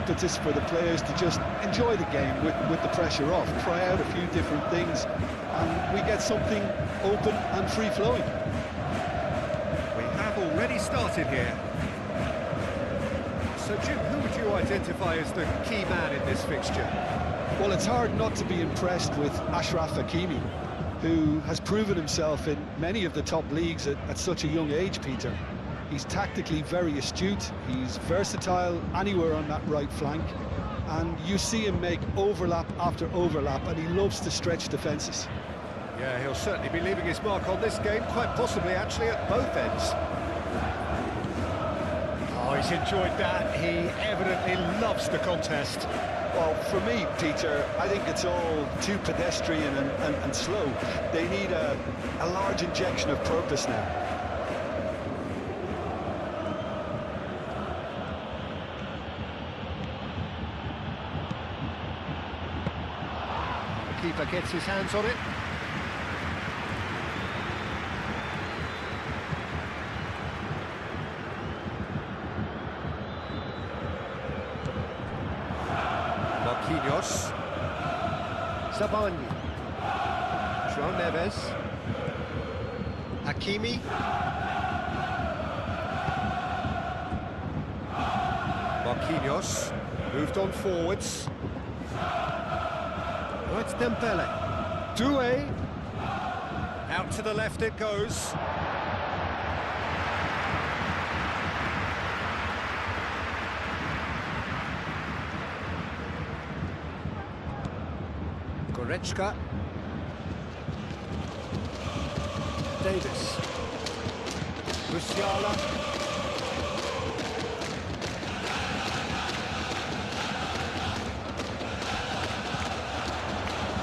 impetus for the players to just enjoy the game with the pressure off, try out a few different things, and we get something open and free-flowing. We have already started here. So, Jim, who would you identify as the key man in this fixture? Well, it's hard not to be impressed with Achraf Hakimi, who has proven himself in many of the top leagues at such a young age, Peter. He's tactically very astute, he's versatile anywhere on that right flank, and you see him make overlap after overlap, and he loves to stretch defences. Yeah, he'll certainly be leaving his mark on this game, quite possibly actually at both ends. Oh, he's enjoyed that. He evidently loves the contest. Well, for me, Peter, I think it's all too pedestrian and slow. They need a large injection of purpose now. The keeper gets his hands on it. Marquinhos, Zabani, João Neves, Hakimi, Marquinhos, moved on forwards. Oh, it's Dembele, Doué, out to the left it goes. Goretzka, Davis, Musiala,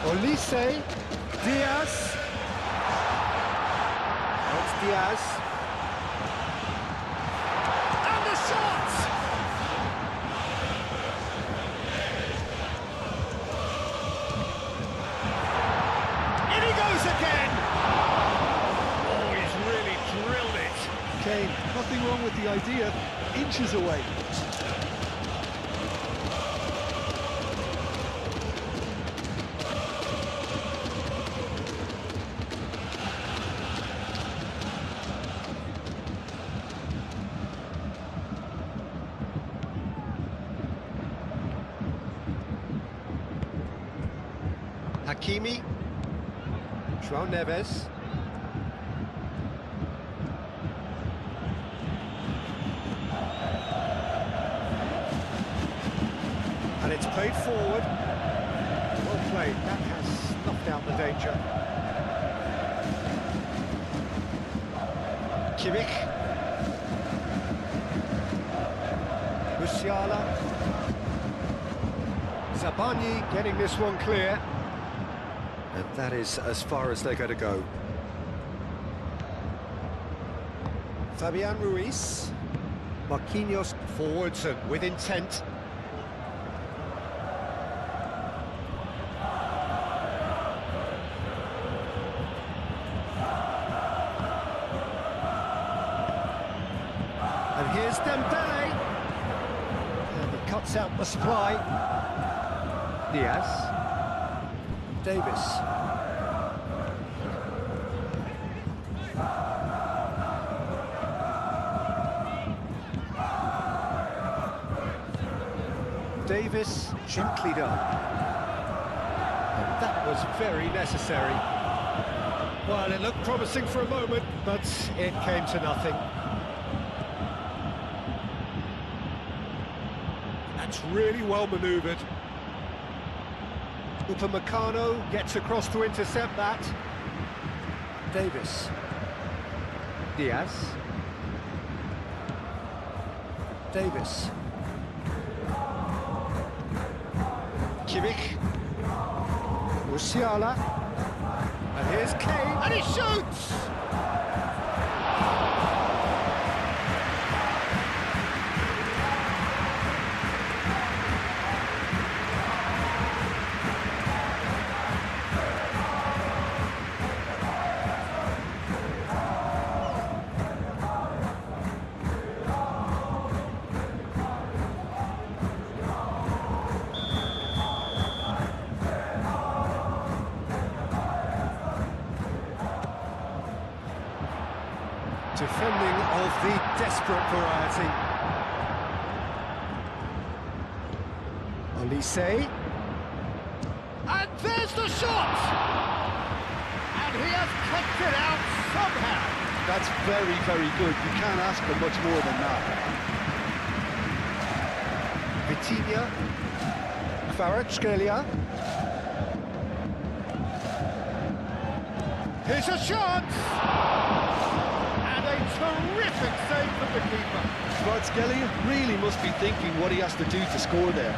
Olise, Diaz, that's Diaz, and the shot! Again! Oh, he's really drilled it. Kane, nothing wrong with the idea, inches away. Hakimi, João Neves, and it's played forward. Well played, that has snuffed out the danger. Kimmich, Musiala, Zabani getting this one clear. And that is as far as they're going to go. Fabian Ruiz, Marquinhos forwards and with intent. And here's Dembele. And he cuts out the supply. Diaz. Davis. Davis gently done. And that was very necessary. Well, it looked promising for a moment, but it came to nothing. That's really well manoeuvred. Upamecano gets across to intercept that. Davis. Diaz. Davis. Kimmich. Musiala. And here's Kane, and he shoots! Defending of the desperate variety. Olise. And there's the shot! And he has kicked it out somehow. That's very, very good. You can't ask for much more than that. Vitinha. Kvaratskhelia. Here's a shot! And a terrific save from the keeper. Kvaratskhelia really must be thinking what he has to do to score there.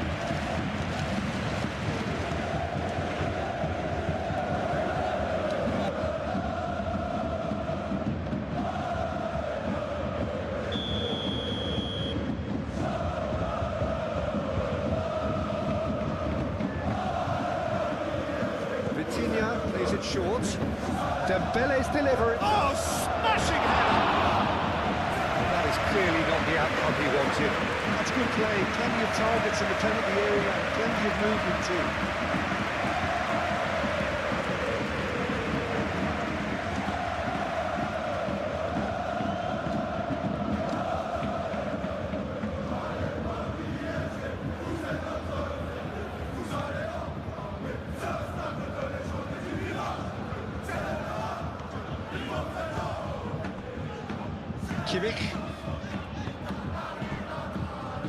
Vitinha plays it short. Dembele's delivery. Oh, smashing header! That is clearly not the outcome he wanted. That's good play. Plenty of targets in the penalty area, and plenty of movement too. Kimmich.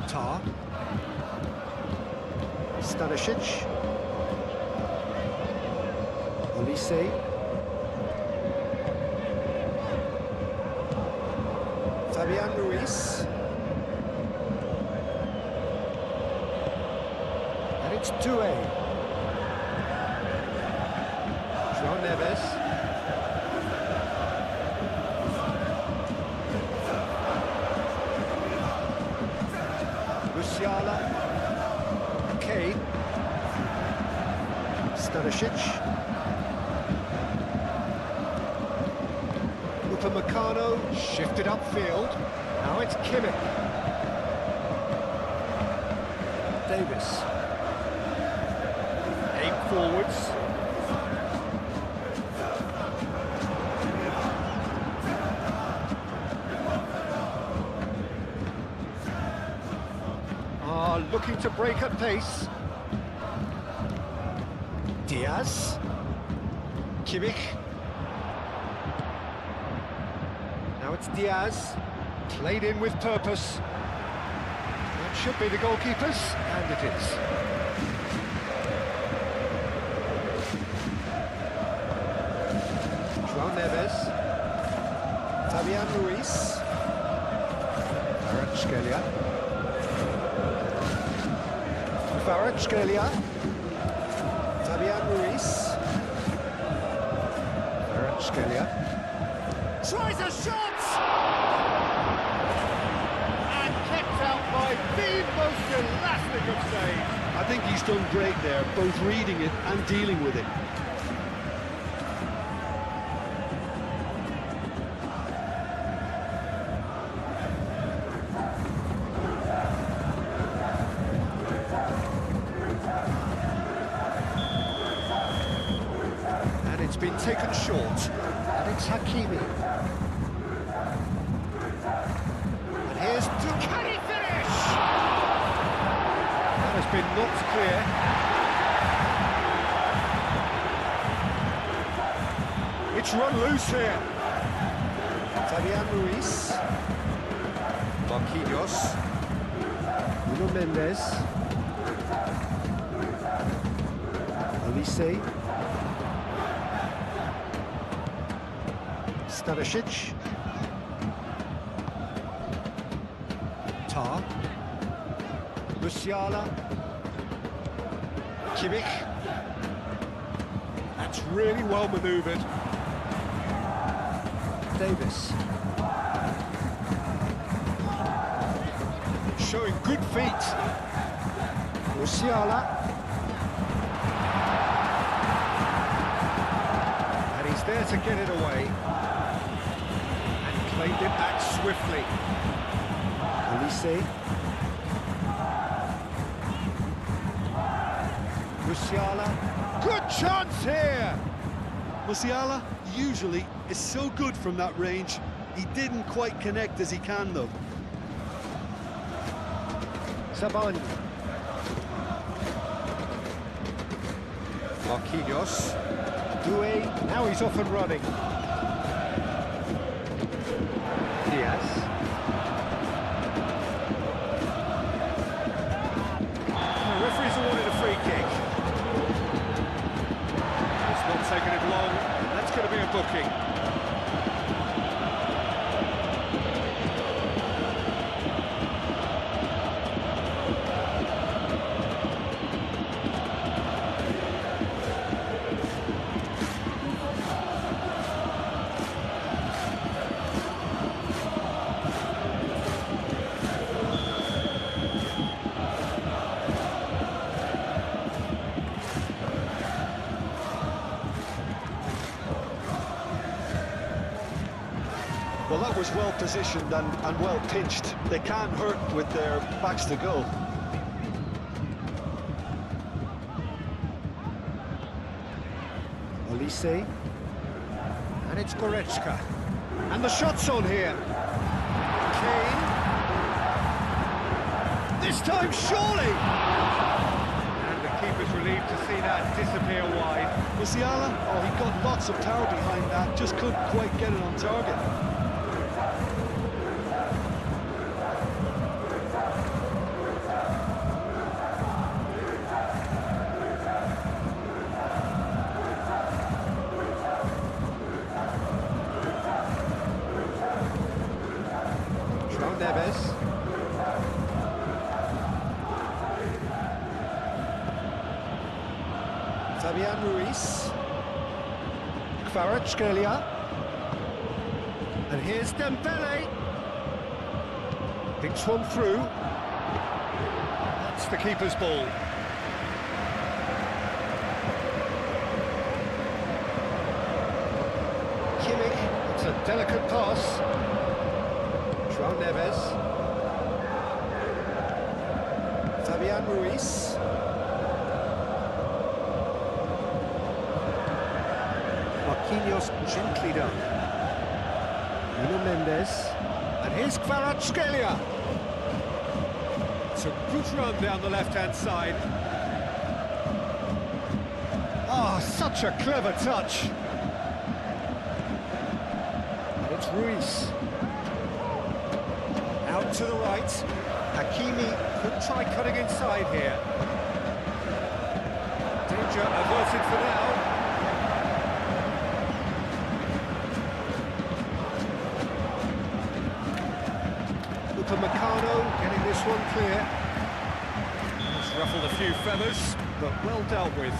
Tar. Stanisic. Olise. Fabian Ruiz. And it's Doué. João Neves. Musiala, Kane, Stanisic, Upamecano, shifted upfield, now it's Kimmich, Davis, aim forwards, looking to break at pace. Diaz. Kimmich. Now it's Diaz. Played in with purpose. That should be the goalkeeper's, and it is. João Neves. Fabian Ruiz. Kvaratskhelia. Kvaratskhelia, Fabian Ruiz, Kvaratskhelia, tries a shot! And kept out by the most elastic of saves. I think he's done great there, both reading it and dealing with it. It's been taken short, and it's Hakimi. And here's can he finish? That has been knocked clear. It's run loose here. Fabian Ruiz. Marquinhos. Nuno Mendes. Olise. Stanisic. Tar. Musiala. Kimmich. That's really well manoeuvred. Davis. Showing good feet. Musiala. And he's there to get it away. Played it back swiftly. Olise. Musiala. Good chance here! Musiala usually is so good from that range, He didn't quite connect as he can, though. Saban. Marquinhos. Doué, now he's off and running. Diaz. The referee's awarded a free kick. It's not taking it long. That's going to be a booking. Well, that was well positioned and well pitched. They can't hurt with their backs to goal. Olise. And it's Goretzka. And the shot's on here. Kane. This time, surely! And the keeper's relieved to see that disappear wide. Musiala, oh, he got lots of power behind that, just couldn't quite get it on target. Neves. Fabian Ruiz. Kvaratskhelia. And here's Dembele. Thinks one through. That's the keeper's ball. Kimmich. It's a delicate pass. Neves. Fabian Ruiz. Marquinhos gently done. Nuno Mendes. And here's Kvaratskhelia. It's a good run down the left-hand side. Ah, such a clever touch. And it's Ruiz. Out to the right. Hakimi could try cutting inside here. Danger averted for now. Upamecano getting this one clear. It's ruffled a few feathers, but well dealt with.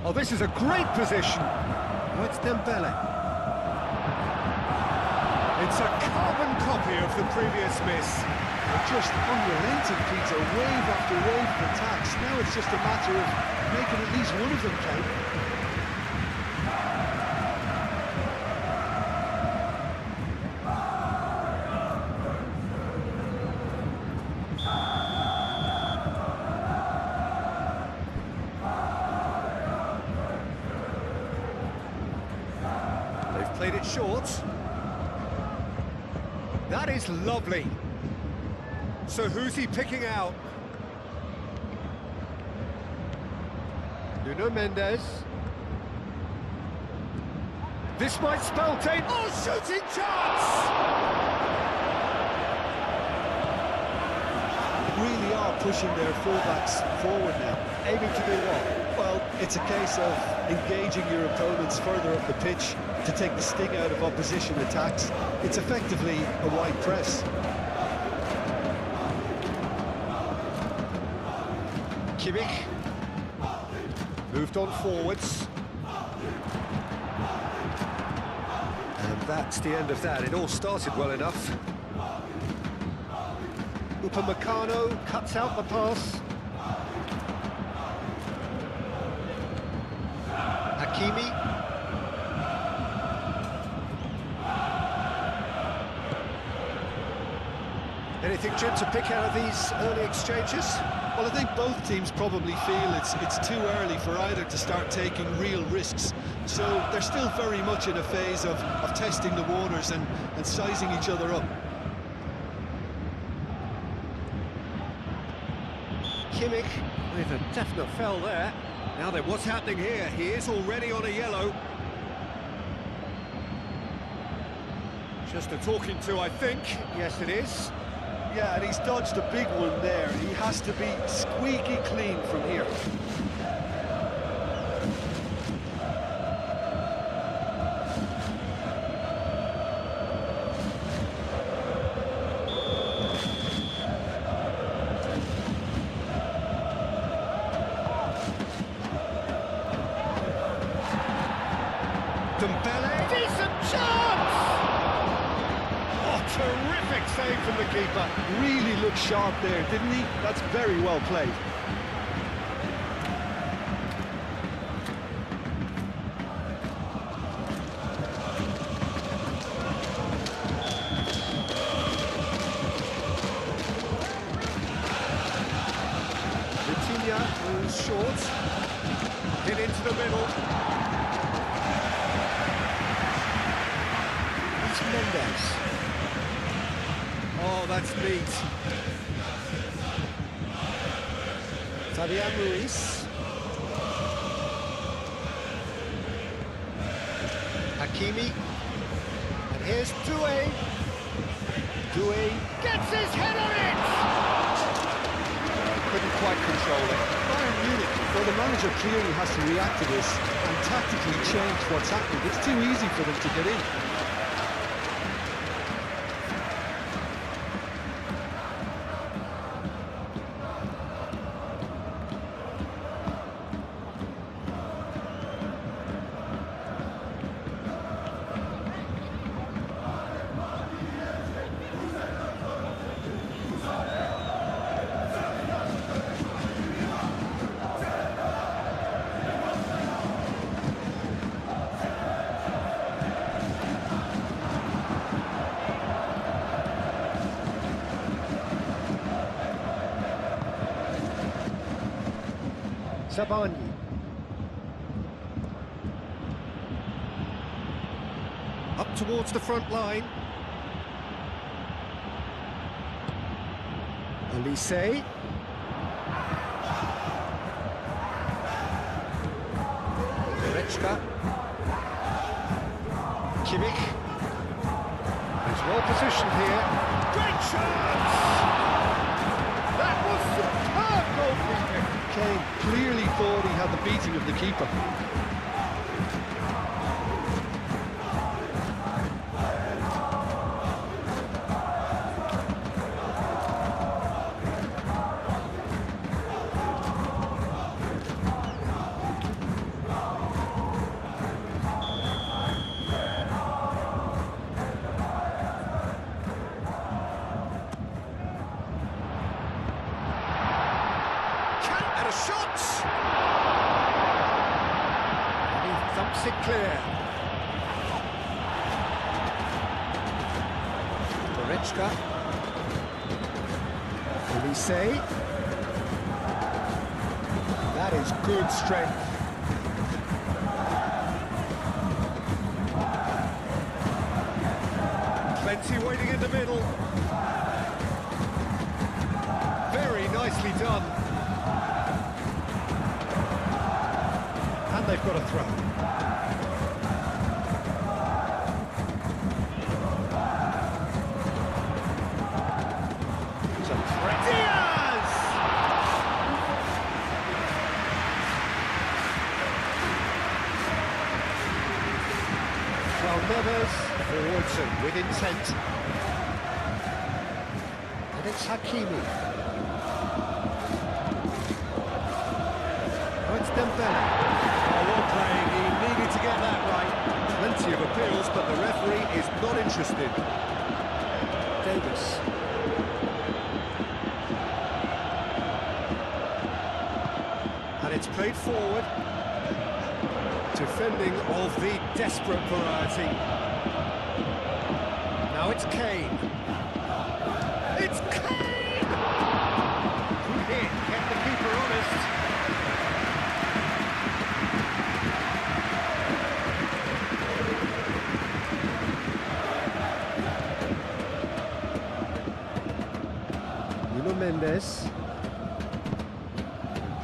Oh, this is a great position. Oh, it's Dembele. It's a carbon copy of the previous miss. They're just unrelenting, Peter, wave after wave of attacks. Now it's just a matter of making at least one of them count. Played it short. That is lovely. So who's he picking out? Nuno Mendes. This might spell danger. Oh, shooting chance! Really are pushing their fullbacks forward now. Aiming to do what? Well, it's a case of engaging your opponents further up the pitch to take the sting out of opposition attacks. It's effectively a wide press. Kimmich moved on forwards. And that's the end of that. It all started well enough. Upamecano cuts out the pass. Hakimi. Anything, Jim, to pick out of these early exchanges? Well, I think both teams probably feel it's too early for either to start taking real risks. So they're still very much in a phase of testing the waters and sizing each other up. Kimmich with a definite foul there. Now then, what's happening here? He is already on a yellow. Just a talking to, I think. Yes, it is. Yeah, and he's dodged a big one there. He has to be squeaky clean from here. Dembele, decent chance! Oh, terrific save from the keeper. Really looked sharp there, didn't he? That's very well played. Vitinha moves short. Hit into the middle. Mendes. Oh, that's neat. Fabian Ruiz. Hakimi. And here's Doué. Doué gets his head on it! Couldn't quite control it. Bayern Munich, well, the manager clearly has to react to this and tactically change what's happening. It's too easy for them to get in. Zabani. Up towards the front line. Olise. Goretzka. Kimmich. He's well positioned here. Great chance! That was superb goalkeeping. Kane clearly thought he had the beating of the keeper. And a shot! And he thumps it clear. Goretzka. Olise. That is good strength. Plenty waiting in the middle. Very nicely done. And they've got a throw. It's a threat. Diaz! Well, Neves forwards with intent. And it's Hakimi. Oh, it's Dembele. Well playing, he needed to get that right. Plenty of appeals, but the referee is not interested. Davis. And it's played forward. Defending of the desperate variety. Now it's Kane. It's It's Kane! Good hit, kept the keeper honest. Mendes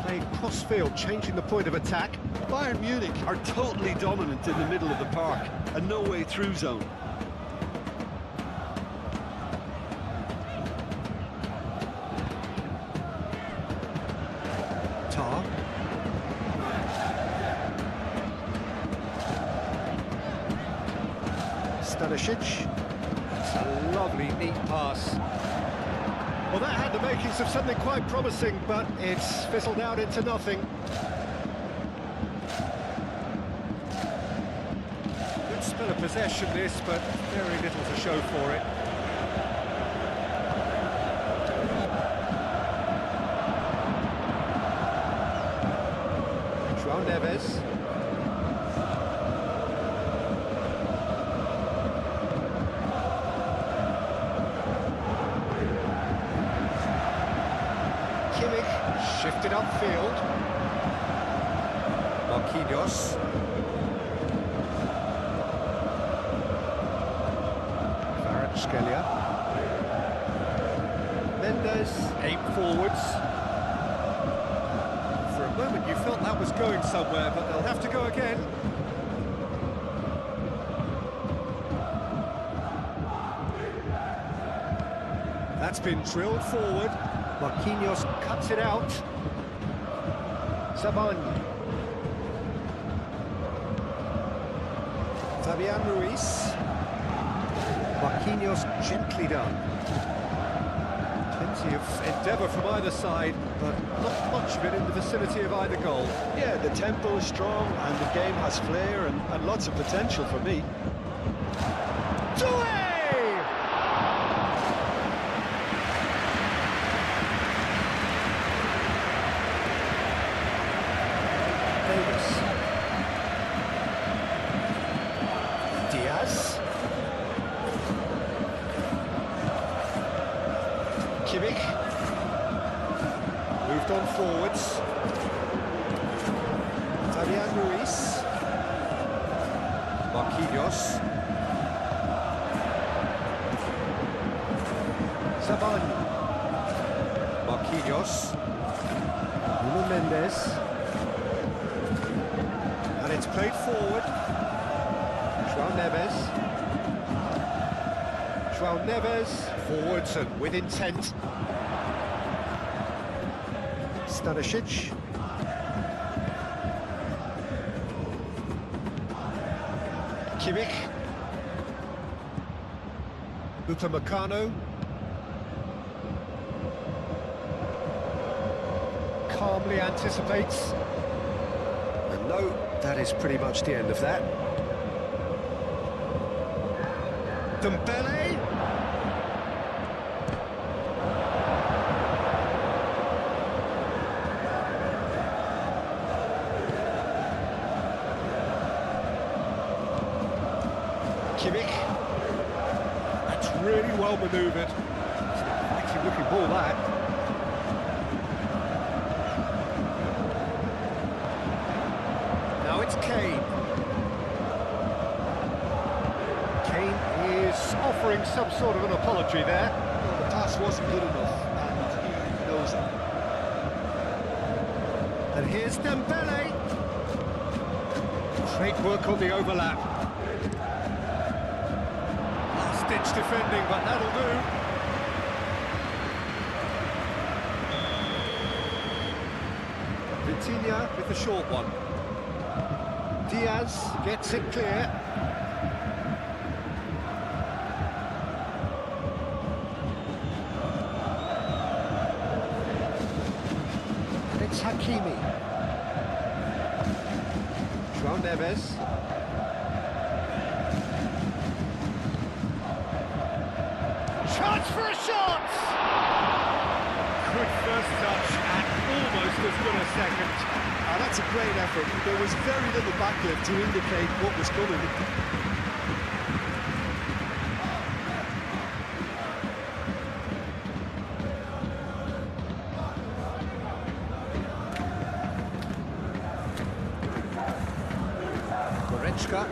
playing cross-field, changing the point of attack. Bayern Munich are totally dominant in the middle of the park, a no-way through zone. Tar. Stanisic. It's a lovely, neat pass. Well, that had the makings of something quite promising, but it's fizzled out into nothing. Good spell of possession, this, but very little to show for it. João Neves. Shifted upfield. Marquinhos. Kvaratskhelia. Mendes, aim forwards. For a moment you felt that was going somewhere, but they'll have to go again. That's been drilled forward. Marquinhos cuts it out. Zabani. Fabian Ruiz. Marquinhos gently done. Plenty of endeavour from either side, but not much of it in the vicinity of either goal. Yeah, the tempo is strong and the game has flair and lots of potential for me. Diaz. Kimmich. Moved on forwards. Fabian Ruiz. Marquinhos. Zabani. Marquinhos. Nuno Mendes. And it's played forward. João Neves. João Neves. Forwards and with intent. Stanisic. Kimmich. Upamecano. Calmly anticipates. And no, that is pretty much the end of that. Dembele. Kimmich. That's really well manoeuvred. It's a quality looking ball, that. Now it's Kane. Kane is offering some sort of an apology there. Well, the pass wasn't good enough, and he knows it. And here's Dembele. Great work on the overlap. Last-ditch defending, but that'll do. Vitinha with the short one. Diaz gets it clear. It's Hakimi. João Neves. Chance for a shot! Good first touch and almost as good a second. That's a great effort. There was very little backlift to indicate what was coming. Goretzka.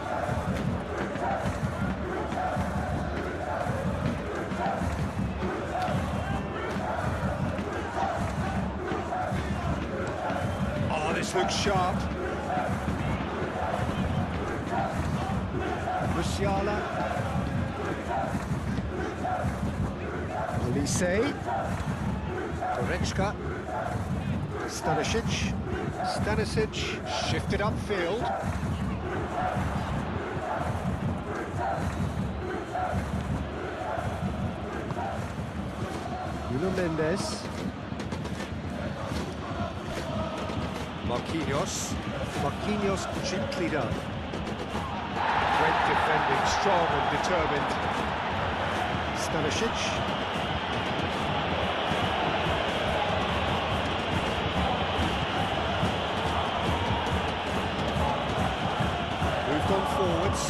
Oh, this looks sharp. Musiala. Olise. Goretzka. Stanisic shifted upfield. Nuno Mendes. Marquinhos gently done. Great defending, strong and determined. Stanisic. Moved on forwards.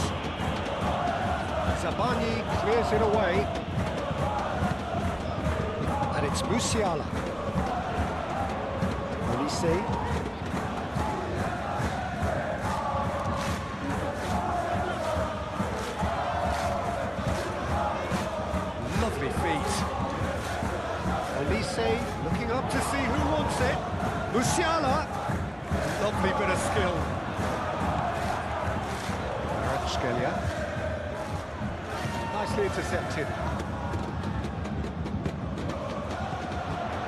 Zabani clears it away. And it's Musiala. Olise. Lovely feet. Olise looking up to see who wants it. Musiala. Lovely bit of skill. Scalia. Nicely intercepted.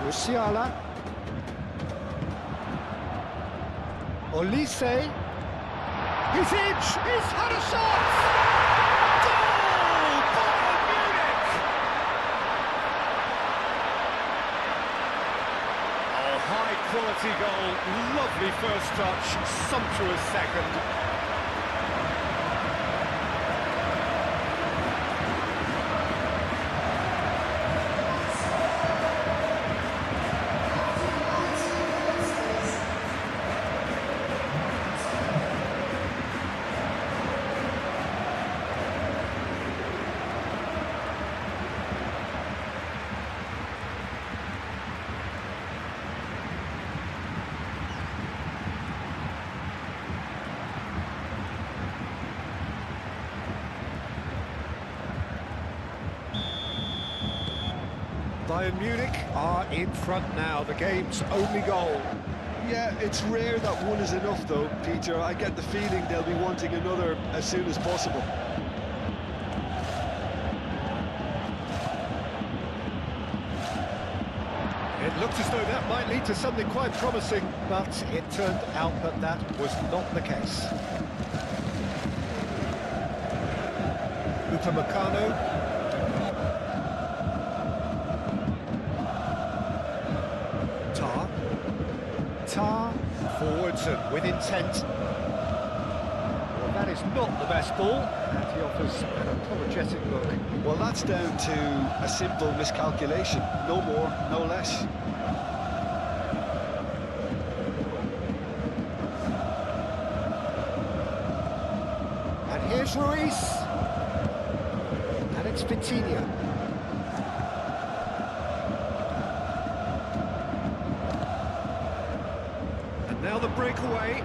Musiala. Olise. He's in! He's had a shot! Goal! Bayern Munich! Oh, high quality goal. Lovely first touch. Sumptuous second. Bayern Munich are in front now, the game's only goal. Yeah, it's rare that one is enough though, Peter. I get the feeling they'll be wanting another as soon as possible. It looked as though that might lead to something quite promising, but it turned out that that was not the case. Upamecano. Tar, forwards and with intent. Well, that is not the best ball, and he offers an apologetic look. Well, that's down to a simple miscalculation. No more, no less. And here's Ruiz. And it's Vitinha. Now the breakaway.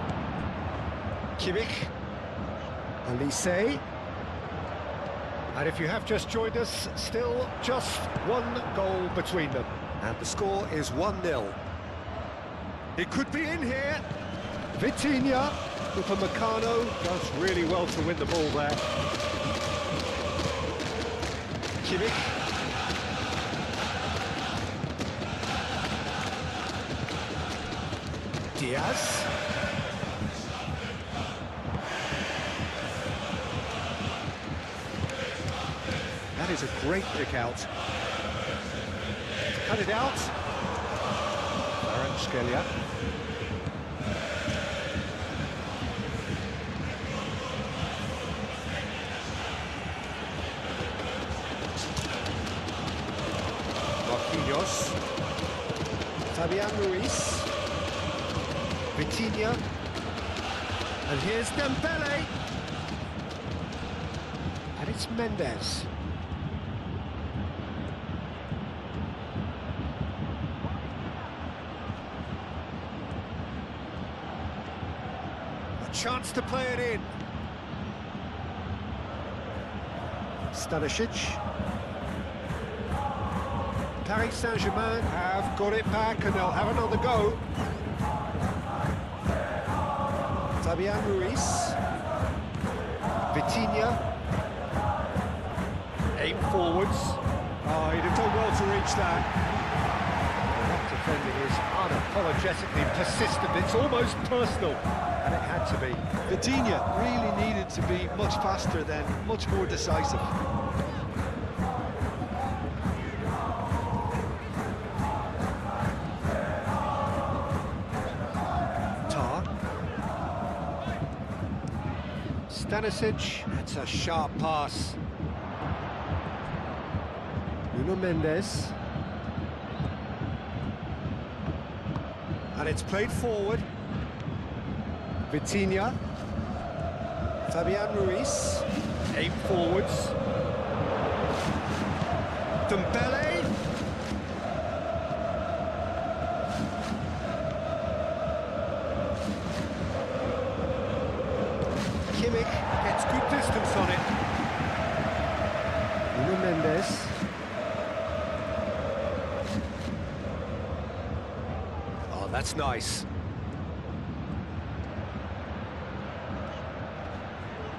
Kimmich. Olise. And if you have just joined us, still just one goal between them. And the score is 1-0. It could be in here. Vitinha. Upamecano does really well to win the ball there. Kimmich. Diaz. That is a great pick out. To cut it out. Scalia. Marquinhos. Fabian Ruiz. Vitinha. And here's Dembele. And it's Mendes. A chance to play it in. Stanisic. Paris Saint-Germain have got it back and they'll have another go. Fabian Ruiz. Vitinha. Aim forwards. Oh, he'd have done well to reach that. That defending is unapologetically persistent. It's almost personal, and it had to be. Vitinha really needed to be much faster then, much more decisive. Stanisic, that's a sharp pass. Nuno Mendes. And it's played forward. Vitinha. Fabian Ruiz. Aim forwards. Dembele. Kimmich gets good distance on it. Nuno Mendes. Oh, that's nice.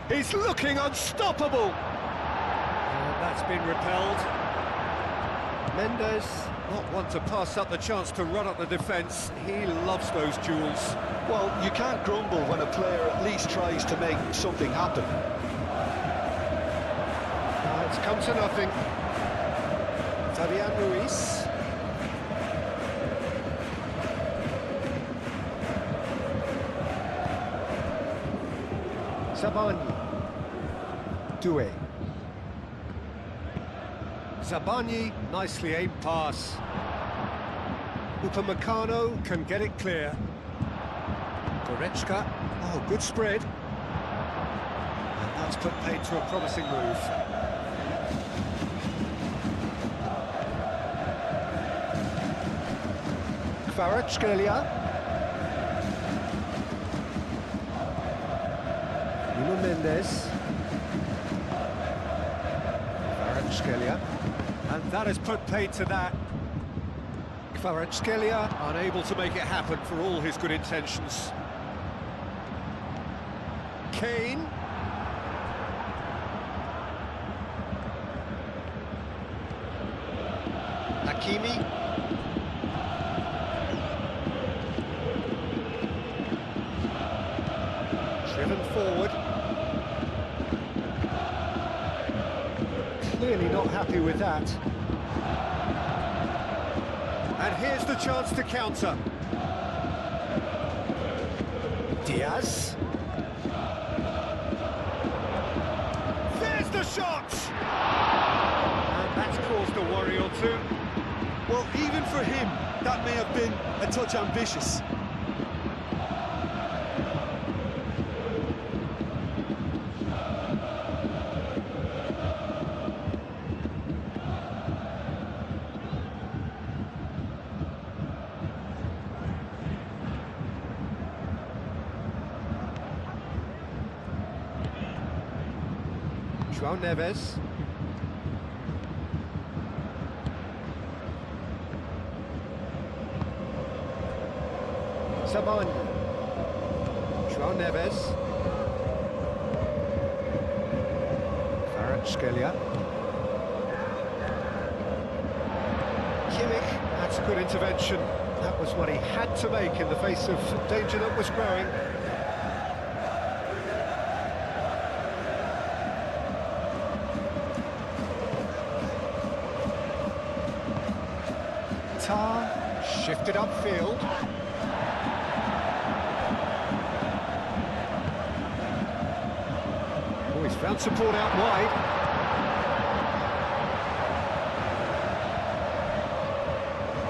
He's looking unstoppable. That's been repelled. Mendes, not one to pass up the chance to run up the defence. He loves those duels. Well, you can't grumble when a player at least tries to make something happen. It's come to nothing. Fabian Ruiz. Zabani. Doué. Zabani, nicely aimed pass. Upamecano can get it clear. Goretzka, oh, good spread. And that's put paid to a promising move. Kvaratskhelia. Nuno Mendes. Kvaratskhelia. And that has put paid to that. Kvaratskhelia unable to make it happen for all his good intentions. Kane. Hakimi. Driven forward. Clearly not happy with that. And here's the chance to counter. Diaz. There's the shot! And that's caused a worry or two. Well, even for him, that may have been a touch ambitious. João Neves. Zabani. João Neves. Kvaratskhelia. Kimmich, that's a good intervention. That was what he had to make in the face of danger that was growing. Shifted upfield. Oh, he's found support out wide.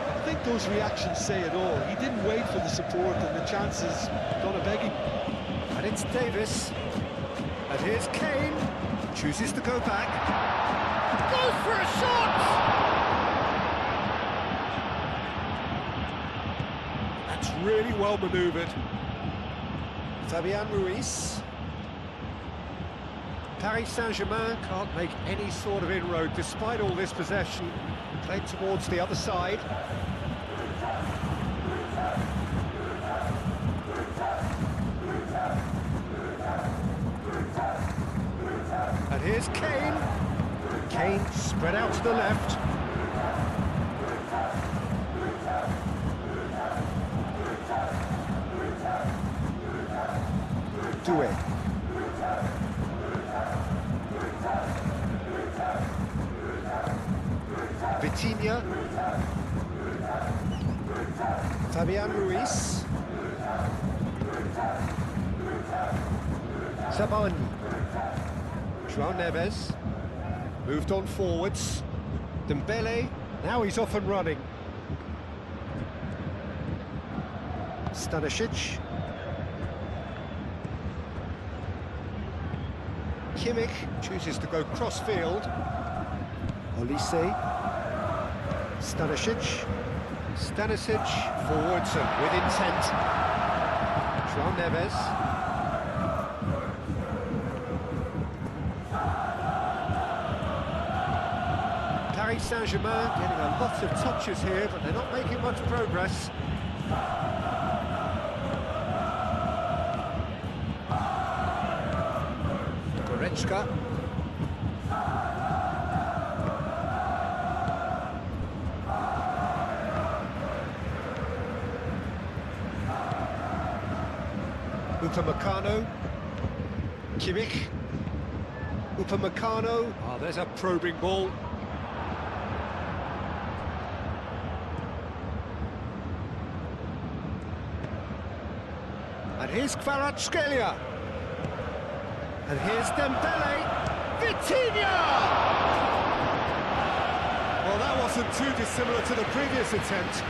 I think those reactions say it all. He didn't wait for the support and the chances gonna beg him. And it's Davis. And here's Kane. Chooses to go back. Goes for a shot! Really well manoeuvred. Fabian Ruiz. Paris Saint-Germain can't make any sort of inroad despite all this possession. Played towards the other side. And here's Kane. Kane spread out to the left. Doué. Vitinha. Fabian Ruiz. Zabani. João Neves. Moved on forwards. Dembele. Now he's off and running. Stanisic. Kimmich chooses to go cross-field. Olise. Stanisic. Stanisic forwards and with intent. João Neves. Paris Saint-Germain getting a lot of touches here, but they're not making much progress. Goretzka. Upamecano. Kimmich. Upamecano. Oh, there's a probing ball. And here's Kvaratskhelia. And here's Dembele. Vitinha! Well, that wasn't too dissimilar to the previous attempt.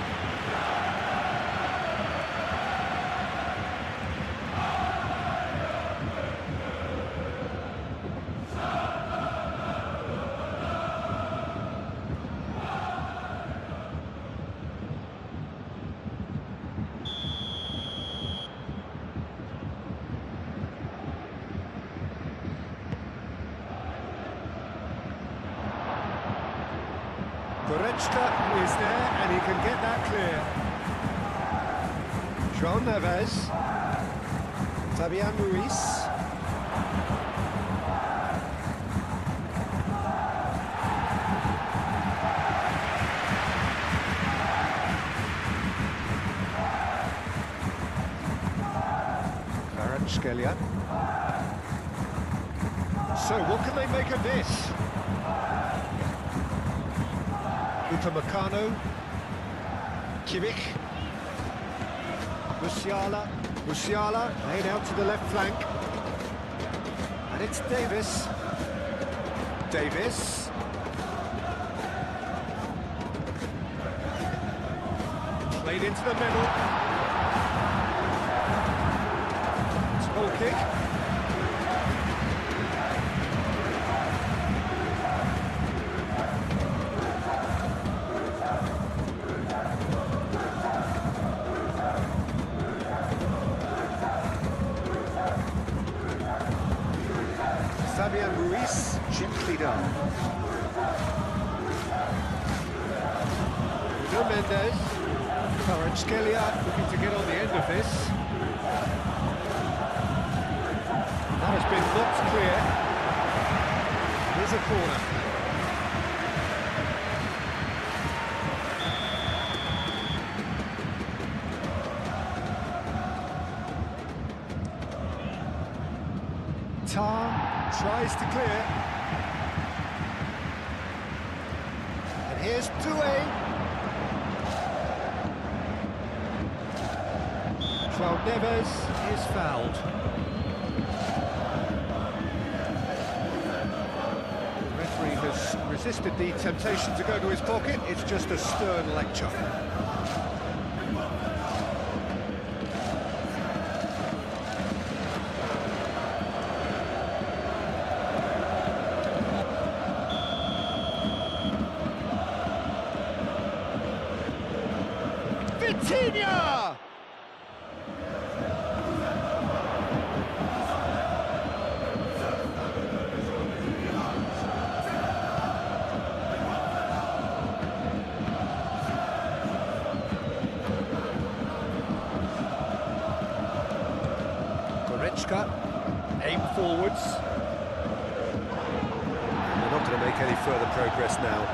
Goretzka is there, and he can get that clear. João Neves. Fabian Ruiz. Kvaratskhelia. So, what can they make of this? Upamecano. Kimmich. Musiala laid out to the left flank. And it's Davis. Played into the middle. It's a goal kick. Fabian Ruiz, gently down. Nuno Mendes. Kvaratskhelia looking to get on the end of this. That has been knocked clear. Here's a corner. Tries to clear. And here's Doué. João Neves is fouled. The referee has resisted the temptation to go to his pocket. It's just a stern lecture. Vitinha! Goretzka, aim forwards. They're not going to make any further progress now.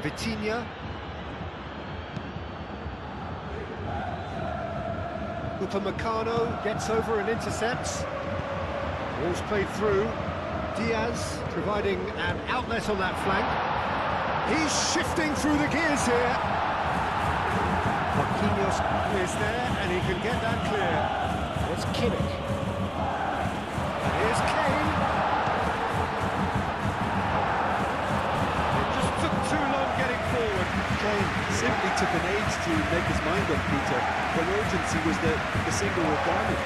Vitinha. Upamecano gets over and intercepts. Ball's played through. Diaz providing an outlet on that flank. He's shifting through the gears here. Marquinhos is there and he can get that clear. It's Kimmich. Here's Kane. It just took too long getting forward. Kane simply took an age to make his mind up, Peter, but urgency was the single requirement.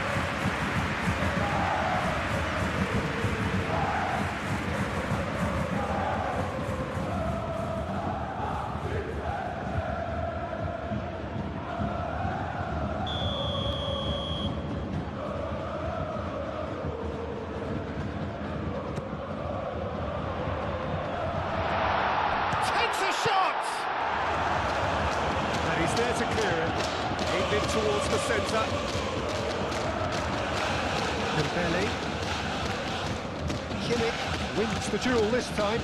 He's there to clear it. Aimed in towards the centre. Dembele. Kimmich wins the duel this time.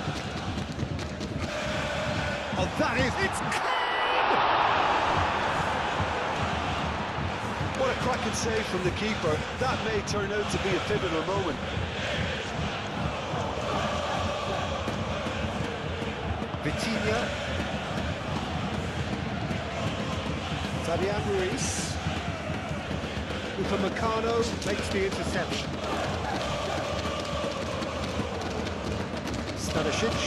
Oh, that is... It's Kane! What a cracking save from the keeper. That may turn out to be a pivotal moment. Vitinha. Fabian Ruiz. Upamecano makes the interception. Stanisic.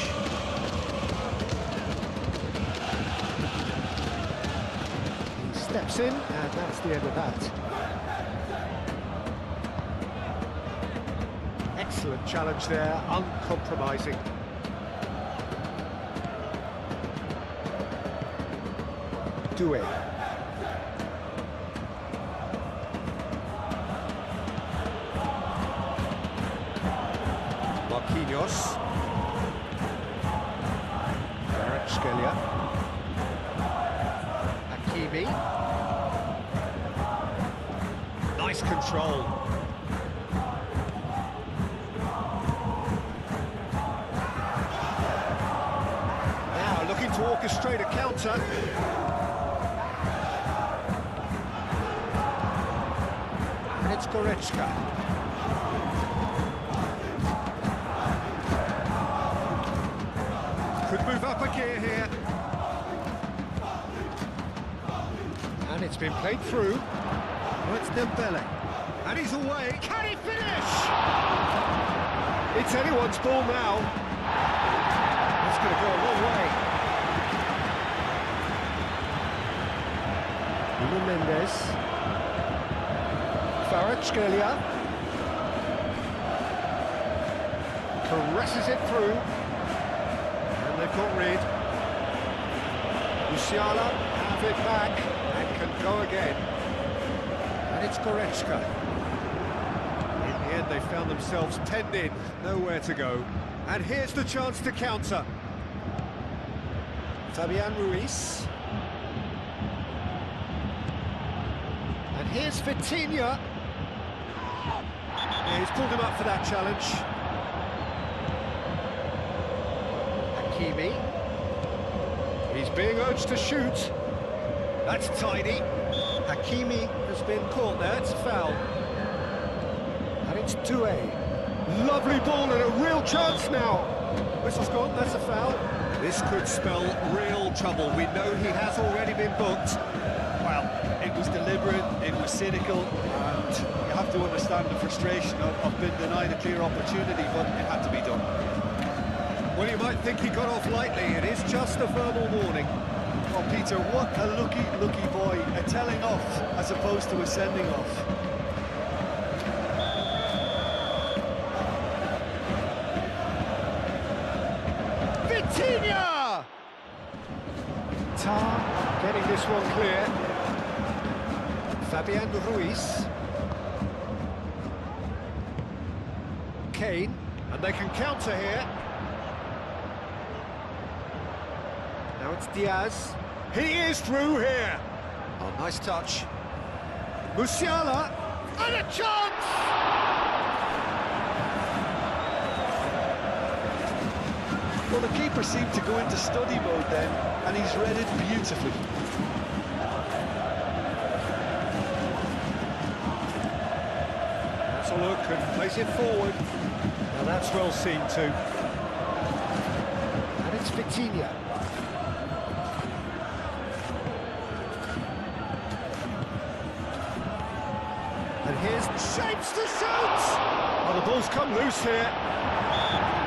He steps in, and that's the end of that. Excellent challenge there, uncompromising. Doué. Marquinhos. Kvaratskhelia. Hakimi. Nice control. Now looking to orchestrate a counter. And it's Goretzka. Could move up a gear here. And it's been played through. Oh, it's Dembele. And he's away. Can he finish? It's anyone's ball now. It's going to go a long way. Nuno Mendes. Kvaratskhelia. Caresses it through. They've got rid. Musiala have it back and can go again. And it's Goretzka. In the end, they found themselves penned in, nowhere to go. And here's the chance to counter. Fabian Ruiz. And here's Vitinha. Yeah, he's pulled him up for that challenge. Hakimi. He's being urged to shoot. That's tidy. Hakimi has been caught there, it's a foul. And it's Doué. Lovely ball and a real chance now. Whistle's gone, that's a foul. This could spell real trouble. We know he has already been booked. Well, it was deliberate, it was cynical, and you have to understand the frustration of being denied a clear opportunity, but it had to be done. Well, you might think he got off lightly. It is just a verbal warning. Oh, Peter, what a lucky boy. A telling off as opposed to a sending off. Vitinha! Tar getting this one clear. Fabian Ruiz. Kane, and they can counter here. Now it's Diaz. He is through here. Oh, nice touch. Musiala, and a chance! Well, the keeper seemed to go into study mode then, and he's read it beautifully. That's a look and plays it forward. Now that's well seen too. And it's Vitinha. And here's shapes to shoot! Oh, the ball's come loose here.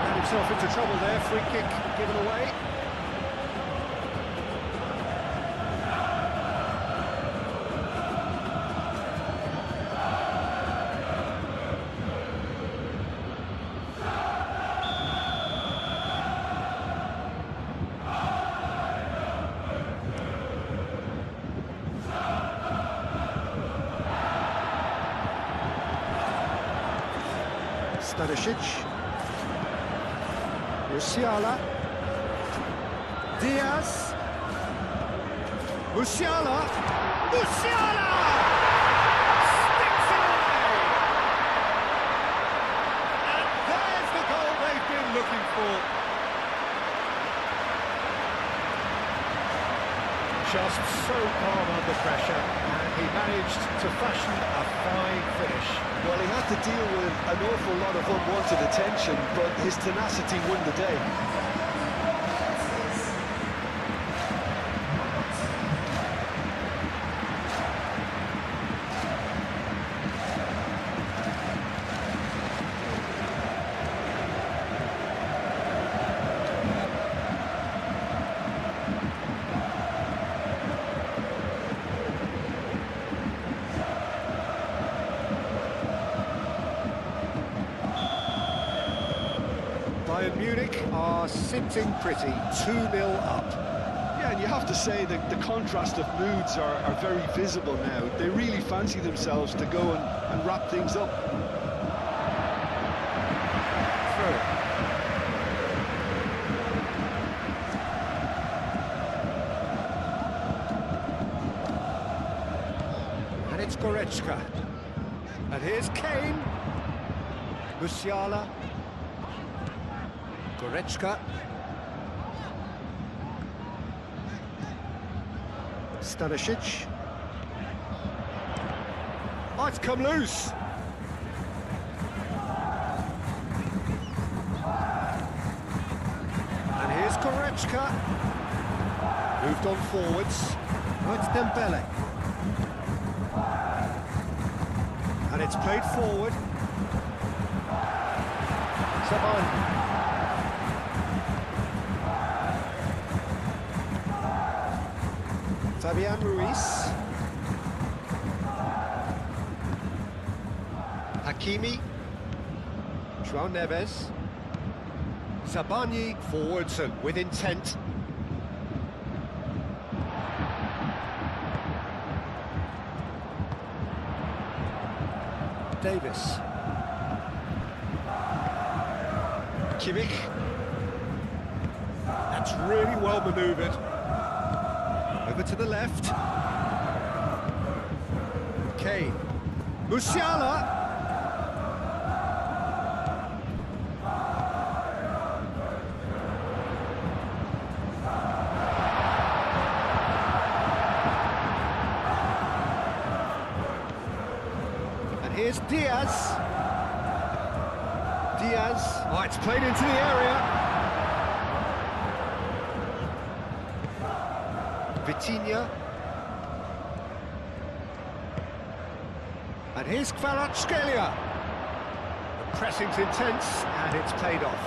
Got himself into trouble there, free kick given away. Stanisic, Musiala, Diaz, Musiala, Musiala! Sticks it away! And there's the goal they've been looking for. Just so calm under pressure, and he managed to fashion a fine finish. Well, he had to deal with an awful lot of unwanted attention, but his tenacity won the day. Bayern Munich are sitting pretty, 2-0 up. Yeah, and you have to say that the contrast of moods are very visible now. They really fancy themselves to go and wrap things up. Through. And it's Goretzka. And here's Kane. Musiala. Goretzka. Stanisic. Oh, it's come loose. And here's Goretzka. Moved on forwards. Oh, it's Dembele. And it's played forward. Saban. Fabian Ruiz. Hakimi. João Neves. Sabani forwards and with intent. Davis. Kimmich. That's really well manoeuvred. Over to the left. Kane. Musiala. And here's Diaz. Diaz. Oh, it's played into the area. Vitinha. And here's Kvaratskhelia. The pressing's intense, and it's paid off.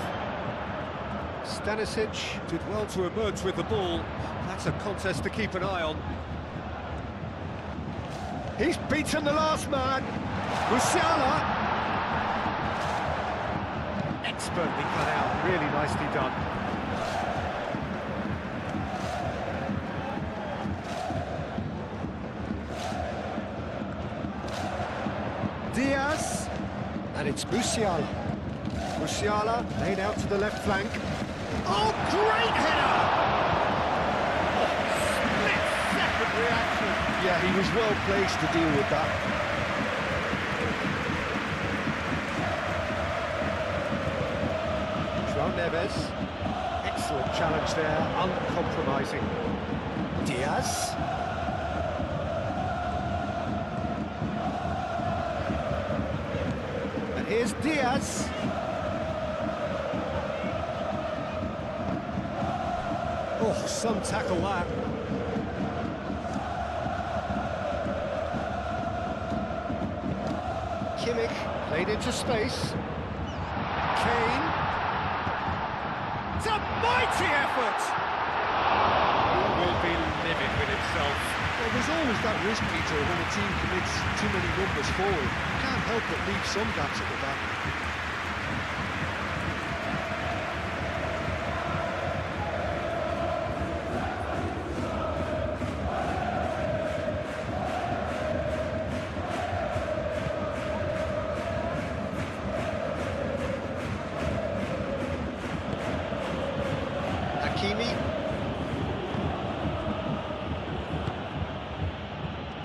Stanisic did well to emerge with the ball. That's a contest to keep an eye on. He's beaten the last man. Musiala. Expertly cut out, really nicely done. Diaz, and it's Musiala. Musiala laid out to the left flank. Oh, great header! Oh, reaction. Yeah, he was well placed to deal with that. João Neves. Excellent challenge there, uncompromising. Diaz. And here's Diaz. Oh, some tackle that. Kimmich played into space. Kane. It's a mighty effort! He will be livid with himself. Well, there's always that risk, Peter, when a team commits too many numbers forward. You can't help but leave some gaps at the back.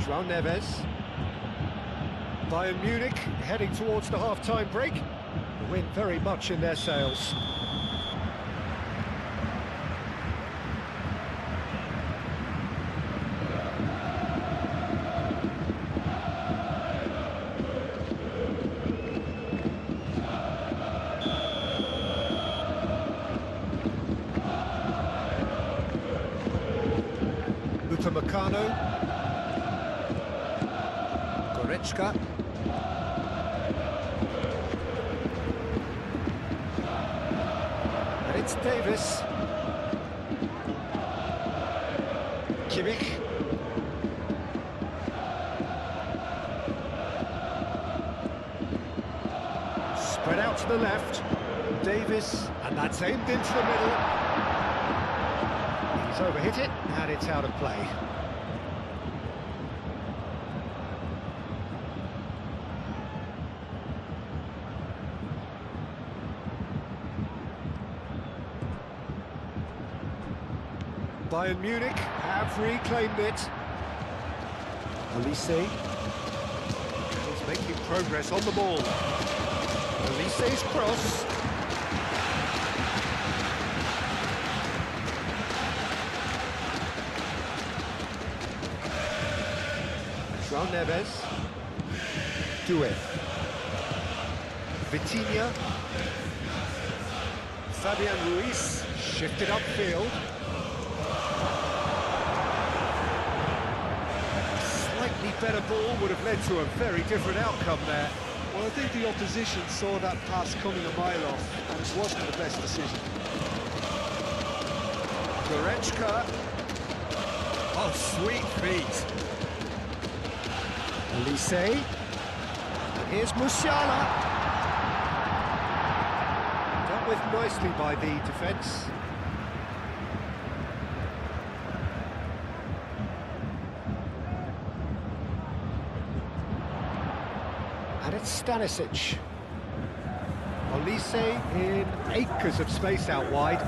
João Neves. Bayern Munich heading towards the half-time break. The wind very much in their sails. Upamecano. Goretzka. And it's Davis. Kimmich. Spread out to the left. Davis, and that's aimed into the middle. He's overhit it, and it's out of play. Bayern Munich have reclaimed it. Elise is making progress on the ball. Elise's cross. João Neves. Doué. Vitinha. Fabian Ruiz shifted upfield. Slightly better ball would have led to a very different outcome there. Well, I think the opposition saw that pass coming a mile off, and it wasn't the best decision. Goretzka. Oh, sweet feet. Elise. And here's Musiala. Dealt with nicely by the defence. And it's Stanisic. Elise in acres of space out wide.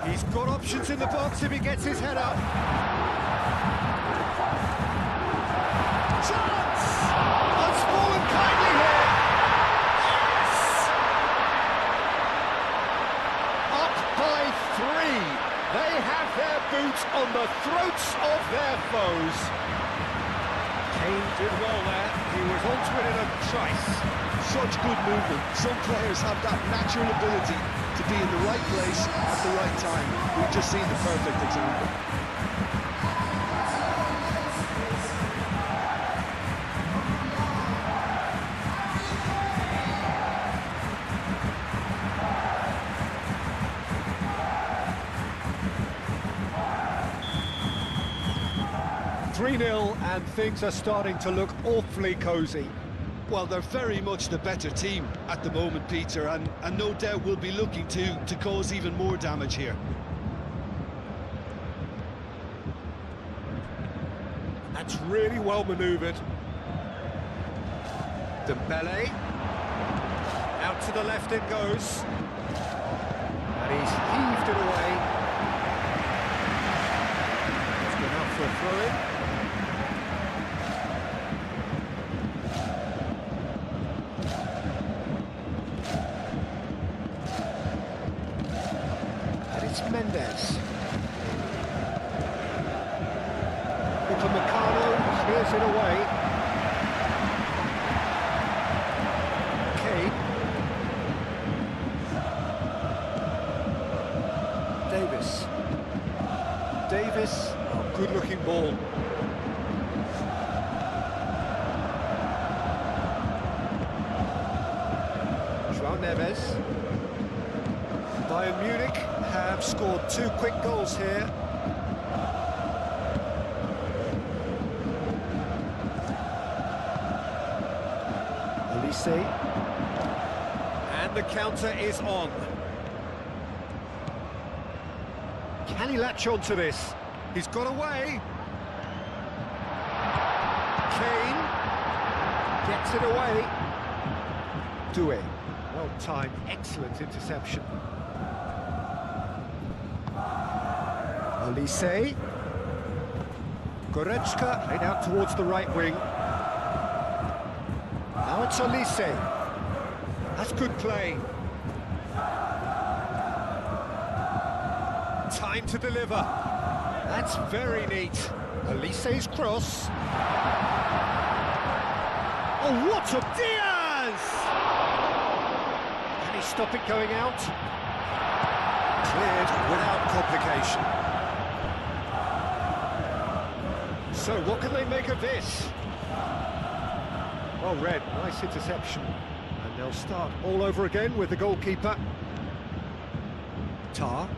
He's got options in the box if he gets his head up. Chance! That's fallen kindly here. Yes! Up by 3. They have their boots on the throats of their foes. Kane did well there. He was onto it in a trice. Such good movement. Some players have that natural ability to be in the right place at the right time. We've just seen the perfect example. .3-0 and things are starting to look awfully cosy. Well, they're very much the better team at the moment, Peter, and no doubt will be looking to cause even more damage here. That's really well manoeuvred. Dembele. Out to the left it goes. And he's heaved it away. It's gone out for a throw-in. It's Mendes. Upamecano clears it away. Kane. Davis. Davis. Oh, good-looking ball. João Neves. Bayern Munich have scored 2 quick goals here. Elise. And the counter is on. Can he latch on to this? He's got away. Kane gets it away. Doué. Well timed, excellent interception. Elise. Goretzka played out towards the right wing. Now it's Elise. That's good play. Time to deliver. That's very neat. Elise's cross. Oh, what a Diaz! Can he stop it going out? Cleared without complication. So, what can they make of this? Well read, nice interception. And they'll start all over again with the goalkeeper. Tar.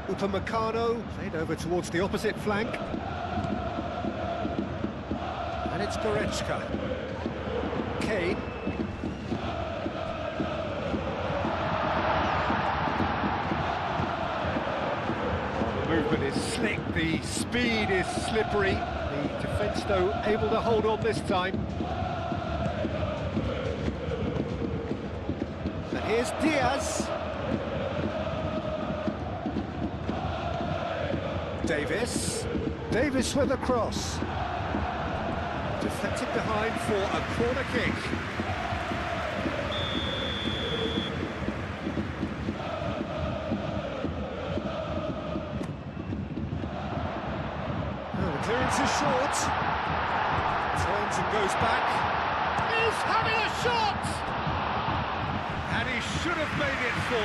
Upamecano played over towards the opposite flank. And it's Goretzka. Kane. The movement is slick, the speed is slippery. The defence, though, able to hold on this time. And here's Diaz. Davis with a cross. Deflected behind for a corner kick. Oh, the clearance is short. Turns and goes back. He's having a shot! And he should have made it 4.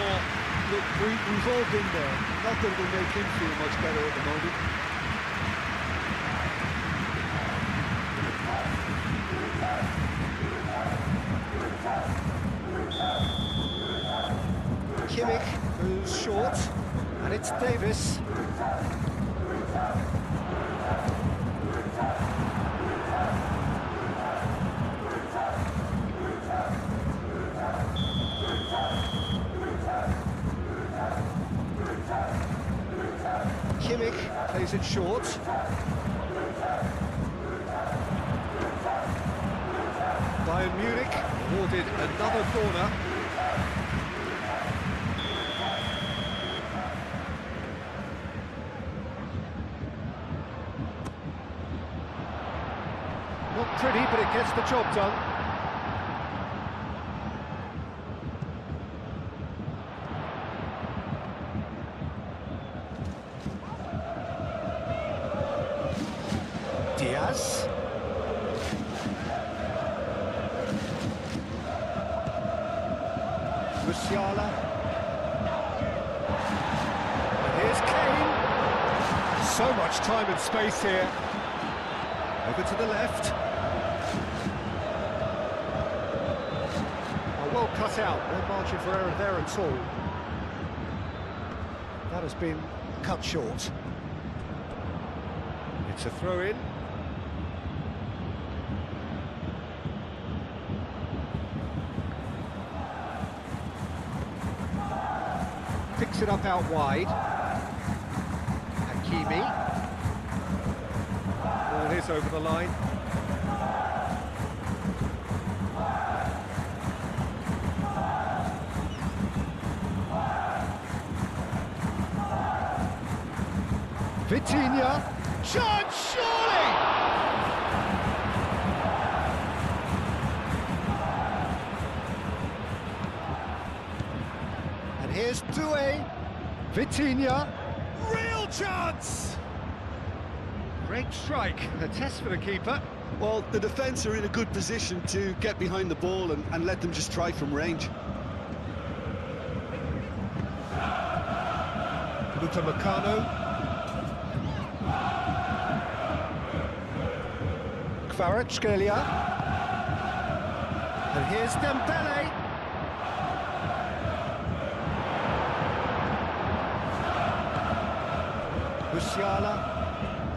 Look, we've all been there. Not that it'll make him feel much better at the moment. Kimmich moves short, and it's Davis. Kimmich plays it short. Bayern Munich awarded another corner. Not pretty, but it gets the job done. Diaz. Musiala. And here's Kane. So much time and space here. Over to the left. Oh, well cut out. No margin for error there at all. That has been cut short. It's a throw-in. Picks it up out wide. Hakimi. Ball is over the line. Vitinha. Chance, surely! here's Doué. Vitinha. Real chance! Great strike, a test for the keeper. Well, the defence are in a good position to get behind the ball and let them just try from range. Upamecano. Kvaratskhelia. And here's Dembele. Musiala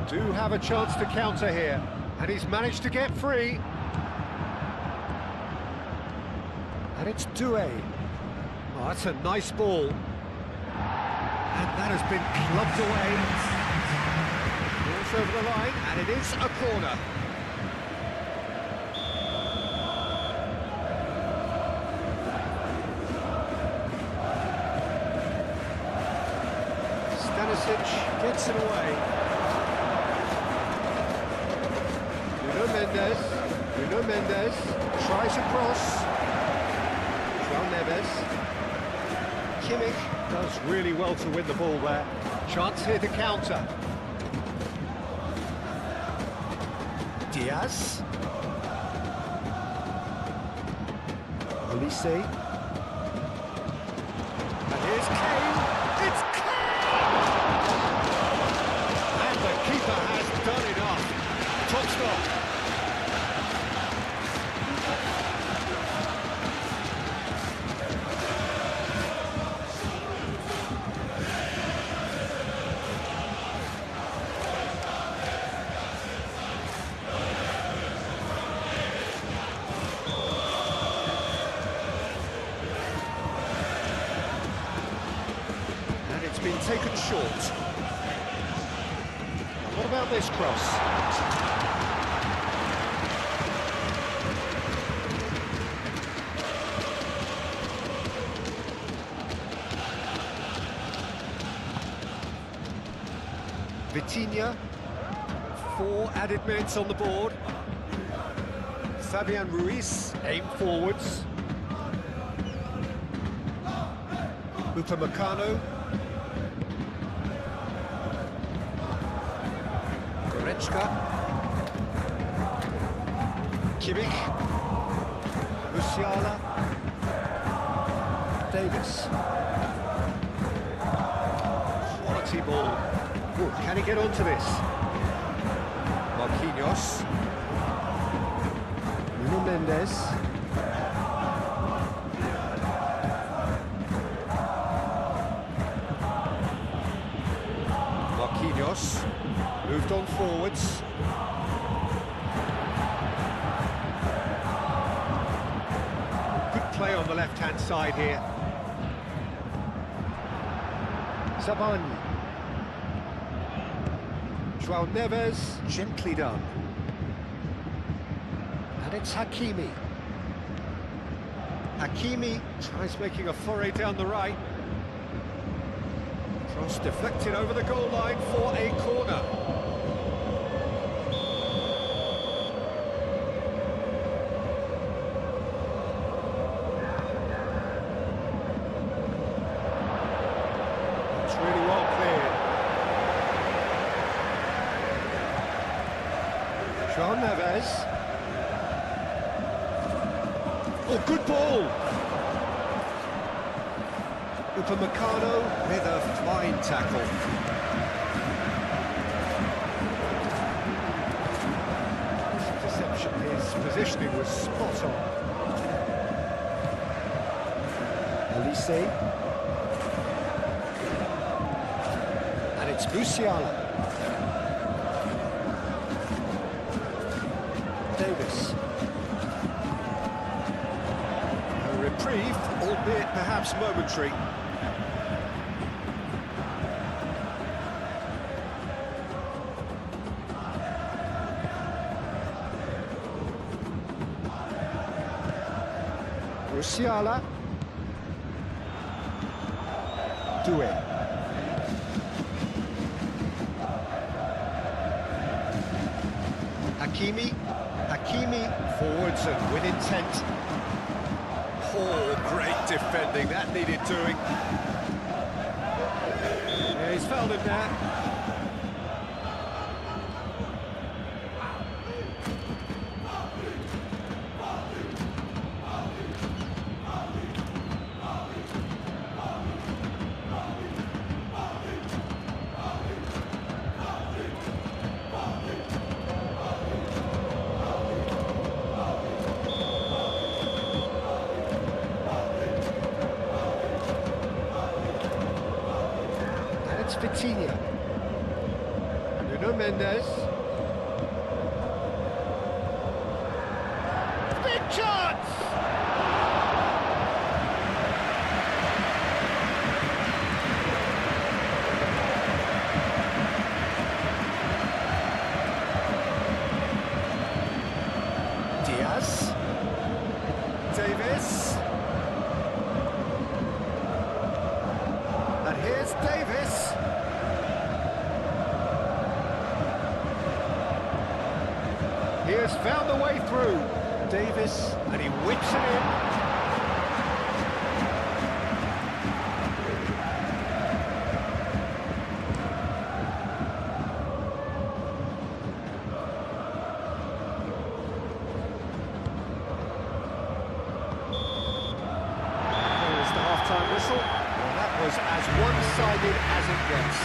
do have a chance to counter here, and he's managed to get free. And it's Doué. Oh, that's a nice ball. And that has been clubbed away. Ball's over the line, and it is a corner. Stanisic gets it away. Nuno Mendes tries a cross. João Neves. Kimmich does really well to win the ball there. Chance here to counter. Diaz. Olise. And here's Kane. It's Kane! And the keeper has done enough. Top stop. Been taken short. What about this cross? Vitinha, 4 added minutes on the board. Fabian Ruiz aim forwards. Upamecano. Kimmich, Musiala, Davis. Quality ball. Ooh, can he get onto this? Marquinhos. Nuno Mendes. Marquinhos. Moved on forwards. Good play on the left-hand side here. Zabani. João Neves, gently done. And it's Hakimi. Hakimi tries making a foray down the right. Cross deflected over the goal line for a corner. It's really well cleared. João Neves. Oh, good ball! Upamecano with a fine tackle. Deception, his positioning was spot on. Olise. And it's Musiala. Davis. A reprieve, albeit perhaps momentary. Musiala. Doué. Hakimi. Hakimi forwards and with intent. Oh, great defending, that needed doing. Yeah, he's fouled him there. Vitinha, Nuno Mendes, big chance! Diaz, Davis, and here's Davis. He has found the way through, Davis, and he whips it in. There's the half-time whistle. Well, that was as one-sided as it gets.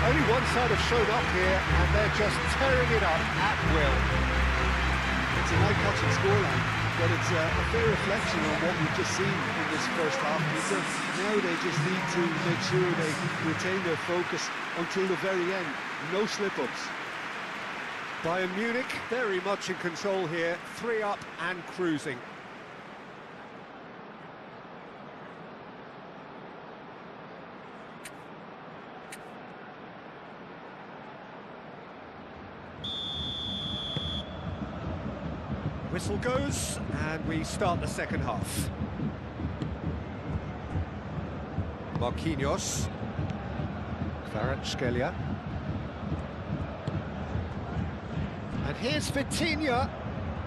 Only one side have shown up here, and they're just tearing it up at will. It's an eye-catching scoreline, but it's a fair reflection on what we've just seen in this first half, Peter. Now they just need to make sure they retain their focus until the very end. No slip-ups. Bayern Munich very much in control here, 3 up and cruising. Whistle goes, and we start the second half. Marquinhos, Kvaratskhelia, and here's Vitinha,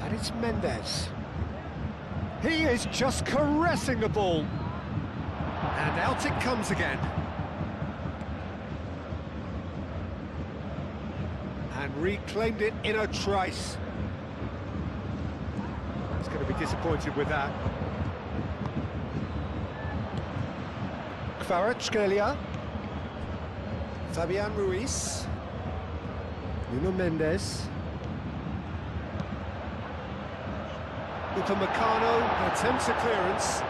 and it's Mendes. He is just caressing the ball, and out it comes again. And reclaimed it in a trice. Going to be disappointed with that. Kvaratskhelia, Fabian Ruiz, Nuno Mendes, Upamecano attempts a clearance.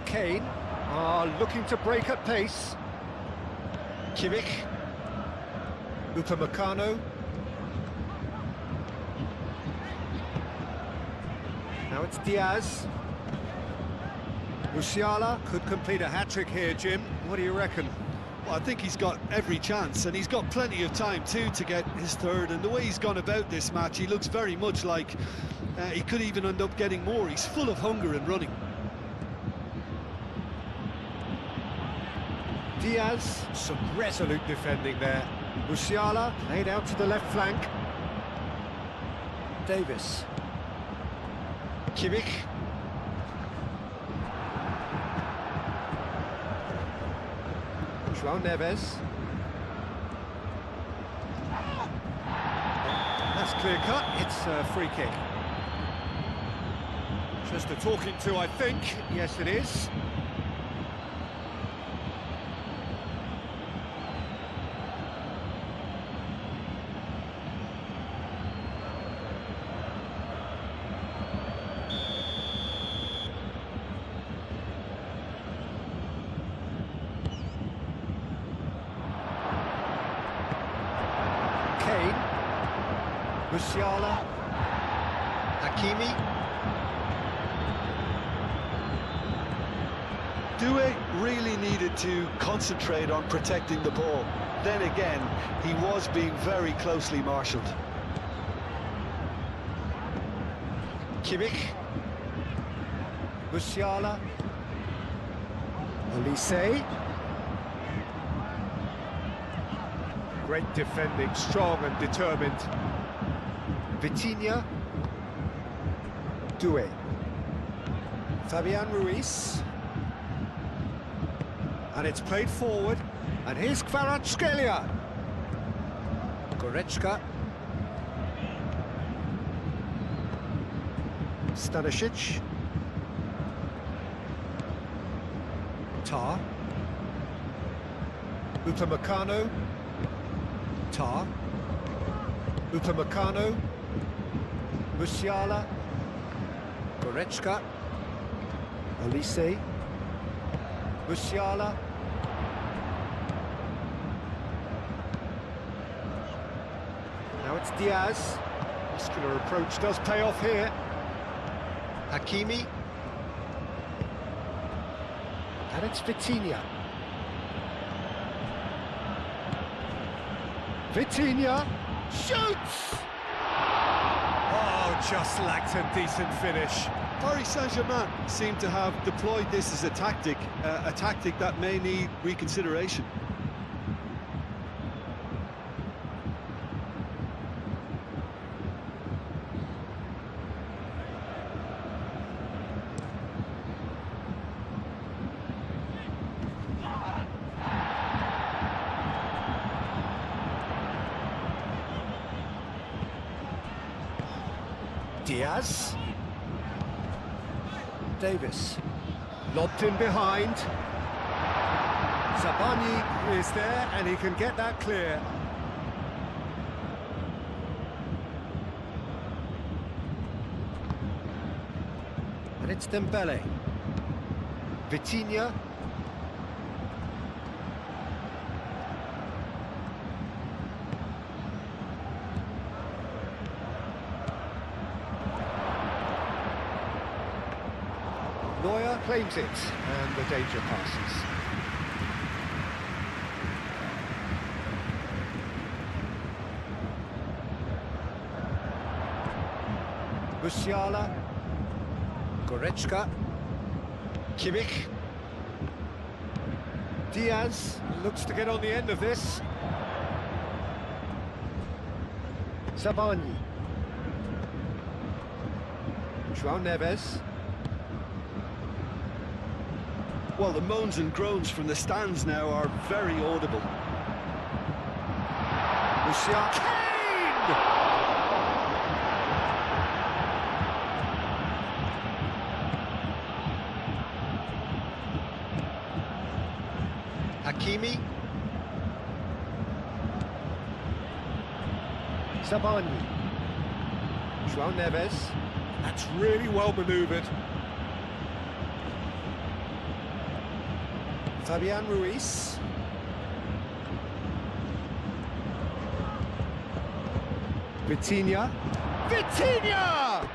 Kane are looking to break at pace. Kimmich, Upamecano. Now it's Diaz. Musiala could complete a hat-trick here, Jim. What do you reckon? Well, I think he's got every chance, and he's got plenty of time too to get his third. And the way he's gone about this match, he looks very much like he could even end up getting more. He's full of hunger and running. Diaz, some resolute defending there. Musiala laid out to the left flank. Davis. Kimmich. João Neves. That's clear cut, it's a free kick. Just a talking to, I think. Yes, it is. Kane, Musiala, Hakimi. Doué really needed to concentrate on protecting the ball. Then again, he was being very closely marshalled. Kimmich, Musiala, Olise. Great defending, strong and determined. Vitinha. Doué. Fabian Ruiz. And it's played forward. And here's Kvaratskhelia. Goretzka. Stanisic. Tar. Upamecano. Tar. Upamecano. Musiala. Goretzka. Olise. Musiala. Now it's Diaz. Muscular approach does pay off here. Hakimi. And it's Vitinha. Vitinha shoots! Oh, just lacked a decent finish. Paris Saint-Germain seem to have deployed this as a tactic that may need reconsideration. Diaz. Davis. Lobbed in behind. Zabani is there and he can get that clear. And it's Dembele. Vitinha. Neuer claims it, and the danger passes. Musiala. Goretzka. Kimmich. Diaz looks to get on the end of this. Zabani. João Neves. Well, the moans and groans from the stands now are very audible. Musiala. Kane! Hakimi. Zabani. João Neves. That's really well manoeuvred. Fabian Ruiz. Vitinha. Vitinha!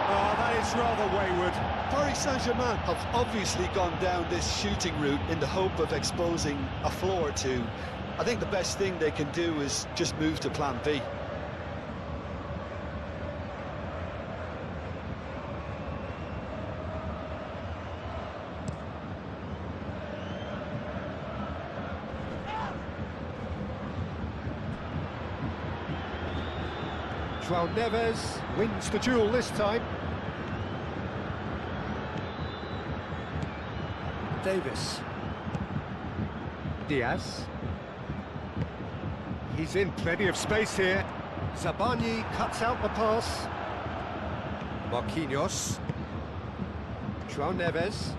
Oh, that is rather wayward. Paris Saint-Germain have obviously gone down this shooting route in the hope of exposing a flaw or two. I think the best thing they can do is just move to plan B. João Neves wins the duel this time. Davis. Diaz. He's in plenty of space here. Zabani cuts out the pass. Marquinhos. João Neves.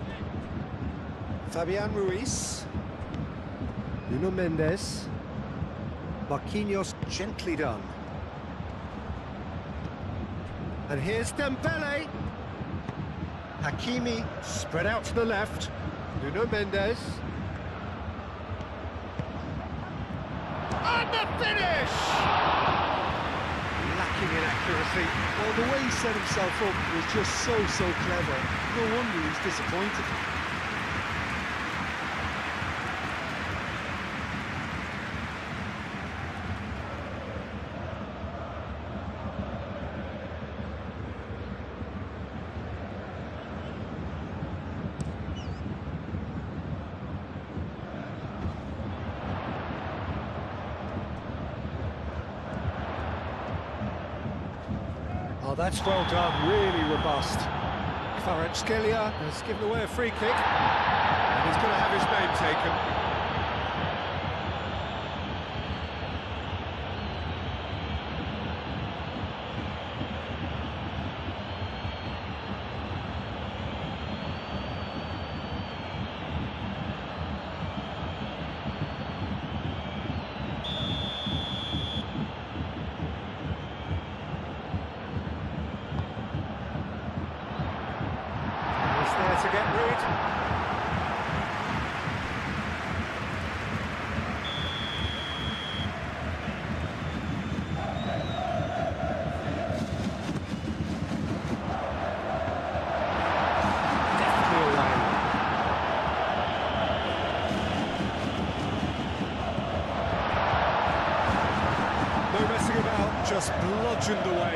Fabian Ruiz. Nuno Mendes. Marquinhos gently done. And here's Dembele. Hakimi spread out to the left. Nuno Mendes. And the finish! Lacking in accuracy. Well, the way he set himself up was just so clever. No wonder he's disappointed. Oh, that's well done, really robust. Kvaratskhelia has given away a free kick, and he's going to have his name taken. There to get rid. Definitely away. No messing about, just bludgeoned away.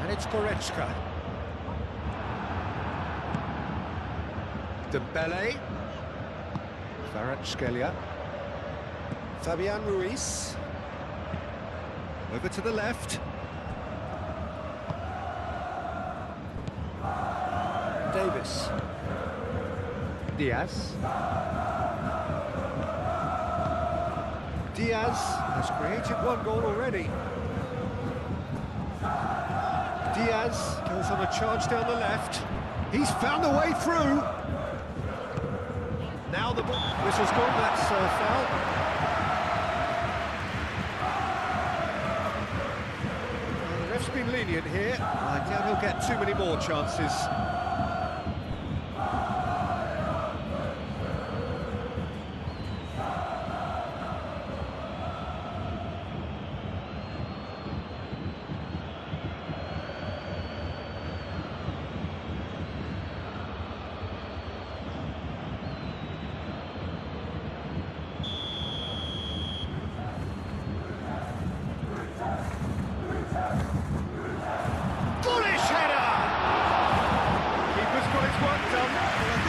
And it's Goretzka. Dembele. Kvaratskhelia. Fabian Ruiz. Over to the left. Davis. Diaz. Diaz has created one goal already. Diaz goes on a charge down the left. He's found a way through. Now the ball. Whistle's gone, that's foul. Well, the ref's been lenient here. I doubt he'll get too many more chances.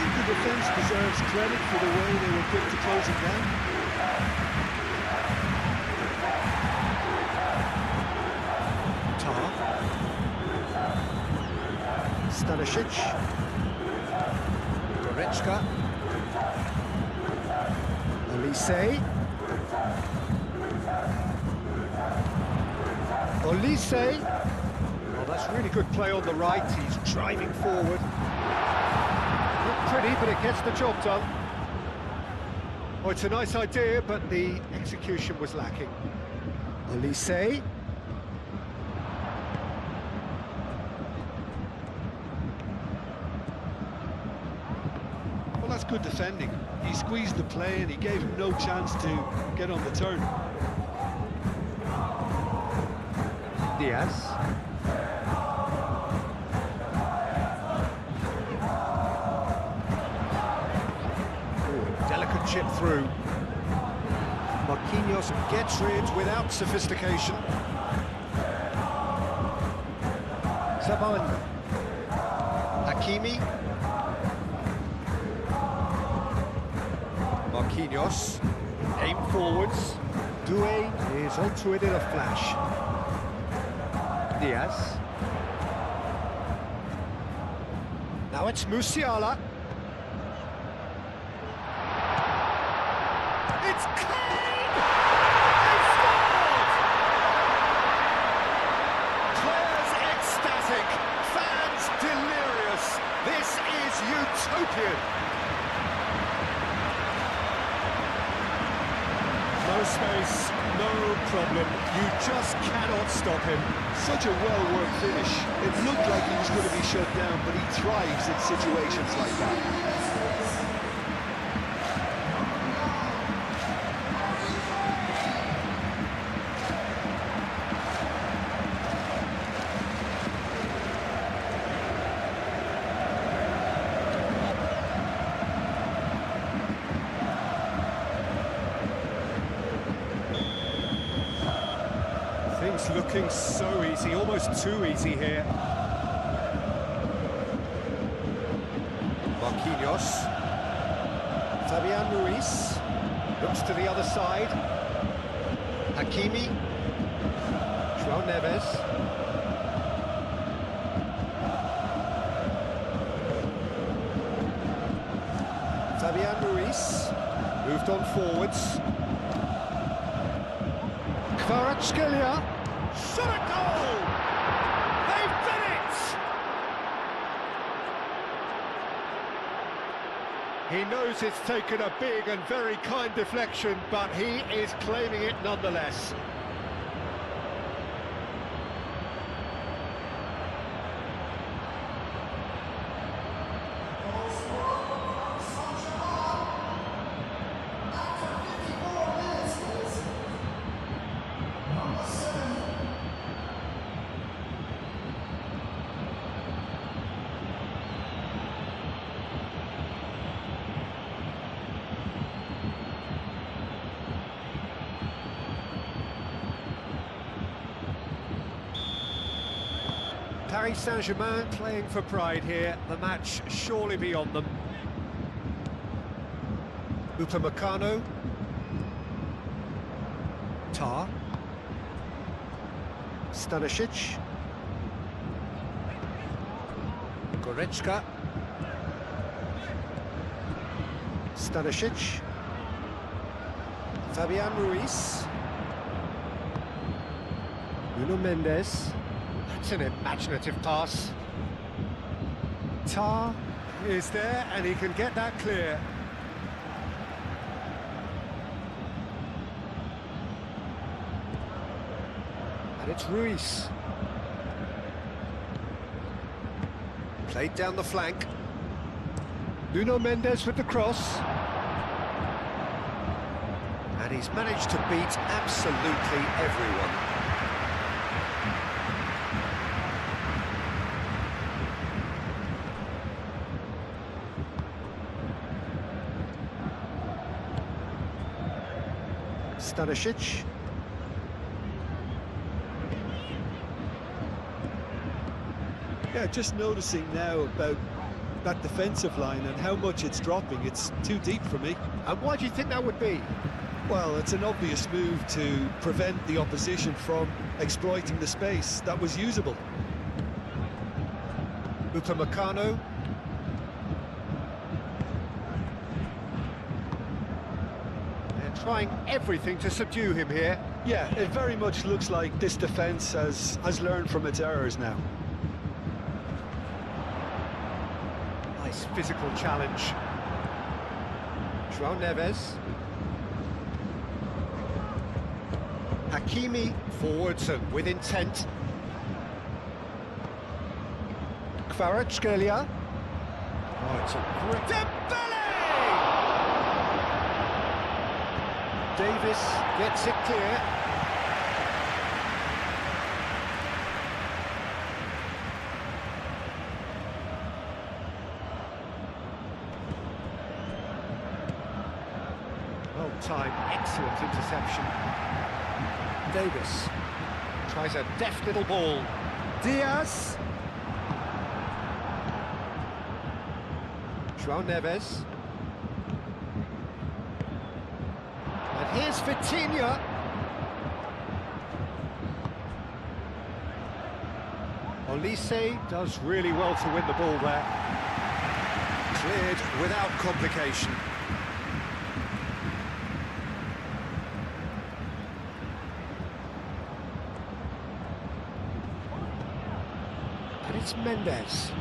The defence deserves credit for the way they were quick to close it down. Tar. Stanisic. Goretzka. Olise. Olise. Oh, that's really good play on the right. He's driving forward. Pretty, but it gets the job done. Oh, it's a nice idea, but the execution was lacking. Olise. Well, that's good defending. He squeezed the play and he gave him no chance to get on the turn. Diaz. Delicate chip through. Marquinhos gets rid without sophistication. Saban. Hakimi. Marquinhos. Aim forwards. Doué is onto it in a flash. Diaz. Now it's Musiala. It's Kane! They scored! Players ecstatic, fans delirious. This is utopian. No space, no problem. You just cannot stop him. Such a well-worked finish. It looked like he was going to be shut down, but he thrives in situations like that. Things looking so easy, almost too easy here. Marquinhos. Fabian Ruiz. Looks to the other side. Hakimi. João Neves. Fabian Ruiz moved on forwards. Kvaratskhelia. Shot a goal! They've done it! He knows it's taken a big and very kind deflection, but he is claiming it nonetheless. Paris Saint-Germain playing for pride here, the match surely beyond them. Upamecano. Tar. Stanisic. Goretzka. Stanisic. Fabian Ruiz. Nuno Mendes. That's an imaginative pass. Tar is there and he can get that clear. And it's Ruiz. Played down the flank. Nuno Mendes with the cross. And he's managed to beat absolutely everyone. Stanisic. Yeah, just noticing now about that defensive line and how much it's dropping. It's too deep for me. And why do you think that would be? Well, it's an obvious move to prevent the opposition from exploiting the space that was usable. Upamecano. Trying everything to subdue him here. Yeah, it very much looks like this defence has learned from its errors now. Nice physical challenge. João Neves. Hakimi forwards and with intent. Kvaratskhelia. Oh, it's a great... Davis gets it clear. Well timed, excellent interception. Davis tries a deft little ball. Diaz. João Neves. Here's Vitinha. Olise does really well to win the ball there. Cleared without complication. And it's Mendes.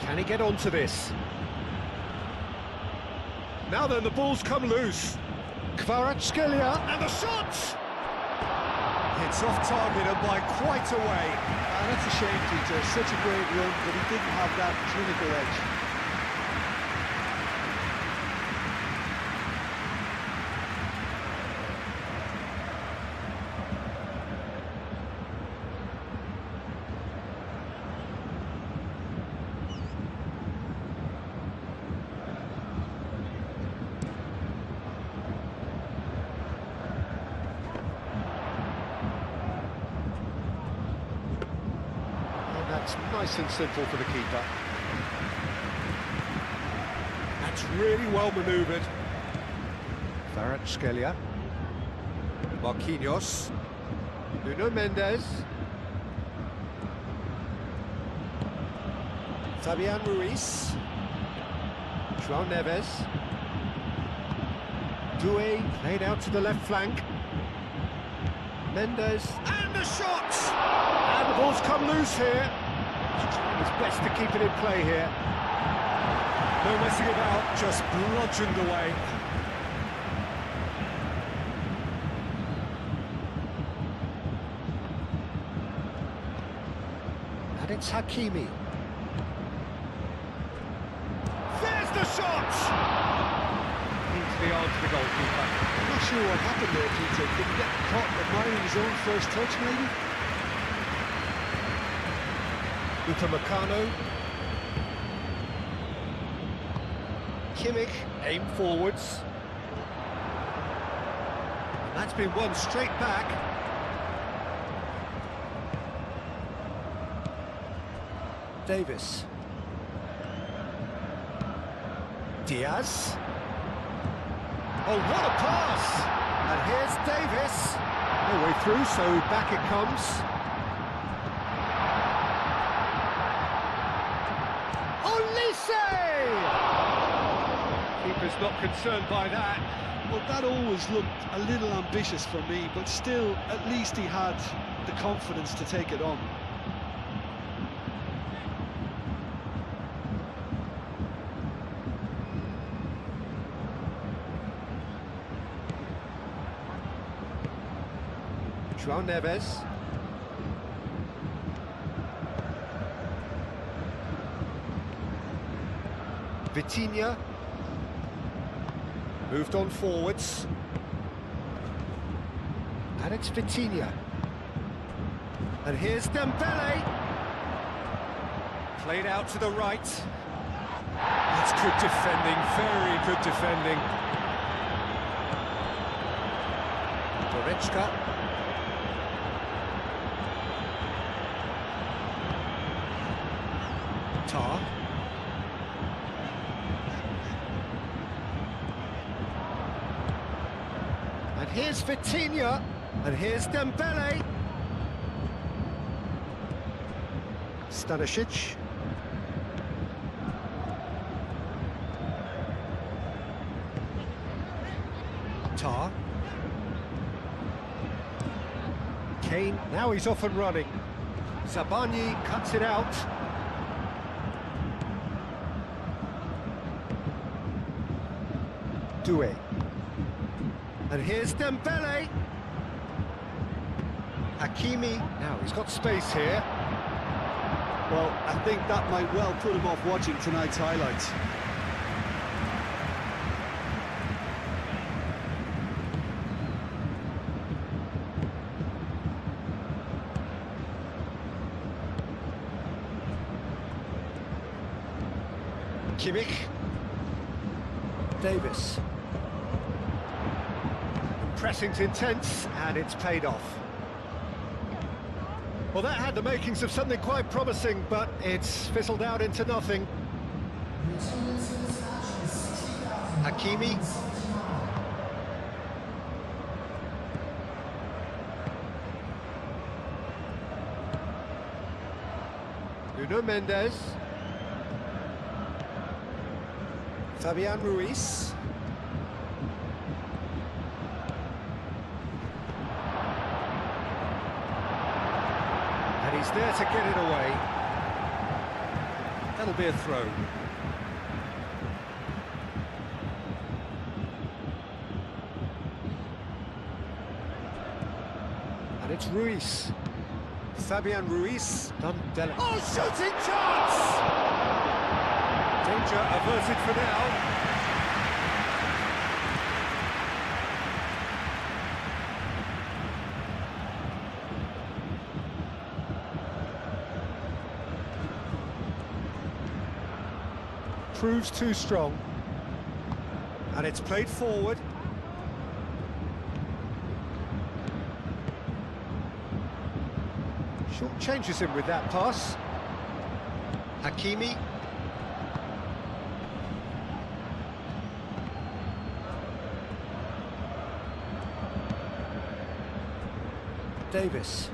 Can he get onto this? Now then, the ball's come loose. Kvaratskhelia, and the shot! It's off target and by quite a way. That's a shame, Peter. Such a great run, but he didn't have that clinical edge. Nice and simple for the keeper. That's really well manoeuvred. Kvaratskhelia. Marquinhos. Nuno Mendes. Fabian Ruiz. João Neves. Doué played out to the left flank. Mendes. And the shot! And the ball's come loose here. He's trying his best to keep it in play here. No messing about, just bludgeoned away. And it's Hakimi. There's the shot! Into the arms of the goalkeeper. I'm not sure what happened there, Peter. Did he get caught admiring his own first touch, maybe? Upamecano. Kimmich, aim forwards. And that's been won straight back. Davis. Diaz. Oh, what a pass! And here's Davis. No way through, so back it comes. Keeper's not concerned by that. Well, that always looked a little ambitious for me, but still, at least he had the confidence to take it on. João Neves. Vitinha. Moved on forwards. And it's Vitinha. And here's Dembele. Played out to the right. That's good defending, very good defending. Goretzka. Tar. And here's Vitinha, and here's Dembele. Stanisic. Tar. Kane, now he's off and running. Zabani cuts it out. Doué. And here's Dembele. Hakimi. Now he's got space here. Well, I think that might well put him off watching tonight's highlights. Kimmich. Davis. Pressing's intense, and it's paid off. Well, that had the makings of something quite promising, but it's fizzled out into nothing. Hakimi. Nuno Mendes. Fabian Ruiz. And he's there to get it away. That'll be a throw. And it's Ruiz. Fabian Ruiz. Oh, shooting chance! Danger averted for now. Proves too strong. And it's played forward. Short changes him with that pass. Hakimi. Davis.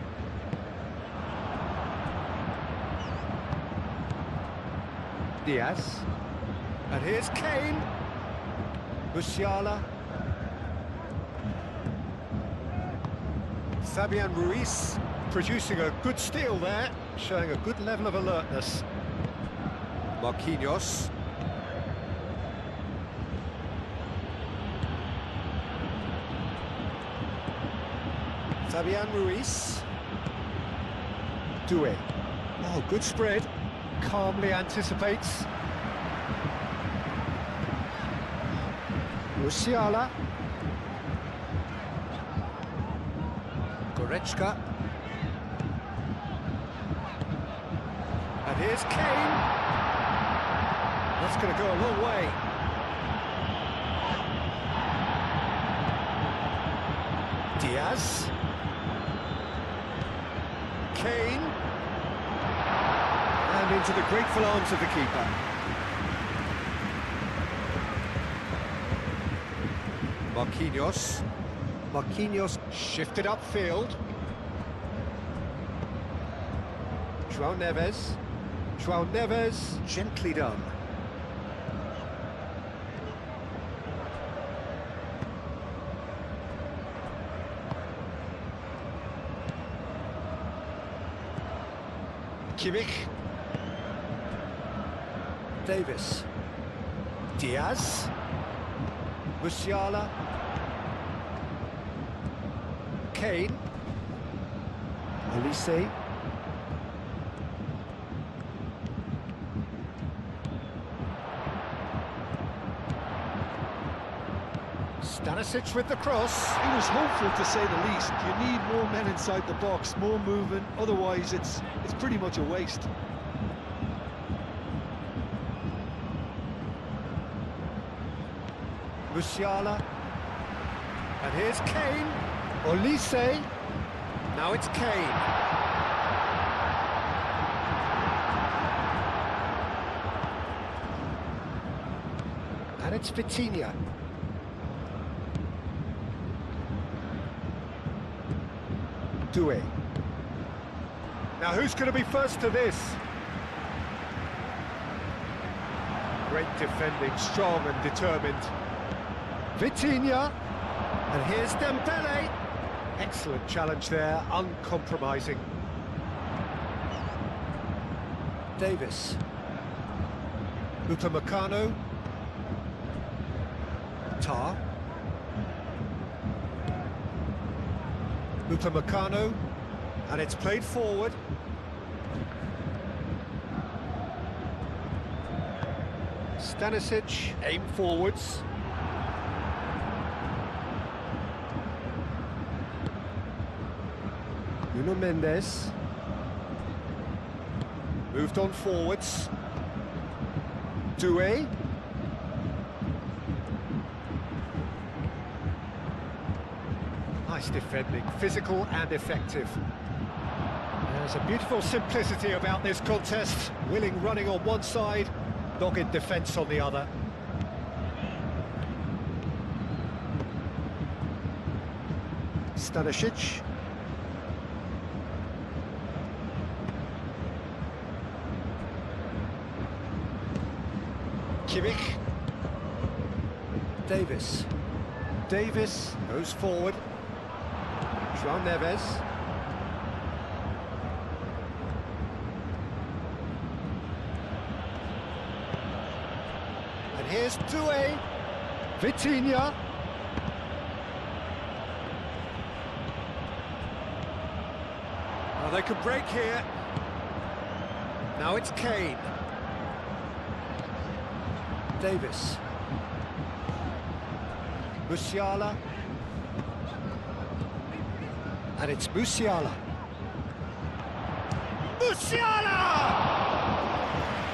Diaz. And here's Kane. Musiala. Fabian Ruiz producing a good steal there, showing a good level of alertness. Marquinhos. Fabian Ruiz. Doué. Oh, good spread. Calmly anticipates. Musiala. Goretzka. And here's Kane. That's going to go a long way. Diaz. Kane. And into the grateful arms of the keeper. Marquinhos. Marquinhos shifted upfield. João Neves. João Neves, gently done. Kimmich. Davis. Diaz. Musiala. Kane. Olise. Stanisic with the cross. He was hopeful, to say the least. You need more men inside the box, more movement, otherwise it's pretty much a waste. Musiala. And here's Kane. Olise. Now it's Kane. And it's Vitinha. Doué. Now who's going to be first to this? Great defending, strong and determined. Vitinha. And here's Dembele. Excellent challenge there, uncompromising. Davis. Upamecano. Tar. Upamecano. And it's played forward. Stanisic, aim forwards. Nuno Mendes. Moved on forwards. Doué. Nice defending, physical and effective. There's a beautiful simplicity about this contest. Willing running on one side, dogged defence on the other. Stanisic. Kimmich. Davis. Davis goes forward. João Neves. And here's Doué. Vitinha. Oh, they could break here. Now it's Kane. Davis. Musiala. And it's Musiala. Musiala!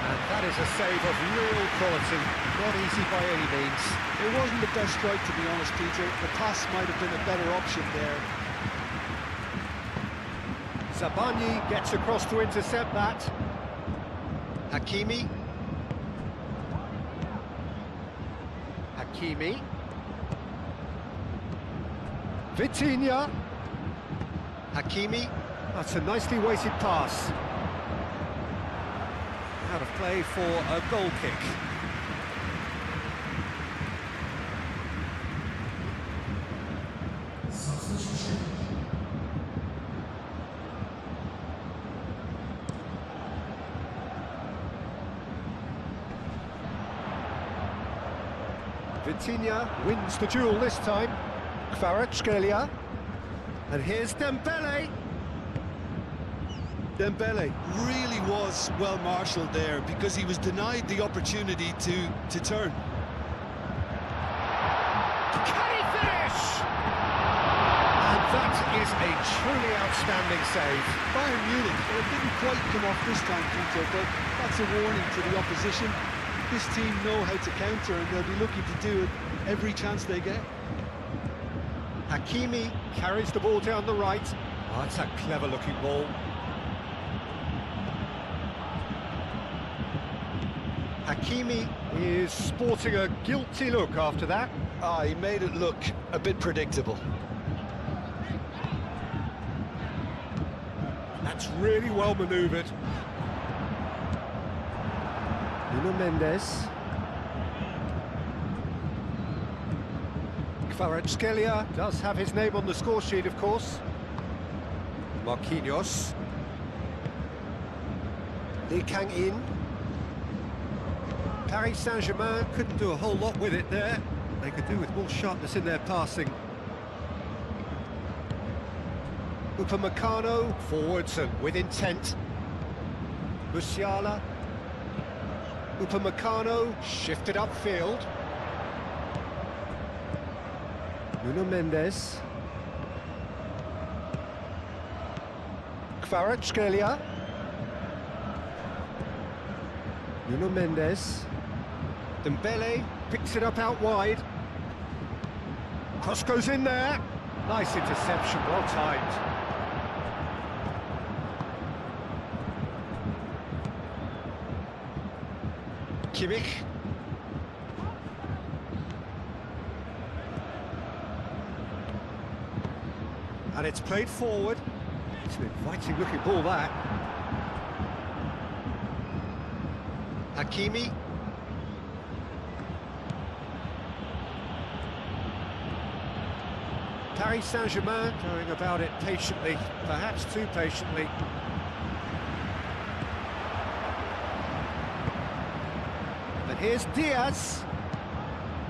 And that is a save of real quality. Not easy by any means. It wasn't the best strike, to be honest, Peter. The pass might have been a better option there. Zabani gets across to intercept that. Hakimi. Hakimi. Hakimi. That's a nicely weighted pass. Out of play for a goal kick. Vitinha wins the duel this time. Kvaratskhelia. And here's Dembele. Dembele really was well marshalled there because he was denied the opportunity to turn. Can he finish? And that is a truly outstanding save. Bayern Munich, well, it didn't quite come off this time, Peter, but that's a warning to the opposition. This team know how to counter and they'll be looking to do it every chance they get. Hakimi carries the ball down the right. Oh, that's a clever-looking ball. Hakimi is sporting a guilty look after that. He made it look a bit predictable. That's really well manoeuvred. Nuno Mendes. Kvaratskhelia does have his name on the score sheet, of course. Marquinhos. Lee Kang-in. Paris Saint-Germain couldn't do a whole lot with it there. They could do with more sharpness in their passing. Upamecano forwards and with intent. Musiala. Upamecano shifted upfield. Nuno Mendes. Kvaratskhelia. Nuno Mendes. Dembele picks it up out wide. Cross goes in there. Nice interception, well timed. Kimmich. And it's played forward. It's an inviting looking ball, that. Hakimi. Paris Saint-Germain going about it patiently, perhaps too patiently. And here's Diaz.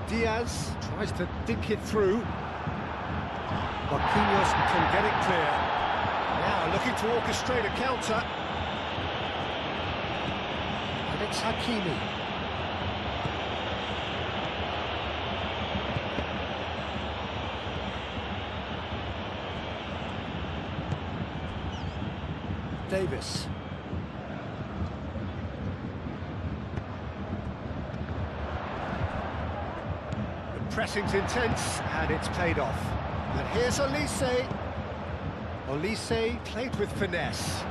Diaz tries to dink it through. Marquinhos can get it clear. Now looking to orchestrate a counter. And it's Hakimi. Davis. The pressing's intense and it's paid off. And here's Olise. Olise played with finesse.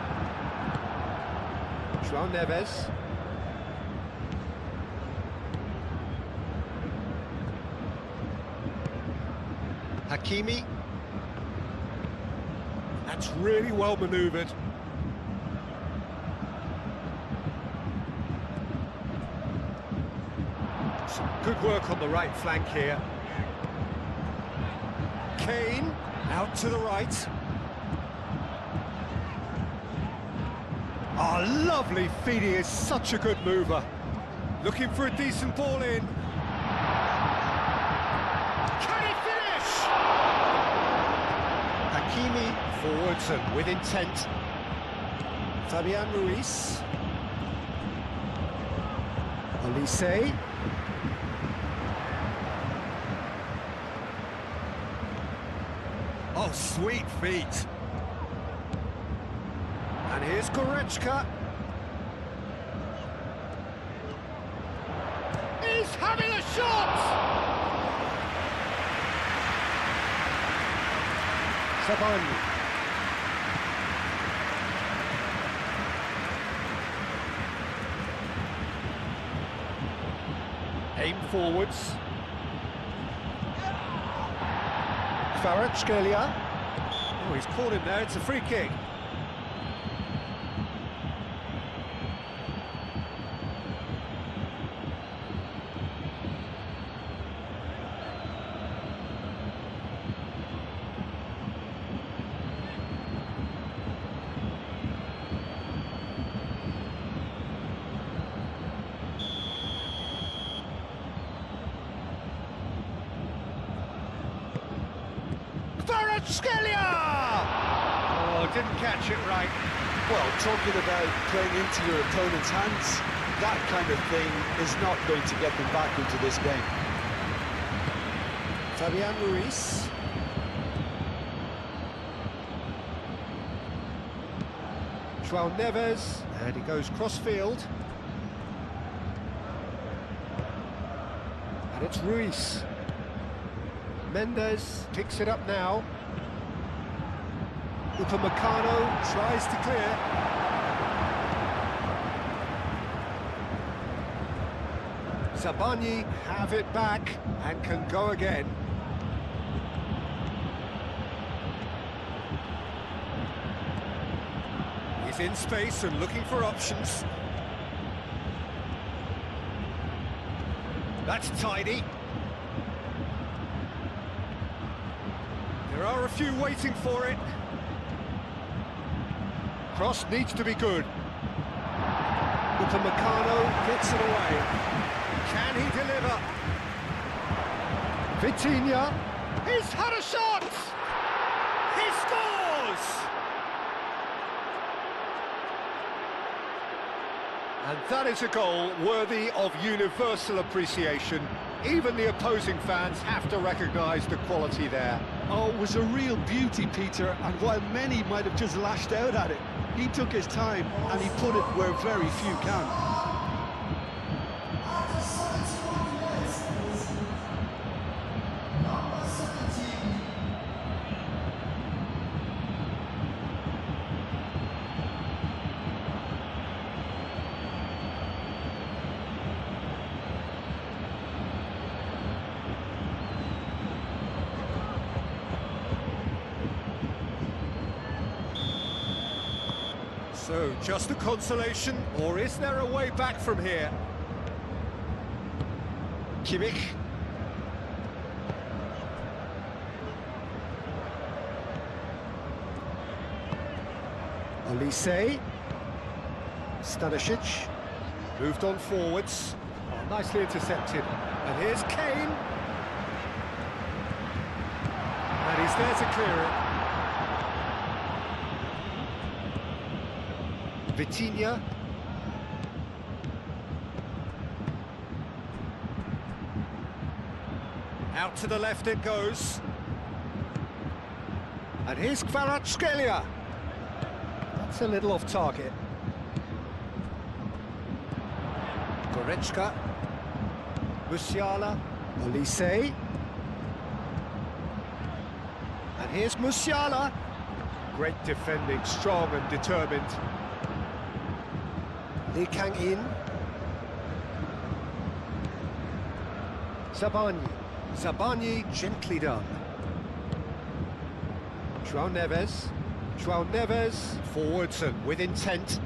João Neves. Hakimi. That's really well manoeuvred. Some good work on the right flank here. Kane out to the right. Oh, lovely feed. He is such a good mover. Looking for a decent ball in. Can he finish? Hakimi forwards and with intent. Fabian Ruiz. Olise. Oh, sweet feet. And here's Goretzka. He's having a shot! Sabani. Aim forwards. Kvaratskhelia. Oh, he's caught him there, it's a free kick. Oh, didn't catch it right. Well, talking about playing into your opponent's hands, that kind of thing is not going to get them back into this game. Fabian Ruiz. João Neves, and he goes cross-field. And it's Ruiz. Mendes picks it up now. Upamecano tries to clear. Zabarnyi have it back and can go again. He's in space and looking for options. That's tidy. There are a few waiting for it. Cross needs to be good. Upamecano gets it away. Can he deliver? Vitinha. He's had a shot! He scores! And that is a goal worthy of universal appreciation. Even the opposing fans have to recognise the quality there. Oh, it was a real beauty, Peter, and while many might have just lashed out at it, he took his time and he put it where very few can. So, just a consolation, or is there a way back from here? Kimmich. Olise. Stanisic. Moved on forwards. Oh, nicely intercepted. And here's Kane. And he's there to clear it. Vitinha. Out to the left it goes. And here's Kvaratskhelia. That's a little off target. Goretzka. Musiala. Olise. And here's Musiala. Great defending, strong and determined. Lee Kang-in. Zabarnyi. Zabarnyi gently done. João Neves. João Neves forwards and with intent.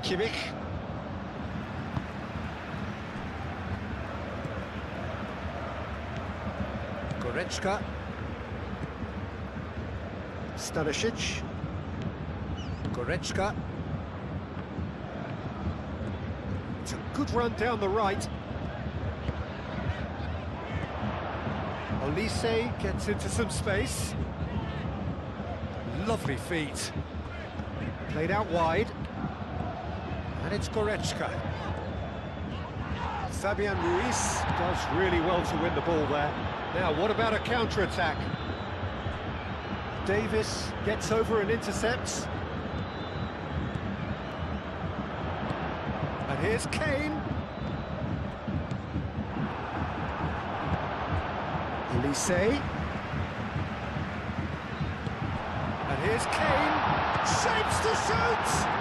Kimmich. Goretzka. Stanisic. Goretzka. It's a good run down the right. Olise gets into some space. Lovely feet. Played out wide. And it's Goretzka. Fabian Ruiz does really well to win the ball there. Now, what about a counter-attack? Davis gets over and intercepts. And here's Kane. Olise. And here's Kane. Shapes to shoot!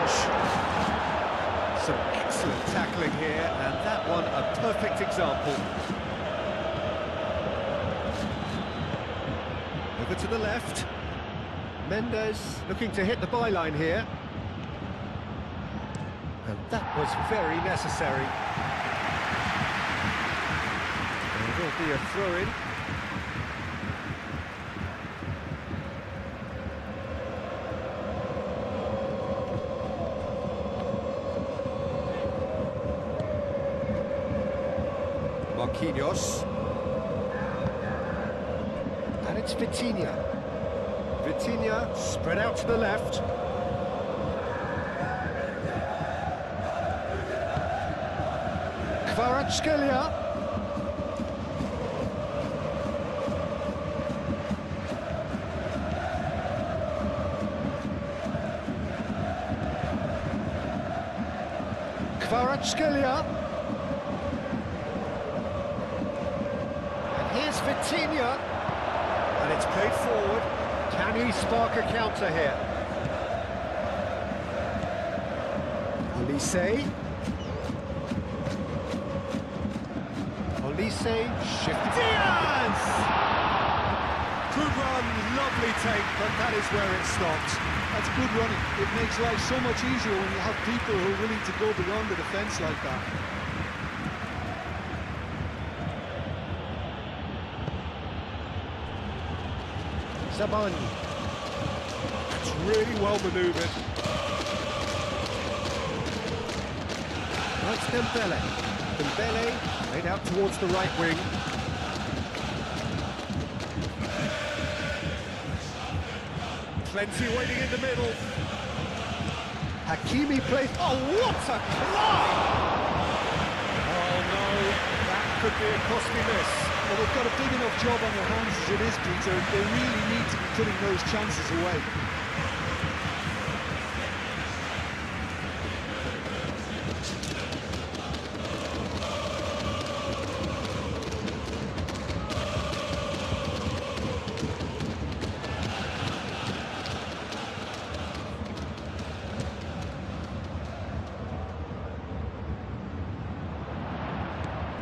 challenge. Some excellent tackling here, and that one a perfect example. Over to the left. Mendes looking to hit the byline here. And that was very necessary. There will be a throw-in. Marquinhos. And it's Vitinha. Vitinha spread out to the left. Kvaratskhelia. Kvaratskhelia. And here's Vitinha. And it's played forward. Can he spark a counter here? Olise. Shift. Diaz! Good run, lovely take, but that is where it stopped. That's good running. It makes life so much easier when you have people who are willing to go beyond the defence like that. Zabani. That's really well manoeuvred. That's Dembele. Dembele laid out towards the right wing. Plenty waiting in the middle. Hakimi plays. Oh, what a climb! Oh no, that could be a costly miss. Well, they've got a big enough job on their hands as it is, Peter. They really need to be putting those chances away.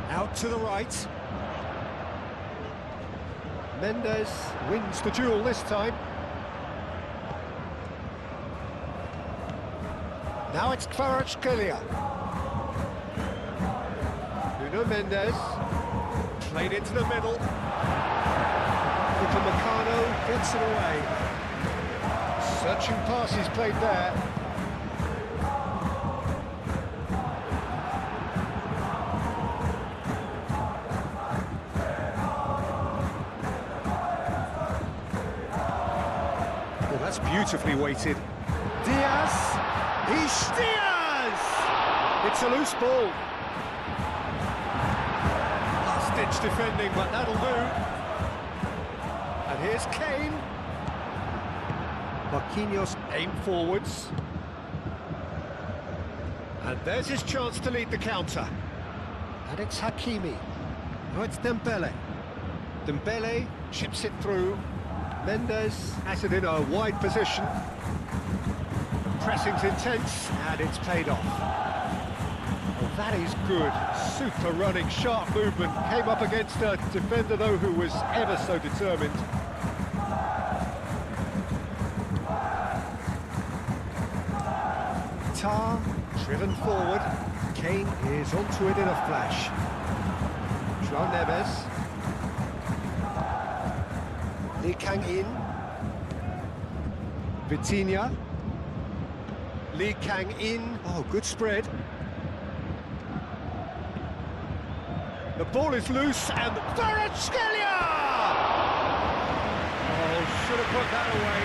Out to the right. Mendes wins the duel this time. Now it's Kvaratskhelia. Nuno Mendes. Played into the middle. Upamecano gets it away. Searching passes played there. That's beautifully weighted. Diaz! Diaz! It's a loose ball. Last-ditch defending, but that'll do. And here's Kane. Marquinhos aim forwards. And there's his chance to lead the counter. And it's Hakimi. Now it's Dembele. Dembele chips it through. Mendes has it in a wide position. Pressing's intense, and it's paid off. Well, that is good. Super running, sharp movement. Came up against a defender, though, who was ever so determined. Tar, driven forward. Kane is onto it in a flash. João Neves. Lee Kang-in. Vitinha. Lee Kang-in. Oh, good spread. The ball is loose and Kvaratskhelia! Oh, should have put that away.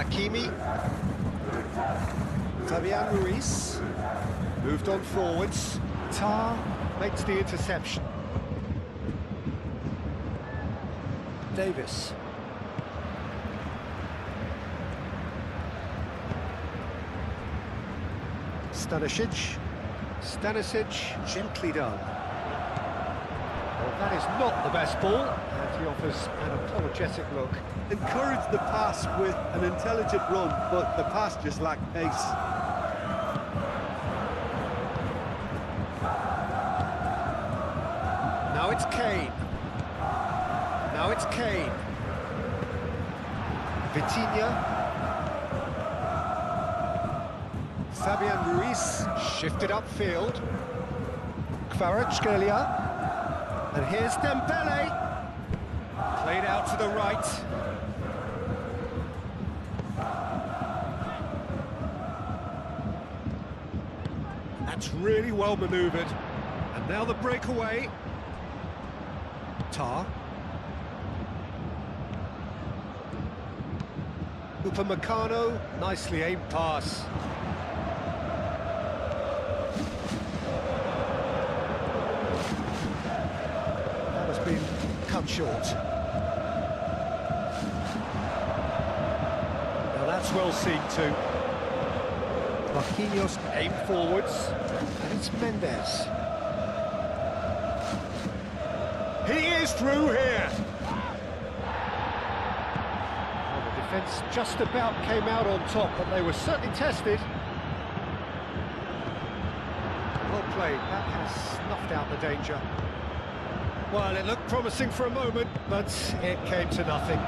Hakimi. Fabian Ruiz. Moved on forwards. Tar makes the interception. Davis. Stanisic, gently done. Well, that is not the best ball, and he offers an apologetic look. Encouraged the pass with an intelligent run, but the pass just lacked pace. Now it's Kane. Now it's Kane. Vitinha. Fabian Ruiz shifted upfield. Kvaratskhelia. And here's Dembele. Played out to the right. That's really well manoeuvred. And now the breakaway. Tar. Upamecano, nicely aimed pass. That has been cut short. Now that's well seen too. Marquinhos aimed forwards, and it's Mendes. He is through here. Well, the defence just about came out on top, but they were certainly tested. Well played. That has snuffed out the danger. Well, it looked promising for a moment, but it came to nothing.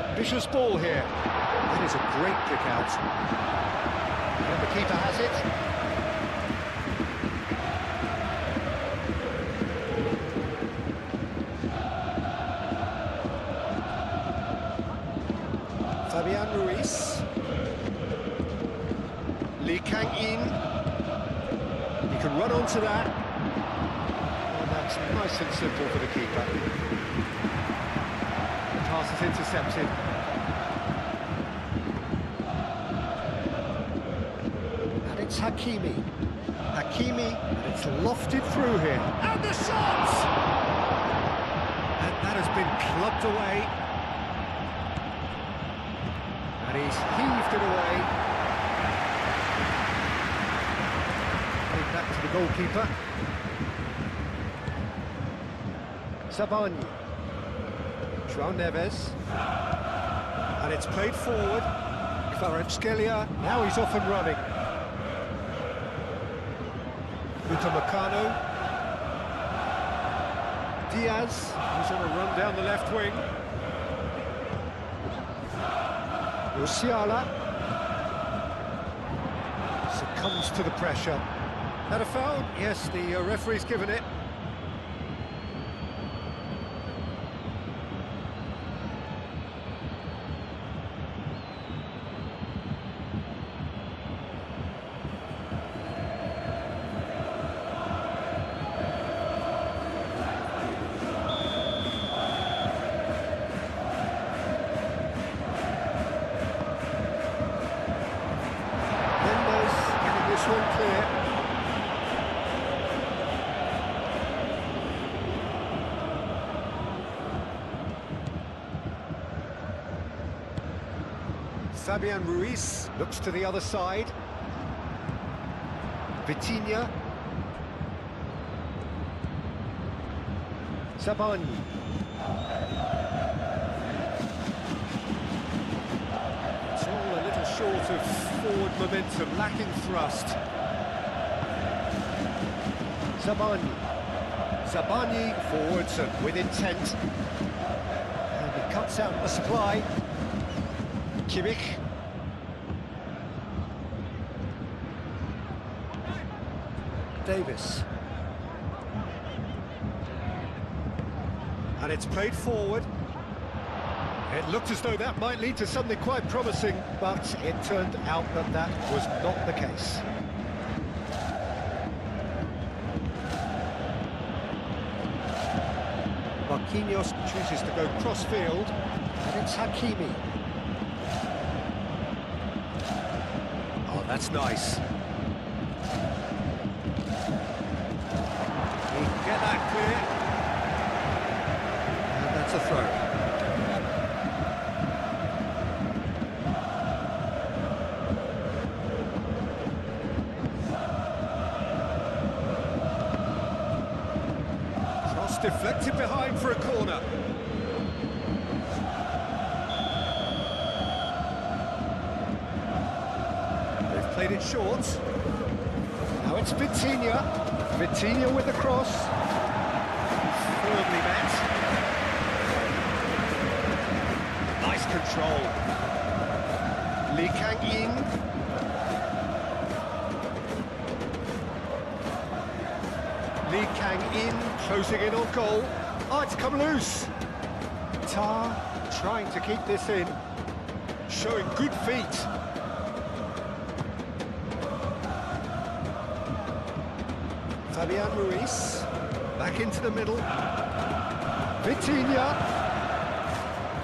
Ambitious ball here. That is a great kick out. And the keeper has it. Fabian Ruiz. Lee Kang-in. He can run onto that. And that's nice and simple for the keeper. The pass is intercepted. And it's Hakimi. Hakimi, and it's lofted through here. And the shot! And that has been clubbed away. And he's heaved it away. Back to the goalkeeper. Sabani. João Neves. And it's played forward. Kvaratskhelia. Now he's off and running. Upamecano. Diaz. He's on a run down the left wing. Musiala succumbs to the pressure. Had a foul? Yes, the referee's given it. One clear. Fabian Ruiz looks to the other side. Vitinha. Sabani. It's all a little short of forward momentum, lacking thrust. Sabani forwards and with intent. And he cuts out the supply. Kimmich. Davis. And it's played forward. It looked as though that might lead to something quite promising, but it turned out that that was not the case. Marquinhos chooses to go cross-field, and it's Hakimi. Oh, that's nice. He can get that clear. And that's a throw. Deflected behind for a corner. They've played it short. Now it's Vitinha. Vitinha with the cross. Firmly met. Nice control. Lee Kang-in. Lee Kang-in closing in on goal. Oh, it's come loose. Tar trying to keep this in, showing good feet. Fabian Ruiz back into the middle. Vitinha.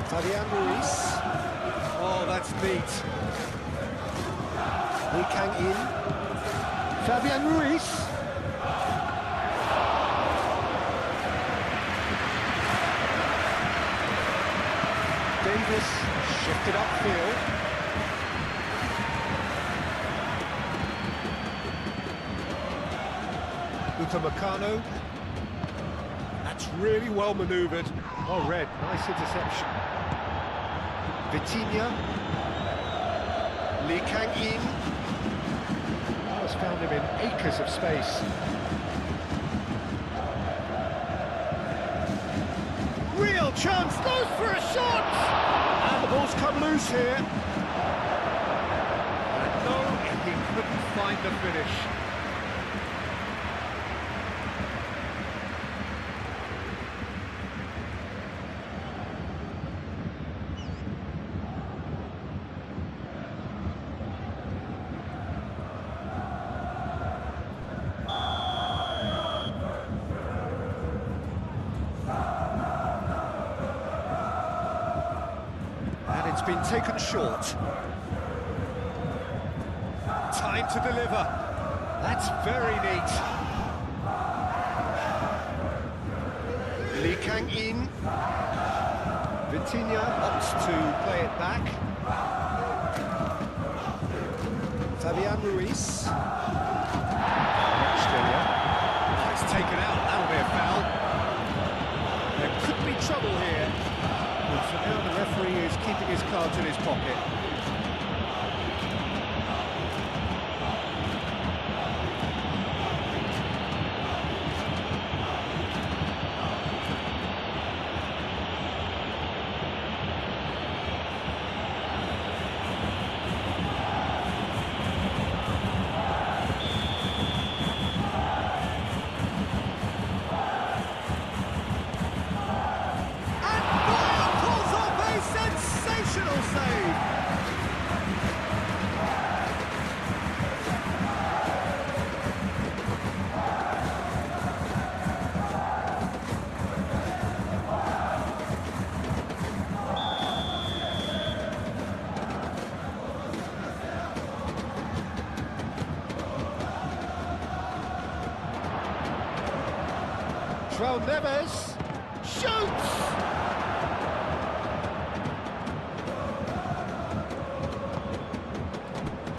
Fabian Ruiz. Oh, that's neat. Lee Kang-in. Fabian Ruiz. Davis shifted upfield. Upamecano. That's really well manoeuvred. Oh, Red, nice interception. Vitinha. Lee Kang-in. Oh, has found him in acres of space. Real chance, goes for a shot! And the ball's come loose here. And no, he couldn't find the finish. It's been taken short. Time to deliver. That's very neat. Lee Kang-in. Vitinha opts to play it back. Fabian Ruiz. Oh, it's taken out. That'll be a foul. There could be trouble here. And for now, the referee is keeping his cards in his pocket. João Neves shoots!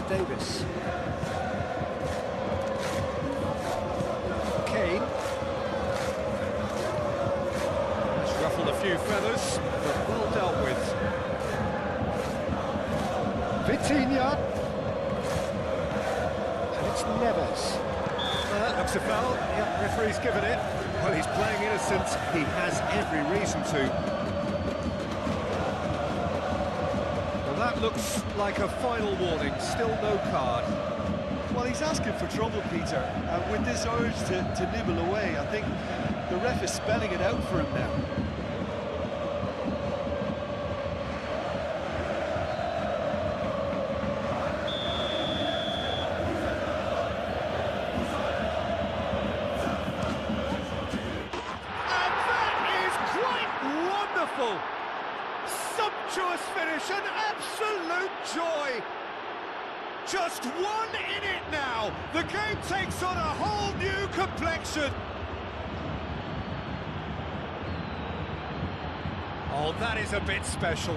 Davis. Kane. Has ruffled a few feathers, but well dealt with. Vitinha. And it's Neves. That looks a foul. Yep, referee's given it. Well, he's playing innocent. He has every reason to. Well, that looks like a final warning. Still no card. Well, he's asking for trouble, Peter. And with this urge to nibble away, I think the ref is spelling it out for him now. Quite sumptuous finish, an absolute joy. Just one in it now. The game takes on a whole new complexion. Oh, that is a bit special.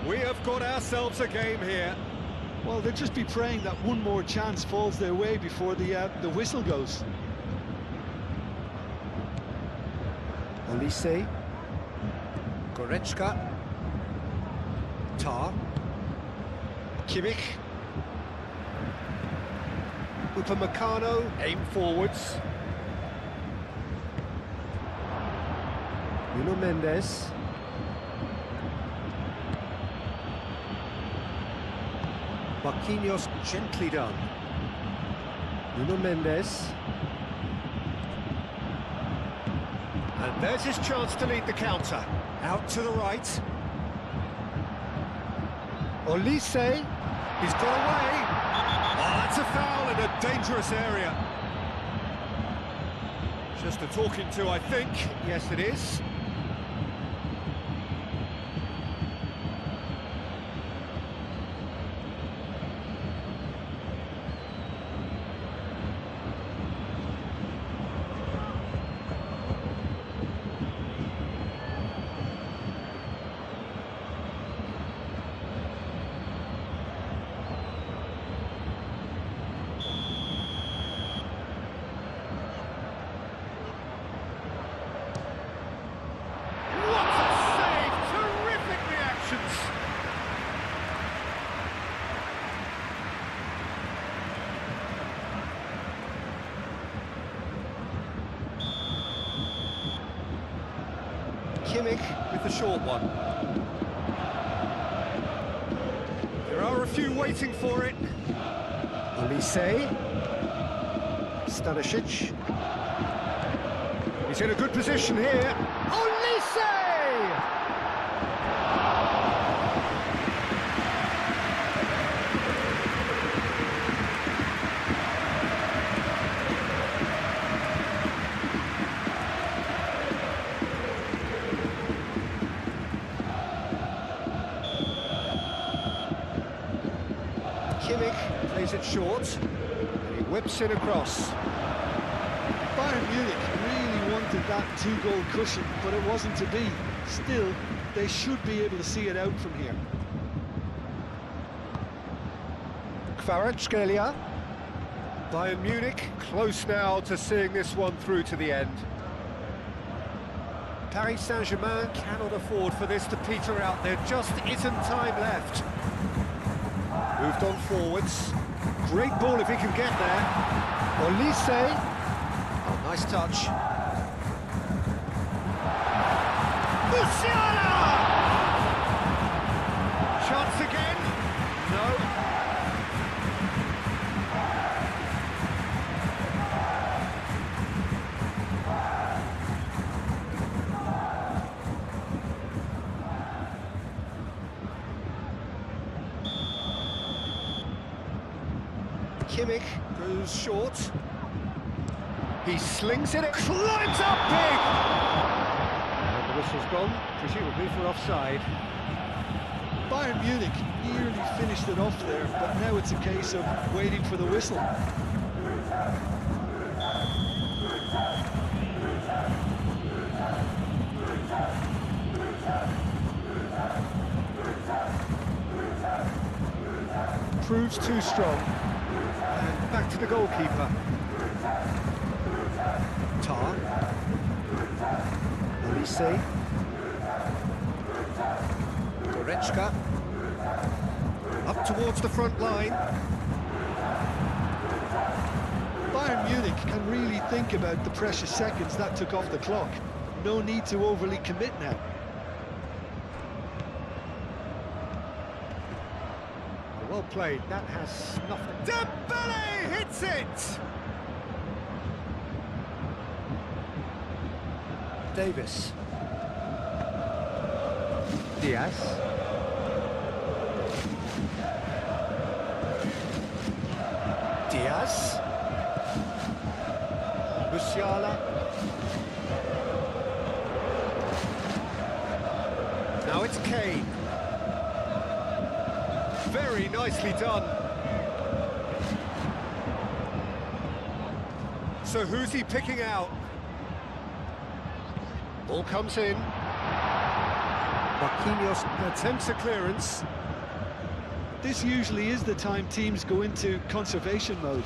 We have got ourselves a game here. Well, they'll just be praying that one more chance falls their way before the whistle goes. Olise, Goretzka, Tar, Kimmich, Upamecano, aim forwards. Nuno Mendes. Marquinhos, gently done. Nuno Mendes. And there's his chance to lead the counter. Out to the right. Olise. He's got away. Oh, that's a foul in a dangerous area. Just a talking to, I think. Yes, it is. Kimmich with the short one. There are a few waiting for it. Olise. Stanisic. He's in a good position here. Olise! Kimmich plays it short, and he whips it across. Bayern Munich really wanted that two-goal cushion, but it wasn't to be. Still, they should be able to see it out from here. Kvaratskhelia. Bayern Munich close now to seeing this one through to the end. Paris Saint-Germain cannot afford for this to peter out. There just isn't time left. Moved on forwards. Great ball if he can get there. Olise. Oh, nice touch. Musiala! Chance again. No. Kimmich goes short. He slings it, climbs up big! And the whistle's gone, presumably for offside. Bayern Munich nearly finished it off there, but now it's a case of waiting for the whistle. Proves too strong. And back to the goalkeeper. Tar. Olise. Goretzka. Up towards the front line. Bayern Munich can really think about the precious seconds that took off the clock. No need to overly commit now. Well played, that has nothing. Dembele hits it! Davis. Diaz. Diaz. Musiala. Now it's Kane. Very nicely done. So who's he picking out? Ball comes in. Marquinhos attempts a clearance. This usually is the time teams go into conservation mode.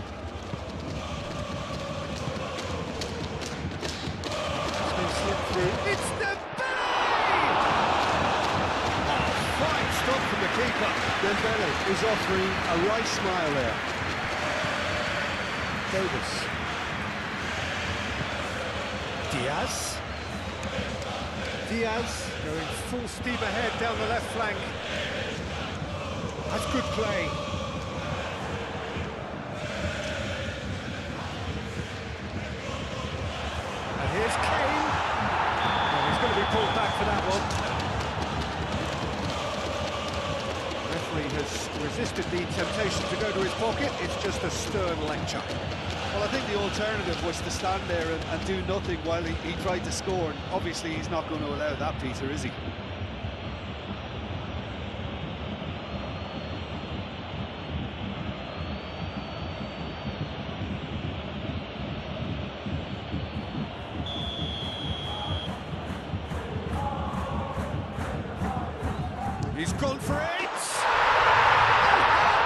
It's going to slip through. It's Dembele! Oh, fine stop from the keeper. Dembele is offering a right smile there. Davis. Diaz. Diaz going full steam ahead down the left flank. That's good play. And here's Kane. Oh, he's going to be pulled back for that one. The referee has resisted the temptation to go to his pocket. It's just a stern lecture. Well, I think the alternative was to stand there and do nothing while he tried to score. And obviously, he's not going to allow that, Peter, is he? He's gone for it! How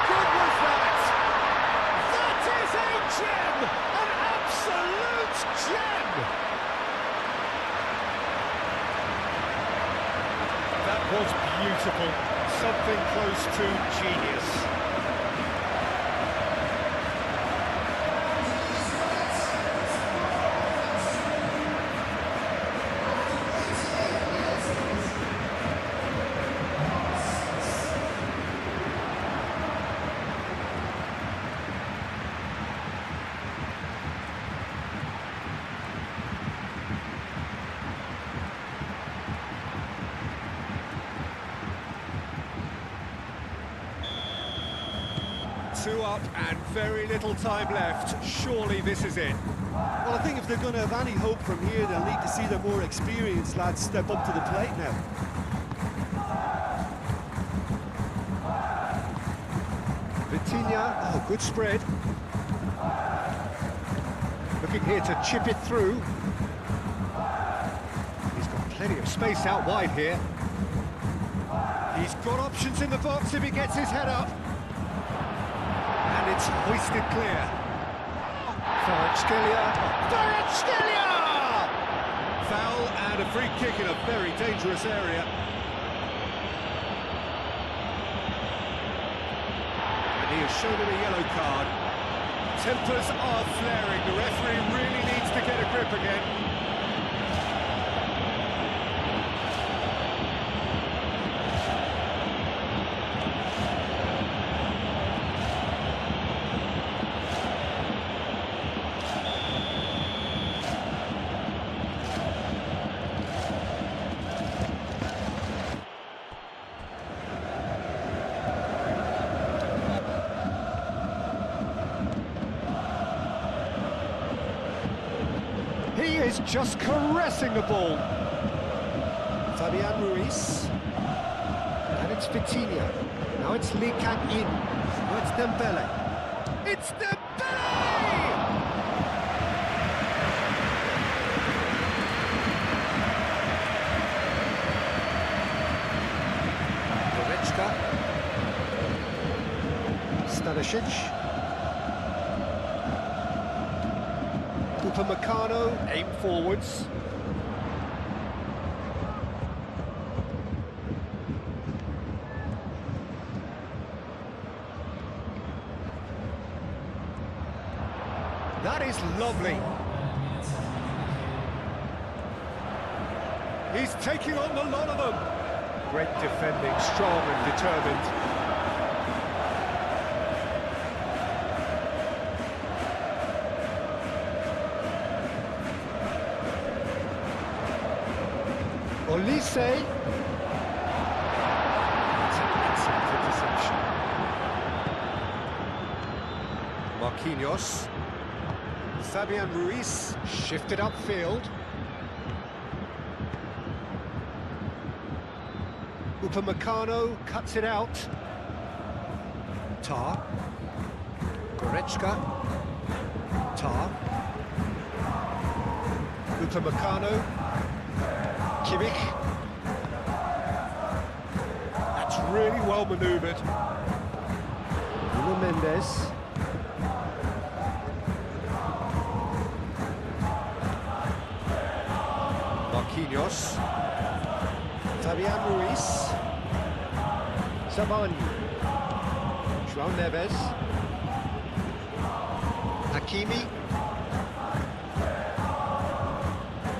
good was that? That is a gem! An absolute gem! That was beautiful. Something close to genius. Two up and very little time left. Surely this is it. Well, I think if they're going to have any hope from here, they'll need to see the more experienced lads step up to the plate now. Vitinha, oh, good spread. Looking here to chip it through. He's got plenty of space out wide here. He's got options in the box if he gets his head up. And it's hoisted clear. Kvaratskhelia! Foul and a free kick in a very dangerous area. And he has shown him a yellow card. Tempers are flaring. The referee really needs to get a grip again. He is just caressing the ball. Fabian Ruiz. And it's Vitinha. Now it's Lee Kang-in. Now it's Dembele. It's Dembele! Goretzka. Stanisic. Upamecano, aim forwards. That is lovely. He's taking on the lot of them. Great defending, strong and determined. Olise. Marquinhos. Fabian Ruiz shifted upfield. Upamecano cuts it out. Tar. Goretzka. Tar. Upamecano. Kimmich. That's really well manoeuvred. Nuno Mendes. Marquinhos. Fabian Ruiz. Zabani. João Neves. Hakimi.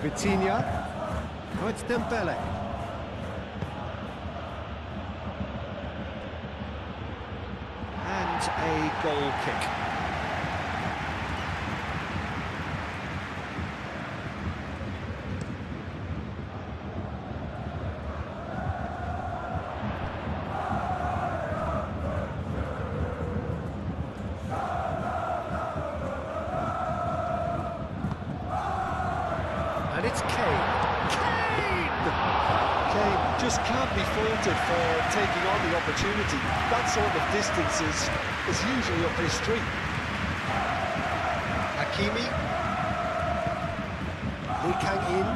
Vitinha. Oh, it's Dembele. And a goal kick. And it's Kane. Kane just can't be faulted for taking on the opportunity. That sort of distance is usually up his street. Hakimi. Lee Kang-in.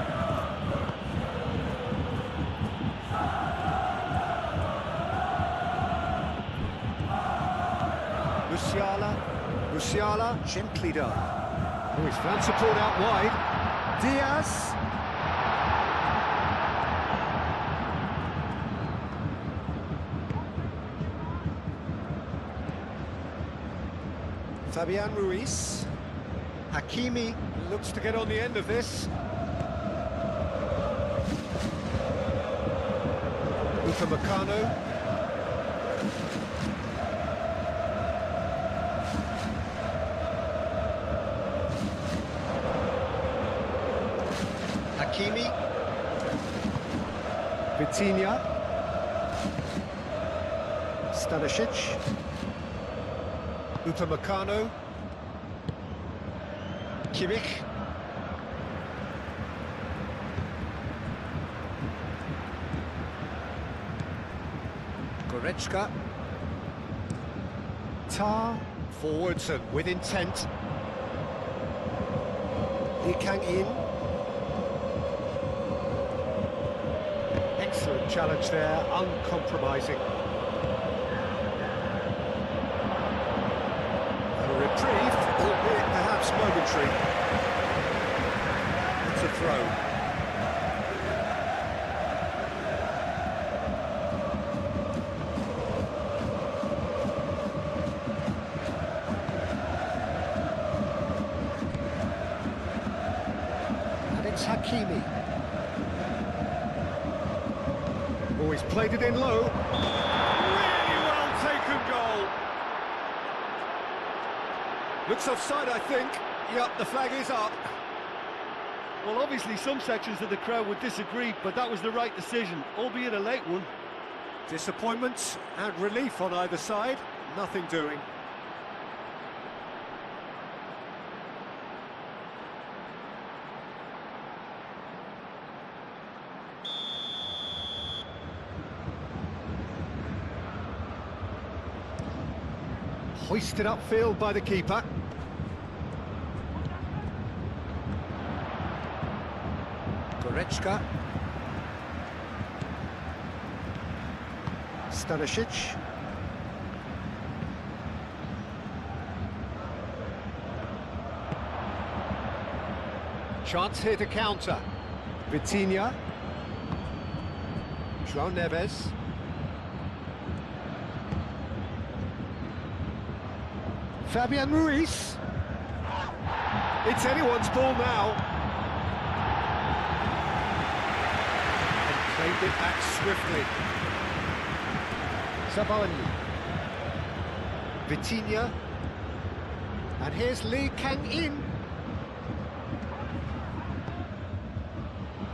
Musiala, gently done. Oh, he's found support out wide. Diaz. Fabian Ruiz. Hakimi looks to get on the end of this. Upamecano. Hakimi. Vitinha. Stanisic. Upamecano. Kimmich. Goretzka. Tar. Forwards and with intent. Lee Kang-in. Excellent challenge there, uncompromising. A reprieve, albeit perhaps momentary. It's a throw. And it's Hakimi. Oh, he's played it in low. Really well taken goal. Looks offside, I think. Yep, the flag is up. Well, obviously some sections of the crowd would disagree, but that was the right decision, albeit a late one. Disappointment and relief on either side. Nothing doing. Hoisted upfield by the keeper. Goretzka. Stanisic. Chance here to counter. Vitinha. João Neves. Fabian Ruiz. It's anyone's ball now. And played it back swiftly. Zabani. Vitinha. And here's Lee Kang-in.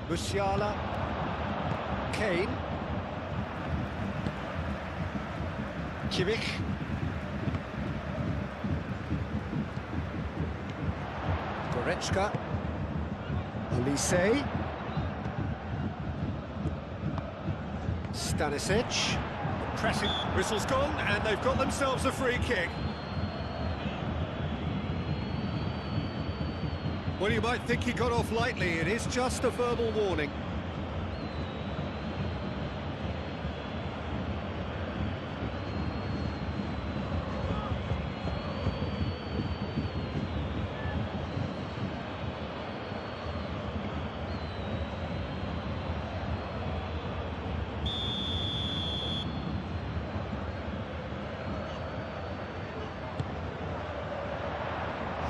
Musiala. Kane. Goretzka. Olise. Stanisic. Pressing. Whistle's gone, and they've got themselves a free kick. Well, you might think he got off lightly. It is just a verbal warning.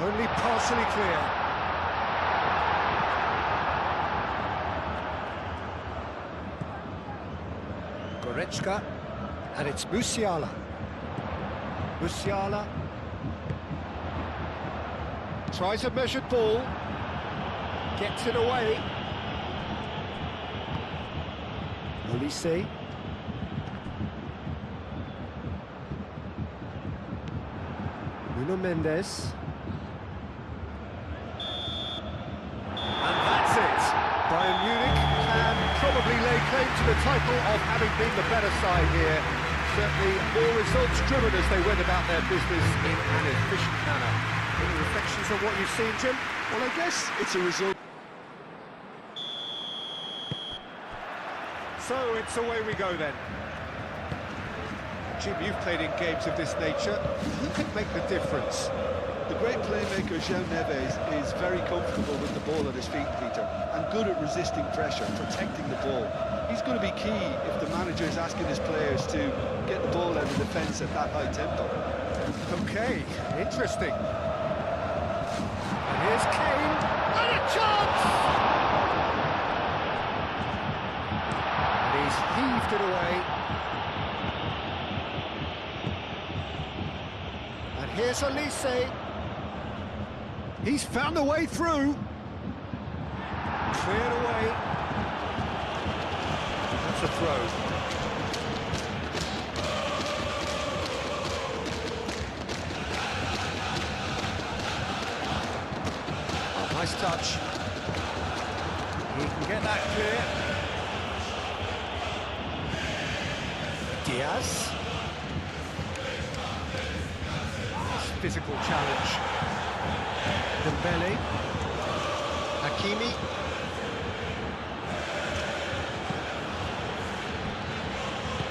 Only partially clear. Goretzka, and it's Musiala. Musiala tries a measured ball, gets it away. Olise. Nuno Mendes. Bayern Munich can probably lay claim to the title of having been the better side here. Certainly more results-driven as they went about their business in an efficient manner. Any reflections on what you've seen, Jim? Well, I guess it's a result. So it's away we go then. Jim, you've played in games of this nature. Who could make the difference? The great playmaker, João Neves, is very comfortable with the ball at his feet, Peter, and good at resisting pressure, protecting the ball. He's going to be key if the manager is asking his players to get the ball out of defence at that high tempo. OK, interesting. And here's Kane, and a chance! And he's heaved it away. And here's Olise. He's found a way through. Cleared away. That's a throw. Oh, nice touch. He can get that clear. Diaz. Nice physical challenge. Dembele, Hakimi,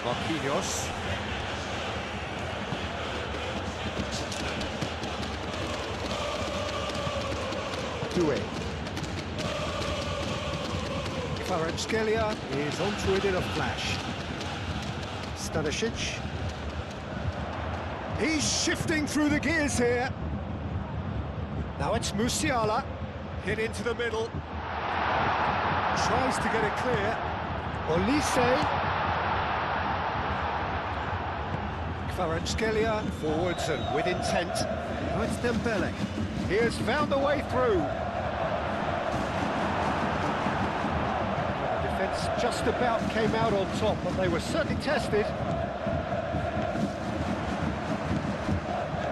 Marquinhos, Doué. Kvaratskhelia is onto it in a flash. Stanisic. He's shifting through the gears here. Now it's Musiala, hit into the middle, tries to get it clear. Olise, Kvaratskhelia, forwards and with intent. Now it's Dembele, he has found a way through. The defence just about came out on top, but they were certainly tested.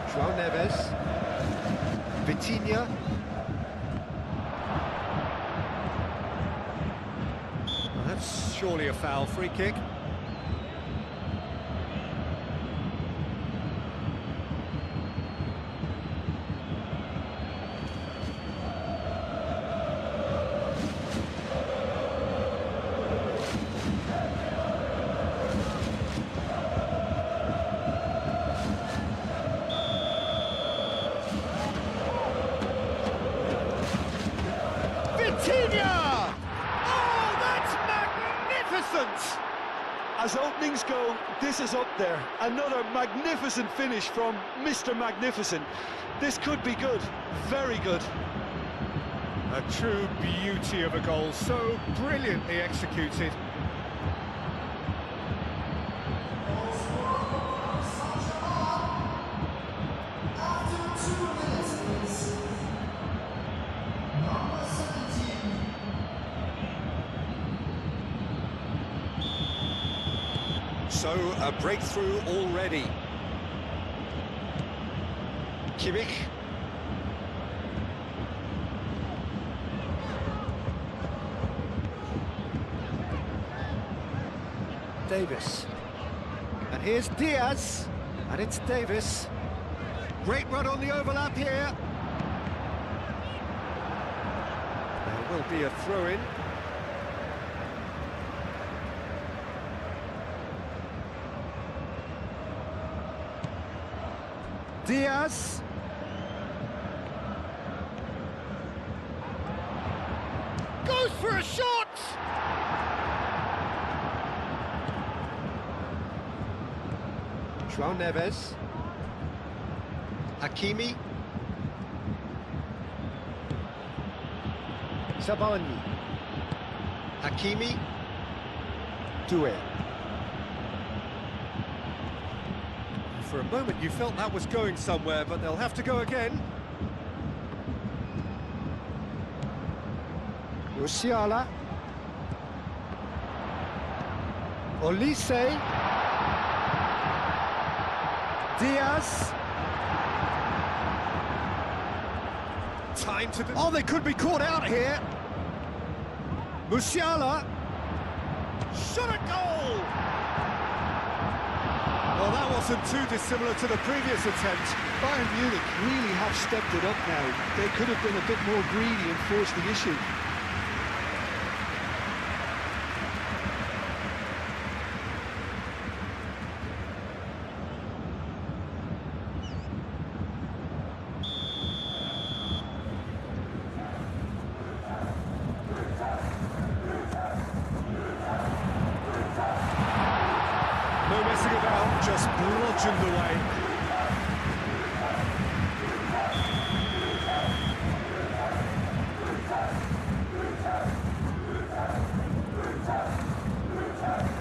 João Neves. Vitinha. Well, that's surely a foul, free kick. Vitinha! Oh, that's magnificent! As openings go, this is up there. Another magnificent finish from Mr. Magnificent. This could be good, very good. A true beauty of a goal, so brilliantly executed. So, a breakthrough already. Kimmich. Davis. And here's Diaz. And it's Davis. Great run on the overlap here. There will be a throw-in. Diaz. Goes for a shot! João Neves. Hakimi. Zabani. Hakimi. Doué. For a moment you felt that was going somewhere, but they'll have to go again. Musiala. Olise. Diaz. Time to... Oh, they could be caught out here. Musiala. Shot a goal! Well, that wasn't too dissimilar to the previous attempt. Bayern Munich really have stepped it up now. They could have been a bit more greedy and forced the issue. No messing about, just bludgeoned away.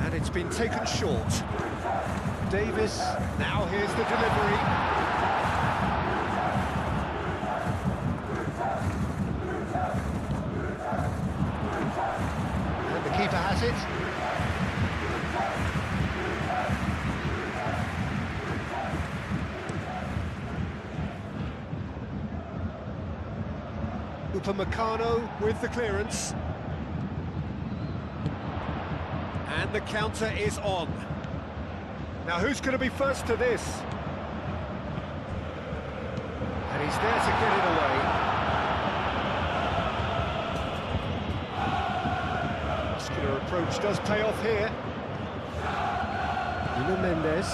And it's been taken short. Davis, now here's the delivery. And the keeper has it. Upamecano with the clearance. And the counter is on. Now who's going to be first to this? And he's there to get it away. Muscular approach does pay off here. Nuno Mendes.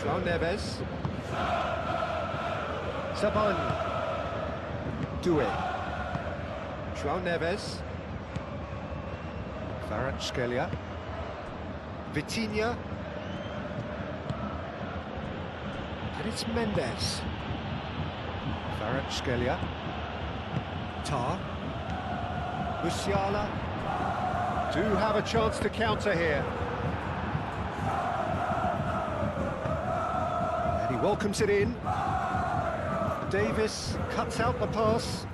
João Neves. Zabani. Doué. João Neves. Kvaratskhelia. Vitinha. And it's Mendes. Kvaratskhelia. Tar. Musiala. Do have a chance to counter here. And he welcomes it in. Davis cuts out the pass.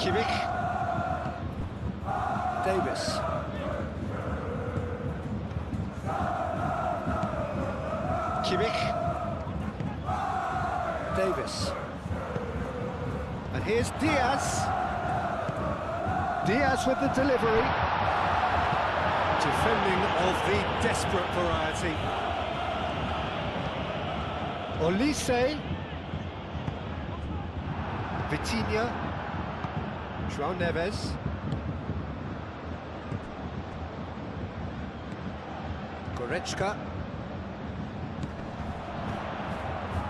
Kimmich. Davis. Kimmich. Davis. And here's Diaz. Diaz with the delivery. Defending of the desperate variety. Olise. Vitinha. João Neves. Goretzka.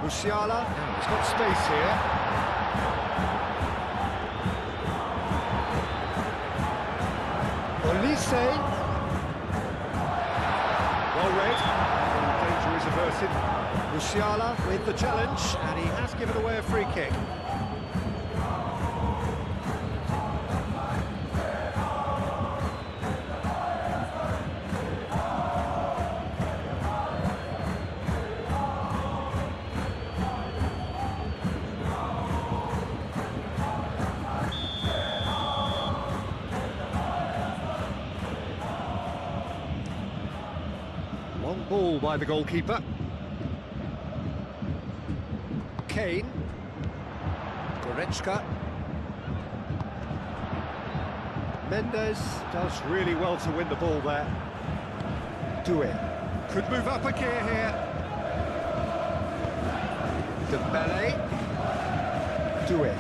Musiala. Now he's got space here. Olise. Well read. Danger is averted. Musiala with the challenge, and he has given away a free kick. Long ball by the goalkeeper. Kane. Goretzka. Mendes does really well to win the ball there. Doué could move up a gear here. Dembele. Doué.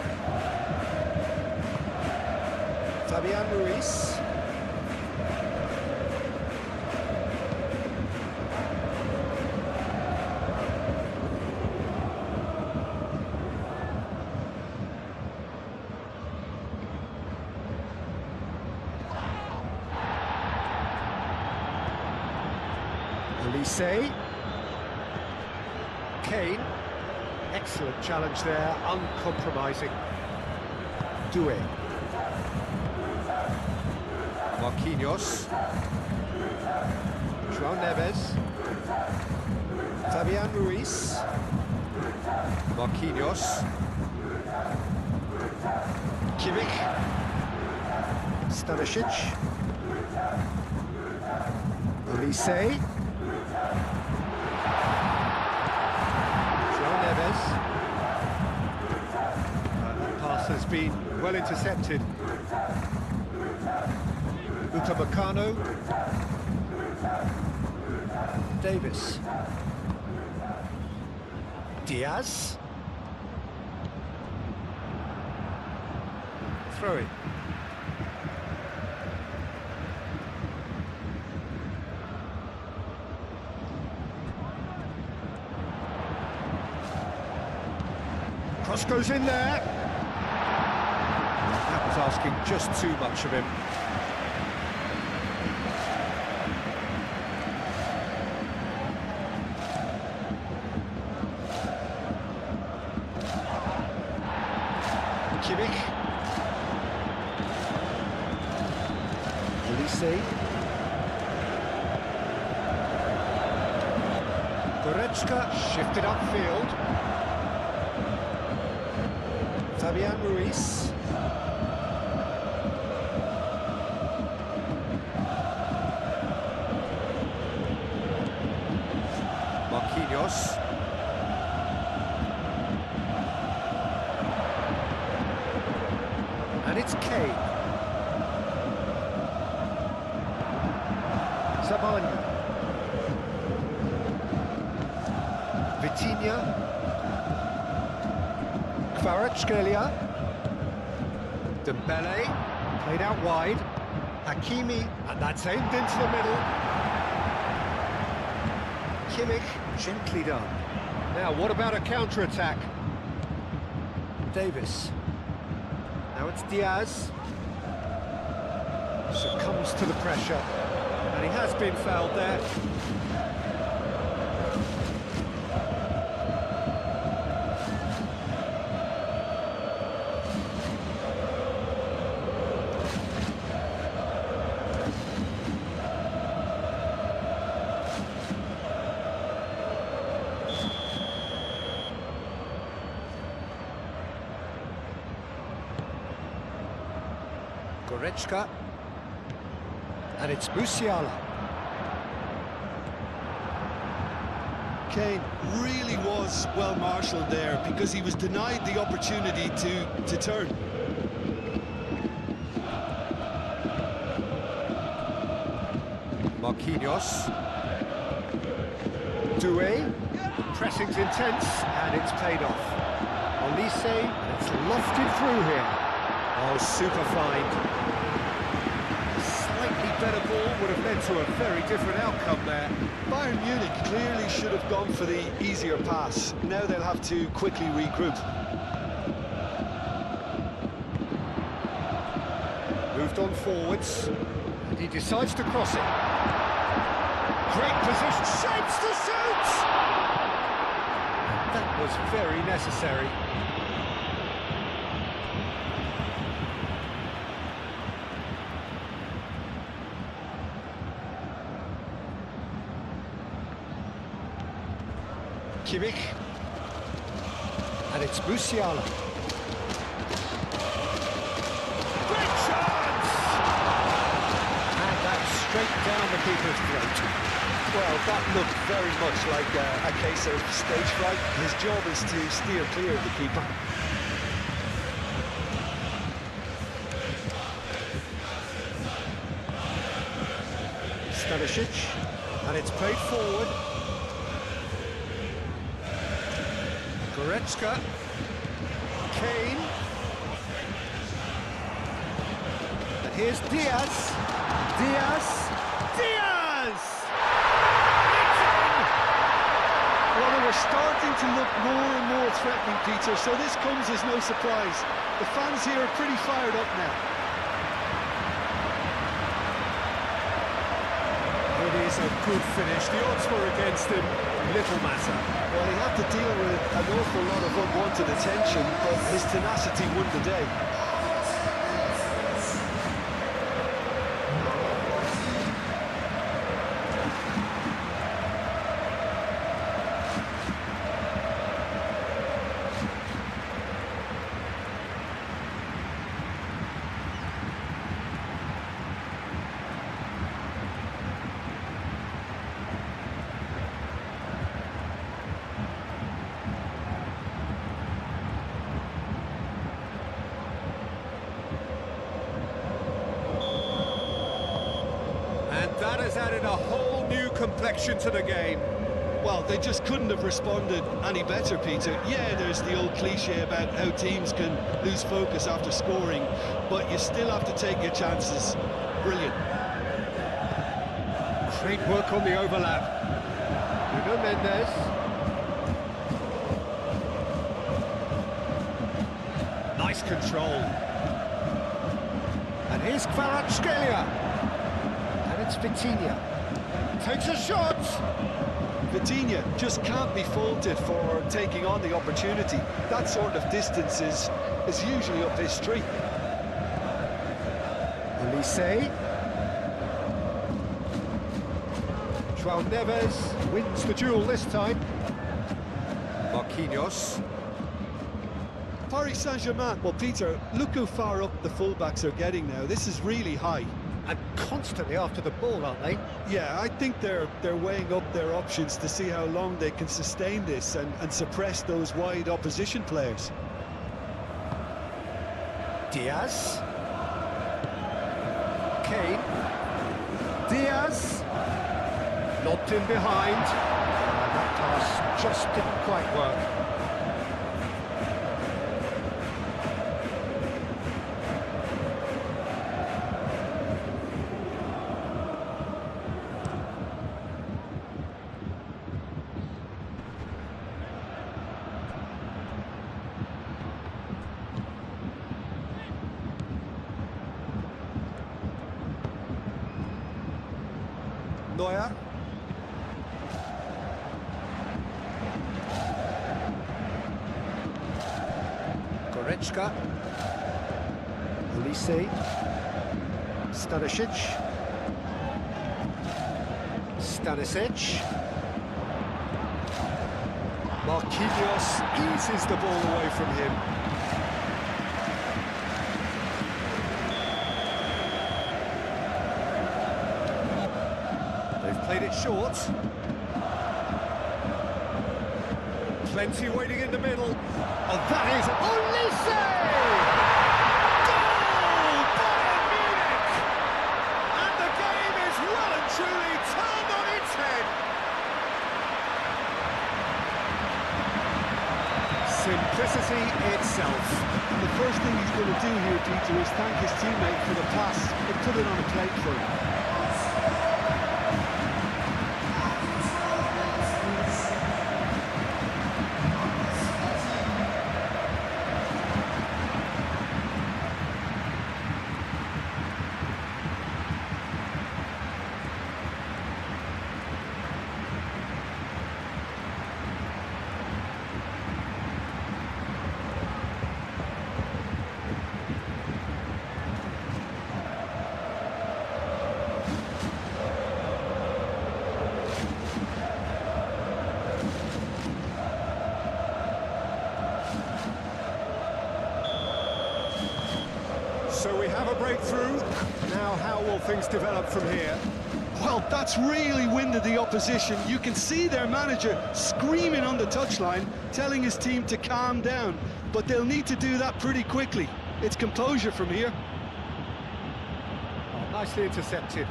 Fabian Ruiz. Elise. Kane. Excellent challenge there, uncompromising. Doué. Marquinhos. João Neves. Fabian Ruiz. Marquinhos. Kimmich. Stanisic. Elise. That pass has been well intercepted. Upamecano. Davis. Diaz. Throw it. Cross goes in there. That was asking just too much of him. Kimmich. Elise. Goretzka shifted upfield. Fabian Ruiz. Marquinhos. And it's Kane. Zabanya. Vitinha. Kvaratskhelia. Dembele, played out wide. Hakimi, and that's aimed into the middle. Kimmich, gently done. Now, what about a counter-attack? Davis. Now it's Diaz. Succumbs to the pressure. And he has been fouled there. Goretzka, and it's Musiala. Kane really was well marshalled there because he was denied the opportunity to turn. Marquinhos. Doué. Pressing's intense, and it's paid off. Elise, and it's lofted through here. Oh, super find. Slightly better ball would have led to a very different outcome there. Bayern Munich clearly should have gone for the easier pass. Now they'll have to quickly regroup. Moved on forwards, and he decides to cross it. Great position, shapes to shoot! That was very necessary. Kimmich, and it's Musiala. Great chance! And that's straight down the keeper's throat. Well, that looked very much like a case of stage fright. His job is to steer clear of the keeper. Stanisic, and it's played forward. Goretzka, Kane, and here's Diaz. Well, they were starting to look more and more threatening, Peter, so this comes as no surprise. The fans here are pretty fired up now. It is a good finish. The odds were against him, little matter. Well, he had to deal with an awful lot of unwanted attention, but his tenacity won the day. That has added a whole new complexion to the game. Well, they just couldn't have responded any better, Peter. Yeah, there's the old cliche about how teams can lose focus after scoring, but you still have to take your chances. Brilliant. Great work on the overlap. Nuno Mendes. Nice control. And here's Kvaratskhelia. It's Vitinha. Takes a shot. Vitinha just can't be faulted for taking on the opportunity. That sort of distance is usually up his street. Elise. João Neves wins the duel this time. Marquinhos. Paris Saint-Germain. Well, Peter, look how far up the fullbacks are getting now. This is really high. And constantly after the ball, aren't they? Yeah, I think they're weighing up their options to see how long they can sustain this and suppress those wide opposition players. Diaz. Kane. Diaz. Lobbed in behind. And that pass just didn't quite work. Neuer. Goretzka. Elise. Stanisic. Marquinhos eases the ball away from him. Played it short. Plenty waiting in the middle. Oh, that is Olise! Goal! Bayern Munich! And the game is well and truly turned on its head. Simplicity itself. And the first thing he's going to do here, Peter, is thank his teammate for the pass and put it on a plate for him. So we have a breakthrough. Now how will things develop from here? Well, that's really winded the opposition. You can see their manager screaming on the touchline, telling his team to calm down. But they'll need to do that pretty quickly. It's composure from here. Oh, nicely intercepted.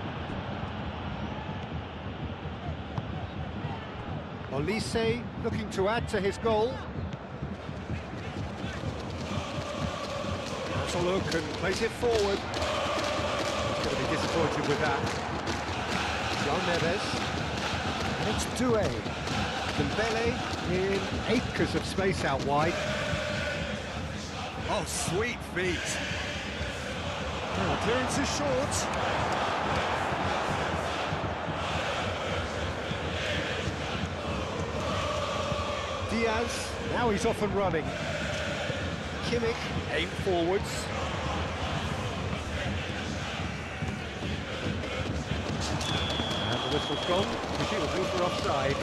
Olise looking to add to his goal. Has a look and plays it forward. He's going to be disappointed with that. John Neves. And it's Doué. Dembele in acres of space out wide. Oh, sweet feet. Oh, clearance is short. Diaz, now he's off and running. Kimmich, aim forwards. And the whistle's gone, presumably for offside.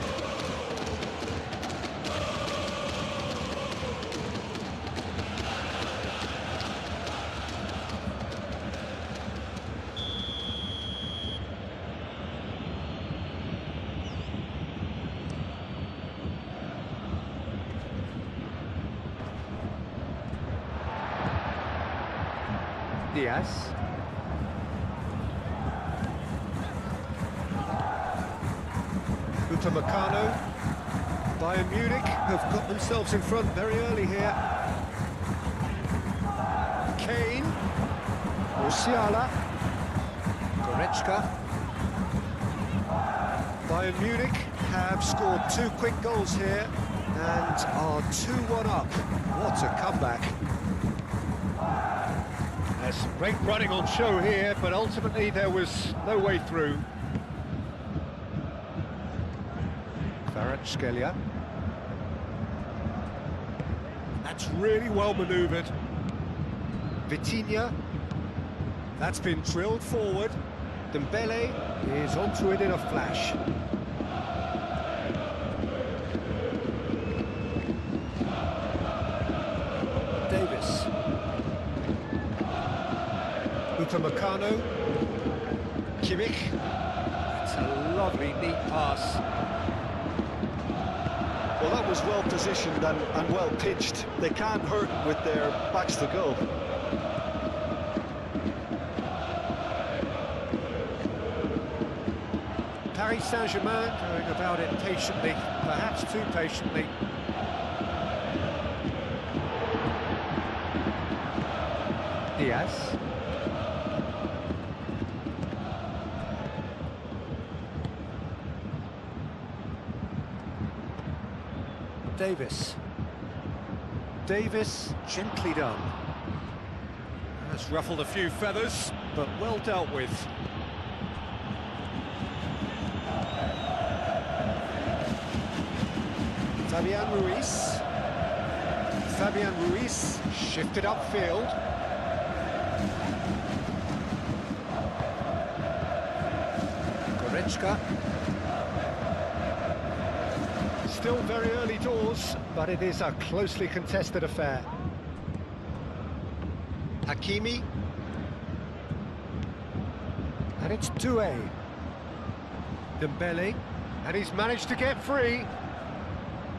Diaz. Upamecano. Bayern Munich have got themselves in front very early here. Kane. Musiala. Goretzka. Bayern Munich have scored 2 quick goals here and are 2-1 up. What a comeback. There's great running on show here, but ultimately there was no way through. Kvaratskhelia. That's really well manoeuvred. Vitinha. That's been drilled forward. Dembele is onto it in a flash. Davis. Upamecano. Kimmich. That's a lovely, neat pass. Well, that was well positioned and well pitched. They can't hurt with their backs to goal. Paris Saint-Germain going about it patiently, perhaps too patiently. Diaz. Davis. Davis, gently done. That's ruffled a few feathers, but well dealt with. Fabian Ruiz. Fabian Ruiz shifted upfield. Goretzka. Still very early doors, but it is a closely contested affair. Hakimi. And it's Doué. Dembele. And he's managed to get free.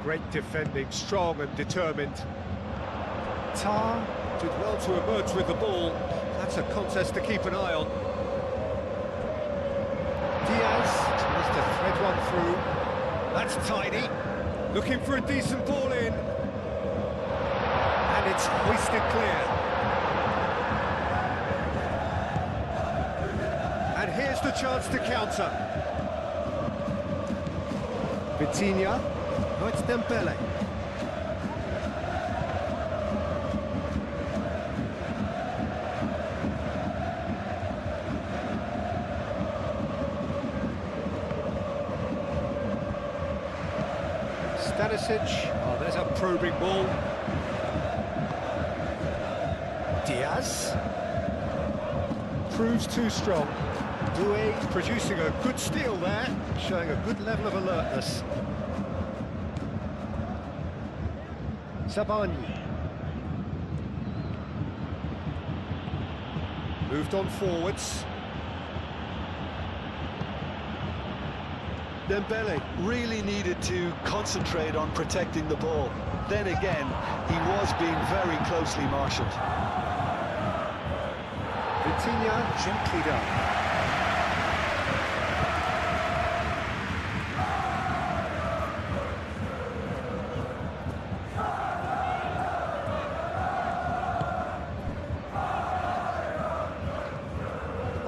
Great defending, strong and determined. Tar did well to emerge with the ball. That's a contest to keep an eye on. Diaz tries to thread one through. That's tidy. Looking for a decent ball in. And it's hoisted clear. And here's the chance to counter. Vitinha. Oh, it's Dembele. Stanisic. Oh, there's a probing ball. Diaz. Proves too strong. Doué producing a good steal there, showing a good level of alertness. Zabani. Moved on forwards. Dembele really needed to concentrate on protecting the ball. Then again, he was being very closely marshalled. Vitinha gently done.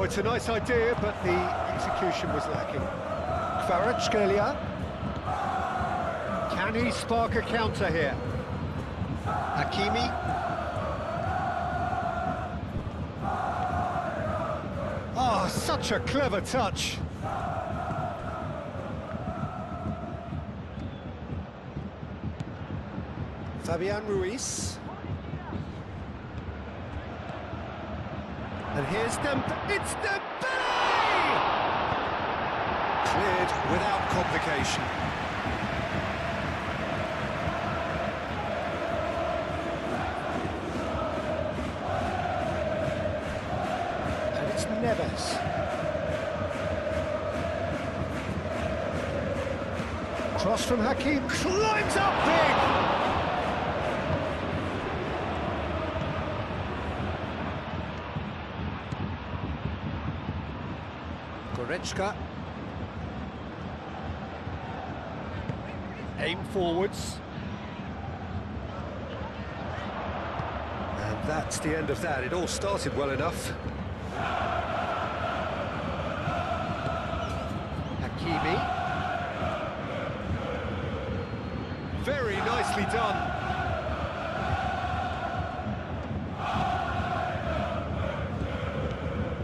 Well, it's a nice idea, but the execution was lacking. Kvaratskhelia. Can he spark a counter here? Hakimi. Oh, such a clever touch. Fabian Ruiz. And here's it's Dembele! Cleared without complication. And it's Neves. Cross from Hakim, climbs up big! Goretzka. Aim forwards. And that's the end of that. It all started well enough. Hakimi. Very nicely done.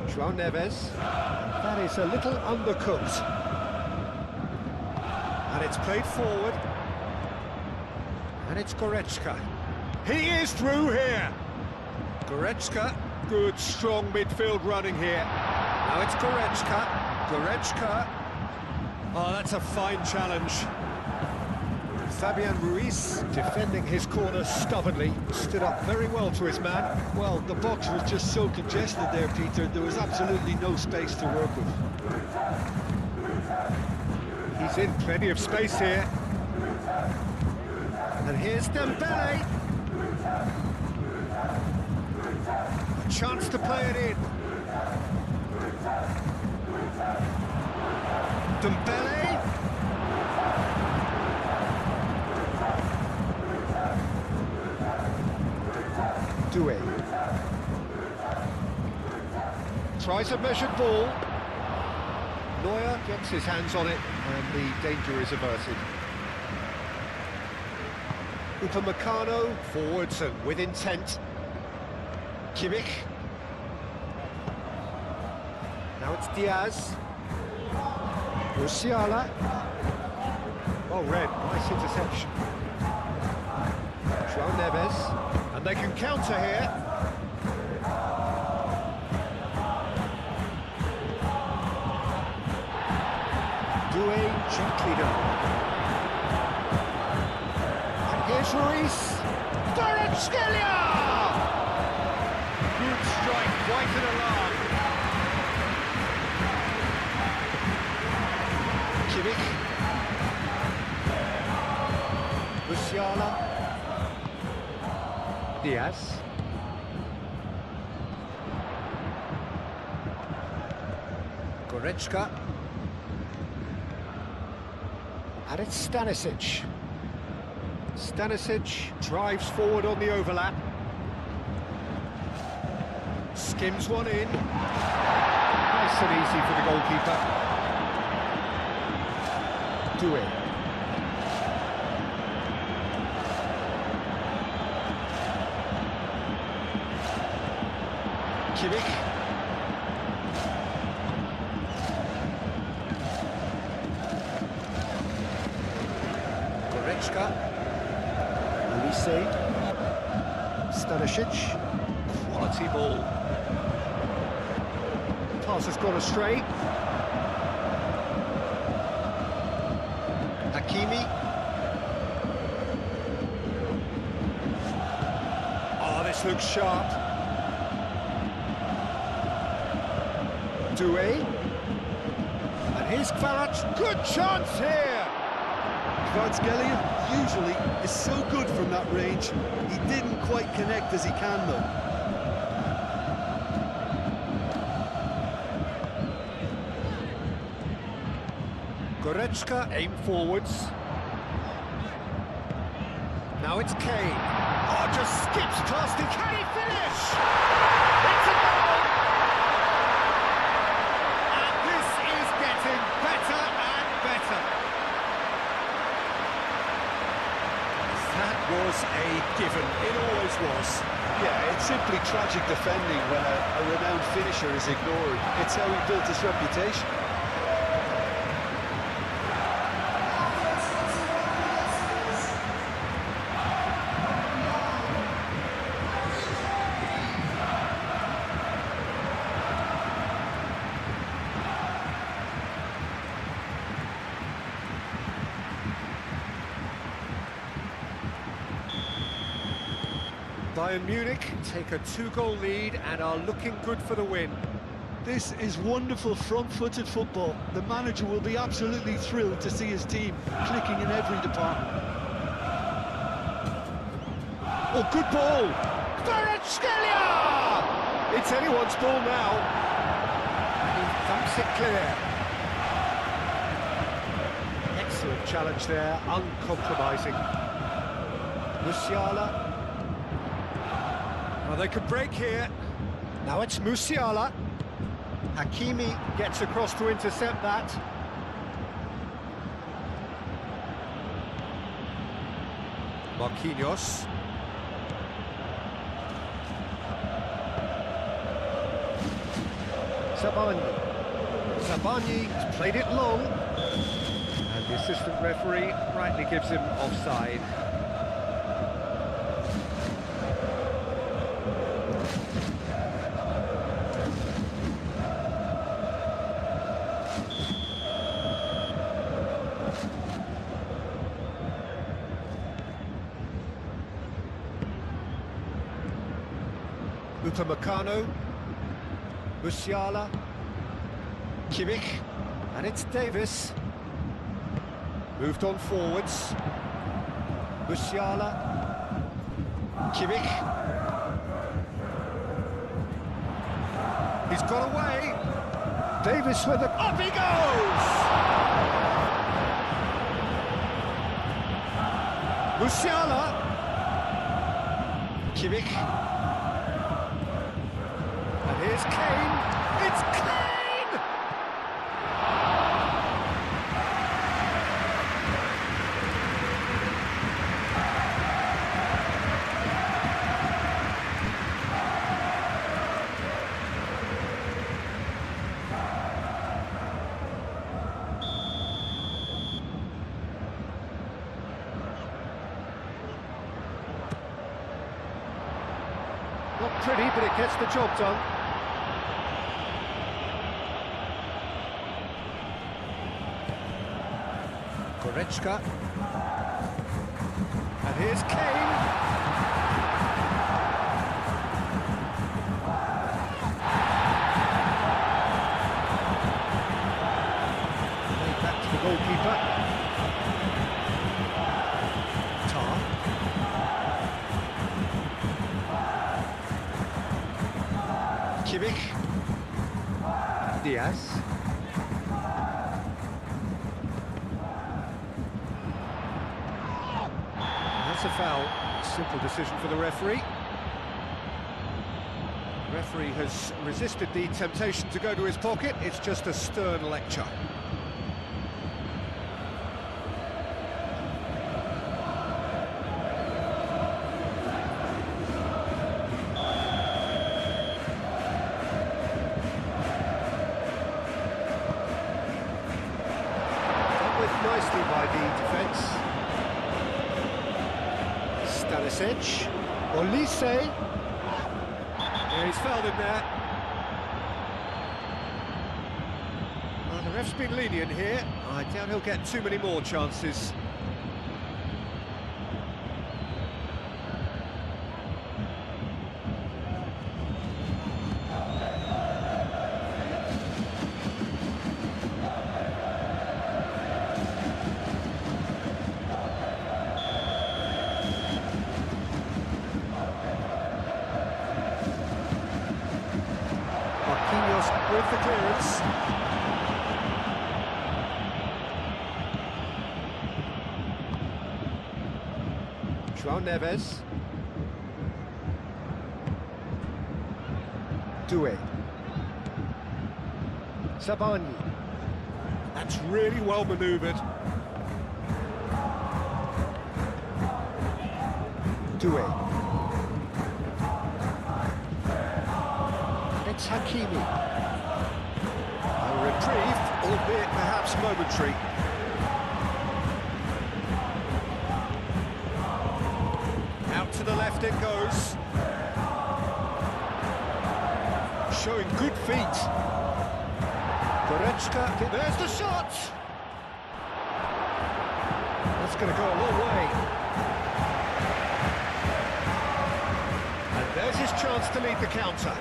João Neves. That is a little undercooked. And it's played forward. And it's Goretzka. He is through here. Goretzka. Good, strong midfield running here. Now it's Goretzka. Goretzka. Oh, that's a fine challenge. Fabian Ruiz, defending his corner stubbornly, stood up very well to his man. Well, the box was just so congested there, Peter. There was absolutely no space to work with. He's in plenty of space here. And here's Dembele. A chance to play it in. Dembele. Doué. Tries a measured ball. Neuer gets his hands on it, and the danger is averted. Upamecano, forwards and with intent. Kimmich. Now it's Diaz. Musiala. Well read, nice interception. João Neves. And they can counter here. Doué gently done. And here's Ruiz. Kvaratskhelia! Good strike, quite an alarm. Kimmich. Musiala. Diaz. Goretzka. And it's Stanisic. Stanisic drives forward on the overlap. Skims one in. Nice and easy for the goalkeeper. Doué. Kimmich. Goretzka. Olise. Stanisic. Quality ball. Pass has gone astray. Hakimi. Oh, this looks sharp. Doué. And here's Kvarat. Good chance here! Kvaratskhelia usually is so good from that range. He didn't quite connect as he can, though. Goretzka, aim forwards. Now it's Kane. Oh, just skips past him. Can he finish? It's a goal! given, it always was. Yeah, it's simply tragic defending when a renowned finisher is ignored. It's how he built his reputation. Bayern Munich take a 2-goal lead and are looking good for the win. This is wonderful front-footed football. The manager will be absolutely thrilled to see his team clicking in every department. Oh, good ball! Kvaratskhelia! It's anyone's ball now. And he thumps it clear. Excellent challenge there, uncompromising. Musiala. Well, they could break here. Now it's Musiala. Hakimi gets across to intercept that. Marquinhos. Zabani has played it long. And the assistant referee rightly gives him offside. Upamecano, Musiala, Kimmich, and it's Davis. Moved on forwards. Musiala, Kimmich. He's got away. Davis with the... Up he goes! Musiala. Kimmich. And here's Kane. It's Kane! Not pretty, but it gets the job done. Goretzka. And here's Kane. Played back to the goalkeeper. Tar. Kimmich. Diaz. That's a foul. Simple decision for the referee. The referee has resisted the temptation to go to his pocket. It's just a stern lecture. Dealt with nicely by the defence. Stanisic, Olise. Yeah, he's fouled him there. Well, the ref's been lenient here. I doubt he'll get too many more chances. Marquinhos with the clearance. João Neves. Doué. Zabani. That's really well manoeuvred. Doué. It's Hakimi. A reprieve, albeit perhaps momentary. Out to the left it goes. Showing good feet. Goretzka, there's the shot! That's going to go a long way. And there's his chance to lead the counter.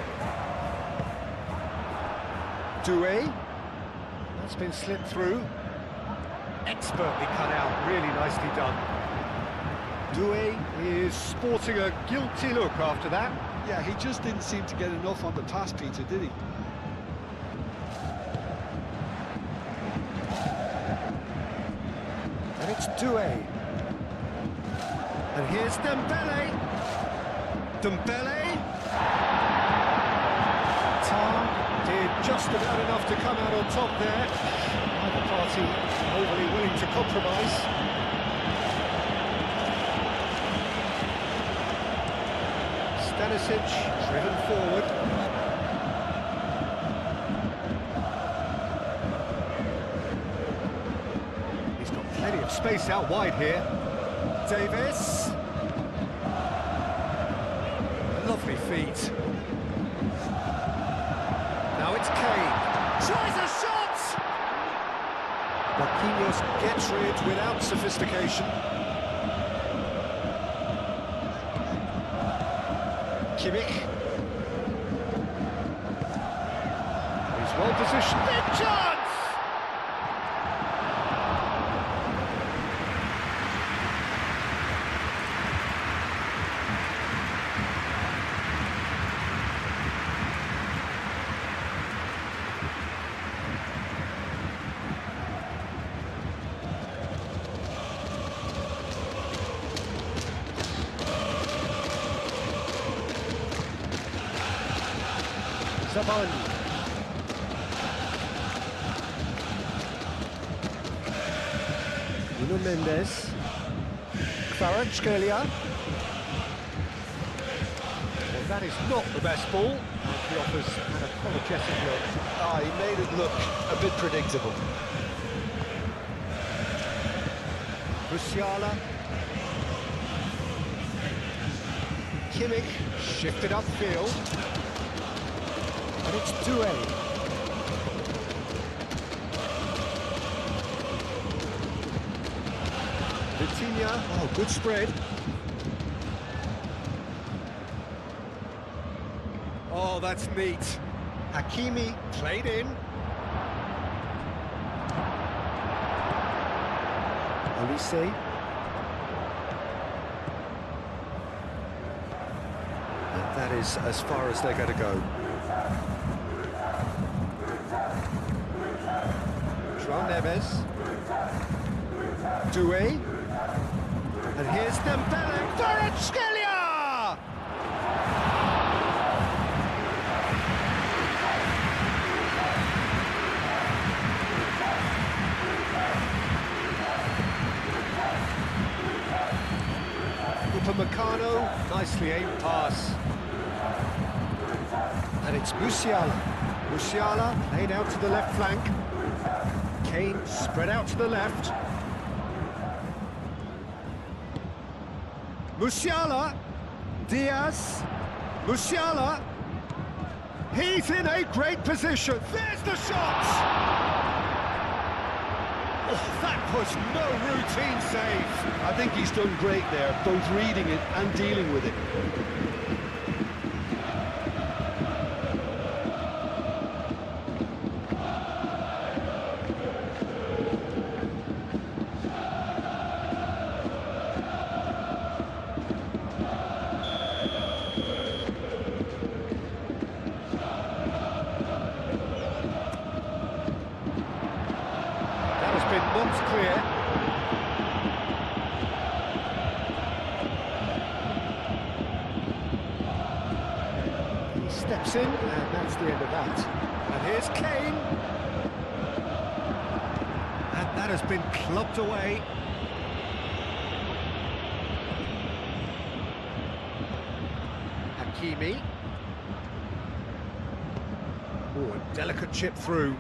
Doué. That's been slipped through. Expertly cut out, really nicely done. Doué is sporting a guilty look after that. Yeah, he just didn't seem to get enough on the pass, Peter, did he? And it's Doué. And here's Dembele. Dembele. Tar did just about enough to come out on top there. Neither party overly willing to compromise. Stanisic driven forward. He's got plenty of space out wide here. Davis. Lovely feet. Now it's Kane. Tries a shot! Marquinhos gets rid without sophistication. Kimmich. He's well positioned. Big chance! Savani. Nuno Mendes. Kvaratskhelia. Well, that is not the best ball. He offers an apologetic look. Ah, he made it look a bit predictable. Musiala. Kimmich shifted upfield. And it's Doué. Vitinha, oh, good spread. Oh, that's neat. Hakimi played in. Olise. And that is as far as they're going to go. Neves. Doué. And here's Dembele. Kvaratskhelia! Upamecano, nicely aimed pass. And it's Musiala. Musiala laid out to the left flank. Kane spread out to the left. Musiala. Diaz. Musiala. He's in a great position. There's the shot! Oh, that was no routine save. I think he's done great there, both reading it and dealing with it. Bomb's clear. He steps in, and that's the end of that. And here's Kane. And that has been clubbed away. Hakimi. Oh, a delicate chip through.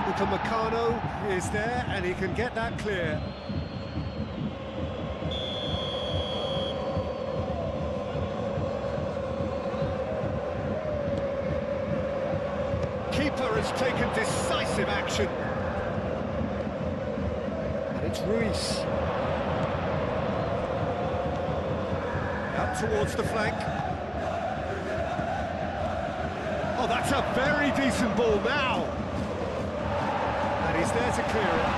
Upamecano is there, and he can get that clear. Keeper has taken decisive action. And it's Ruiz. Out towards the flank. Oh, that's a very decent ball now. And he's there to clear it.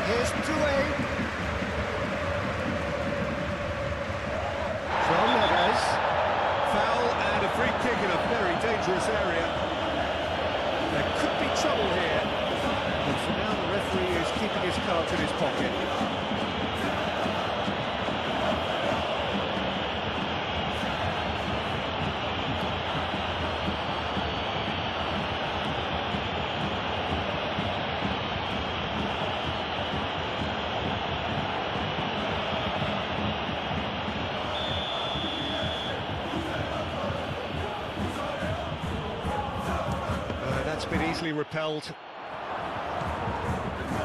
Here's Doué. From Neves. Foul and a free kick in a very dangerous area. There could be trouble here. But for now, the referee is keeping his cards in his pocket. That's been easily repelled.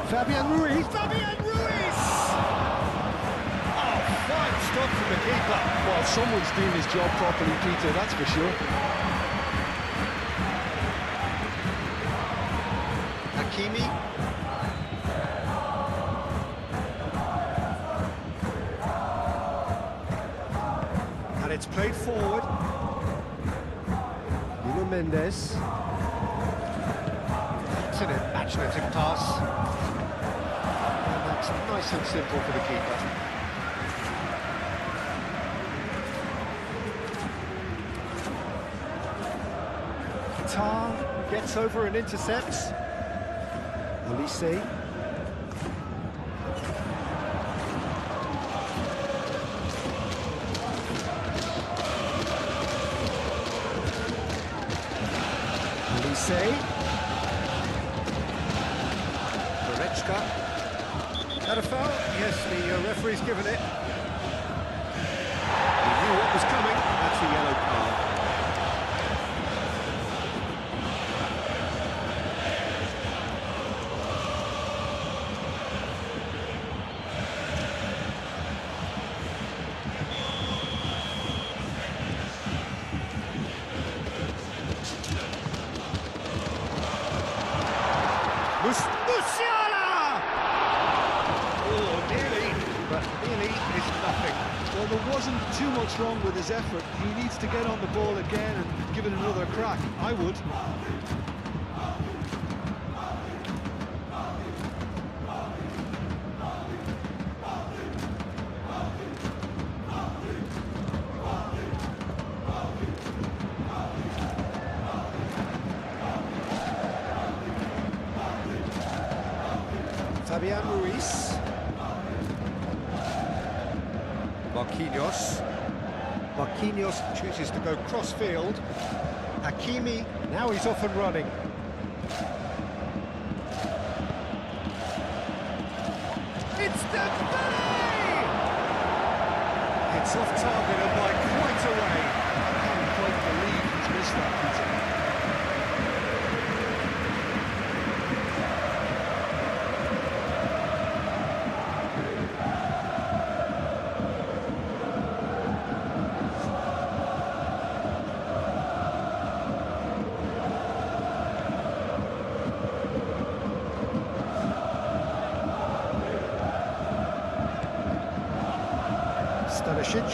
Fabian Ruiz! Fabian Ruiz! Oh, fine stop from the keeper. Well, someone's doing his job properly, Peter, that's for sure. Hakimi. And it's played forward. Nuno Mendes. It's an imaginative pass. And that's nice and simple for the keeper. Qatar gets over and intercepts. Olise. Olise. That a foul? Yes, the referee's given it. He knew what was coming. That's a yellow card. Musiala! Oh, nearly, but nearly is nothing. Well, there wasn't too much wrong with his effort. He needs to get on the ball again and give it another crack. I would. Fabian Ruiz. Marquinhos chooses to go cross-field. Hakimi, now he's off and running. It's Dembele! It's off target and by quite a way. I can't quite believe he's missed that, Peter. Stanisic.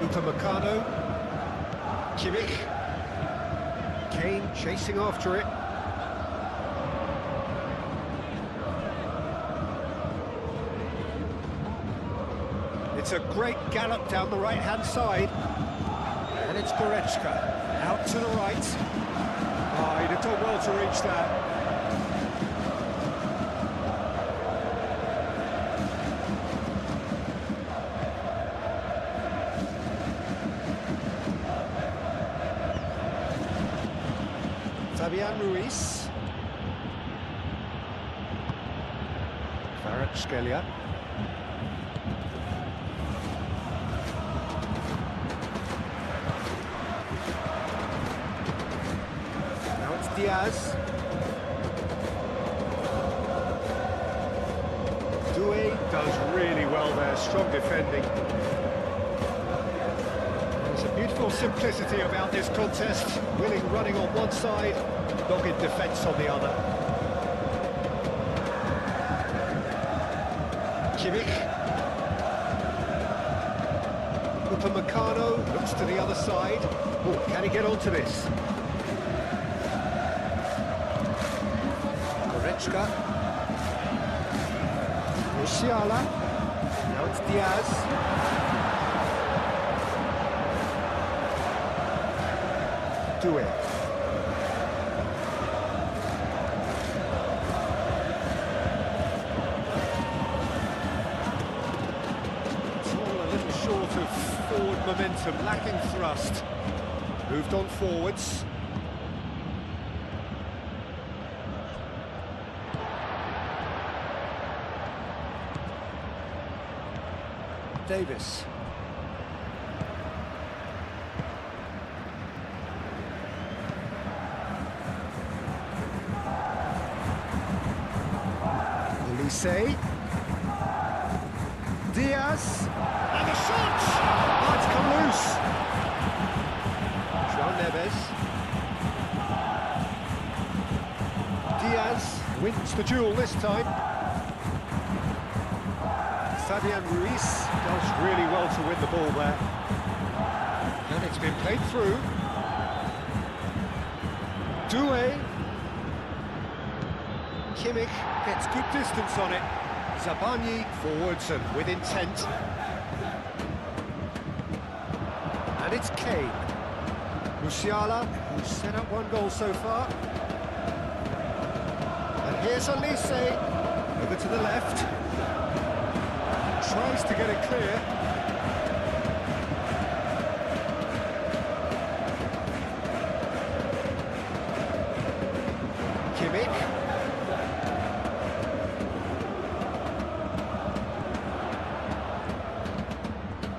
Upamecano. Kimmich. Kane chasing after it. It's a great gallop down the right-hand side. And it's Goretzka. Out to the right. Oh, he'd have done well to reach that. Fabian Ruiz. Kvaratskhelia. Now it's Diaz. Doué does really well there, strong defending. There's a beautiful simplicity about this contest. Willing running on one side, dogged defence on the other. Kimmich. Upamecano looks to the other side. Oh, can he get onto this? Goretzka. Musiala. Now it's Diaz. Doué. It's all a little short of forward momentum, lacking thrust. Moved on forwards. Davis. Olise. Diaz. And the shot! Oh, it's come loose. João Neves. Diaz wins the duel this time. Fabian Ruiz does really well to win the ball there. And it's been played through. Doué. Kimmich gets good distance on it. Zabani forwards and with intent. And it's Kane. Musiala, who's set up one goal so far. And here's Olise. Over to the left. Tries to get it clear. Kimmich.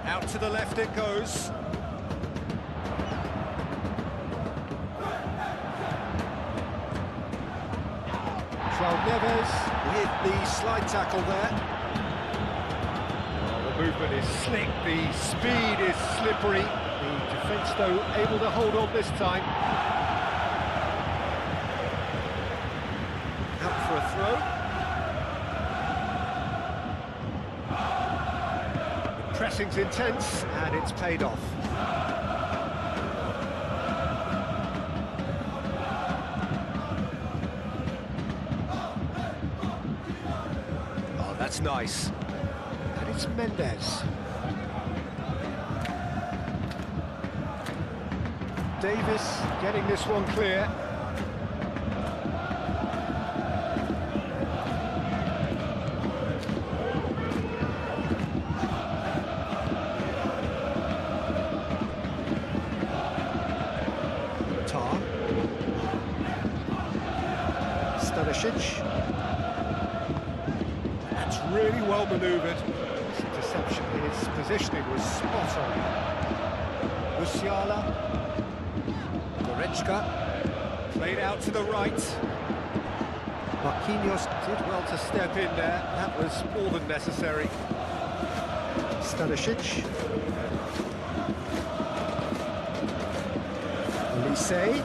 Out to the left it goes. João Neves with the slide tackle there. The movement is slick, the speed is slippery. The defence, though, able to hold on this time. Out for a throw. The pressing's intense, and it's paid off. Oh, that's nice. It's Mendes. Davis getting this one clear. Tar. Stanisic. That's really well manoeuvred. Interception, his positioning was spot on. Musiala. Goretzka. Played out to the right. Marquinhos did well to step in there. That was more than necessary. Stanisic. Olise.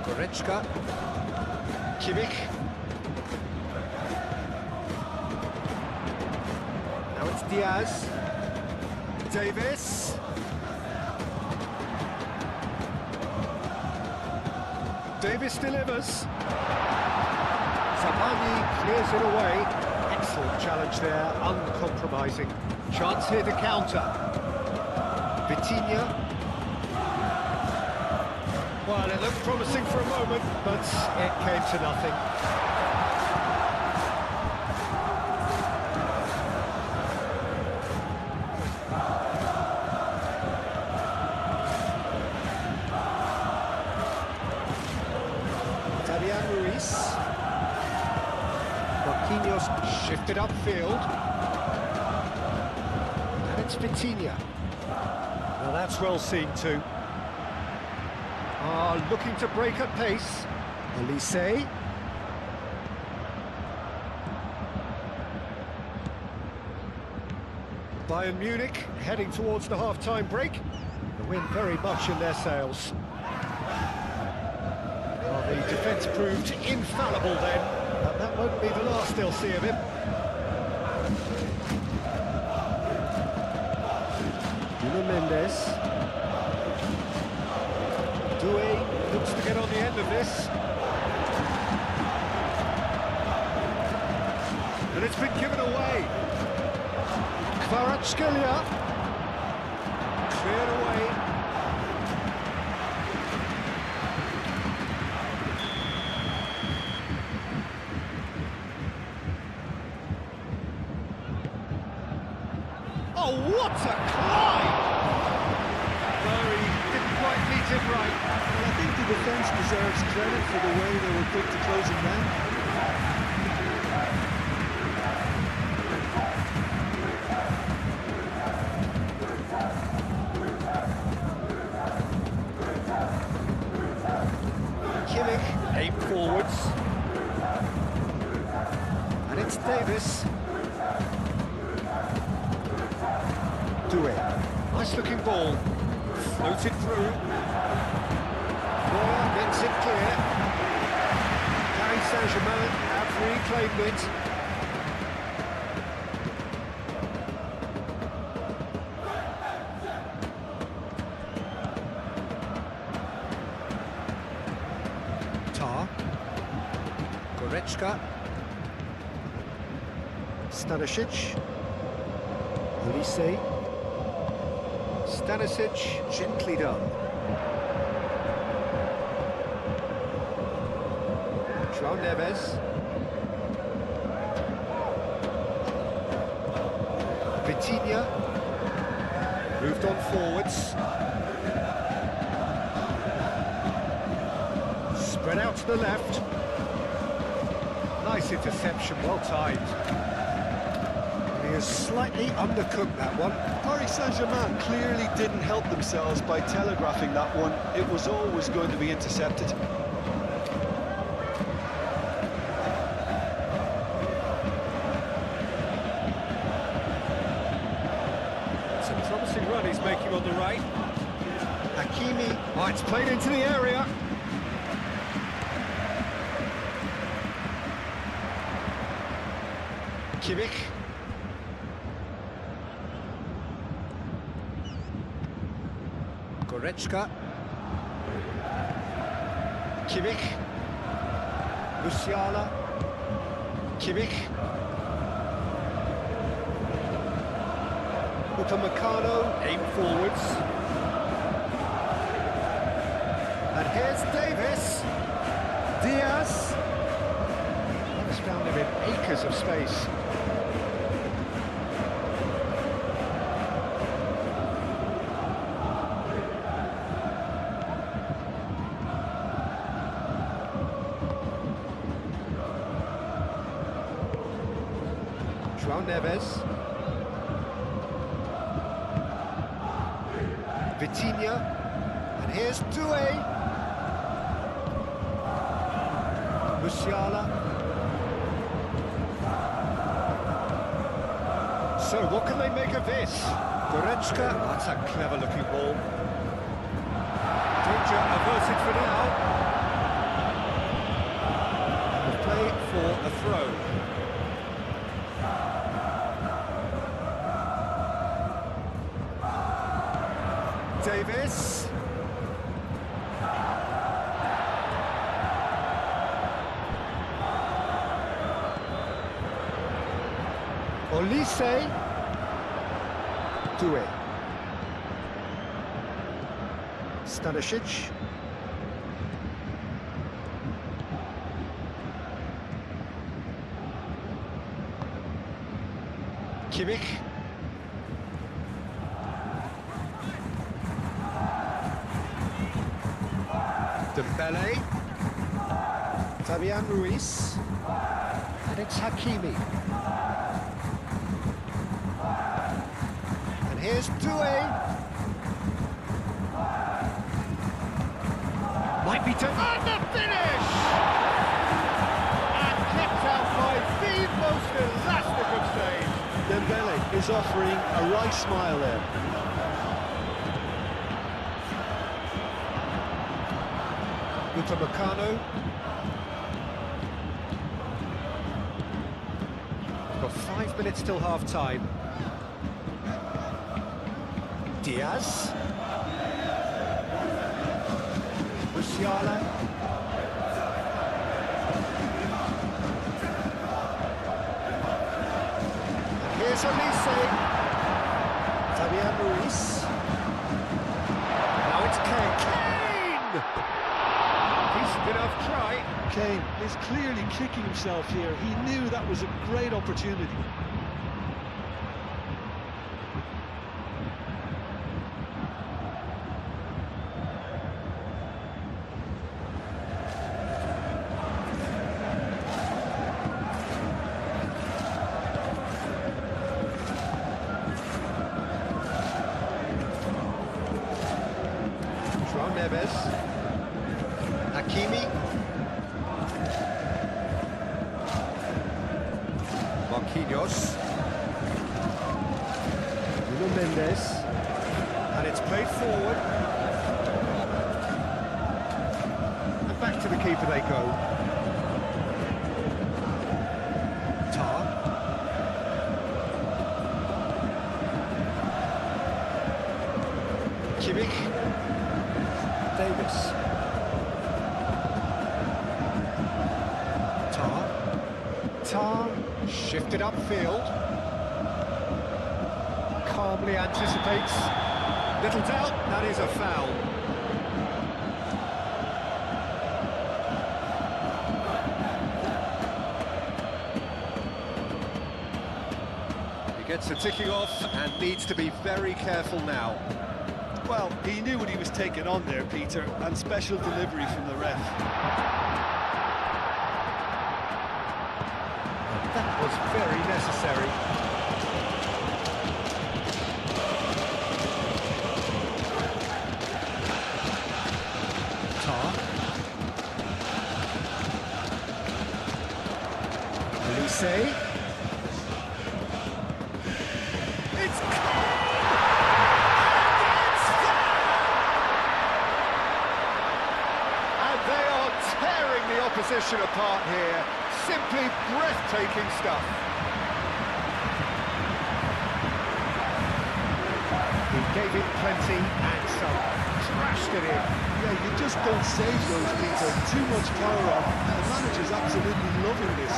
Goretzka. Kimmich. Now it's Diaz. Davis. Davis delivers. Zabani clears it away. Excellent challenge there, uncompromising. Chance here to counter. Vitinha. Well, it looked promising for a moment, but it came to nothing. Fabian Ruiz. Marquinhos shifted upfield. And it's Vitinha. Now that's well seen too. Looking to break at pace. Elise. Bayern Munich heading towards the half-time break. The wind very much in their sails. Well, the defence proved infallible then, but that won't be the last they'll see of him. Nuno Mendes. Doué looks to get on the end of this. And it's been given away. Kvaratskhelia. Cleared away. Oh, what a climb! No, he didn't quite meet him right. Well, I think the defence deserves credit for the way they were quick to close him down. Kimmich, aim forwards. And it's Davis. Doué. Nice looking ball. Floated through. Neuer gets it clear. Paris Saint-Germain have reclaimed it. Goretzka. Stanisic. Elise. Stanisic, gently done. João Neves. Vitinha. Moved on forwards. Spread out to the left. Nice interception, well timed. He has slightly undercooked that one. Paris Saint-Germain clearly didn't help themselves by telegraphing that one. It was always going to be intercepted. It's a promising run he's making on the right. Hakimi. Oh, it's played into the area. Kimmich. Goretzka. Kimmich. Musiala. Kimmich. Upamecano, aim forwards. And here's Davis. Diaz. He's found him in acres of space. João Neves. Vitinha. And here's Doué. Musiala. So, what can they make of this? Goretzka. That's a clever looking ball. Danger averted for now. The play for a throw. Davis. Olise. Doué. Stanisic. Kimmich. Dembele. Fabian Ruiz. And it's Hakimi. And here's Doué. Might be to and the finish! And kept out by the most elastic of saves. Dembele is offering a wry smile there. Upamecano. We've got 5 minutes till half-time. Diaz. Musiala. And here's Elise. Fabian Ruiz. Now it's Kane. Decent enough try. Kane is clearly kicking himself here. He knew that was a great opportunity. Neves. Hakimi. Marquinhos. Nuno Mendes. And it's played forward. And back to the keeper they go. Tar. Kimmich. Davis. Tar shifted upfield. Calmly anticipates. Little doubt, that is a foul. He gets the ticking off and needs to be very careful now. Well, he knew what he was taking on there, Peter, and special delivery from the ref. That was very necessary. Tar. Elise. Opposition apart here, simply breathtaking stuff. He gave it plenty and some, trashed it in. Yeah, you just don't save those, Peter. Too much power on. The manager's absolutely loving this.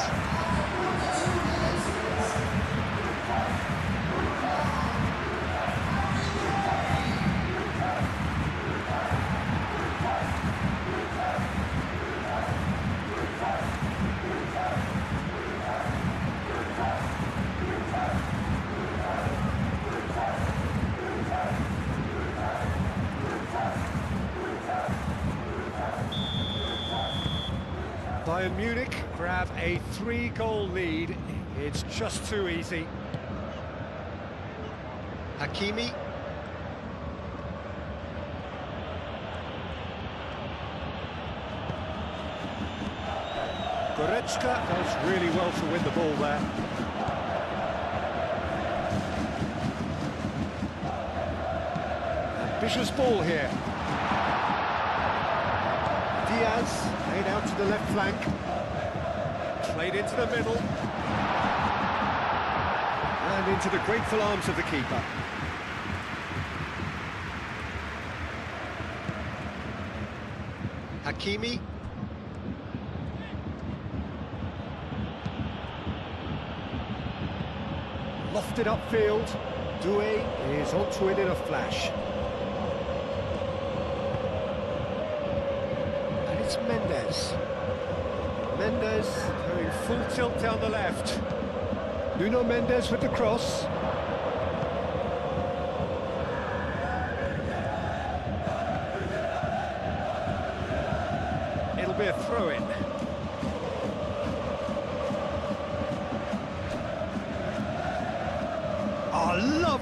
Bayern Munich grab a 3-goal lead. It's just too easy. Hakimi. Goretzka does really well to win the ball there. Ambitious ball here. Diaz, laid out to the left flank. Played into the middle. And into the grateful arms of the keeper. Hakimi. Lofted upfield. Doué is onto it in a flash. And it's Mendes. Mendes going full tilt down the left. Nuno Mendes with the cross. It'll be a throw-in.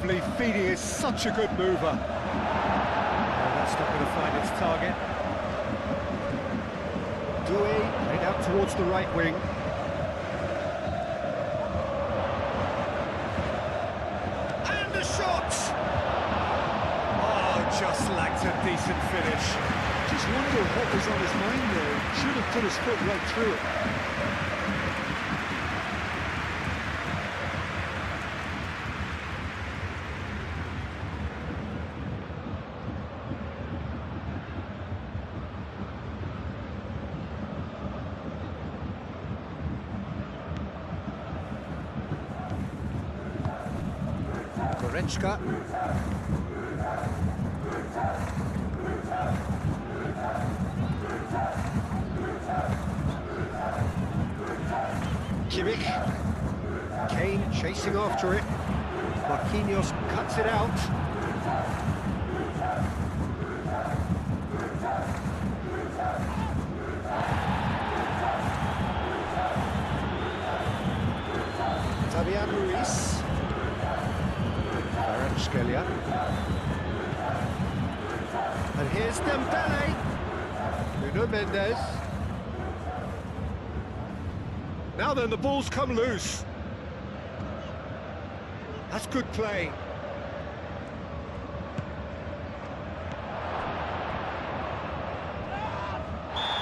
defensively, Fidi is such a good mover. Oh, that's not going to find its target. Doué played out towards the right wing. And a shot! Oh, just lacked a decent finish. Just wonder what was on his mind there. Should have put his foot right through it. Goretzka. Kimmich. Kane chasing after it. Marquinhos cuts it out. Fabian Ruiz. Escalating. And here's Dembele. Nuno Mendes. Now then, the ball's come loose. That's good play.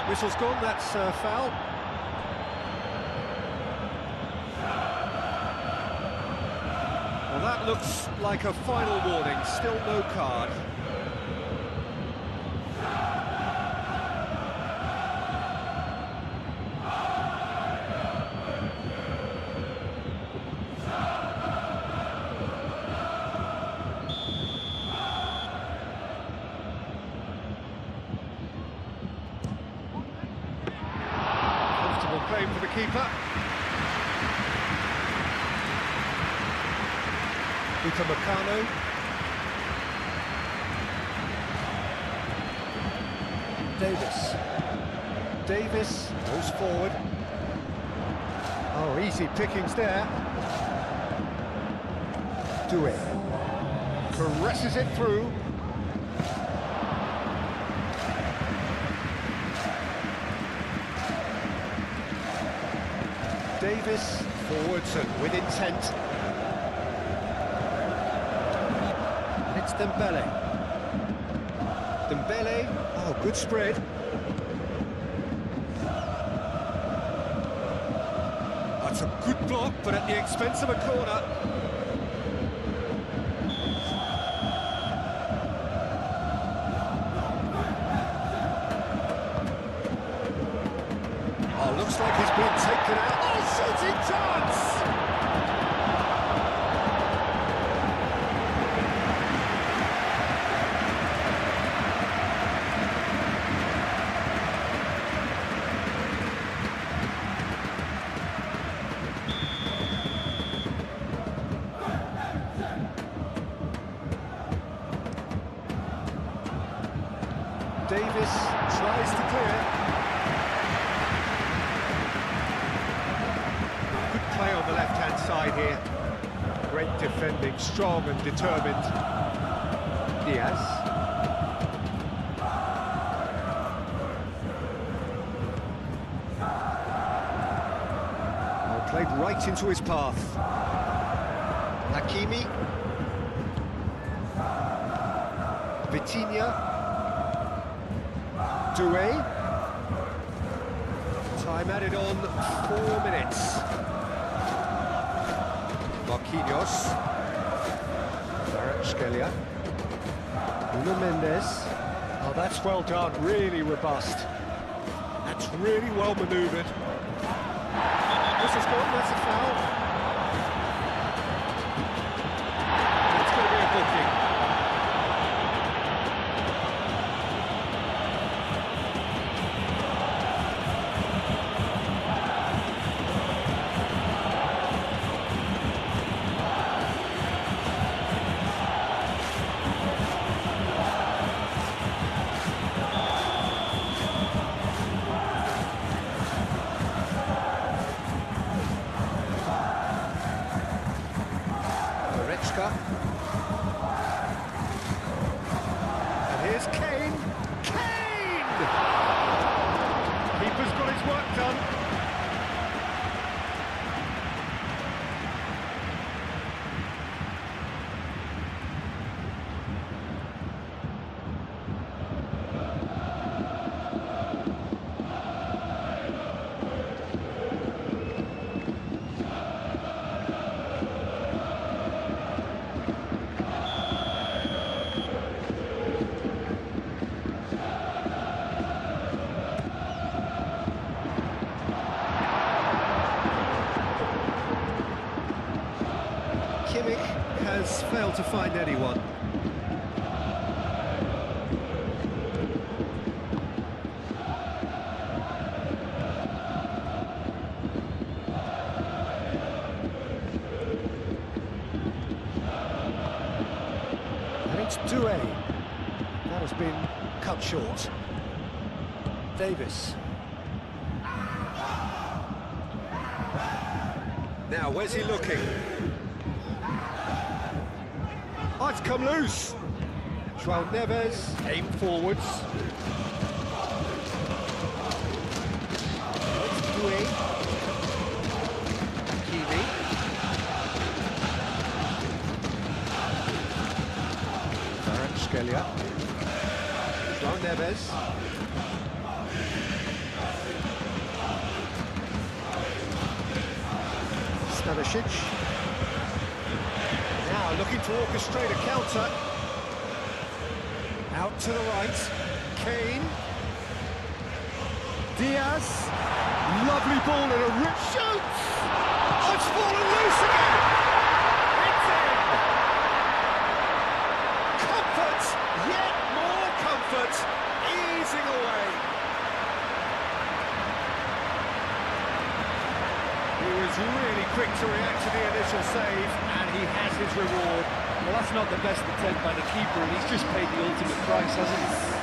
Whistle's gone, that's a foul. Well, that looks like a final warning, still no card. Comfortable claim for the keeper. Upamecano. Davis goes forward. Oh, easy pickings there. Doué caresses it through. Davis forwards and with intent. It's Dembele. Oh, good spread. That's a good block, but at the expense of a corner. Oh, looks like he's been taken out. Oh, shooting chance! Davis tries to clear. Good play on the left-hand side here. Great defending, strong and determined. Diaz. Oh, played right into his path. Hakimi. Vitinha. Doué. Time added on 4 minutes. Marquinhos. Escalating. Nuno Mendes. Oh, that's well done, really robust. That's really well manoeuvred. This is good, that's a foul. It's going to be a booking. work done. Kimmich has failed to find anyone. And it's Doué. That has been cut short. Davis. Now, where's he looking? Oh, it's come loose. João Neves, aim forwards. It's Doué. Hakimi. Kvaratskhelia. João Neves. Stanisic. Now looking to orchestrate a counter. Out to the right. Kane. Diaz. Lovely ball and a rich shoot. Oh, it's fallen loose again. It's in. Comfort. Yet more comfort. Easing away. He was really quick to react to the initial save, and he has his reward. Well, that's not the best attempt by the keeper, and he's just paid the ultimate price, hasn't he?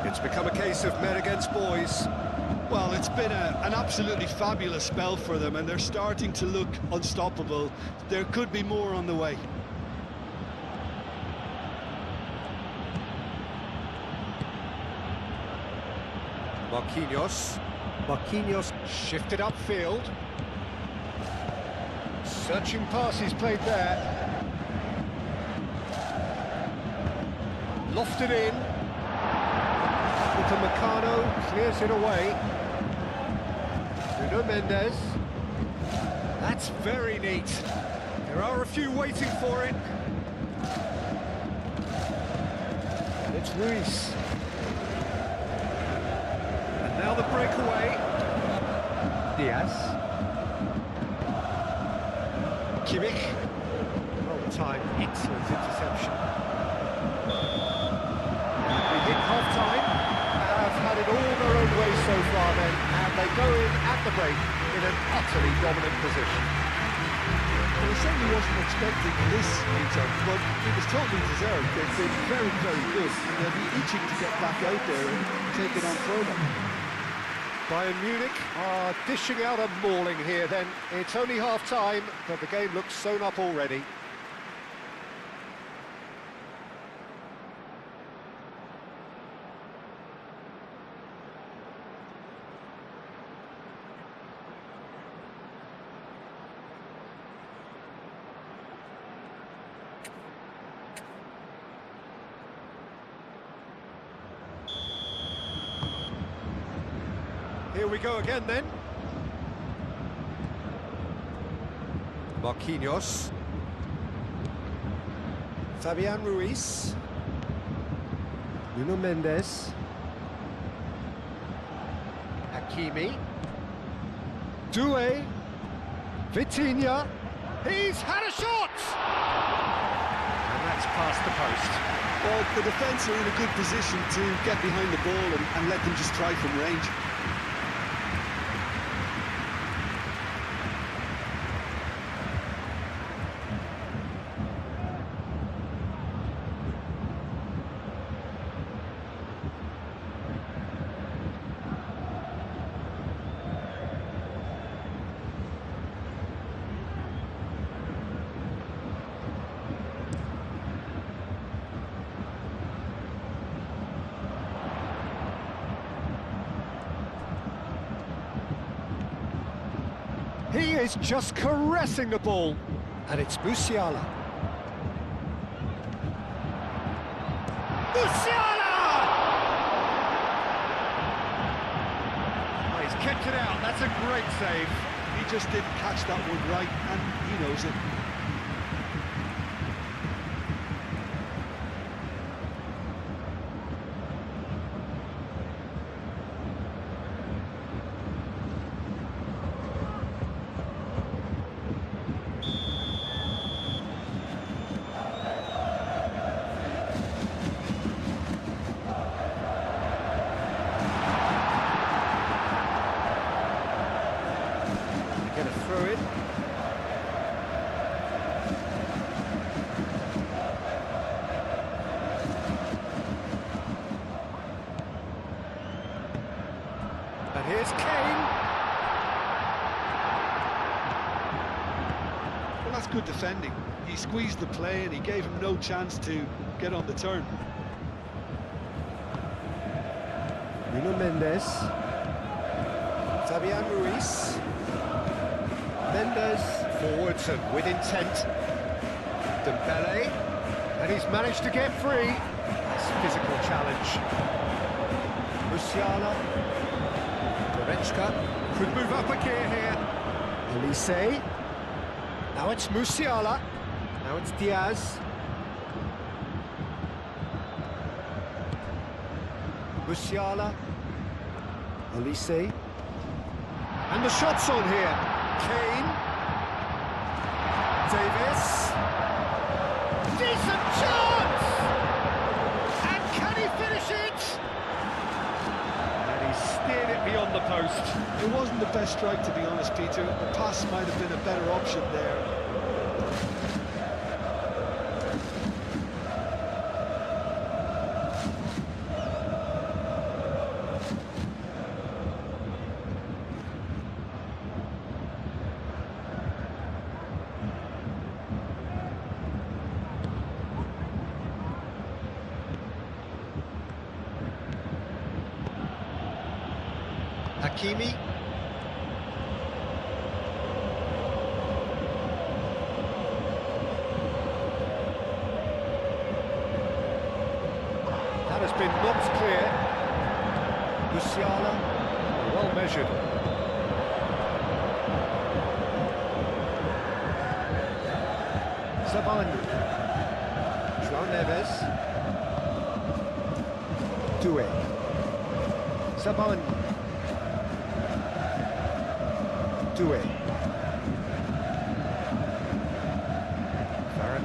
It's become a case of men against boys. Well, it's been an absolutely fabulous spell for them, and they're starting to look unstoppable. There could be more on the way. Marquinhos. Marquinhos shifted upfield. Searching passes played there. Lofted in. To Meccano, clears it away. Nuno Mendes. That's very neat. There are a few waiting for it. And it's Ruiz. And now the breakaway. Diaz. Kimmich. Well timed, excellent interception. We hit half-time. Had it all their own way so far then, and they go in at the break in an utterly dominant position. Well, he certainly wasn't expecting this, Peter, but it was totally deserved. They've been very, very good, and they'll be itching to get back out there and take it on further. Bayern Munich are dishing out a mauling here then. It's only half-time, but the game looks sewn up already. Here we go again then. Marquinhos. Fabian Ruiz. Nuno Mendes. Hakimi. Doué. Vitinha. He's had a shot! And that's past the post. Well, the defence are in a good position to get behind the ball and let them just try from range. He is just caressing the ball. And it's Musiala. Musiala! Oh, he's kept it out. That's a great save. He just didn't catch that one right, and he knows it. Get a throw in. And here's Kane. Well, that's good defending. He squeezed the play and he gave him no chance to get on the turn. Nuno Mendes. Fabian Ruiz. Mendes forwards and with intent. Dembele, and he's managed to get free. It's a physical challenge. Musiala. Goretzka could move up a gear here. Elise. Now it's Musiala. Now it's Diaz. Musiala. Elise. And the shot's on here. Kane. Davis. Decent chance! And can he finish it? And he steered it beyond the post. It wasn't the best strike, to be honest, Peter. The pass might have been a better option there. Hakimi. That has been knocked clear. Musiala, well measured. Saban. João Neves. Doué. Saban. Doué.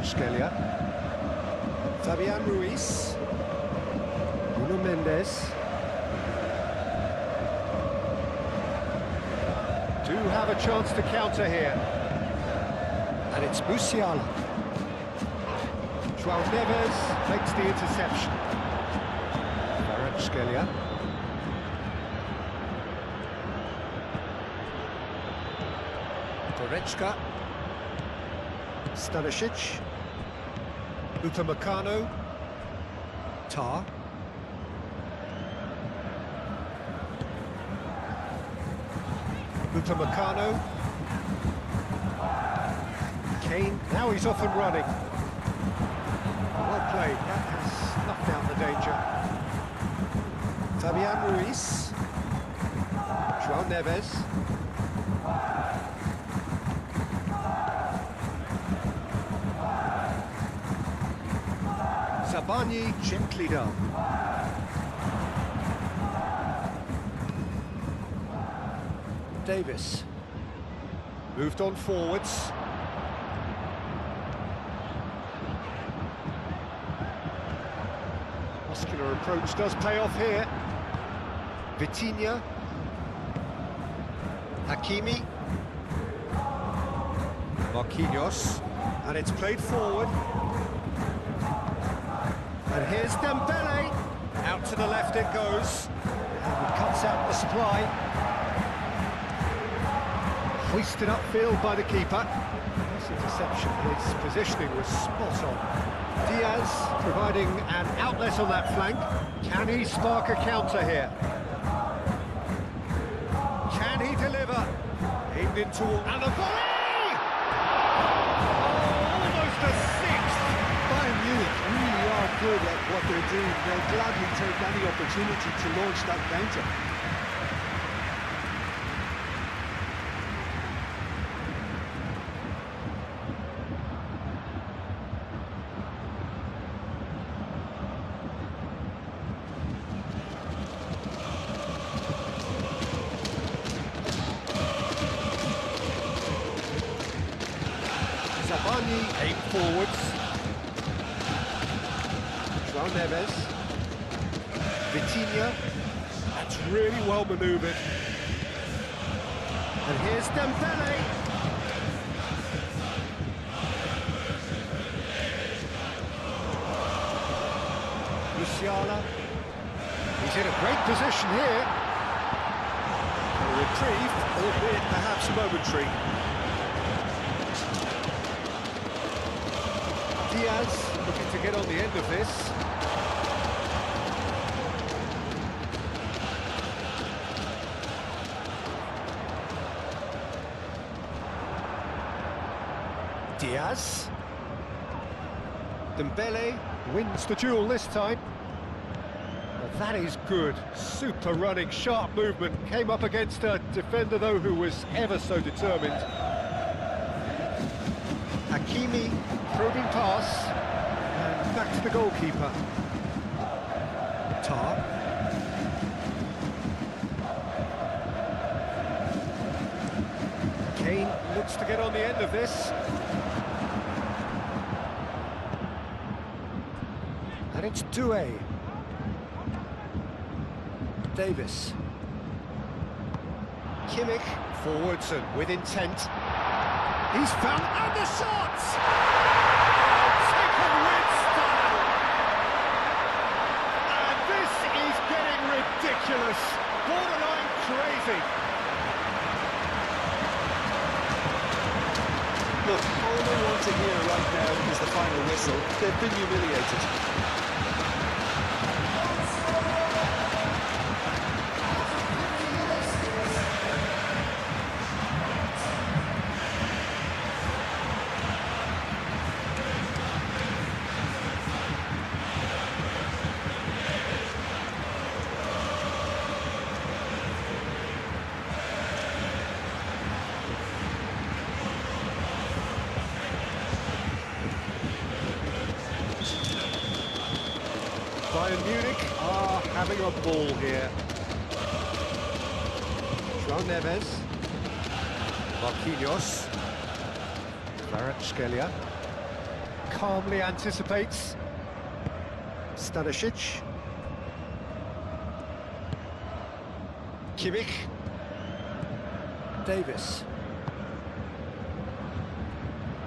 Skelia. Fabian Ruiz. Nuno Mendes. Do have a chance to counter here. And it's Musiala. João Neves makes the interception. Skelia. Goretzka. Stanisic. Upamecano. Tar. Upamecano. Kane. Now he's off and running. Well played. That has snuffed out the danger. Fabian Ruiz. João Neves. Zabani, gently done. Davis. Moved on forwards. Muscular approach does pay off here. Vitinha. Hakimi. Marquinhos. And it's played forward. And here's Dembele. Out to the left it goes. And he cuts out the supply. Hoisted upfield by the keeper. Nice interception. His positioning was spot on. Diaz providing an outlet on that flank. Can he spark a counter here? Can he deliver? Aimed into and a volley! Oh, almost a sixth! Bayern Munich really are good at what they're doing. They'll gladly take any opportunity to launch that counter. Zabani, 8 forwards. João Neves. Vitinha. That's really well manoeuvred. And here's Dembele. Musiala. He's in a great position here. A reprieve, albeit perhaps momentary. Diaz looking to get on the end of this. Diaz. Dembele wins the duel this time. Well, that is good. Super running, sharp movement. Came up against a defender, though, who was ever so determined. Hakimi. Probing pass, and back to the goalkeeper. Tar. Kane looks to get on the end of this. And it's Doué. Davis. Kimmich, forwards and with intent. He's found, and the shots! Ridiculous, borderline crazy. Look, all they want to hear right now is the final whistle. They've been humiliated. Bayern Munich are having a ball here. João Neves. Marquinhos. Kvaratskhelia. Calmly anticipates. Stanisic. Kimmich. Davis.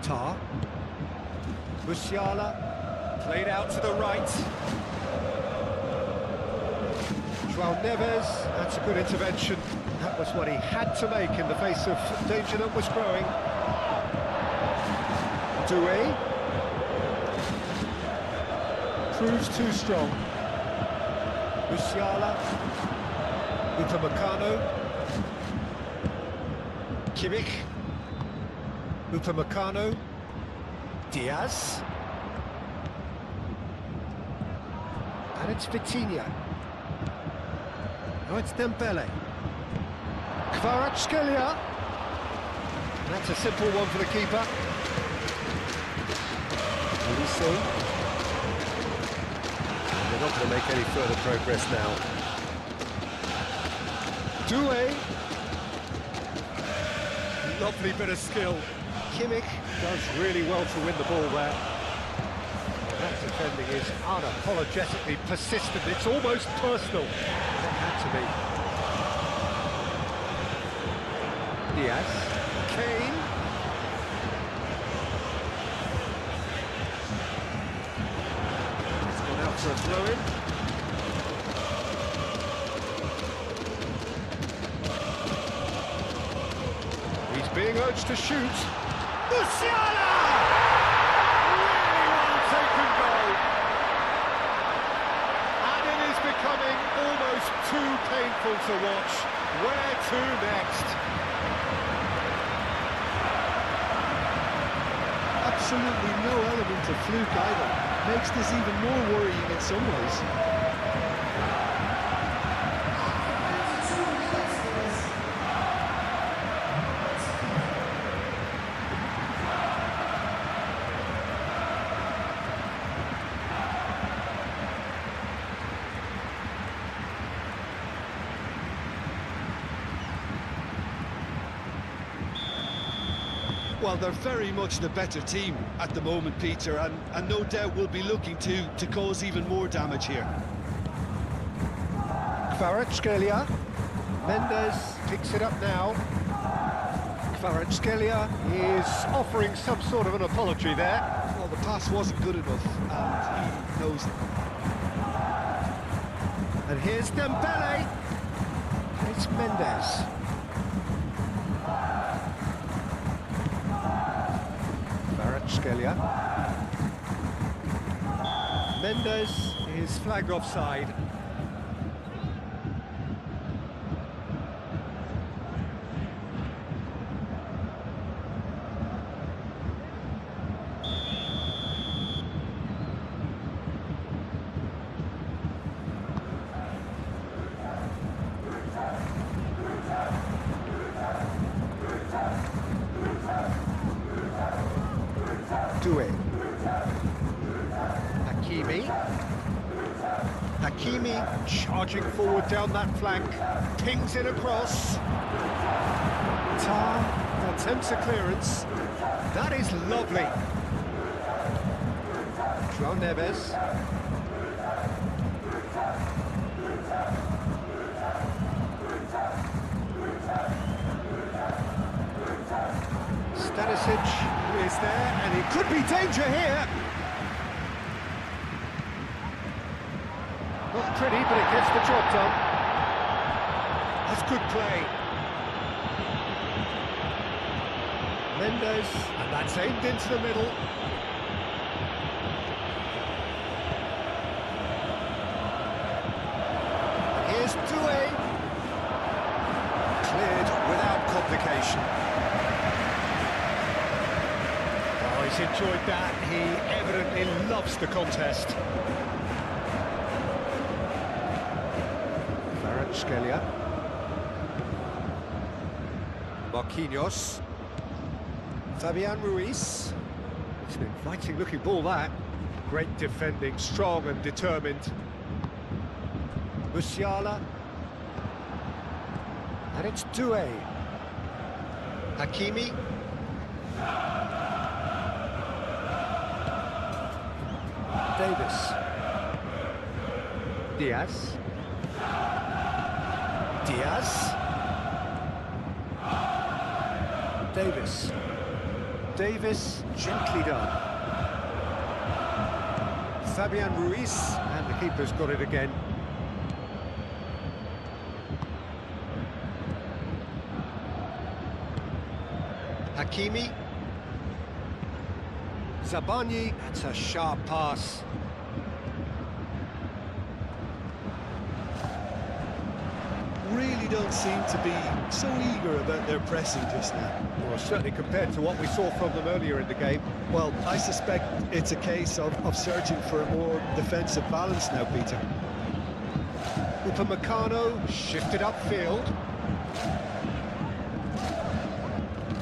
Tar. Musiala. Played out to the right. João Neves, that's a good intervention. That was what he had to make in the face of danger that was growing. Doué. Proves too strong. Musiala. Upamecano. Kimmich. Upamecano. Diaz. And it's Vitinha. Now it's Dembele. Kvaratskhelia. That's a simple one for the keeper. Elise. not going to make any further progress now. Doué. Lovely bit of skill. Kimmich does really well to win the ball there. That defending is unapologetically persistent. It's almost personal. It had to be. Diaz. Kane. He's gone out for a throw-in. He's being urged to shoot. Musiala! Really well-taken goal. And it is becoming almost too painful to watch. Where to next? Absolutely no element of fluke either. Makes this even more worrying in some ways. Well, they're very much the better team at the moment, Peter, and no doubt will be looking to cause even more damage here. Kvaratskhelia. Mendes picks it up now. Kvaratskhelia is offering some sort of an apology there. Well, the pass wasn't good enough, and he knows it. And here's Dembele. And it's Mendes. Kvaratskhelia. Mendes is flagged offside. Doué. Hakimi charging forward down that flank, pings it across. Tar attempts a clearance. That is lovely. João Neves. Stanisic is there, and it could be danger here. Not pretty, but it gets the job done. That's good play. Mendes, and that's aimed into the middle. And here's Doué. Cleared without complication. Oh, he's enjoyed that. He evidently loves the contest. Kvaratskhelia. Marquinhos. Fabian Ruiz. It's an inviting looking ball, that. Great defending, strong and determined. Musiala. And it's Doué. Hakimi. Davis. Diaz. Davis. Davis, gently done. Fabian Ruiz, and the keeper's got it again. Hakimi. Zabani, that's a sharp pass. Really don't seem to be so eager about their pressing just now. Well, certainly compared to what we saw from them earlier in the game. Well, I suspect it's a case of searching for a more defensive balance now, Peter. Upamecano shifted upfield.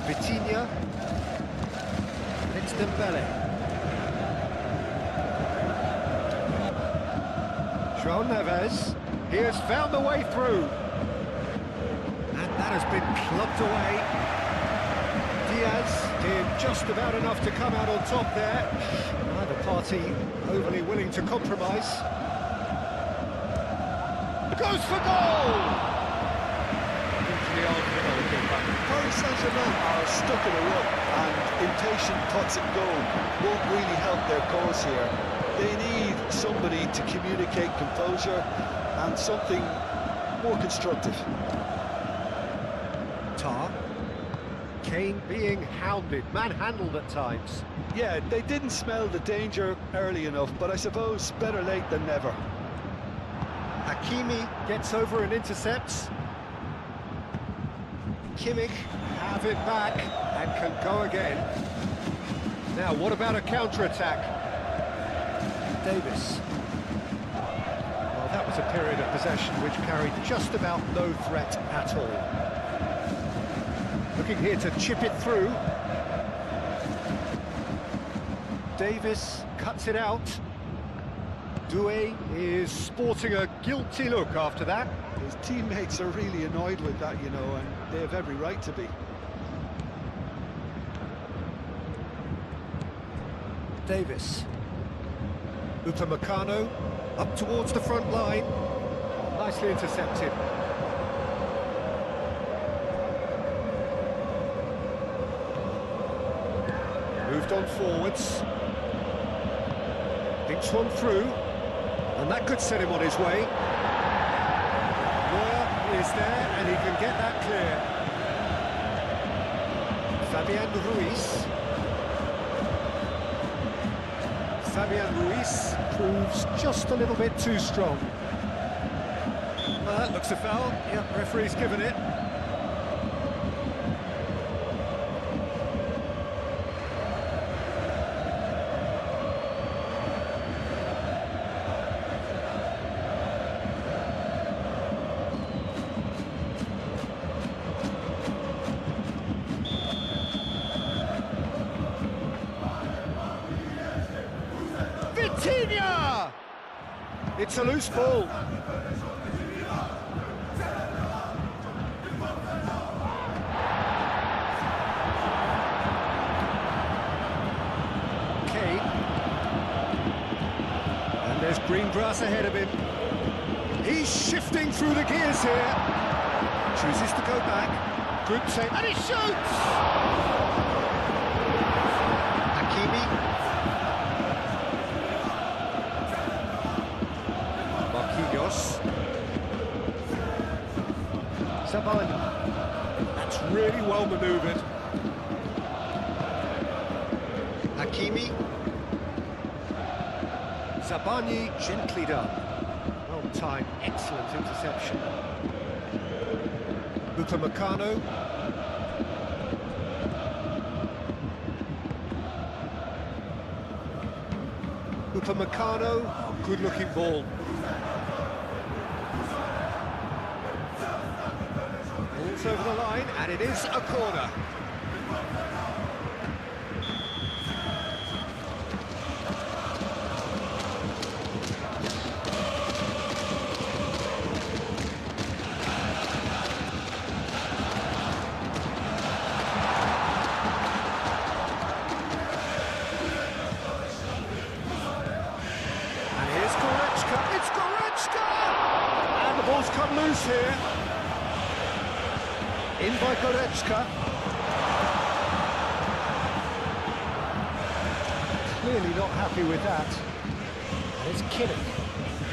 Vitinha. And it's Dembele. João Neves, he has found the way through. And that has been clubbed away. Diaz did just about enough to come out on top there. Neither party overly willing to compromise. Goes for goal! Into the arm of the goalkeeper. Paris Saint-Germain are stuck in a rut, and impatient putts and goal won't really help their cause here. They need somebody to communicate composure and something more constructive. Tar. Kane being hounded, manhandled at times. Yeah, they didn't smell the danger early enough, but I suppose better late than never. Hakimi gets over and intercepts. Kimmich have it back and can go again. Now, what about a counter-attack? Davis. Well, that was a period of possession which carried just about no threat at all. Looking here to chip it through. Davis cuts it out. Doué is sporting a guilty look after that. His teammates are really annoyed with that, you know, and they have every right to be. Davis. Upamecano up towards the front line. Nicely intercepted. Moved on forwards. Thinks one through. And that could set him on his way. Neuer is there, and he can get that clear. Fabian Ruiz. Fabian Ruiz proves just a little bit too strong. Well, that looks a foul. Yep, referee's given it. It's a loose ball. Kane. And there's green grass ahead of him. He's shifting through the gears here. Chooses to go back. Good save. And he shoots! Hakimi. Zabani. That's really well manoeuvred. Hakimi. Zabani gently done. Well timed, excellent interception. Upamecano. Upamecano. Oh, good looking ball. Over the line, and it is a corner. And here's Goretzka. It's Goretzka! And the ball's come loose here. In by Goretzka. Clearly not happy with that. And it's Kimmich.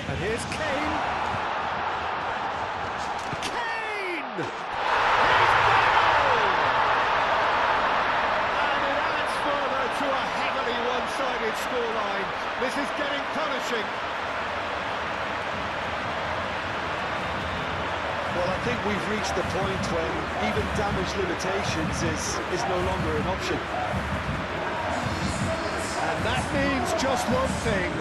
And here's Kane. Kane! He's goal! And it adds further to a heavily one-sided scoreline. This is getting punishing. Well, I think we've reached the point when even damage limitations is no longer an option. And that means just one thing,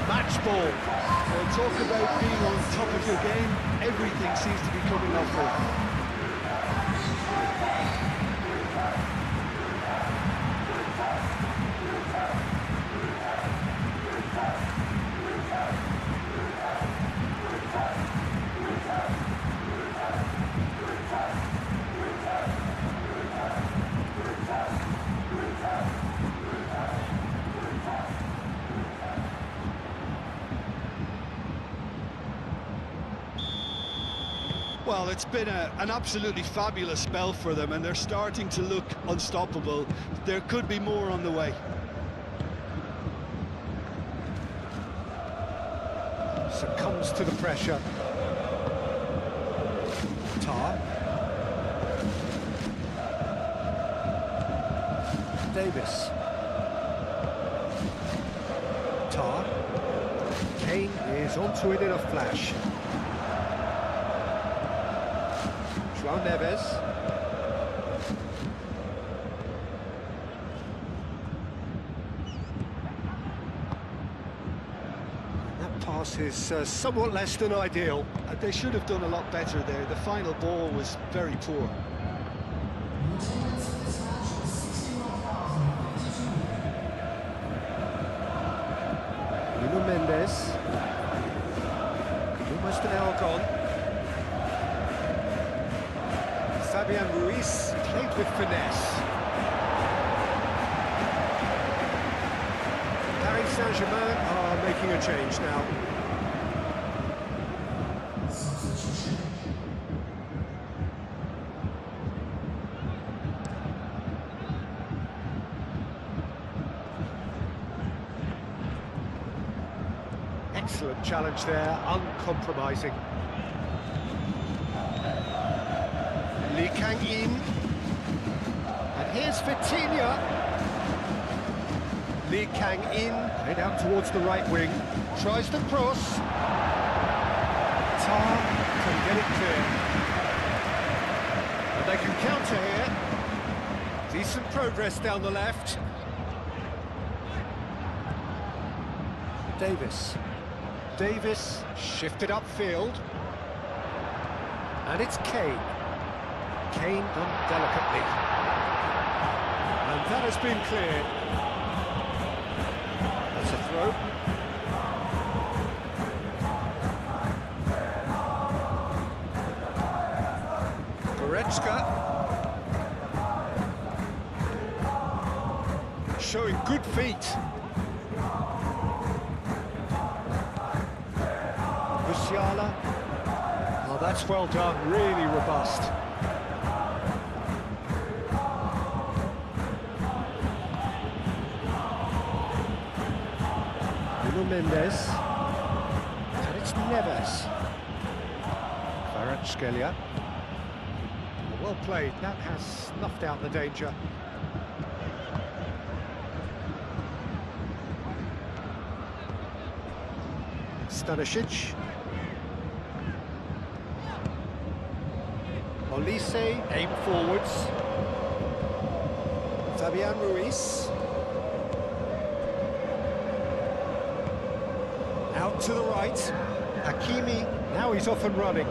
match ball. Well, talk about being on top of your game, everything seems to be coming off it. Well, it's been an absolutely fabulous spell for them, and they're starting to look unstoppable. There could be more on the way. Succumbs to the pressure. Tar. Davis. Tar. Kane is onto it in a flash. João Neves. That pass is somewhat less than ideal. They should have done a lot better there. The final ball was very poor. Nuno Mendes. Almost an hour gone. Fabian Ruiz played with finesse. Paris Saint-Germain are making a change now. Excellent challenge there, uncompromising. Lee Kang-in. And here's Vitinha. Lee Kang-in, played out towards the right wing. Tries to cross. Tar can get it clear. And they can counter here. Decent progress down the left. Davis. Davis shifted upfield. And it's Kane. Kane done delicately. And that has been cleared. That's a throw. Goretzka. Showing good feet. Musiala. Oh, that's well done, really robust. Nuno Mendes. And it's Neves. Kvaratskhelia. Well played, that has snuffed out the danger. Stanisic. Olise, aim forwards. Fabian Ruiz. Out to the right. Hakimi, now he's off and running.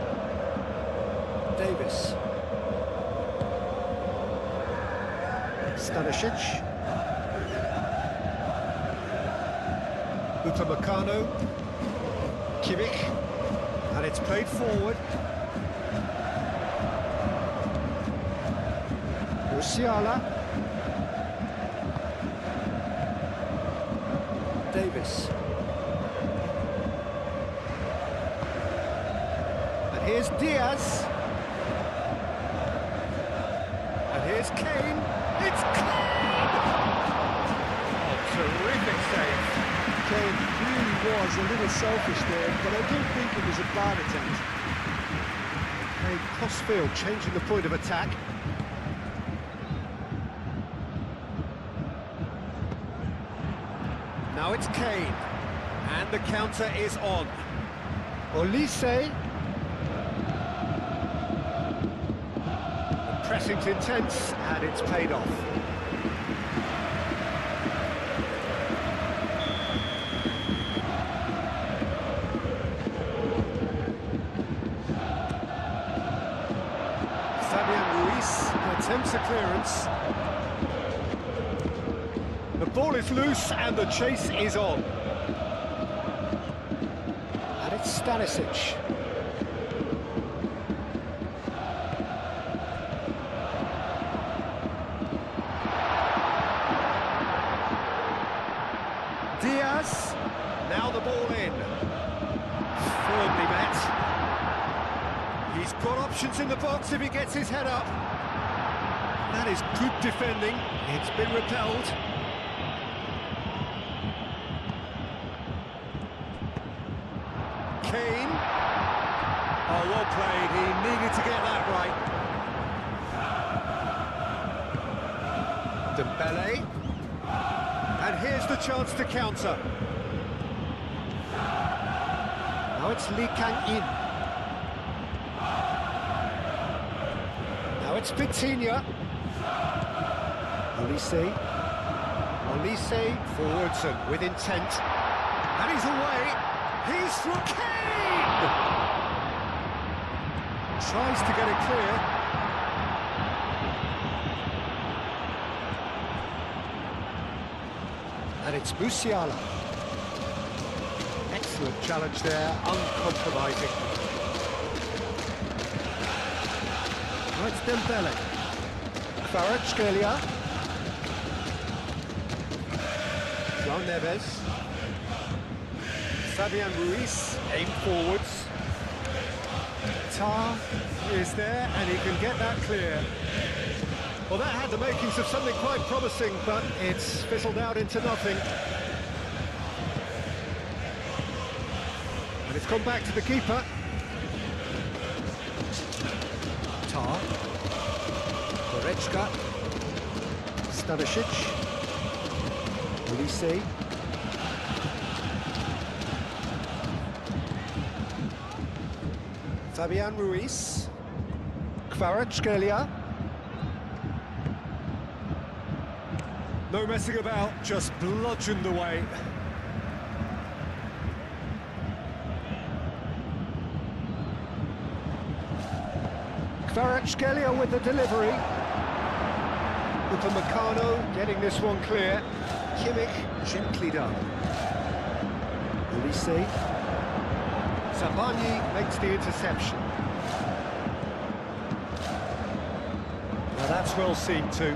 Davis. Stanisic. Upamecano. Kimmich. And it's played forward. Musiala. Davis. And here's Diaz. And here's Kane. It's Kane! Oh, terrific save. Kane really was a little selfish there, but I don't think it was a bad attempt. Kane cross-field, changing the point of attack. Now it's Kane, and the counter is on. Olise. The pressing's intense, and it's paid off. Fabian Ruiz attempts a clearance. The ball is loose and the chase is on. And it's Stanisic. Diaz. Now the ball in. Firmly met. He's got options in the box if he gets his head up. That is good defending. It's been repelled. Kane. Oh, well played. He needed to get that right. Dembele. And here's the chance to counter. Now it's Lee Kang-in. Now it's Vitinha. Olise forwards and with intent. And he's away. He's through Kane! Tries to get it clear. And it's Musiala. Excellent challenge there, uncompromising. Now it's Dembele. Kvaratskhelia. João Neves. Fabian Ruiz, aim forwards. Tar is there, and he can get that clear. Well, that had the makings of something quite promising, but it's fizzled out into nothing. And it's gone back to the keeper. Tar. Goretzka. Stanisic. Olise. Fabian Ruiz. Kvaratskhelia. No messing about, just bludgeoned away. Kvaratskhelia with the delivery. Upamecano getting this one clear. Kimmich gently done. Olise. Sabani makes the interception. Now that's well seen too.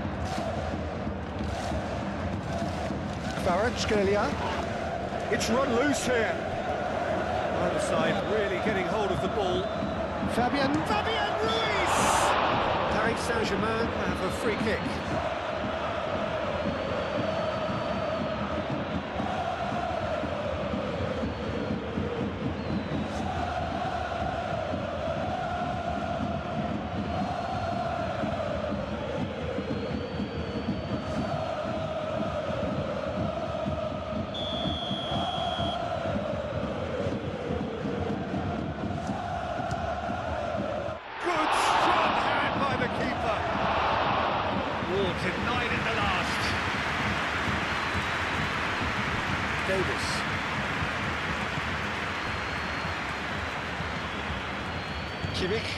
Kvaratskhelia. It's run loose here. Either side really getting hold of the ball. Fabian Ruiz! Paris Saint-Germain have a free kick. Denied in the last. Davis. Kimmich.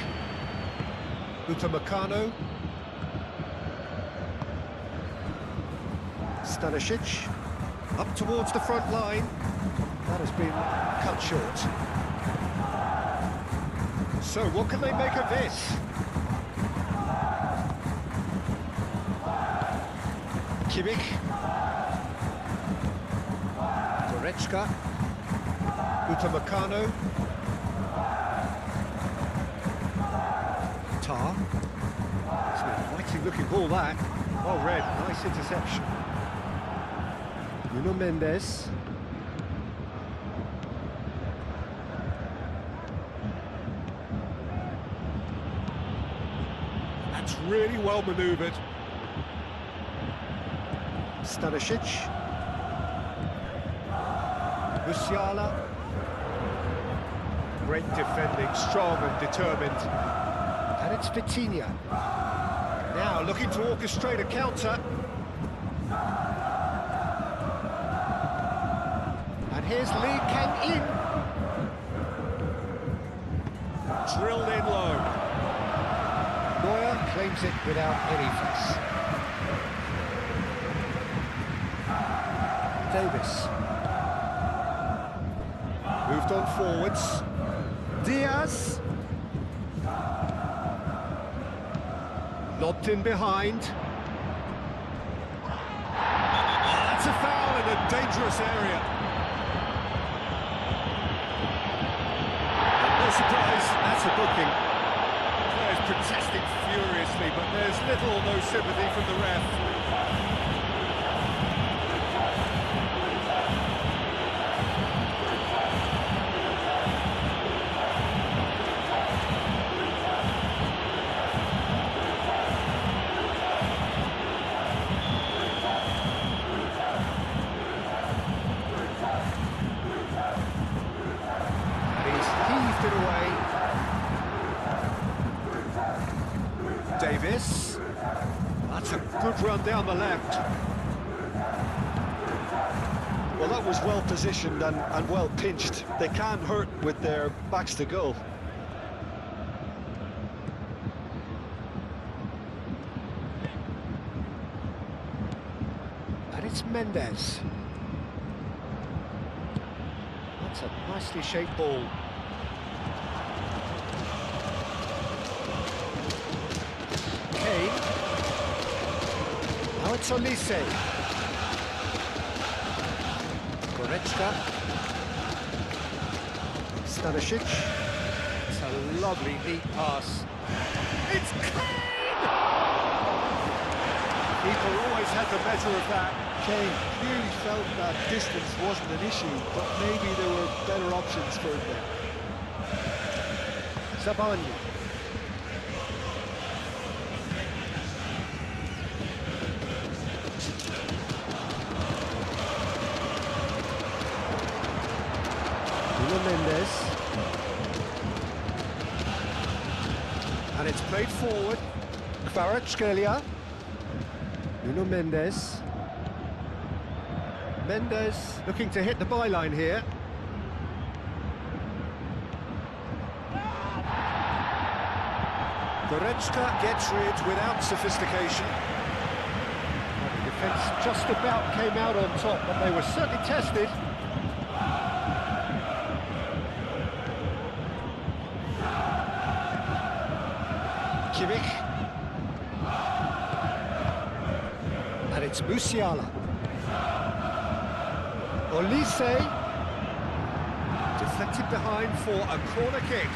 Upamecano. Stanisic. Up towards the front line. That has been cut short. So, what can they make of this? Kimmich. Goretzka. Upamecano. Tar. It's a likely looking ball that. Well read, nice interception. Nuno Mendes. That's really well manoeuvred. Stanisic. Musiala. Great defending, strong and determined. And it's Vitinha. Now looking to orchestrate a counter. And here's Lee Kang-in. Drilled in low. Neuer claims it without any fuss. Davis. Moved on forwards. Diaz. Lobbed in behind. That's a foul in a dangerous area. No surprise, that's a booking. protesting furiously, but there's little or no sympathy from the ref. It away. Davis. That's a good run down the left. Well, that was well positioned and well pinched. They can't hurt with their backs to goal. And it's Mendes. That's a nicely shaped ball. Now it's Olise. Goretzka. Stanisic. It's a lovely, neat pass. It's Kane! Keeper always had the better of that. Kane clearly felt that distance wasn't an issue, but maybe there were better options for him there. Zabani. Mendes. And it's played forward. Kvaratskhelia. Nuno Mendes. Mendes looking to hit the byline here. Goretzka gets rid without sophistication. The defence just about came out on top, but they were certainly tested. Kimmich. And it's Musiala. Olise. Deflected behind for a corner kick.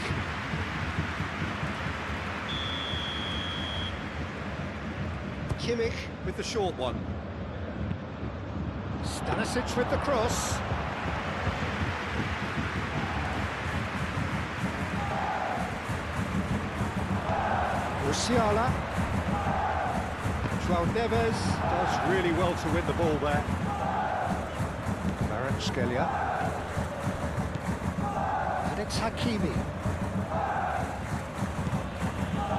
Kimmich with the short one. Stanisic with the cross. Musiala. João Neves does really well to win the ball there. Kvaratskhelia. And it's Hakimi.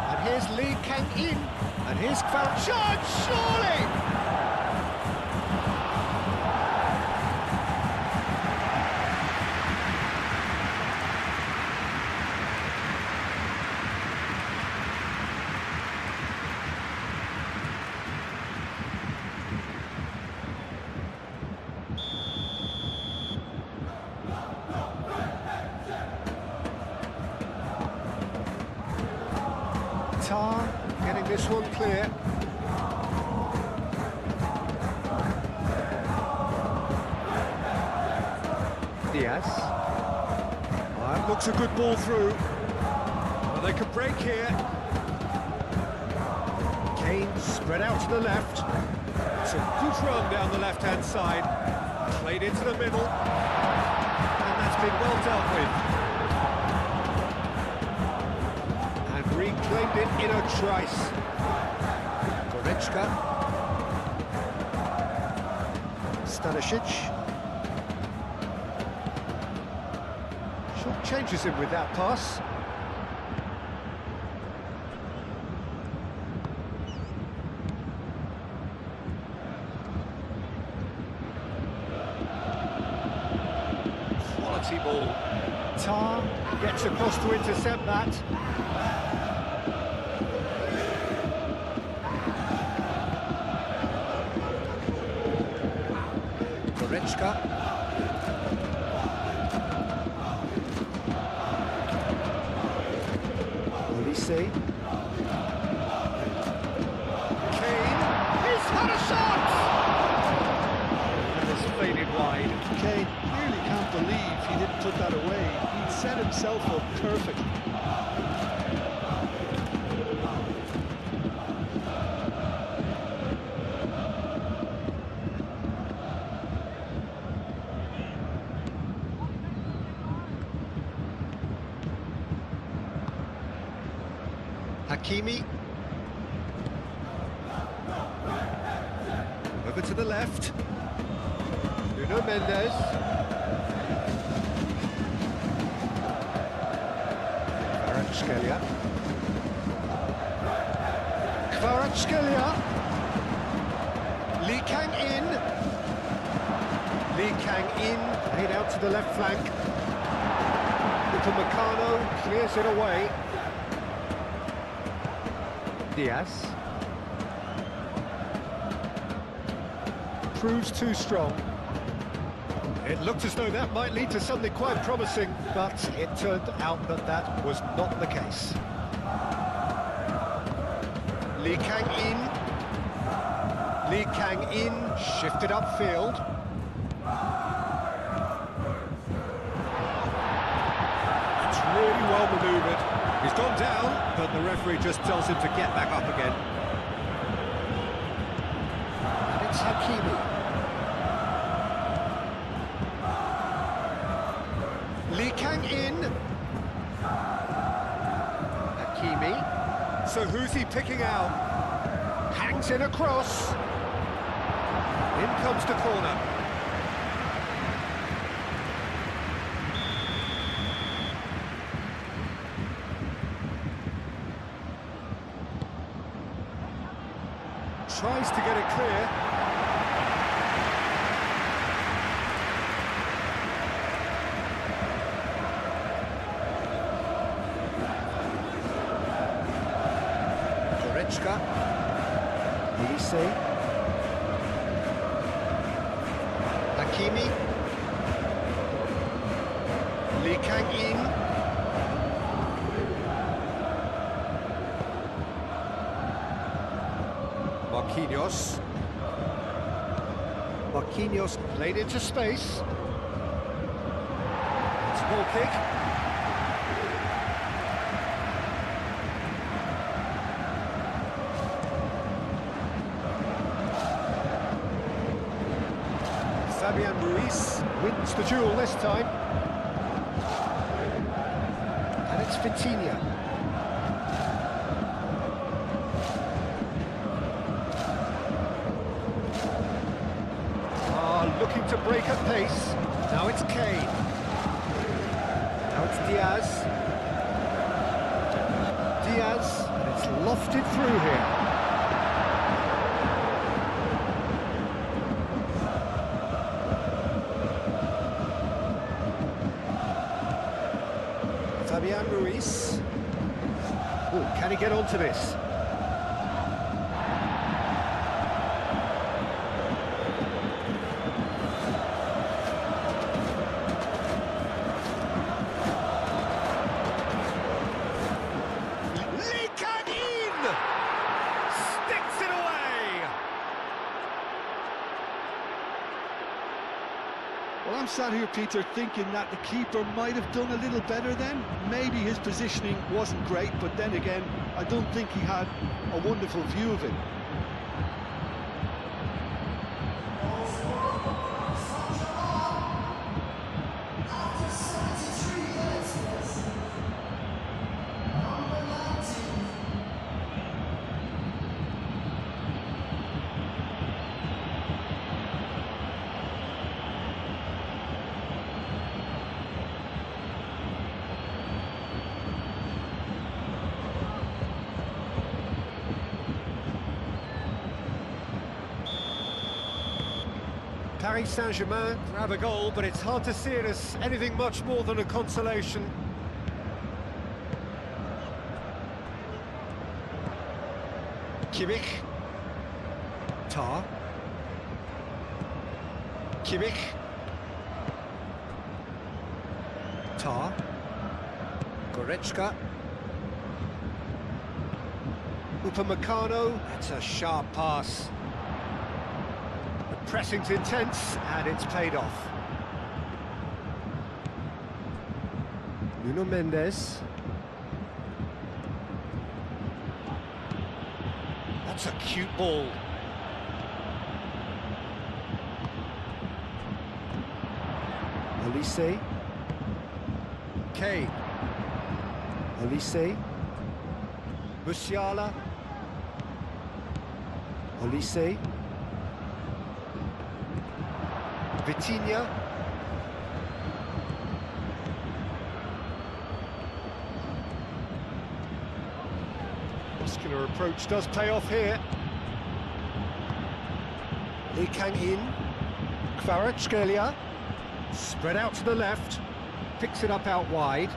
And here's Lee Kang-in. And here's Kvaratskhelia. Surely! Getting this one clear. Diaz. That looks a good ball through. Well, they could break here. Kane spread out to the left. It's a good run down the left-hand side. Played into the middle. And that's been well dealt with. Reclaimed it in a trice. Goretzka. Stanisic. Short changes him with that pass. Quality ball. Tar gets across to intercept that. Goretzka. Olise. Kane. He's had a shot! And it's faded wide. Kane clearly can't believe he didn't put that away. He'd set himself up perfectly. Hakimi. Over to the left. Nuno Mendes. Kvaratskhelia. Kvaratskhelia. Lee Kang in. Lee Kang in. Played out to the left flank. Upamecano clears it away. Diaz. Proves too strong. It looked as though that might lead to something quite promising, but it turned out that that was not the case. Lee Kang in. Lee Kang in, shifted upfield. It's really well manoeuvred. He's gone down, but the referee just tells him to get back up again. And it's Hakimi. Lee Kang in. Hakimi. So who's he picking out? Hangs in across. In comes the corner. Tries to get it clear. Elise. Hakimi. Lee Kang in. Marquinhos. Marquinhos played into space. It's a goal kick. Fabian Ruiz wins the duel this time. And it's Vitinha. Looking to break at pace. Now it's Kane. Now it's Diaz. Diaz, and it's lofted through here. Fabian Ruiz. Oh, can he get onto this? Well, I'm sat here, Peter, thinking that the keeper might have done a little better then. Maybe his positioning wasn't great, but then again, I don't think he had a wonderful view of it. Paris Saint-Germain grab a goal, but it's hard to see it as anything much more than a consolation. Kimmich. Tar. Kimmich. Tar. Goretzka. Upamecano. That's a sharp pass. Pressing's intense, and it's paid off. Nuno Mendes. That's a cute ball. Elise. Kane. Elise. Musiala. Olise. Vitinha. Muscular approach does pay off here. Lee Kang-in. Kvaratskhelia. Spread out to the left. Picks it up out wide.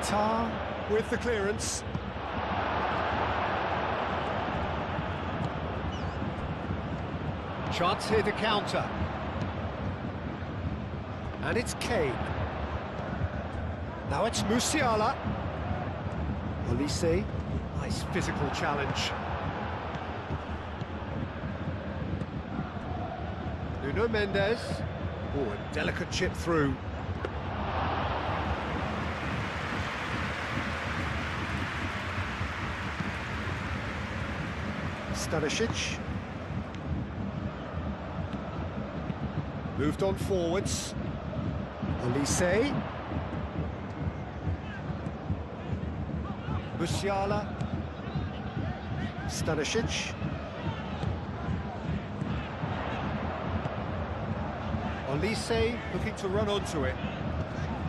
Tar with the clearance. Chance here to counter. And it's Kane. Now it's Musiala. Olise. Nice physical challenge. Nuno Mendes. Oh, a delicate chip through. Stanisic. Moved on forwards. Olise. Musiala. Stanisic. Olise looking to run onto it.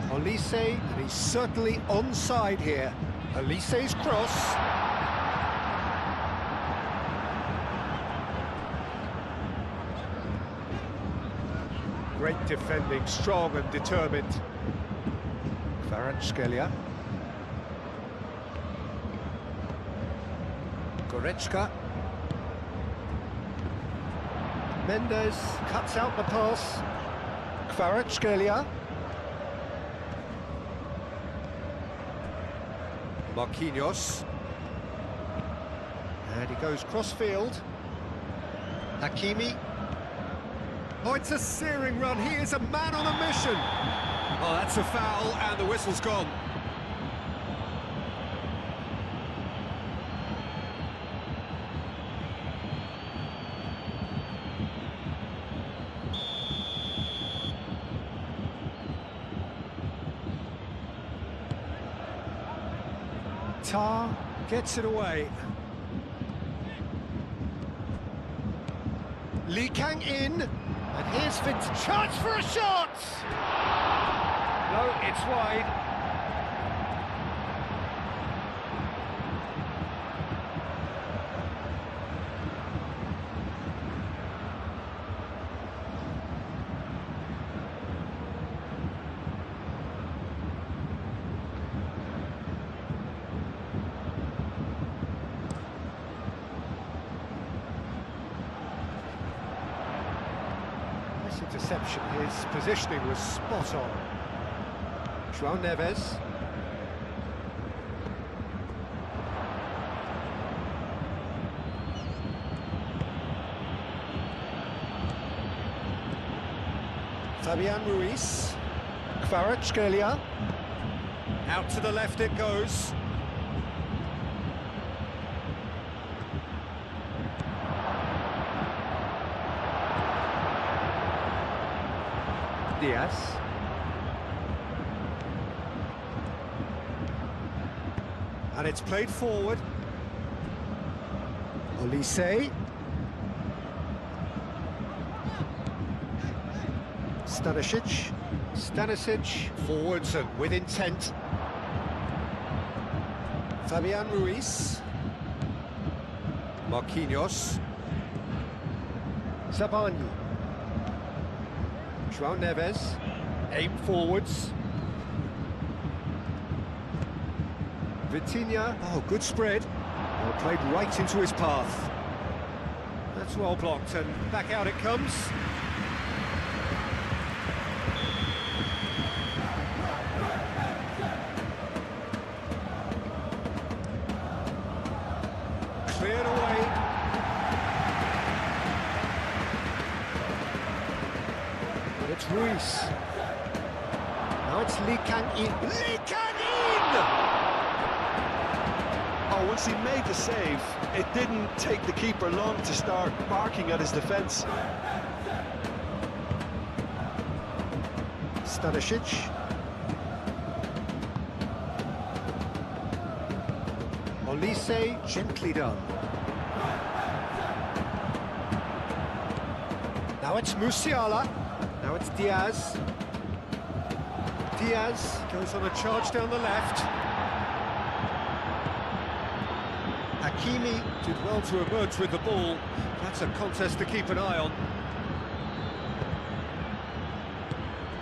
Olise, and he's certainly onside here. Olise's cross. Great defending, strong and determined. Kvaratskhelia. Goretzka. Mendes cuts out the pass. Kvaratskhelia. Marquinhos. And he goes cross-field. Hakimi. Oh, it's a searing run. He is a man on a mission. Oh, that's a foul, and the whistle's gone. Tar gets it away. Lee Kang-in. And here's Vince. Chance for a shot! No, it's wide. Interception, his positioning was spot on. João Neves. Fabian Ruiz. Kvaratskhelia. Out to the left it goes. Diaz. And it's played forward. Olise. Stanisic. Stanisic forwards and with intent. Fabian Ruiz. Marquinhos. Zabani. João Neves, aim forwards. Vitinha, oh, good spread. Well, played right into his path. That's well blocked, and back out it comes. Cleared away. It's Ruiz. Now it's Lee Kang-in. Lee Kang-in! Oh, once he made the save, it didn't take the keeper long to start barking at his defence. Stanisic. Olise, gently done. Now it's Musiala. Now it's Diaz. Diaz goes on a charge down the left. Hakimi did well to emerge with the ball. That's a contest to keep an eye on.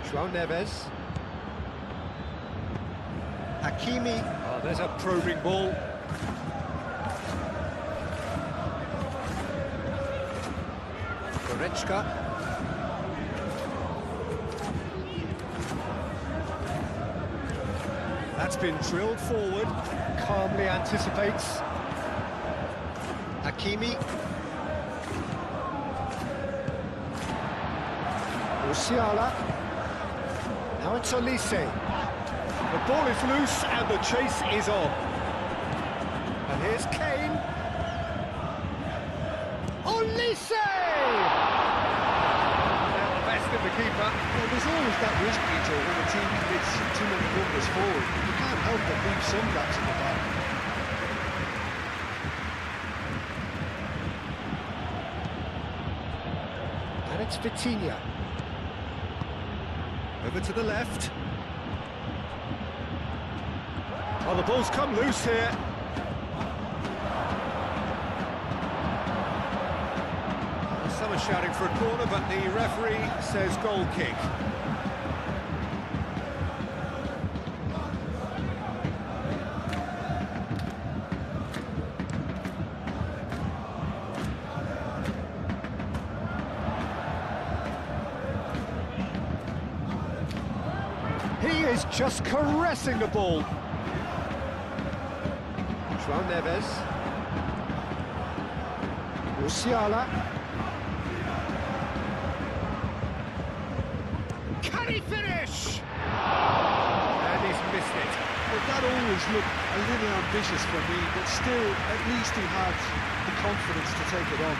João Neves. Hakimi. Oh, there's a probing ball. Goretzka. That's been drilled forward. Calmly anticipates. Hakimi. Musiala. Now it's Olise. The ball is loose and the chase is on. And here's Kane. Olise! Now the best of the keeper. Well, there's always that risk, Peter, when a team commits too many numbers forward. You can't help but leave some gaps in the back. And it's Vitinha. Over to the left. Oh, the ball's come loose here. Some are shouting for a corner, but the referee says goal kick. He is just caressing the ball. João Neves. Musiala. Can he finish? And he's missed it. Well, that always looked a little ambitious for me, but still, at least he had the confidence to take it on.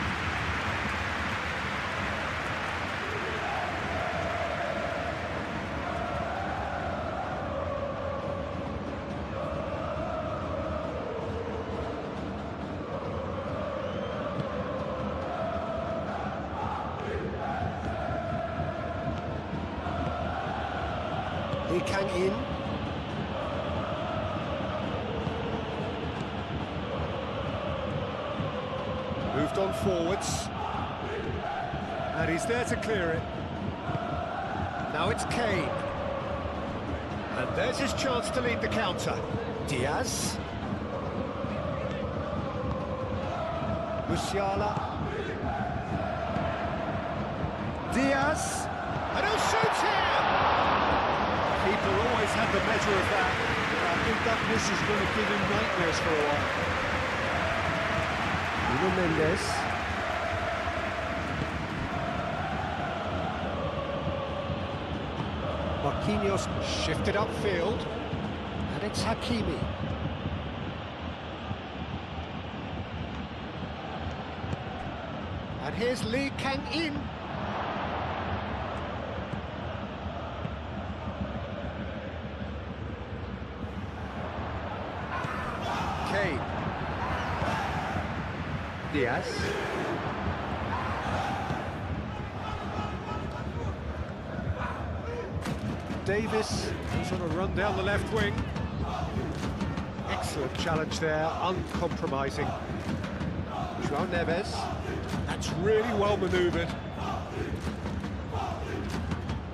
He can in. Moved on forwards. And he's there to clear it. Now it's Kane. And there's his chance to lead the counter. Diaz. Musiala. Diaz. And he'll shoot here! Keeper always had the measure of that. I think that miss is going to give him nightmares for a while. Nuno Mendes. Marquinhos shifted upfield. And it's Hakimi. And here's Lee Kang-in. Kane. Diaz. Davis goes on a run down the left wing. Excellent challenge there, uncompromising. João Neves. That's really well manoeuvred.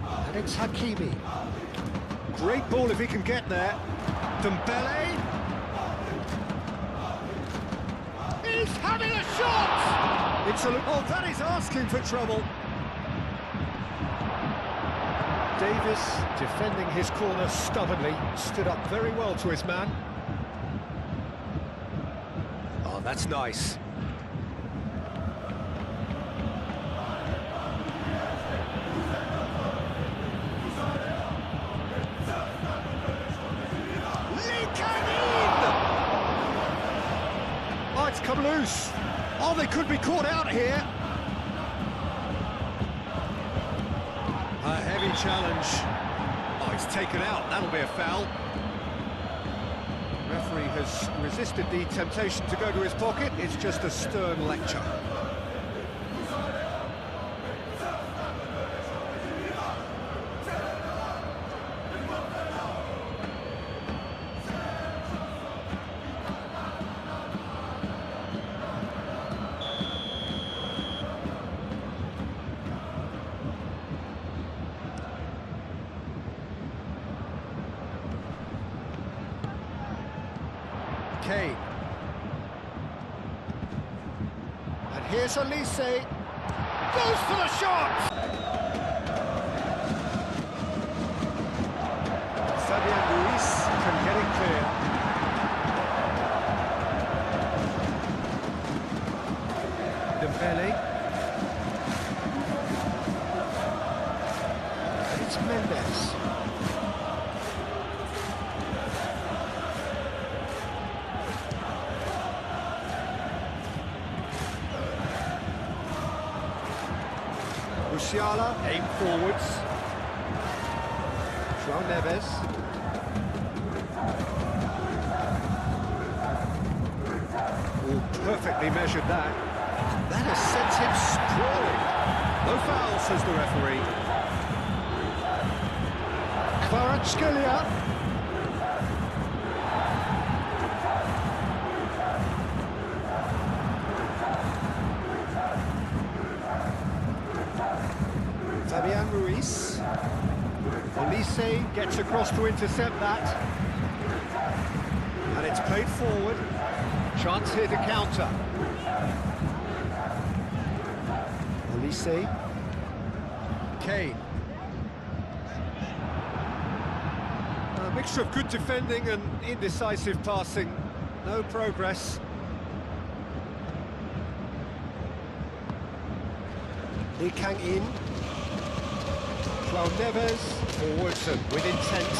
And it's Hakimi. Great ball if he can get there. Dembele. He's having a shot! It's a... Oh, that is asking for trouble. Davis, defending his corner stubbornly, stood up very well to his man. Oh, that's nice. Oh, it's come loose. Oh, they could be caught out here. A heavy challenge. Oh, he's taken out. That'll be a foul. Referee referee has resisted the temptation to go to his pocket. It's just a stern lecture. Kane. And here's Elise. Goes for the shot! Fabian Ruiz can get it clear. Dembele. And it's Mendes. Musiala, aim forwards. João Neves. Oh, perfectly measured that. That has sent him sprawling. No foul, says the referee. Kvaratskhelia. Fabian Ruiz. Elise gets across to intercept that. And it's played forward. Chance here to counter. Elise. Kane. A mixture of good defending and indecisive passing. No progress. Lee Kang in. João Neves, forwards and with intent.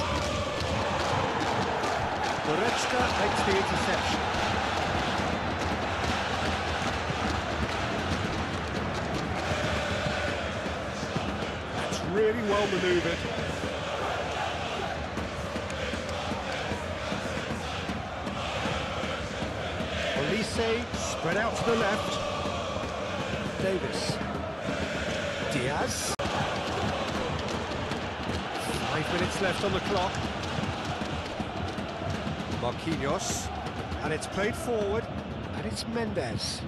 Goretzka makes the interception. That's really well manoeuvred. Elise, spread out to the left. Davis. Diaz. 5 minutes left on the clock. Marquinhos. And it's played forward. And it's Mendes.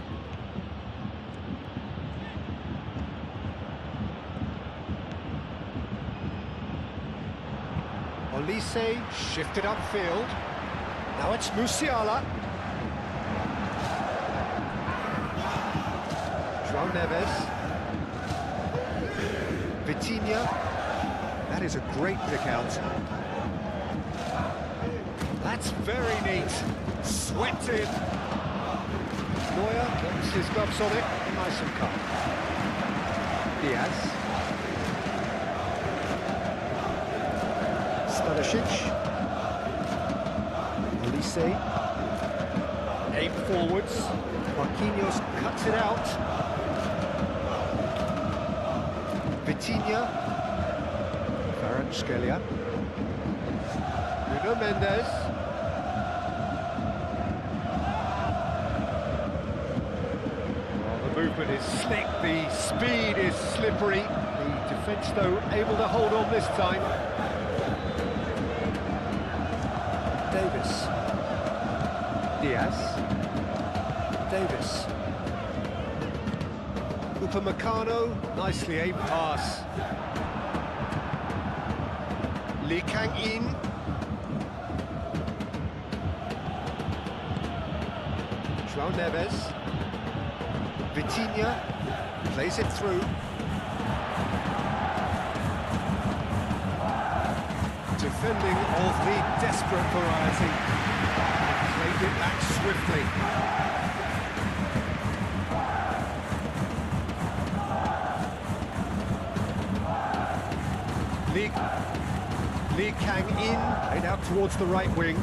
Elise shifted upfield. Now it's Musiala. João Neves. Vitinha. That is a great pick out. That's very neat. Swept in. Neuer gets his gloves on it. Nice and calm. Diaz. Stanisic. Elise. Aim forwards. Marquinhos cuts it out. Vitinha. Kvaratskhelia. Bruno Mendes. Well, the movement is slick, the speed is slippery. The defence, though, able to hold on this time. Davis. Diaz. Davis. Upamecano, nicely aimed pass. Lee Kang in. João Neves. Vitinha plays it through. Defending of the desperate variety. Played it back swiftly. Lee Kang in, played out towards the right wing.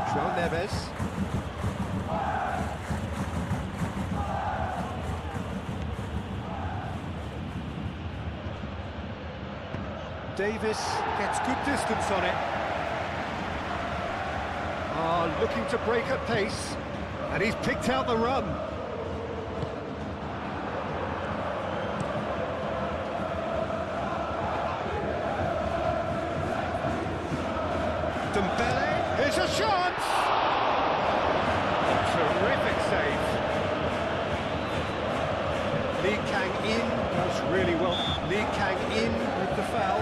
João Neves. Davis gets good distance on it. Looking to break at pace, and he's picked out the run. Dembele, here's a shot! Terrific save. Lee Kang-in does really well. Lee Kang-in with the foul.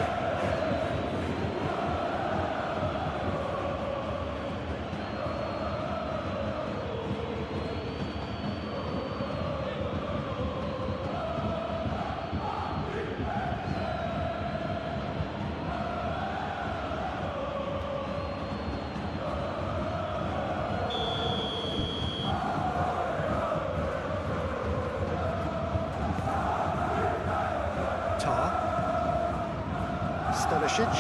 Stanisic.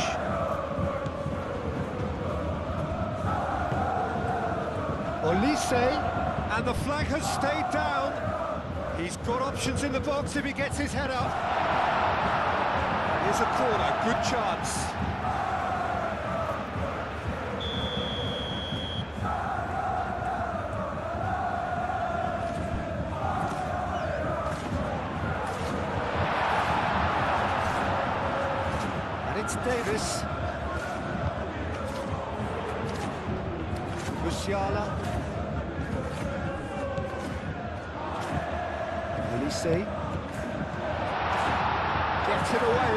Olise, and the flag has stayed down. He's got options in the box if he gets his head up. Here's a corner, good chance. It's Davis. Musiala. Olise. Gets it away.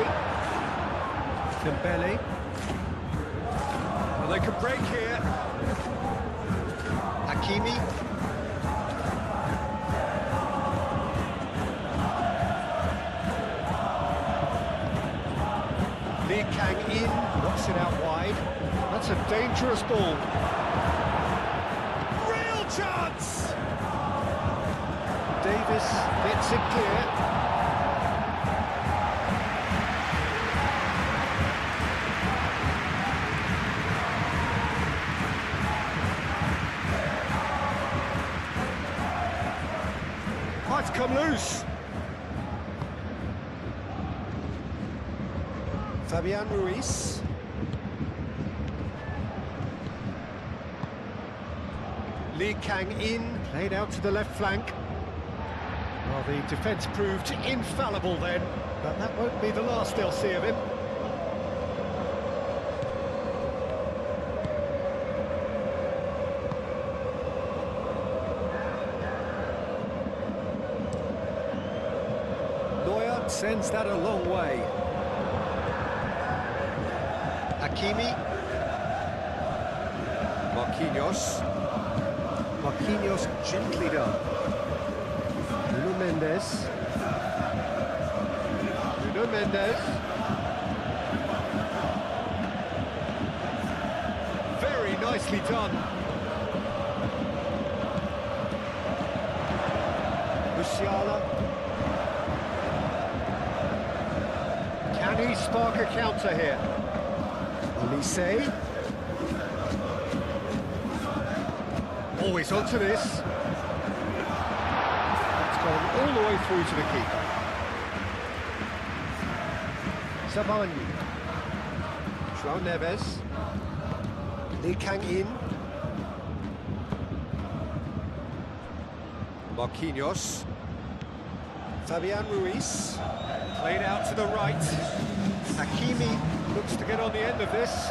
Dembele. Well, they can break here. Hakimi. Lee Kang-in knocks it out wide. That's a dangerous ball. Real chance! Davis gets it clear. Oh, it's come loose. Fabian Ruiz. Lee Kang-in played out to the left flank. Well, the defence proved infallible then, but that won't be the last they'll see of him. Neuer sends that a long way. Hakimi. Marquinhos gently done. Nuno Mendes. Very nicely done. Musiala. Can he spark a counter here? Olise. Always onto this. It's gone all the way through to the keeper. Zabani. João Neves. Lee Kang-in. Marquinhos. Fabian Ruiz. Played out to the right. Hakimi looks to get on the end of this.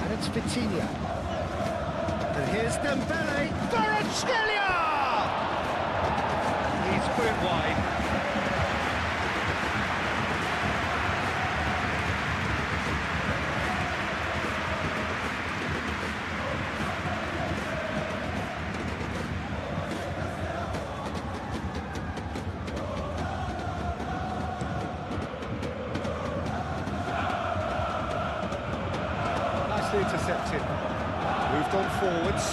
And it's Vitinha. And here's Dembele. Kvaratskhelia! He's put it wide. Intercepted. Moved on forwards.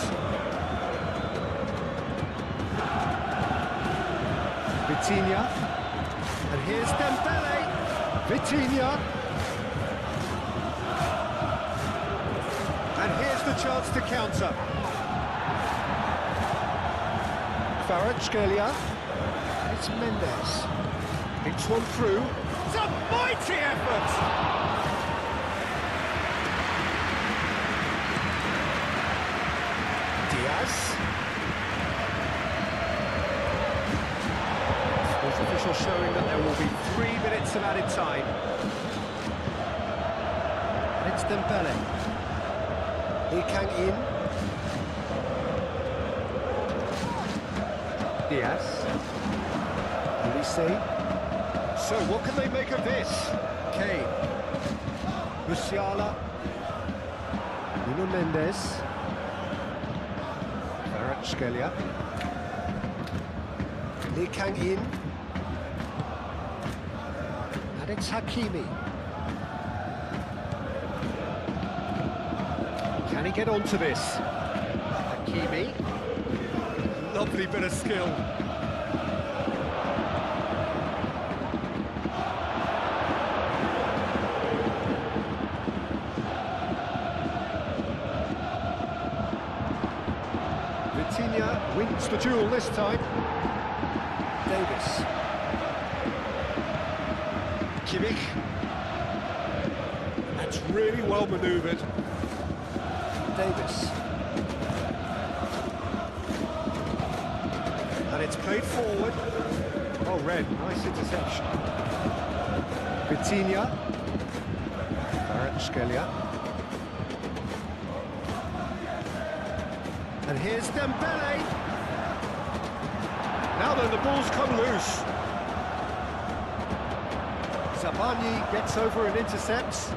Vitinha. And here's Dembele. Vitinha. And here's the chance to counter. Kvaratskhelia. And it's Mendes. It's one through. It's a mighty effort! Diaz. Sports official showing that there will be 3 minutes of added time. And it's Dembele. Lee Kang-in. Diaz. Elise. So what can they make of this? Kane. Musiala. Nuno Mendes. Kvaratskhelia. Lee Kang-in. And it's Hakimi. Can he get onto this? Hakimi. Lovely bit of skill. Vitinha wins the duel this time. Davis. Kimmich. That's really well manoeuvred. Davis. And it's played forward. Oh, Red, nice interception. Vitinha. Kvaratskhelia. And here's Dembele. Now then, the ball's come loose. Zabani gets over and intercepts.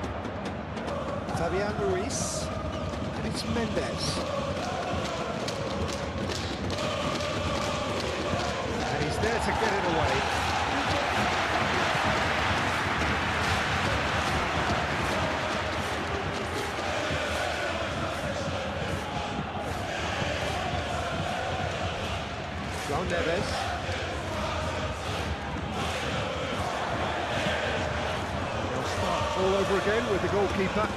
Fabian Ruiz. And it's Mendes. And he's there to get it away. João Neves. They'll start all over again with the goalkeeper.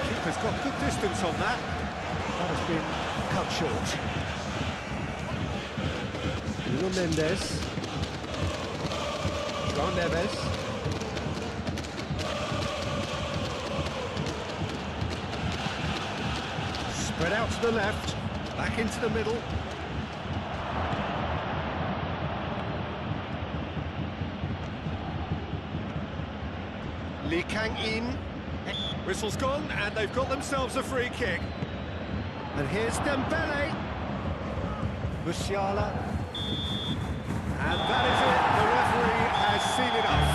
Keeper's got good distance on that. That has been cut short. Nuno Mendes. João Neves. Spread out to the left, back into the middle. Lee Kang-in. Whistle's gone, and they've got themselves a free kick. And here's Dembele. Musiala. And that is it. The referee has seen enough.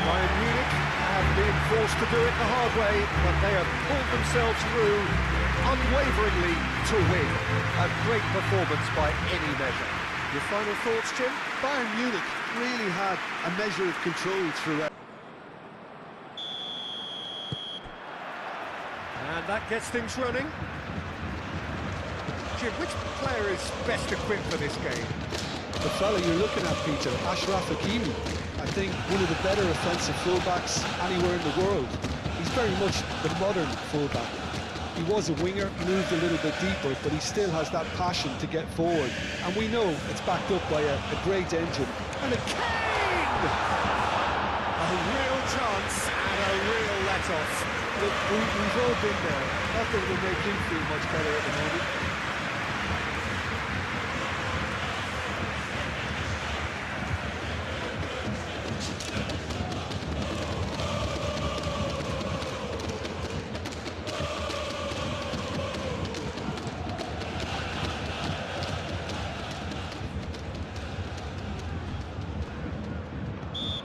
Bayern Munich have been forced to do it the hard way, but they have pulled themselves through unwaveringly to win. A great performance by any measure. Your final thoughts, Jim? Bayern Munich really had a measure of control throughout. And that gets things running. Jim, which player is best equipped for this game? The fella you're looking at, Peter, Achraf Hakimi. I think one of the better offensive fullbacks anywhere in the world. He's very much the modern fullback. He was a winger, moved a little bit deeper, but he still has that passion to get forward. And we know it's backed up by a great engine. And a Kane! A real chance and a real let-off. Look, we've all been there. Nothing will make him feel much better at the moment.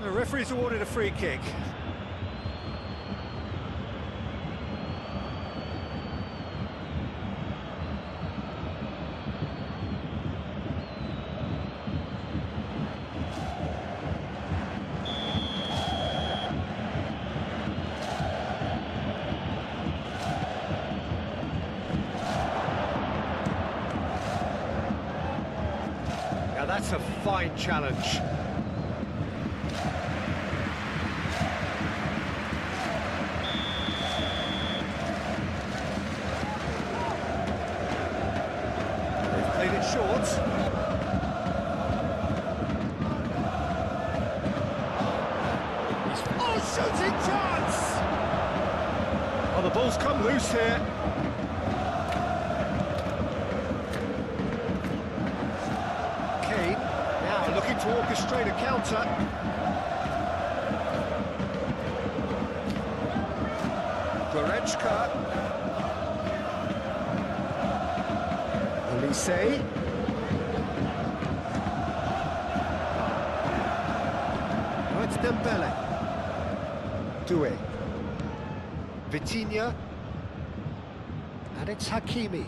The referee's awarded a free kick. Now that's a fine challenge. Played it short. Oh, shooting chance! Oh, the ball's come loose here. looking to orchestrate a counter. Goretzka. Olise. Now it's Dembele. Doué. Vitinha. And it's Hakimi.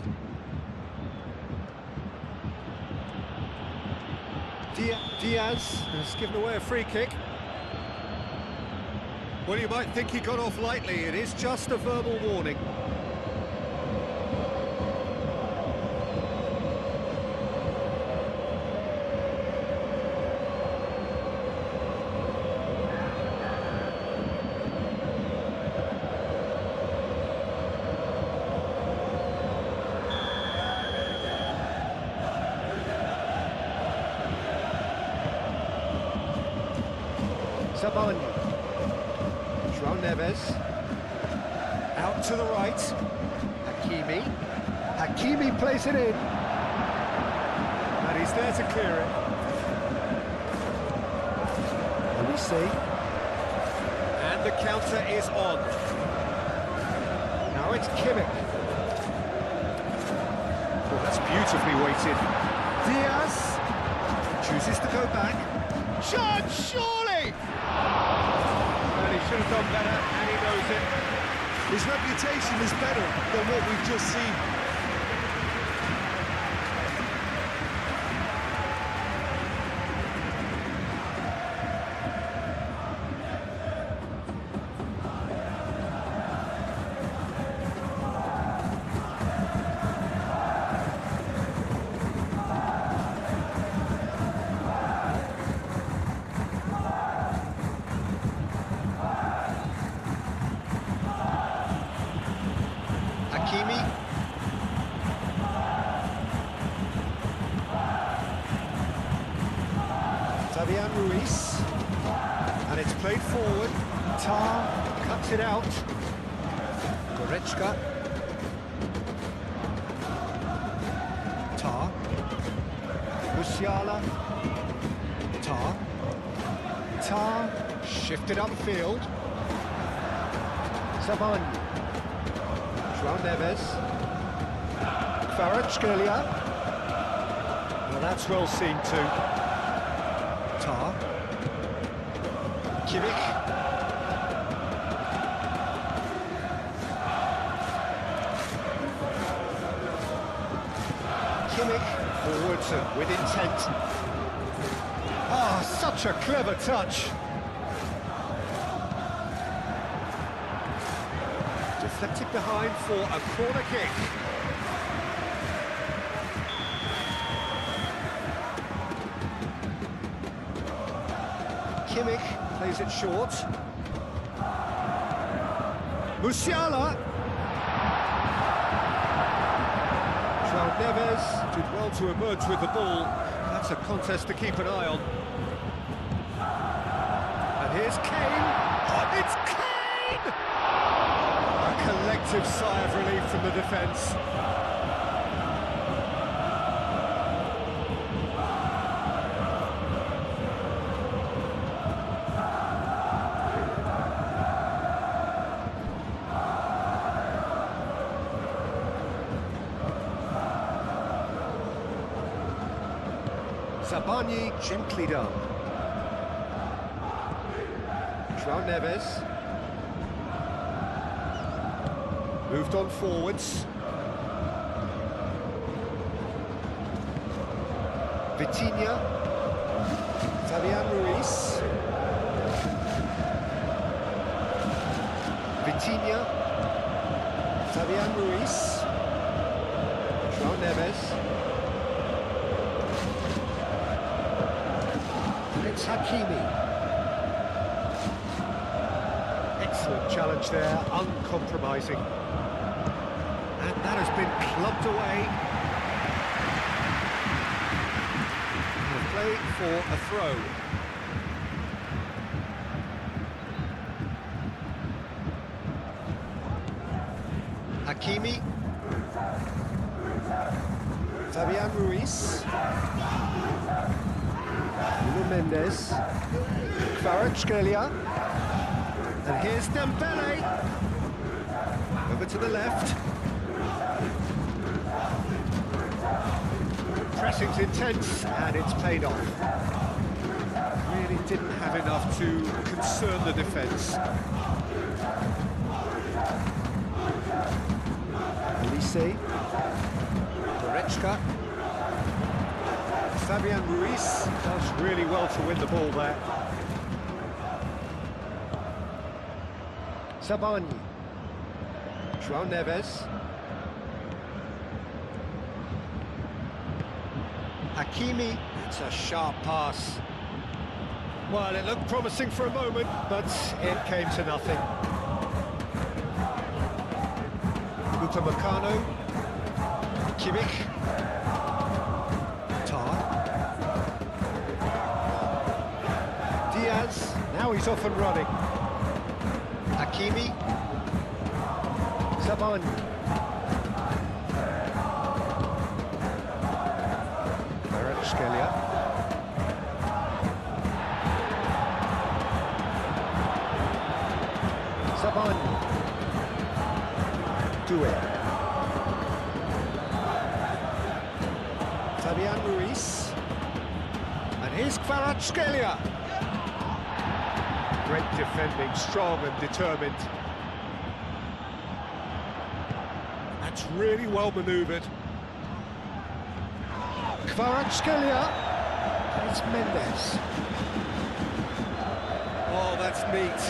Diaz has given away a free kick. Well, you might think he got off lightly. It is just a verbal warning. Sabani. João Neves. Out to the right. Hakimi. Hakimi plays it in. And he's there to clear it. Olise. And the counter is on. Now it's Kimmich. Oh, that's beautifully weighted. Diaz chooses to go back. Shot, surely! And he should have done better, and he knows it. His reputation is better than what we've just seen. Hakimi. Fabian Ruiz. And it's played forward. Tar cuts it out. Goretzka. Tar. Musiala. Tar. Tar. Shifted upfield. Sabani. João Neves. Kvaratskhelia. Well, that's well seen too. Tar. Kimmich. Kimmich forwards and with intent. Ah, such a clever touch. Deflected behind for a corner kick. Kimmich plays it short. Musiala. João Neves did well to emerge with the ball. That's a contest to keep an eye on. And here's Kane. Oh, it's Kane! A collective sigh of relief from the defence. Sabani gently done. João Neves. Moved on forwards. Vitinha. Fabian Ruiz. Vitinha. Fabian Ruiz. João Neves. It's Hakimi. Excellent challenge there, uncompromising. And that has been clubbed away. And play for a throw. Hakimi. Fabian Ruiz. Mendes. Kvaratskhelia. And here's Dembele. Over to the left. Pressing's intense, and it's paid off. Really didn't have enough to concern the defence. Elise. Goretzka. Fabian Ruiz does really well to win the ball there. Sabani. João Neves. Hakimi. It's a sharp pass. Well, it looked promising for a moment, but it came to nothing. Upamecano. Kimmich. Diaz, now he's off and running. Hakimi. Sabani. Kvaratskhelia. Sabani. Doué. Fabian Ruiz. And here's Kvaratskhelia. Great defending, strong and determined. That's really well manoeuvred. Kvaratskhelia. And it's Mendes. Oh, that's neat.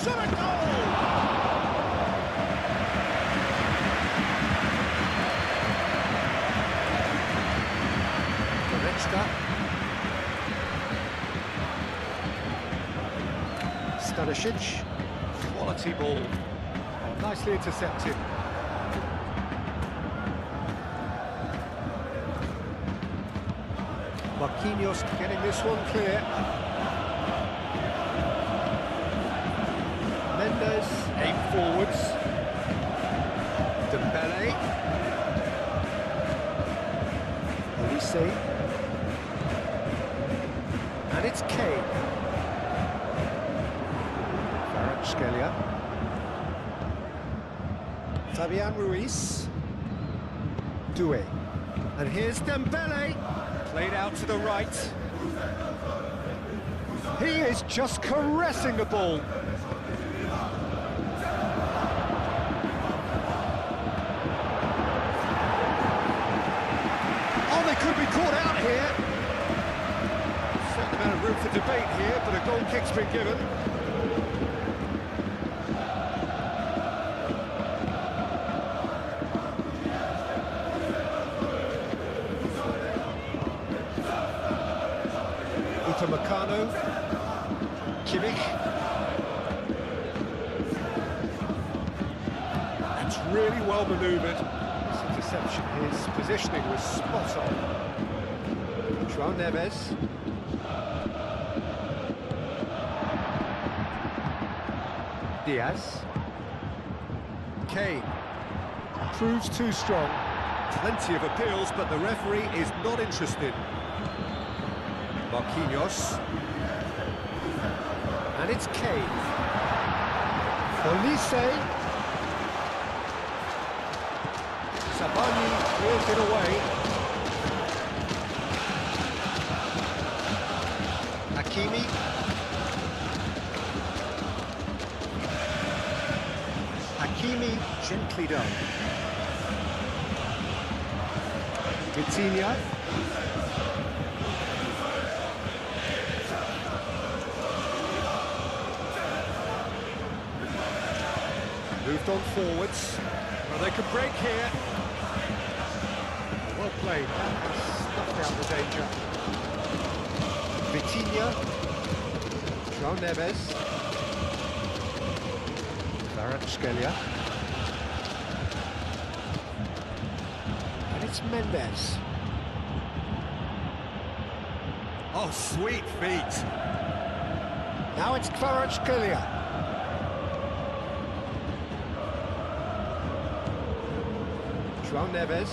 Shot a goal! Goretzka. Stanisic, quality ball, nicely intercepted. Marquinhos getting this one clear. Mendes, aim forwards. Dembele. Elise. And it's Kane. Kvaratskhelia. Fabian Ruiz. Doué. And here's Dembele. Played out to the right. He is just caressing the ball. Oh, they could be caught out here. Certain amount of room for debate here, but a goal kick's been given. Upamecano. Kimmich. That's really well manoeuvred. This interception, his positioning was spot on. João Neves. Diaz. Kane. Proves too strong. Plenty of appeals, but the referee is not interested. Marquinhos. And it's Kane. Olise. Sabani clears it away. Hakimi. Hakimi, gently done. Vitinha. Moved on forwards. Well, they could break here. Well played. That has snuffed out the danger. Vitinha. João Neves. Kvaratskhelia. And it's Mendes. Oh, sweet feet. Now it's Kvaratskhelia. João Neves.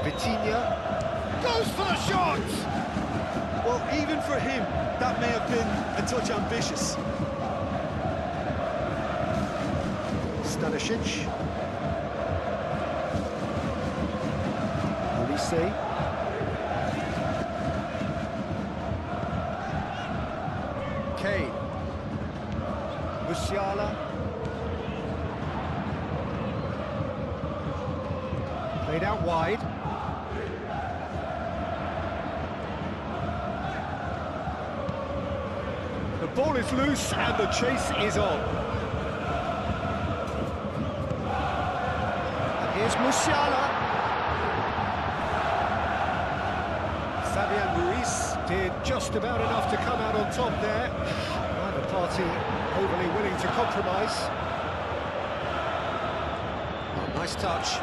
Vitinha goes for the shot! Well, even for him, that may have been a touch ambitious. Stanisic. Olise. Kane. Musiala. Played out wide. The ball is loose and the chase is on. And here's Musiala. Fabian Ruiz did just about enough to come out on top there. Neither party overly willing to compromise. Oh, nice touch.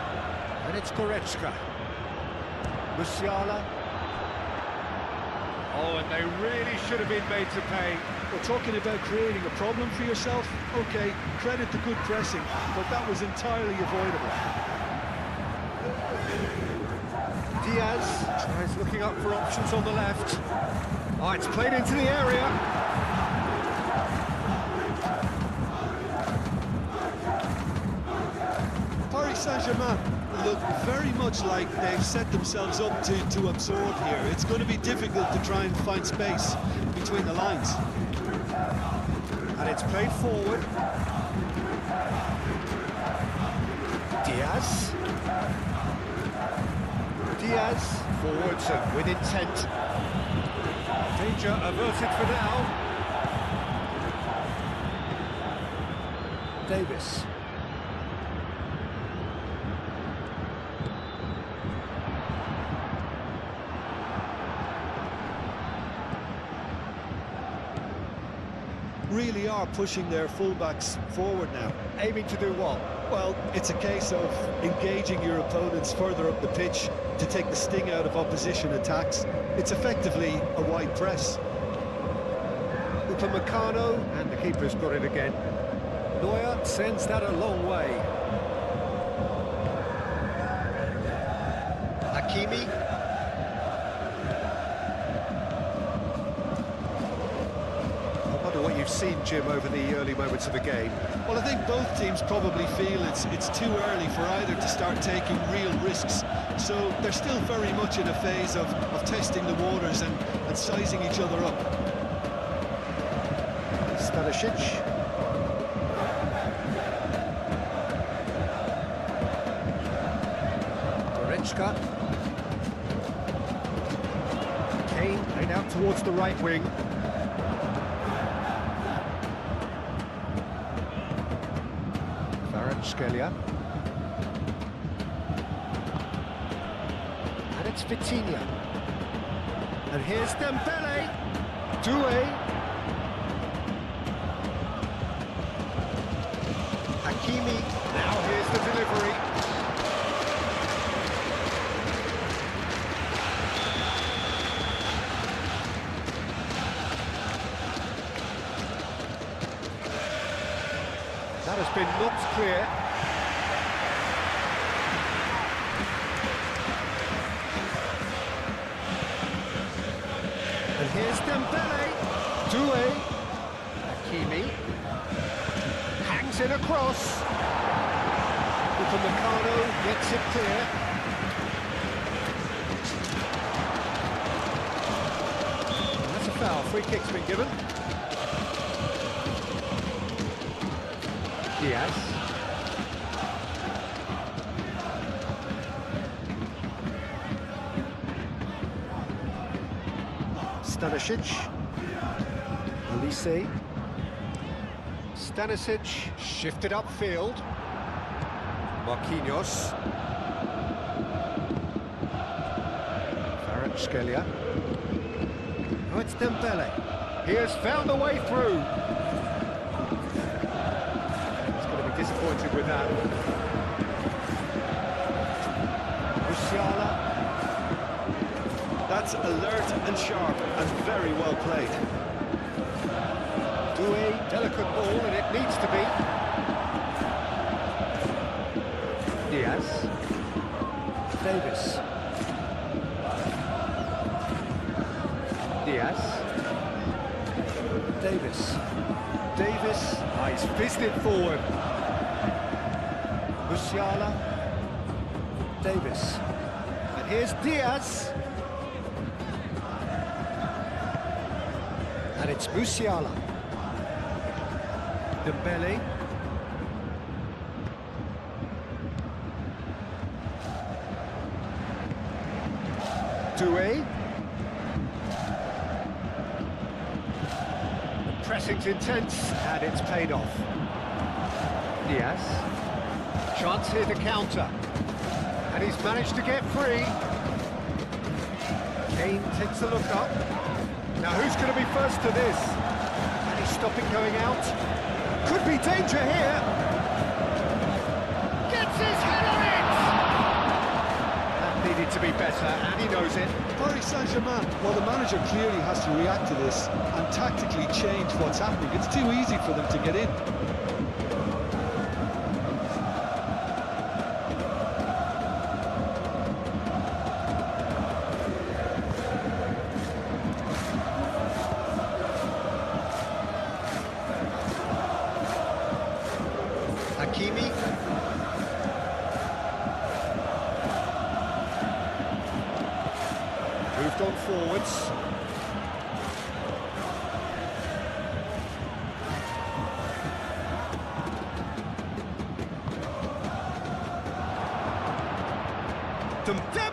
And it's Goretzka. Musiala. Oh, and they really should have been made to pay. We're talking about creating a problem for yourself. Okay, credit the good pressing, but that was entirely avoidable. Diaz tries looking up for options on the left. Oh, it's played into the area. Paris Saint-Germain look very much like they've set themselves up to absorb here. It's going to be difficult to try and find space between the lines. And it's played forward. Diaz. Diaz forwards and with intent. Danger averted for now. Davis. Really are pushing their fullbacks forward now. Aiming to do what? Well, it's a case of engaging your opponents further up the pitch to take the sting out of opposition attacks. It's effectively a wide press. Upamecano, and the keeper's got it again. Neuer sends that a long way. Hakimi. What you've seen, Jim, over the early moments of the game. Well, I think both teams probably feel it's too early for either to start taking real risks. So they're still very much in a phase of testing the waters and sizing each other up. Stanisic. Goretzka. Kane played out towards the right wing. Scalia. And it's Vitinha. And here's Dembele. Doué. Hakimi. Now here's the delivery. That has been knocked clear. And here's Dembele. Doué. Hakimi. Hangs in across. Upamecano gets it clear. And that's a foul. Free kick's been given. Diaz. Stanisic. Olise. Stanisic shifted upfield. Marquinhos. Scalia. Oh, it's Dembele. He has found a way through. He's going to be disappointed with that. Musiala. That's alert and sharp and very well played. Doué, delicate ball, and it needs to be. Diaz. Davis. Diaz. Davis. Davis. Ah, he's fizzed it forward. Musiala. Davis. And here's Diaz. And it's Musiala. Dembele. Doué. The pressing's intense, and it's paid off. Diaz. Chance here to counter. And he's managed to get free. Kane takes a look up. Now who's going to be first to this? And he's stopping going out. Could be danger here. Gets his head on it! That needed to be better, and he knows it. Paris Saint-Germain, well, the manager clearly has to react to this and tactically change what's happening. It's too easy for them to get in. Hakimi. Moved on forwards. Dembele!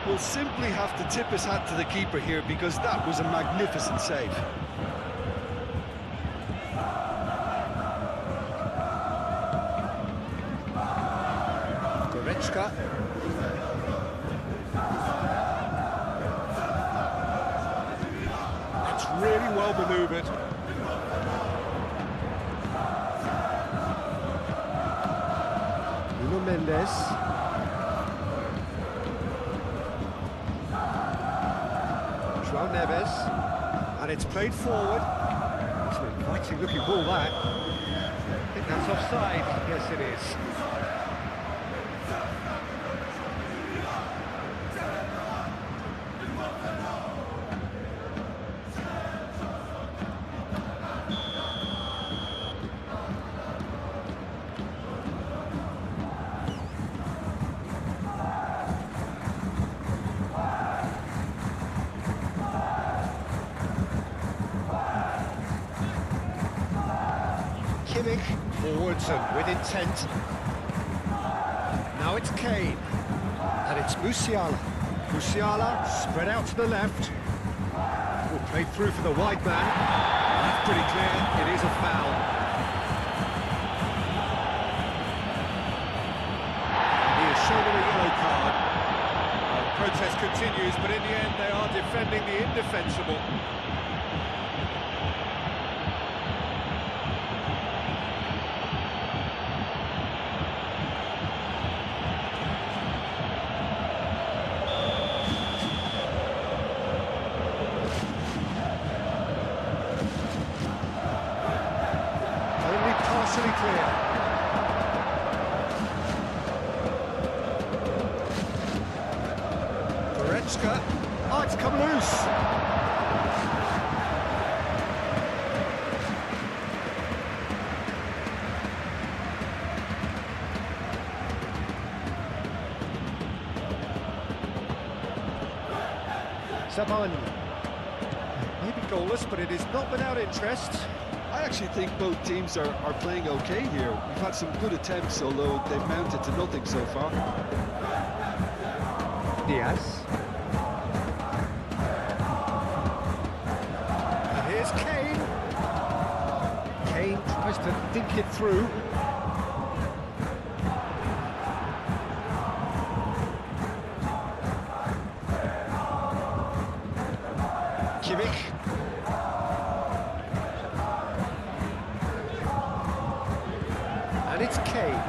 We'll simply have to tip his hat to the keeper here because that was a magnificent save. That's really well manoeuvred. Nuno Mendes. João Neves. And it's played forward. It's an inviting looking ball, that. I think that's offside. Yes, it is. Kimmich, forwards and with intent. Now it's Kane, and it's Musiala. Musiala spread out to the left. Will play through for the wide man. That's pretty clear, it is a foul. He is shown a yellow card. Protest continues, but in the end they are defending the indefensible. Partially clear. Goretzka. Oh, it's come loose. Saban. Maybe goalless, but it is not without interest. I actually think both teams are playing okay here. We've had some good attempts, although they've mounted to nothing so far. Diaz. And here's Kane. Kane tries to think it through. Kimmich. And it's Kane.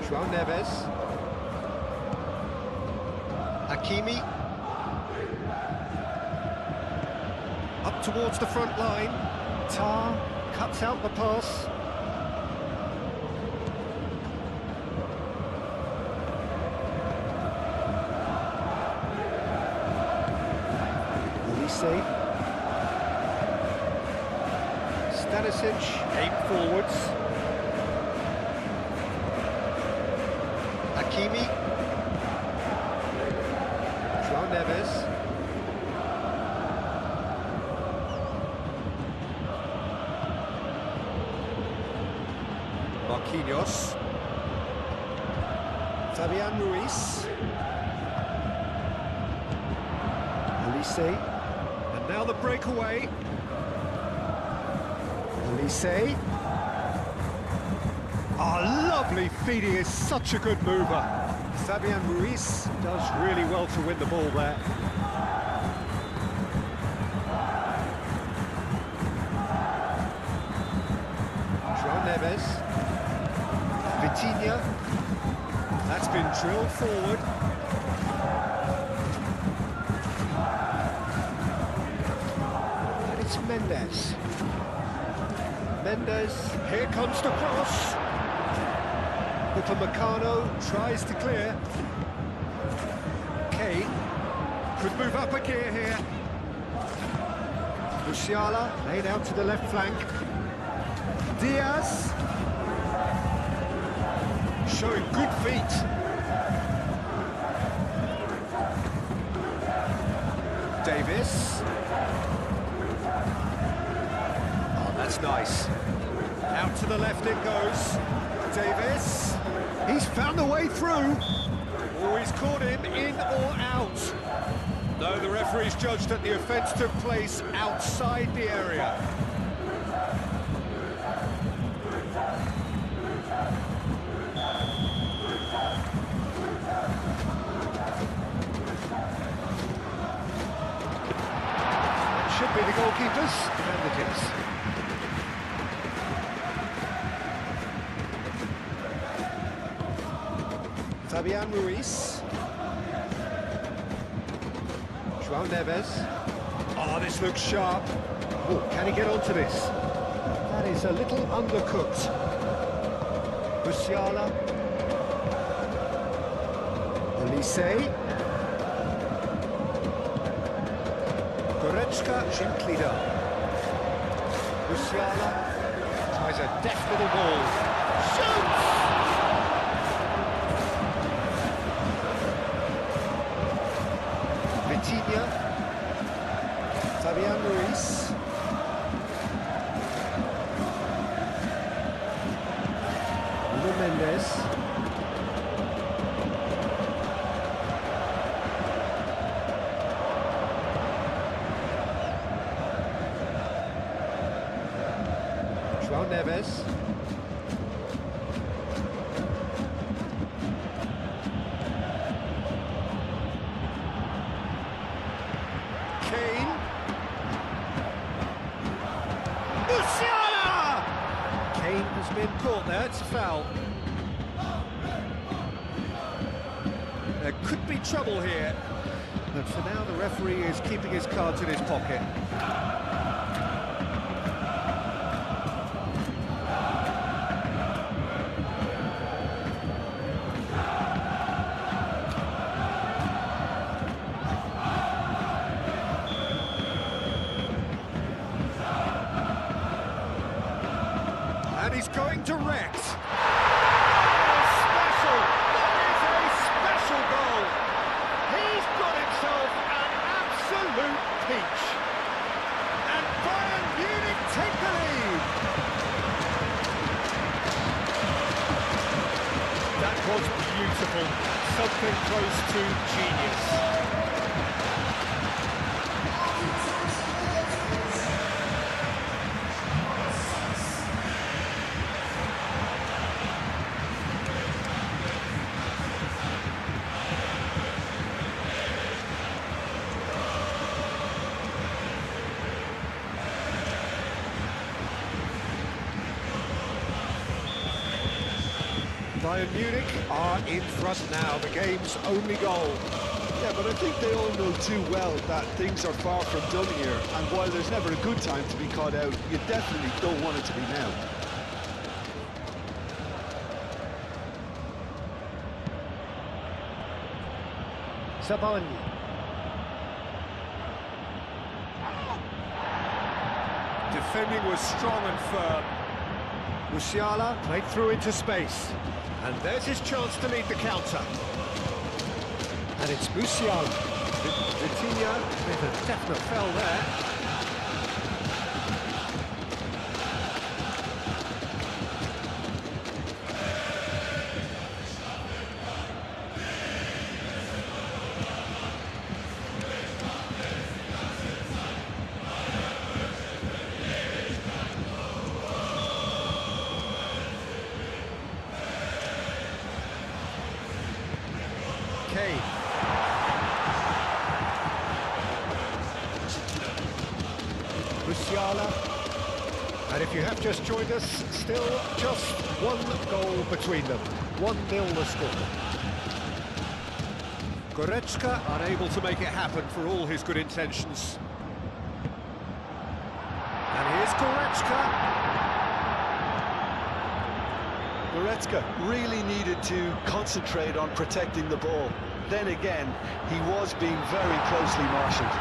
João Neves. Hakimi. Up towards the front line. Tar cuts out the pass. Stanisic, aim forwards. Hakimi. João Neves. Marquinhos. Fabian Ruiz. Elise. And now the breakaway. Elise. Oh, lovely feed, he is such a good mover. Fabian Ruiz does really well to win the ball there. João Neves. Vitinha. That's been drilled forward. And it's Mendes. Mendes, here comes the cross. Upamecano tries to clear. Kane could move up a gear here. Musiala laid out to the left flank. Diaz showing good feet. Davis. Oh, that's nice. Out to the left it goes. Davis. He's found a way through. Oh, he's caught him in or out. No, the referee's judged that the offence took place outside the area. It should be the goalkeepers, and it is. Fabian Ruiz. João Neves. Oh, this looks sharp. Oh, can he get onto this? That is a little undercooked. Musiala. Elise. Goretzka gently done. Musiala tries a deft little ball. Shoots! Vitinha, Fabian Ruiz, Nuno Mendes, João Neves. Kane. Musiala! Kane has been caught there, it's a foul. There could be trouble here, but for now the referee is keeping his cards in his pocket. And he's going direct. Special! That is a special goal! He's got himself an absolute peach. And Bayern Munich take the lead. That was beautiful. Something close to genius. Bayern Munich are in front now, the game's only goal. Yeah, but I think they all know too well that things are far from done here, and while there's never a good time to be caught out, you definitely don't want it to be now. Sabani. Defending was strong and firm. Musiala played through into space. And there's his chance to lead the counter. And it's Musiala. Vitinha with a definite foul there. Kane. Musiala. And if you have just joined us, still just one goal between them. 1-0 the score. Goretzka unable to make it happen for all his good intentions. And here's Goretzka. Goretzka really needed to concentrate on protecting the ball. Then again, he was being very closely marshalled.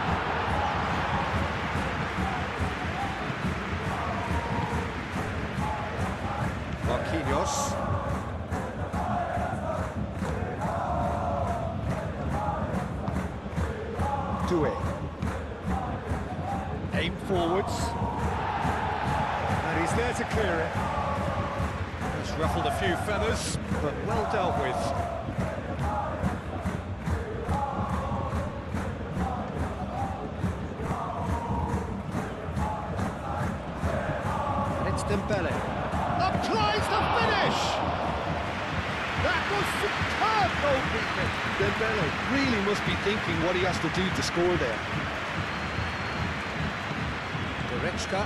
Marquinhos. Doué. Aim forwards. And he's there to clear it. Just ruffled a few feathers, but well dealt with. And it's Dembele. Applies the finish! That was superb goalkeeping. Dembele really must be thinking what he has to do to score there. Goretzka.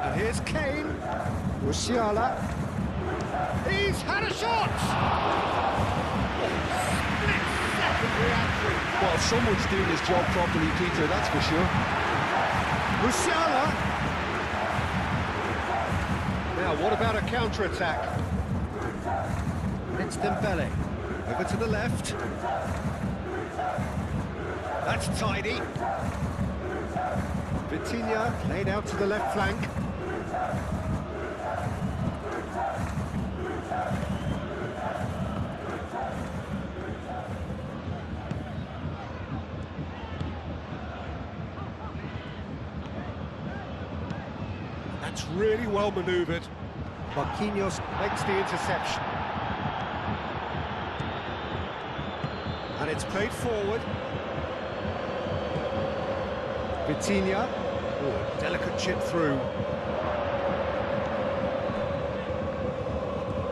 And here's Kane. Musiala. He's had a shot! Split-second reaction. Well, someone's doing his job properly, Peter, that's for sure. Musiala. Now, what about a counter-attack? It's Dembele. Over to the left. That's tidy. Vitinha laid out to the left flank. That's really well manoeuvred. Marquinhos makes the interception. And it's played forward. Vitinha. Oh, delicate chip through.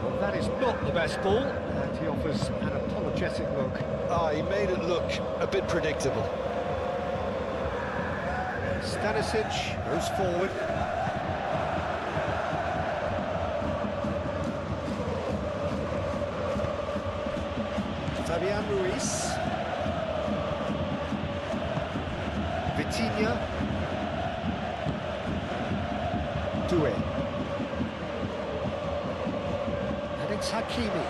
Well, that is not the best ball. And he offers an apologetic look. He made it look a bit predictable. Stanisic goes forward. Fabian Ruiz. Vitinha. Doué. And it's Hakimi.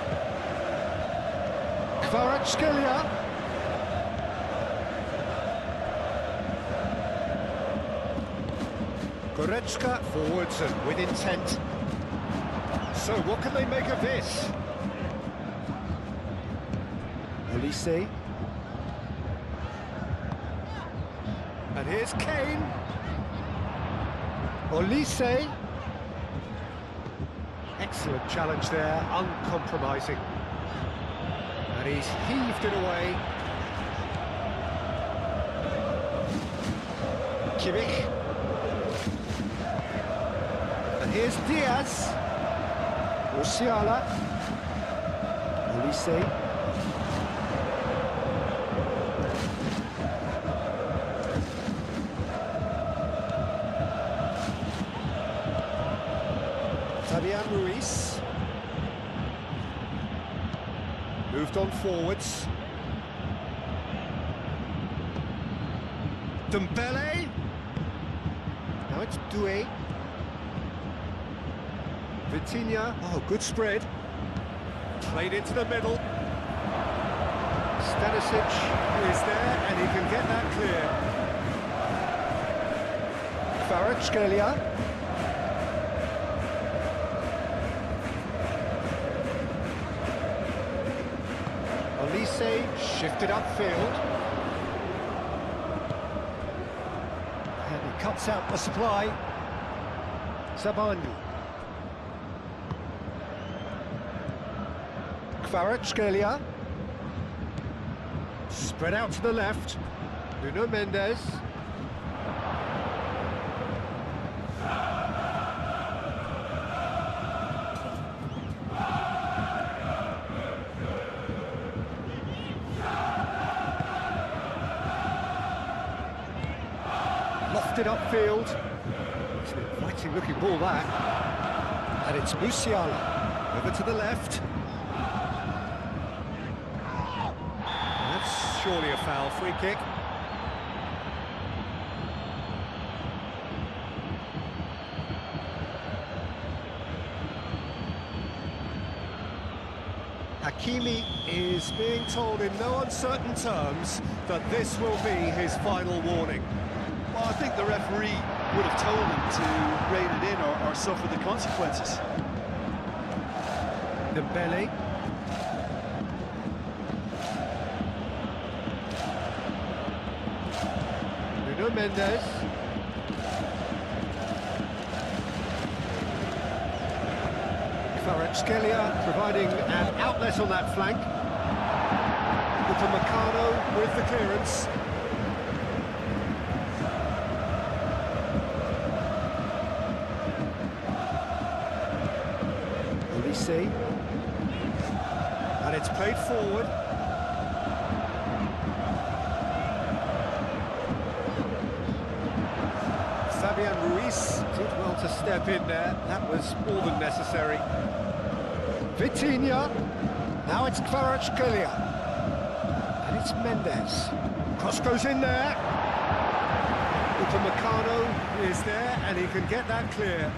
Kvaratskhelia. Goretzka forwards and with intent. So what can they make of this? Olise. And here's Kane. Olise. Excellent challenge there, uncompromising. And he's heaved it away. Kimmich. And here's Diaz. Musiala. Olise. Fabian Ruiz. Moved on forwards. Dembele. Now it's Doué. Vitinha. Oh, good spread. Played into the middle. Stanisic is there, and he can get that clear. Kvaratskhelia. Olise shifted upfield. And he cuts out the supply. Zabani. Kvaratskhelia. Spread out to the left. Nuno Mendes. Lofted upfield. It's an inviting looking ball that. And it's Musiala. Over to the left. That's surely a foul. Free kick. Hakimi is being told in no uncertain terms that this will be his final warning. Well, I think the referee would have told him to rein it in or suffer the consequences. Dembele. Nuno Mendes. Kvaratskhelia providing an outlet on that flank. Upamecano with the clearance. Olise. And it's played forward. Fabian Ruiz did well to step in there. That was more than necessary. Vitinha. Now it's Kvaratskhelia. And it's Mendes. Cross goes in there. Upamecano is there, and he can get that clear.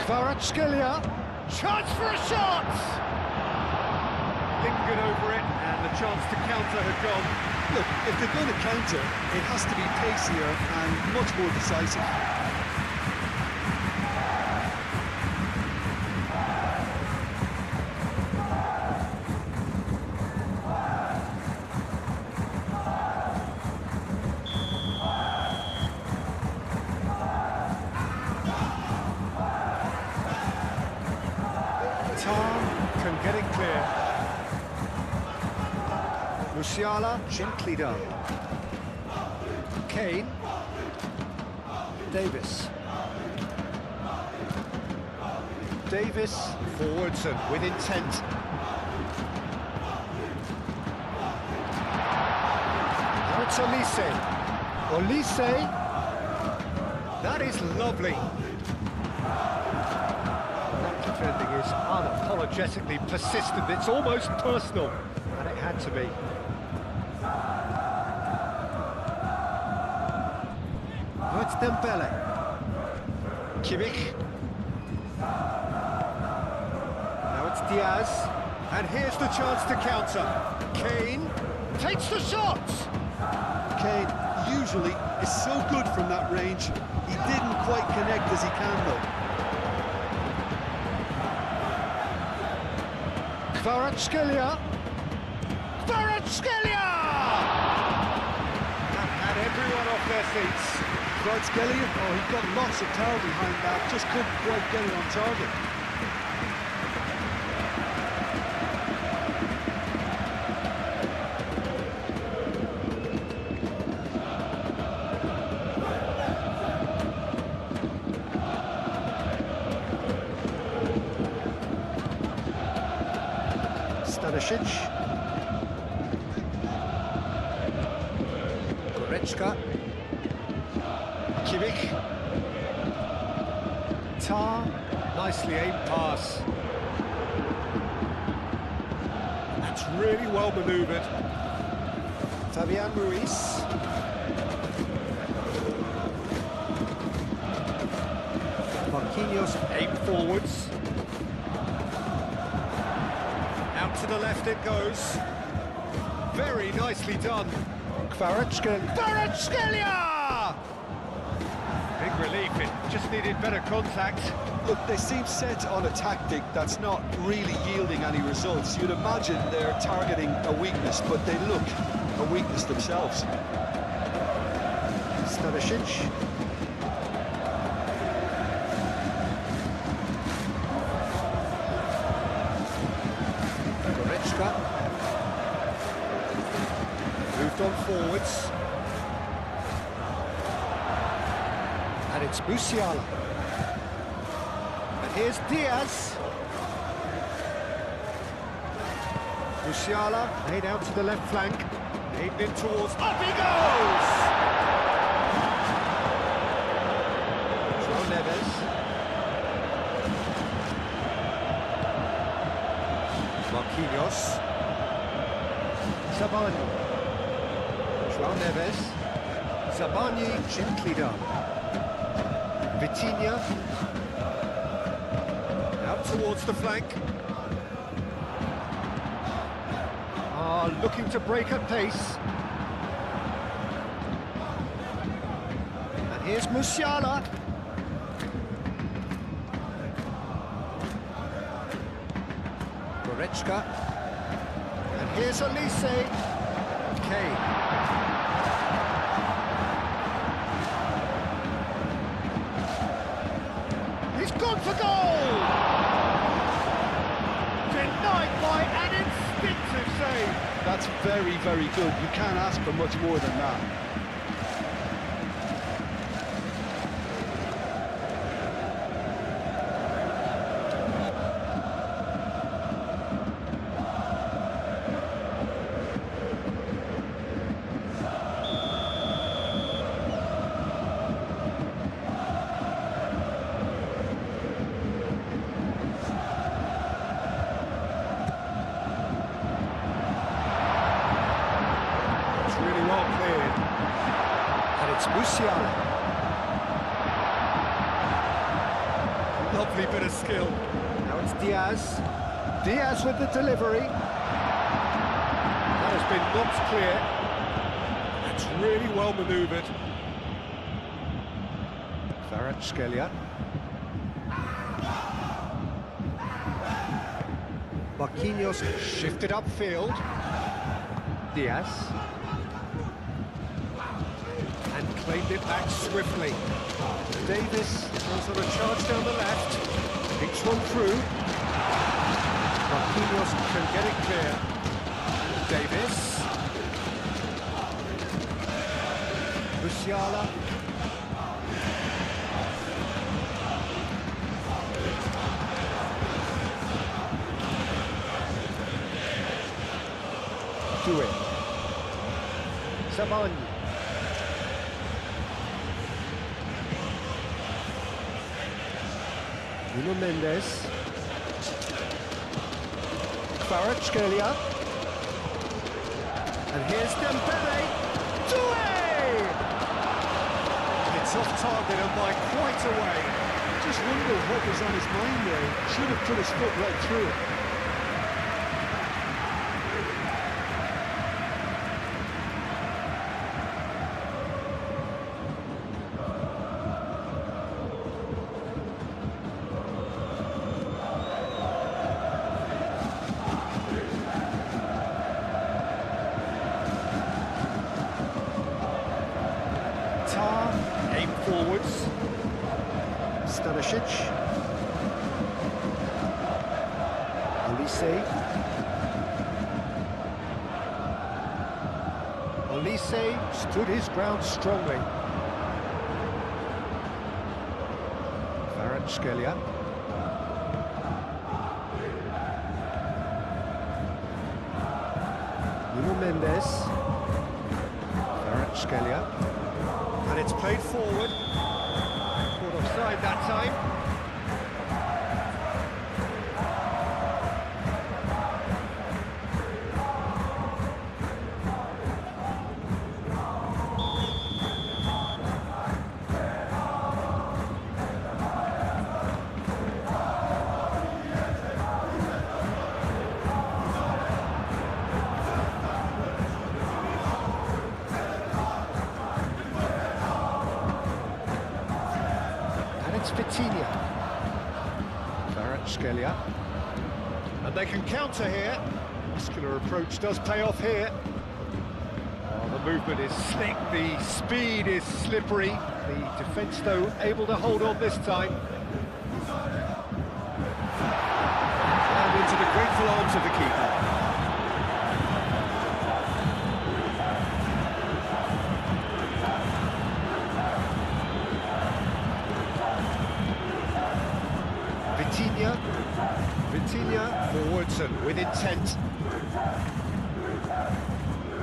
Kvaratskhelia. Chance for a shot! Lingered over it, and the chance to counter had gone. Look, if they're going to counter, it has to be pacier and much more decisive. Can get it clear. Musiala, gently done. Kane. Davis. Davis forwards and with intent. Now it's Olise. Olise. That is lovely. Defending is unapologetically persistent. It's almost personal, and it had to be. Oh, it's Dembele. Kimmich. Now it's Diaz, and here's the chance to counter. Kane takes the shot. Kane usually is so good from that range. He didn't quite connect as he can, though. Kvaratskhelia! Kvaratskhelia! That had everyone off their seats. Kvaratskhelia, oh, he got lots of power behind that, just couldn't quite get it on target. Stanisic. Goretzka. Kimmich. Tar. Nicely aimed pass. That's really well manoeuvred. Fabian Ruiz. Marquinhos aimed forwards. to the left it goes. Very nicely done. Kvaratskhelia! Big relief, it just needed better contact. Look, they seem set on a tactic that's not really yielding any results. You'd imagine they're targeting a weakness, but they look a weakness themselves. Stanisic. Goretzka. Moved on forwards. And it's Musiala. And here's Diaz. Musiala, made out to the left flank. Aimed in towards... Up he goes! João Neves. Marquinhos. Zabani. João Neves. Zabani, gently done. Vitinha. Out towards the flank. Looking to break at pace. And here's Musiala. Goretzka. And here's Olise. Kane. He's gone for goal! Denied by an instinctive save. That's very, very good. You can't ask for much more than that. It's Musiala. Lovely bit of skill. Now it's Diaz. Diaz with the delivery. That has been knocked clear. That's really well manoeuvred. Kvaratskhelia. Marquinhos shifted upfield. Diaz. Claimed it back swiftly. Davis goes on a charge down the left. Picks one through. Marquinhos can get it clear. Davis. Musiala. Do it. Zabani. Nuno Mendes. Kvaratskhelia. And here's Dembele. Doué! It's off target and by quite a way. Just wonder what was on his mind there. Should have put his foot right through it. Aim forwards. Stanisic. Olise. Olise stood his ground strongly. Kvaratskhelia. Nuno Mendes. Kvaratskhelia. And it's played forward. Caught offside that time. Kvaratskhelia. And they can counter here. Muscular approach does pay off here. Oh, the movement is slick, the speed is slippery. The defence, though, able to hold on this time. And into the grateful arms of the keeper. Vitinha forwards and with intent.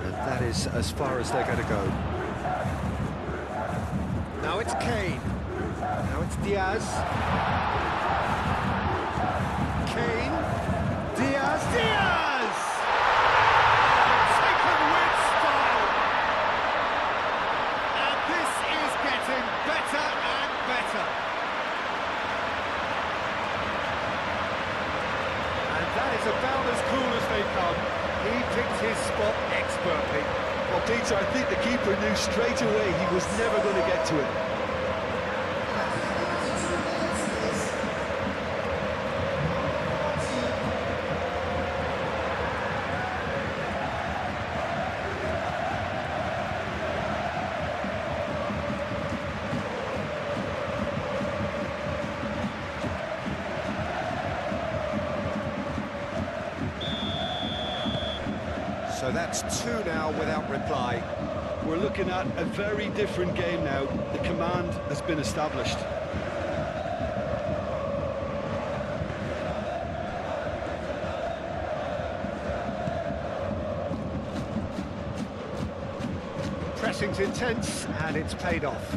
And that is as far as they're going to go. Now it's Kane. Now it's Diaz. Kane. Diaz. Diaz! Taken with style. And this is getting better and better. That is about as cool as they come. He picked his spot expertly. Well, Peter, I think the keeper knew straight away he was never going to get to it. So that's two now without reply. We're looking at a very different game now. The command has been established. Pressing's intense, and it's paid off.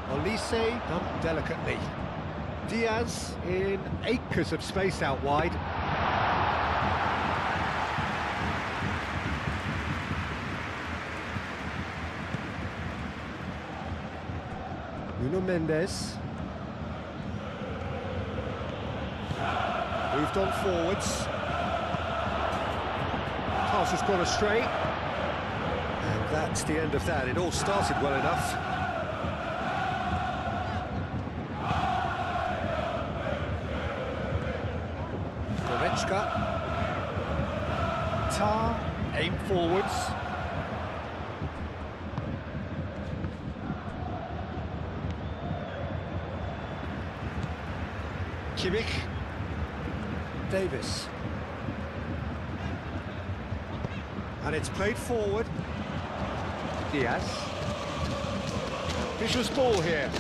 Olise done delicately. Diaz in acres of space out wide. Nuno Mendes. Moved on forwards. Pass has gone astray. And that's the end of that. It all started well enough. Goretzka. Tar. Aim forwards. Kimmich. Davis. And it's played forward. Diaz. Vicious ball here.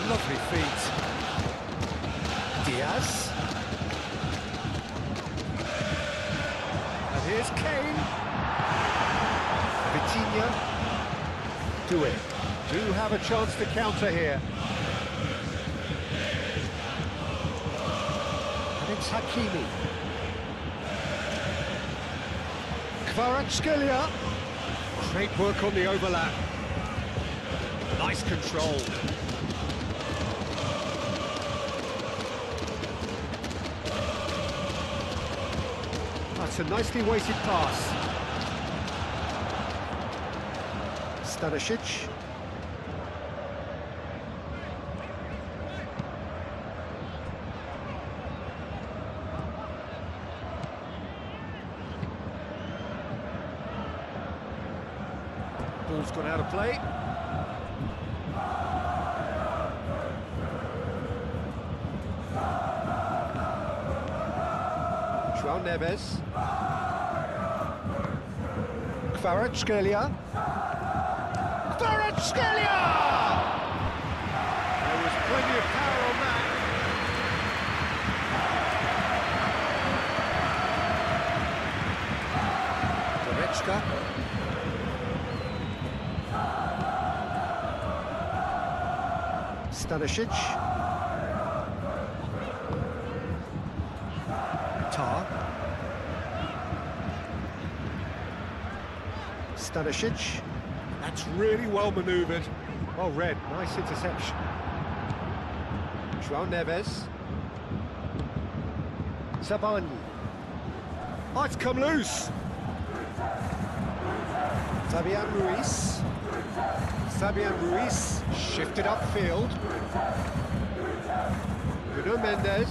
Lovely feet. Diaz. And here's Kane. Vitinha. Do it. Do have a chance to counter here. And it's Hakimi. Kvaratskhelia. Great work on the overlap. Nice control. That's a nicely weighted pass. Stanisic. Ball's gone out of play. João Neves. Kvaratskhelia. Kvaratskhelia! There was plenty of power on that. Goretzka. Stanisic. Tar. Stanisic. That's really well manoeuvred. Well read, nice interception. João Neves. Zabani. Oh, it's come loose. Fabian Ruiz. Fabian Ruiz shifted upfield. Bruno Mendes.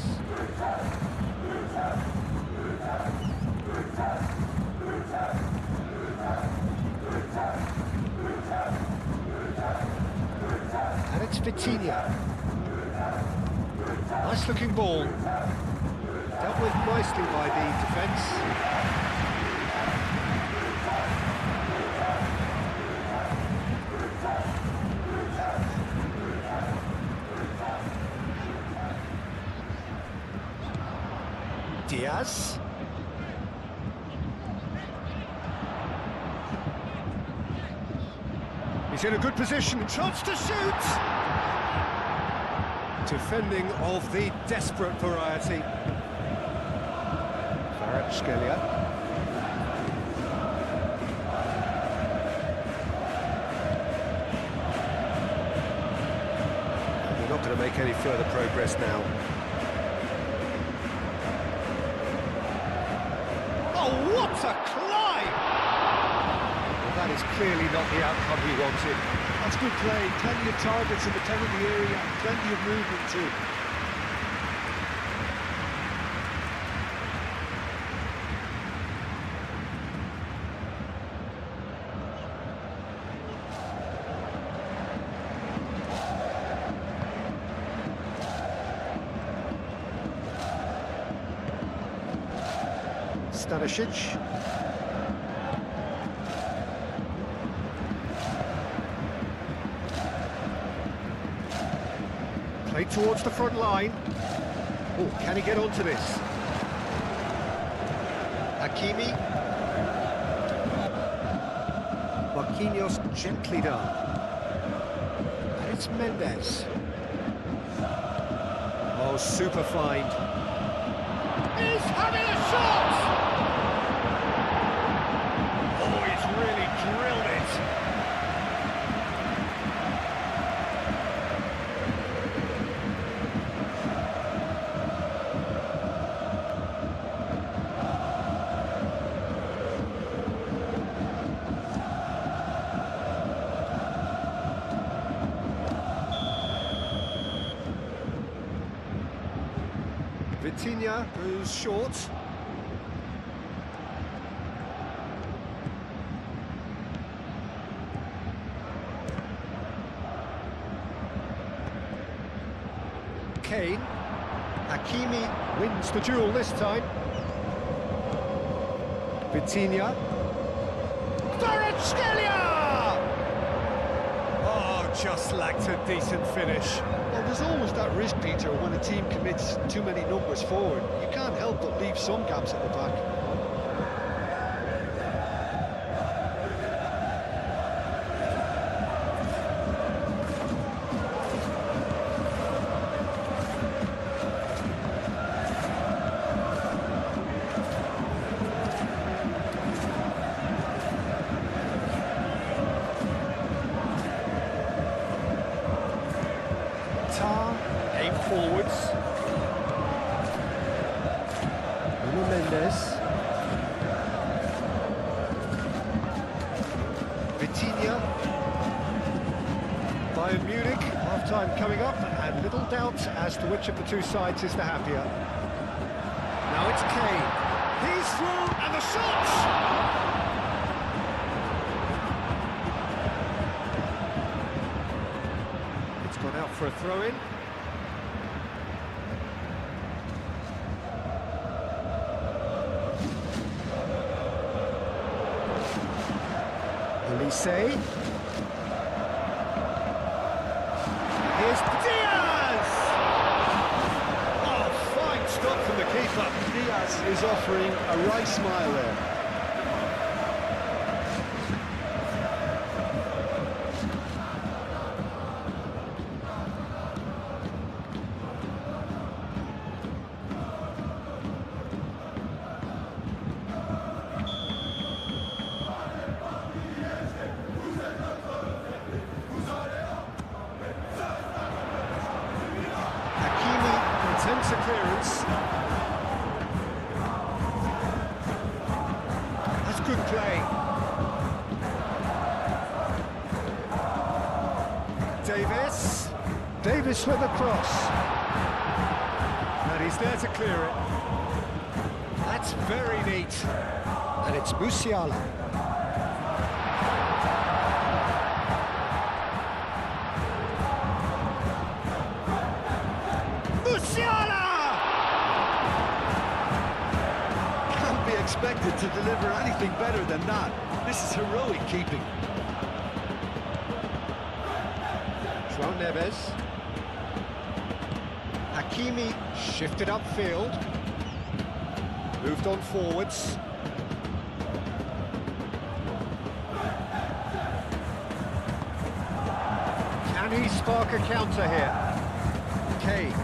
And it's Vitinha. Nice looking ball. Dealt with nicely by the defence. Diaz. He's in a good position, chance to shoot! Defending of the desperate variety. Scalia. We're not going to make any further progress now. Oh, what a climb! Well, that is clearly not the outcome he wanted. That's good play, plenty of targets in the penalty area, plenty of movement too. Stanisic. Play towards the front line. Oh, can he get onto this? Hakimi. Marquinhos gently done. And it's Mendes. Oh, super find. He's having a shot! Oh, he's really drilled it. Vitinha goes short. Kane. Hakimi wins the duel this time. Vitinha. Scalia! Oh, just lacked a decent finish. Well, there's always that risk, Peter, when a team commits too many numbers forward. You can't help but leave some gaps at the back. Aim forwards. Bruno Mendes. Vitinha. Bayern Munich, half-time coming up, and little doubt as to which of the two sides is the happier. Now it's Kane. He's through, and the shot! It's gone out for a throw-in. Elise. Here's Diaz! Oh, fine stop from the keeper. Diaz is offering a right smile there. Attempts a clearance. That's good play. Davis. Davis with a cross. And he's there to clear it. That's very neat. And it's Musiala. Musiala! Can't be expected to deliver anything better than that. This is heroic keeping. João Neves. Hakimi shifted upfield. Moved on forwards. Can he spark a counter here? Kane.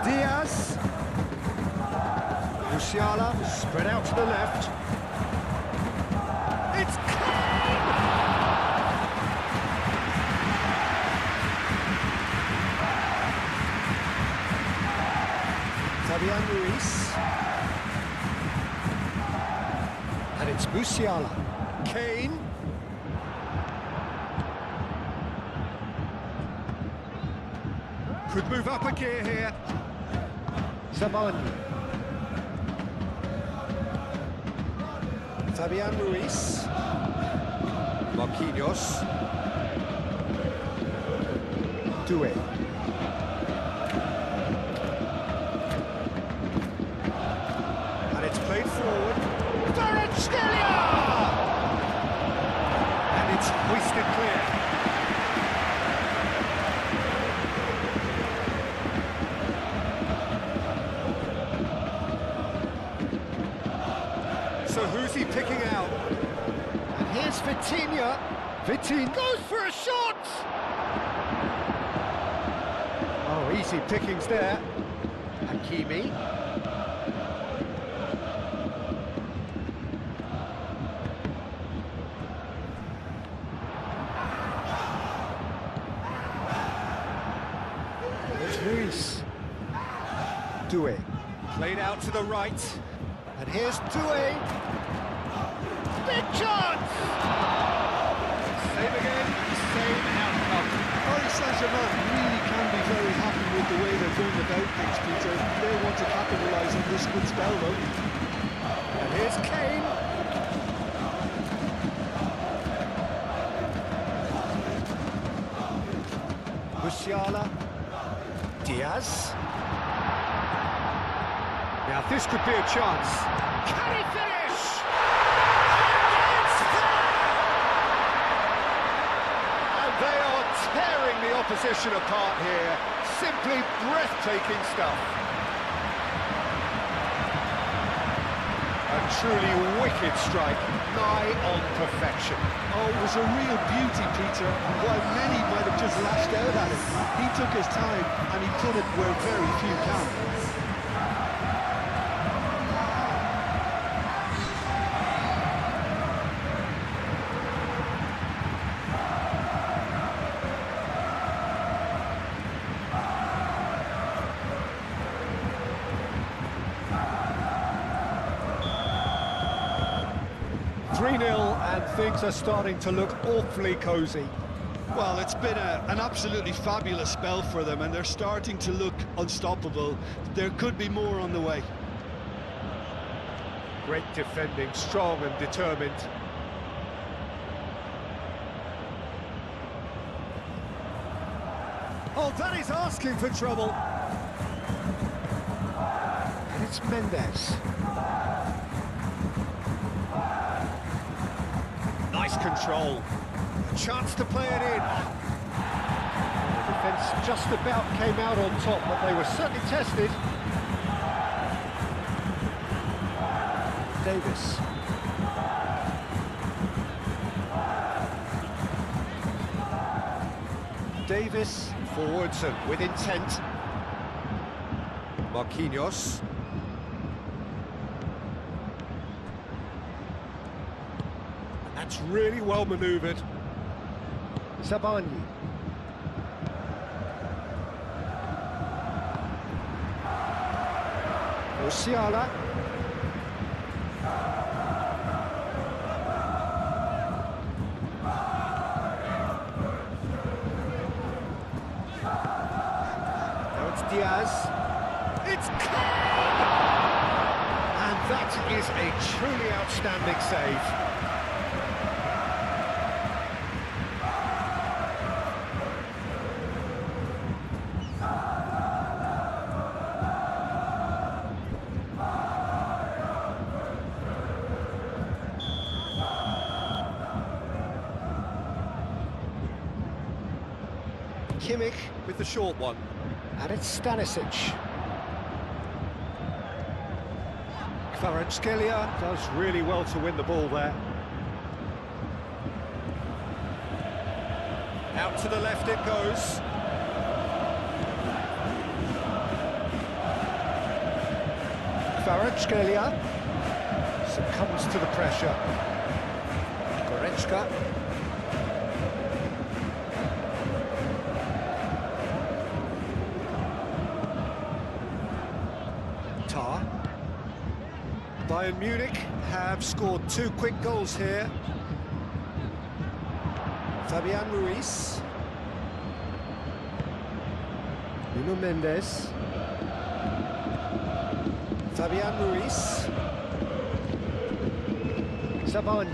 Diaz. Musiala spread out to the left. It's Kane! Fabian Ruiz. And it's Musiala. Kane. Could move up a gear here. Zabani. Fabian Ruiz. Marquinhos. Doué. And it's played forward. Kvaratskhelia! And it's hoisted clear. So who's he picking out? And here's Vitinha. Vitinha goes for a shot! Oh, easy pickings there. Hakimi. There's Ruiz. Doué. Played out to the right. And here's Doué. Big chance! Same again, same outcome. Paris Saint-Germain really can be very happy with the way they're going about things, Peter. They want to capitalise on this good spell, though. And here's Kane. Musiala. Diaz. Now this could be a chance. Can he finish? It's there! And they are tearing the opposition apart here. Simply breathtaking stuff. A truly wicked strike, nigh on perfection. Oh, it was a real beauty, Peter. And while many might have just lashed out at it, he took his time and he put it where very few can. And things are starting to look awfully cosy. Well, it's been an absolutely fabulous spell for them, and they're starting to look unstoppable. There could be more on the way. Great defending, strong and determined. Oh, that is asking for trouble. And it's Mendes. Nice control. A chance to play it in. The defence just about came out on top, but they were certainly tested. Davis. Davis forwards and with intent. Marquinhos. That's really well manoeuvred. Zabani. Musiala. Diaz. It's clear! And that is a truly outstanding save. Kimmich with the short one, and it's Stanisic. Kvaratskhelia does really well to win the ball there. Out to the left it goes. Kvaratskhelia succumbs to the pressure. Goretzka. Bayern Munich have scored 2 quick goals here. Fabian Ruiz. Nuno Mendes. Fabian Ruiz. Savani.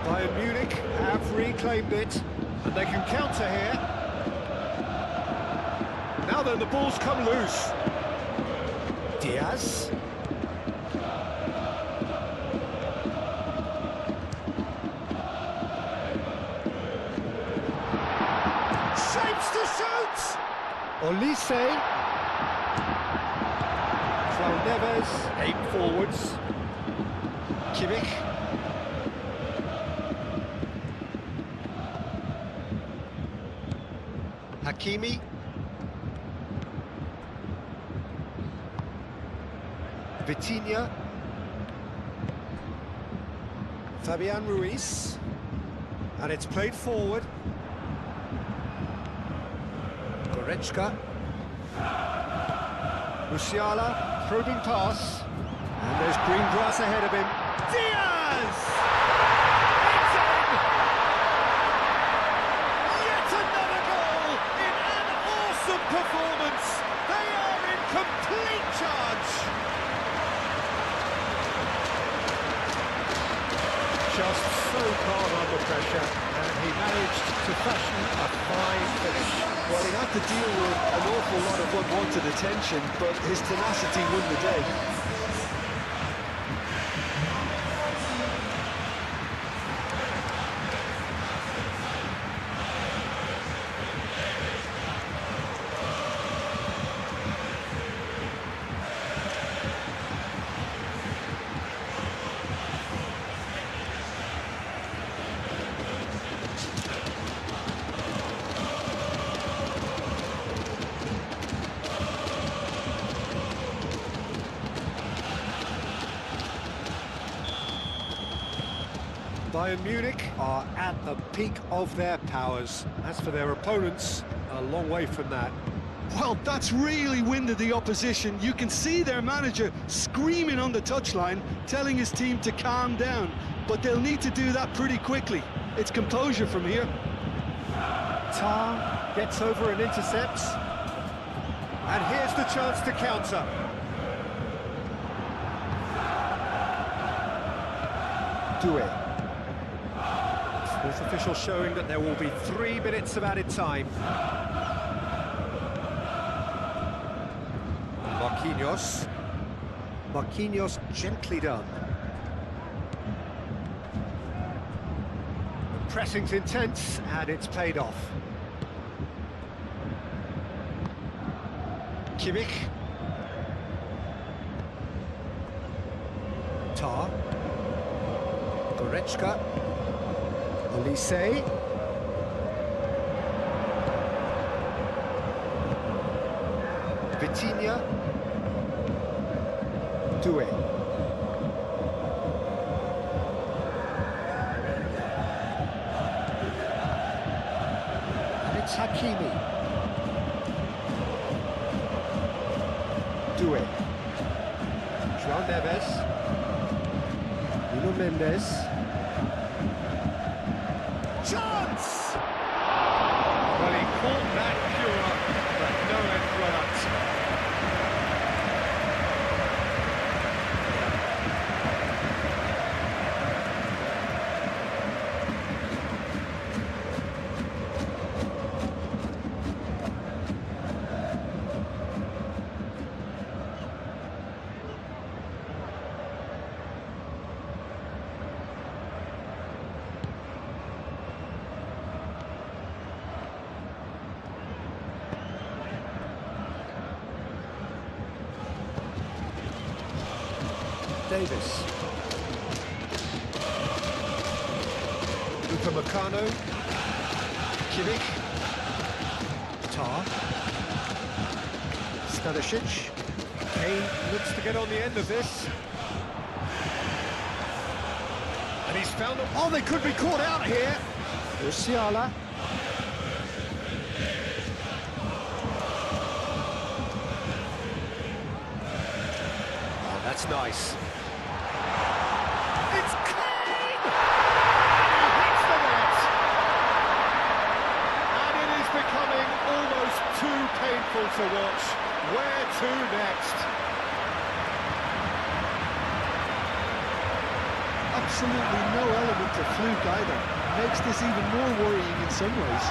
Bayern Munich have reclaimed it, and they can counter here. Now then, the ball's come loose. Diaz. Shapes to shoot! Olise. João Neves, 8 forwards. Kimmich. Hakimi. Vitinha. Fabian Ruiz. And it's played forward. Goretzka. Musiala, probing pass. And there's green grass ahead of him. Diaz! It's in! Yet another goal in an awesome performance. They are in complete charge. Just so calm under pressure, and he managed to fashion a fine finish. Well, he had to deal with an awful lot of unwanted attention, but his tenacity won the day. Bayern Munich are at the peak of their powers. As for their opponents, a long way from that. Well, that's really winded the opposition. You can see their manager screaming on the touchline, telling his team to calm down. But they'll need to do that pretty quickly. It's composure from here. Tar gets over and intercepts. And here's the chance to counter. Doué. Fourth official showing that there will be 3 minutes of added time. Marquinhos. Marquinhos gently done. The pressing's intense and it's paid off. Kimmich. Tar. Goretzka. Olise. Vitinha. Doué. And it's Hakimi. Doué. João Neves. Nuno Mendes. Chance! Well, he caught that pure, but no end product. Davis. Upamecano. Kimmich. Tar. Stanisic. Kane looks to get on the end of this. And he's found them. Oh, they could be caught out here. Musiala. Oh, that's nice. It's Kane! He hits the net! And it is becoming almost too painful to watch. Where to next? Absolutely no element of fluke either. Makes this even more worrying in some ways.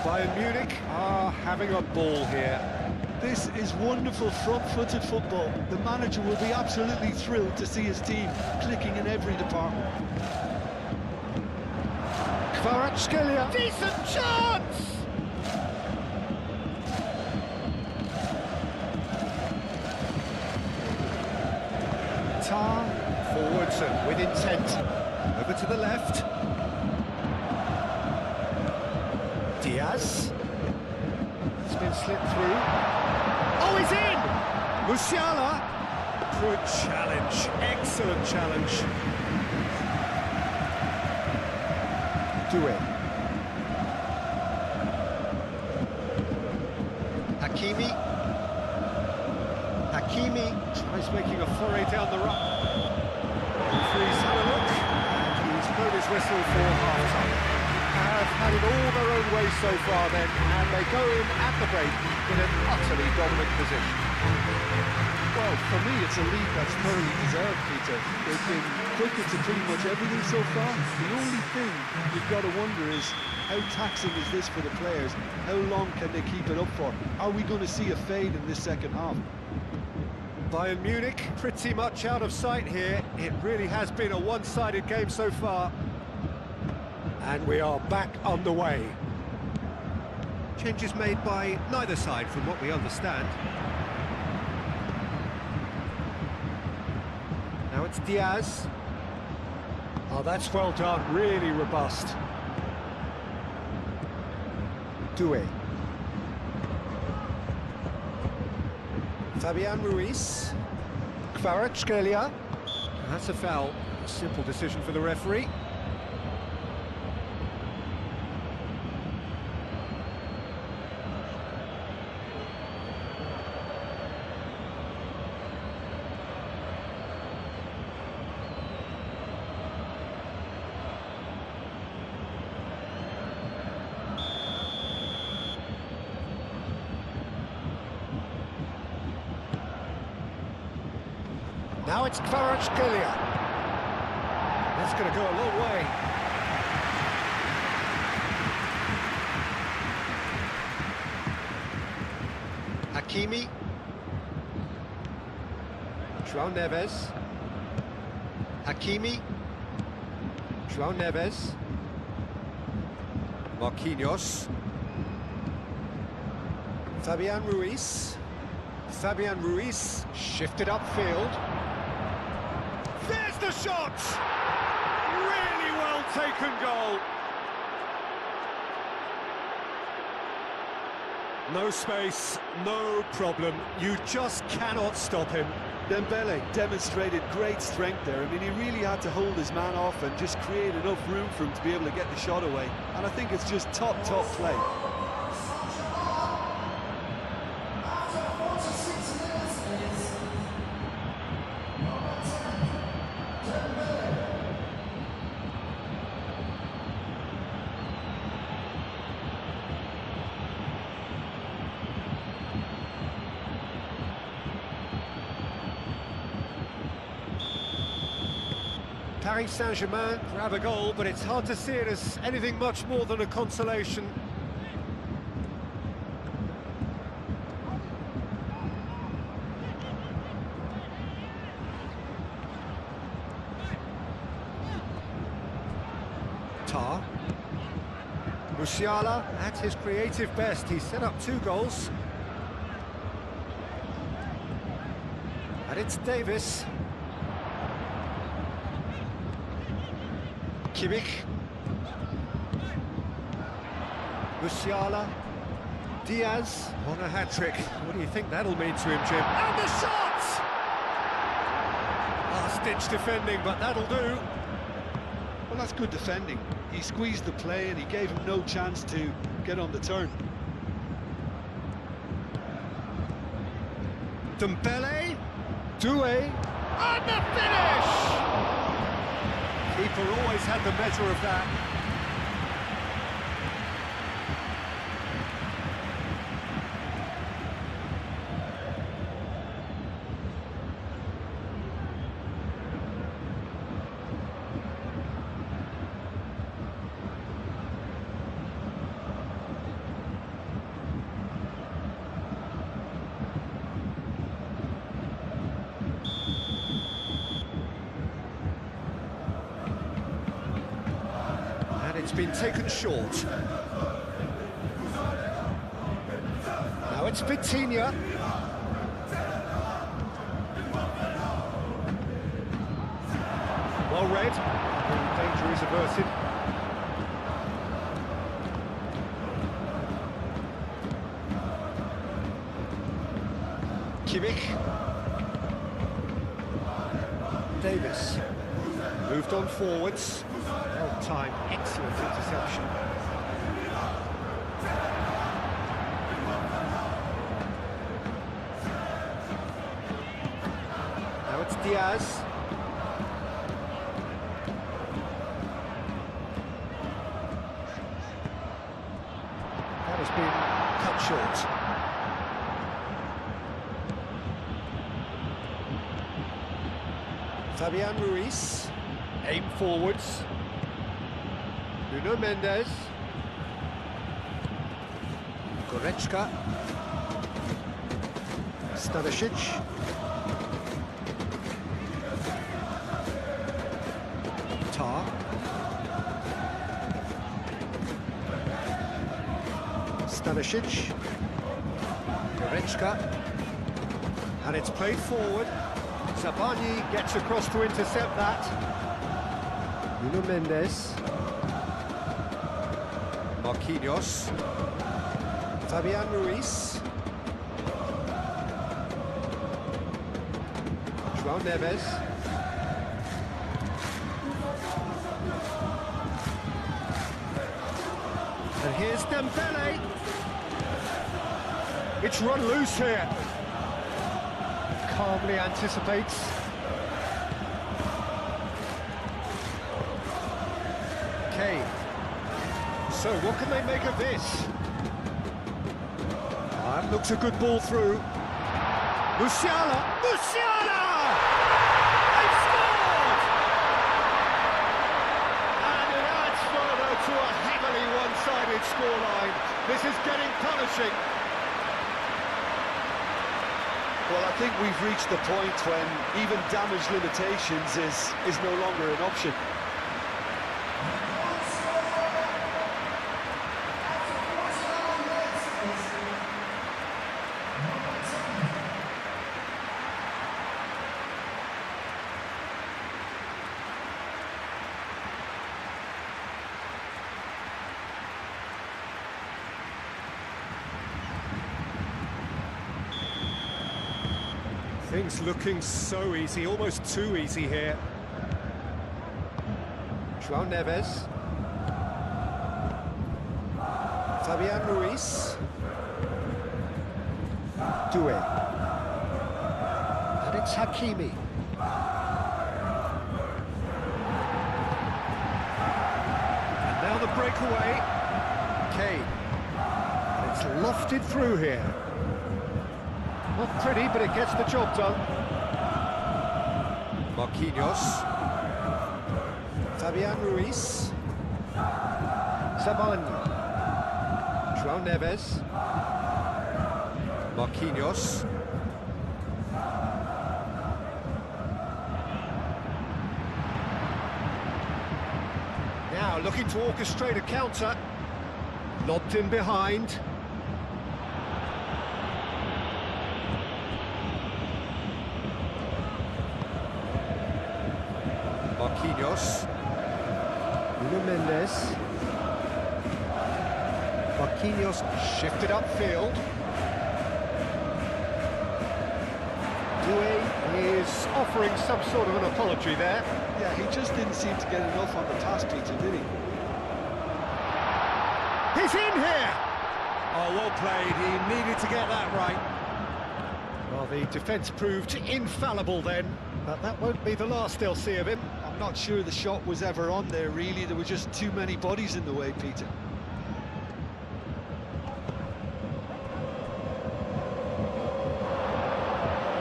Bayern Munich are having a ball here. This is wonderful front-footed football. The manager will be absolutely thrilled to see his team clicking in every department. Kvaratskhelia. Decent chance! Tar forwards and with intent. Over to the left. Diaz. It's been slipped through. Oh, he's in! Musiala. Good challenge. Excellent challenge. Doué. Hakimi. Hakimi tries making a foray down the right. Referee's had a look, and he's blown his whistle for half-time. Have had it all their own way so far then, and they go in at the break in an utterly dominant position. Well, for me, it's a lead that's thoroughly deserved, Peter. They've been crooked to pretty much everything so far. The only thing you've got to wonder is, how taxing is this for the players? How long can they keep it up for? Are we going to see a fade in this second half? Bayern Munich pretty much out of sight here. It really has been a one-sided game so far. And we are back underway. Changes made by neither side from what we understand. Now it's Diaz. Oh, that's well done, really robust. Doué. Fabian Ruiz. Kvaratskhelia. That's a foul. A simple decision for the referee. Now it's Kvaratskhelia. That's going to go a long way. Hakimi. João Neves. Hakimi. João Neves. Marquinhos. Fabian Ruiz. Fabian Ruiz shifted upfield. There's the shot! Really well taken goal. No space, no problem. You just cannot stop him. Dembele demonstrated great strength there. I mean, he really had to hold his man off and just create enough room for him to be able to get the shot away. And I think it's just top play. Paris Saint-Germain grab a goal, but it's hard to see it as anything much more than a consolation. Tar. Musiala at his creative best. He set up 2 goals. And it's Davis. Kimmich. Musiala. Diaz on a hat-trick. What do you think that'll mean to him, Jim? And the shot! Last-ditch defending, but that'll do. Well, that's good defending. He squeezed the play and he gave him no chance to get on the turn. Dembele. Doué. And the finish! Keeper always had the measure of that. It's been taken short. Now it's Vitinha. Well read. Danger is averted. Kimmich. Davis. Moved on forwards. Well timed, excellent interception. Now it's Diaz. That has been cut short. Fabian Ruiz. Aim forwards. Nuno Mendes. Goretzka. Stanisic. Tar. Stanisic. Goretzka. And it's played forward. Zabani gets across to intercept that. Nuno Mendes. Marquinhos. Fabian Ruiz. João Neves. And here's Dembele. It's run loose here. Calmly anticipates. Kane. So, what can they make of this? That looks a good ball through. Musiala! Musiala! They've scored! And it adds further to a heavily one-sided scoreline. This is getting punishing. Well, I think we've reached the point when even damage limitations is no longer an option. Things looking so easy, almost too easy here. João Neves. Fabian Ruiz. Doué. And it's Hakimi. And now the breakaway. Kane. And it's lofted through here. Not pretty, but it gets the job done. Marquinhos. Fabian Ruiz. Zabalny. João Neves. Marquinhos. Now looking to orchestrate a counter. Lobbed in behind. Marquinhos. Nuno Mendes. Marquinhos shifted upfield. Doué is offering some sort of an apology there. Yeah, he just didn't seem to get enough on the task, Peter, did he? He's in here! Oh, well played. He needed to get that right. Well, the defence proved infallible then, but that won't be the last they'll see of him. I'm not sure the shot was ever on there, really. There were just too many bodies in the way, Peter.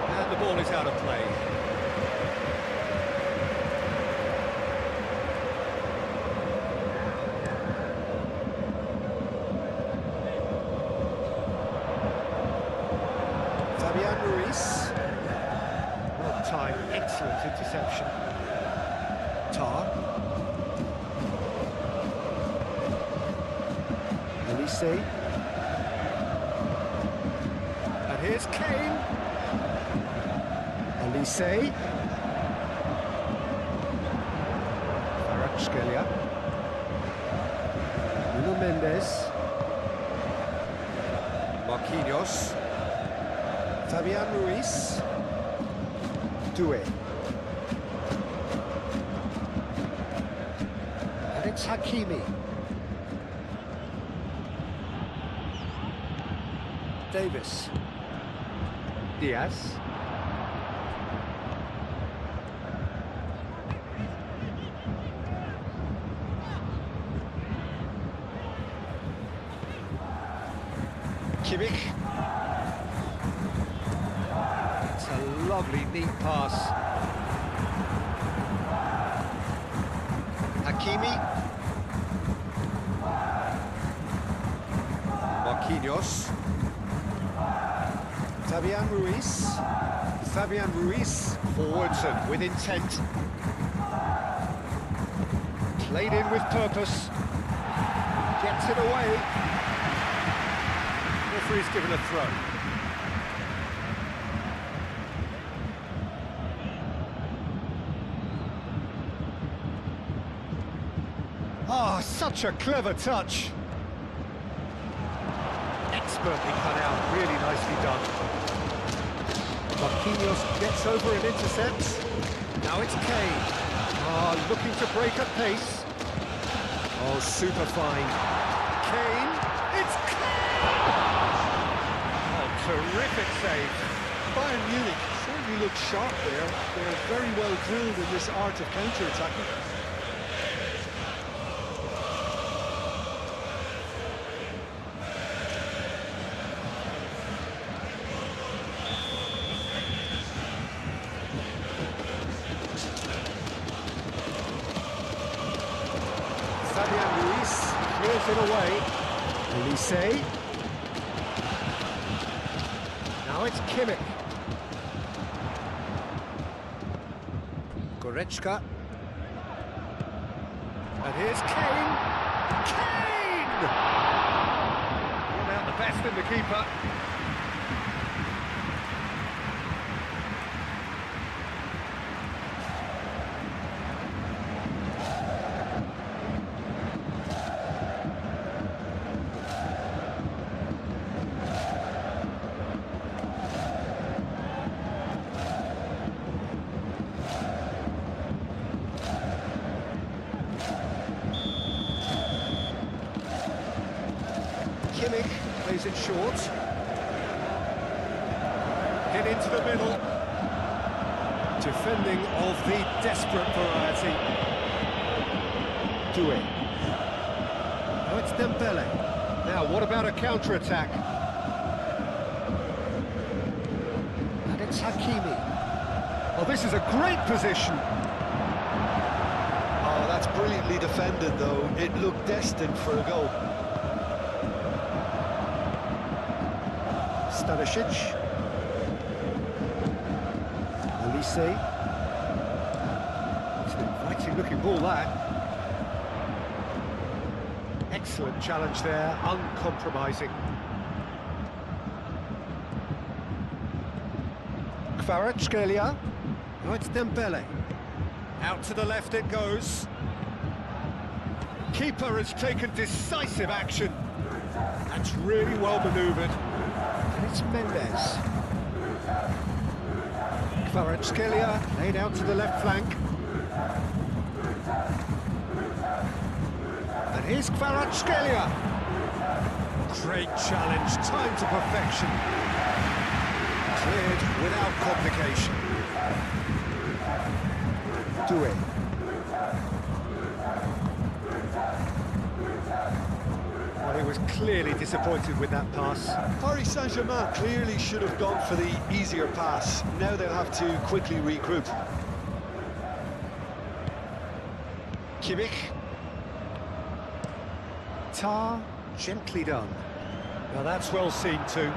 And the ball is out of play. Fabian Ruiz. Well timed, excellent interception. Tar. Elise. And here's Kane. Elise. Kvaratskhelia. Nuno Mendes. Marquinhos. Fabian Ruiz. Doué. And it's Hakimi. Davis. Diaz. Kimmich. It's a lovely, neat pass. Hakimi. Marquinhos. Fabian Ruiz. Fabian Ruiz forwards and with intent. Played in with purpose. Gets it away. Referee's given a throw. Ah, such a clever touch. Expertly cut out, really nicely done. Marquinhos gets over and intercepts. Now it's Kane. Ah, looking to break at pace. Oh, super fine. Kane, it's Kane! Oh, terrific save. Bayern Munich certainly looked sharp there. They're very well drilled in this art of counter-attacking. Fabian Ruiz clears it away. Elise. Now it's Kimmich. Goretzka. And here's Kane. Kane! Brought out the best in the keeper. Kimmich plays it short. Hit into the middle. Defending of the desperate variety. Doué. Oh, it's Dembele. Now, what about a counter-attack? And it's Hakimi. Oh, this is a great position. Oh, that's brilliantly defended, though. It looked destined for a goal. Stanisic. Elise. It's an inviting-looking ball, that. Excellent challenge there, uncompromising. Kvaratskhelia. Oh, it's Dembele. Out to the left it goes. Keeper has taken decisive action. That's really well manoeuvred. And it's Mendes. Kvaratskhelia laid out to the left flank. And here's Kvaratskhelia. Great challenge, time to perfection. Cleared without complication. Doué. Well, he was clearly disappointed with that pass. Paris Saint-Germain clearly should have gone for the easier pass. Now they'll have to quickly regroup. Kimmich. Tar, gently done. Now that's well seen too.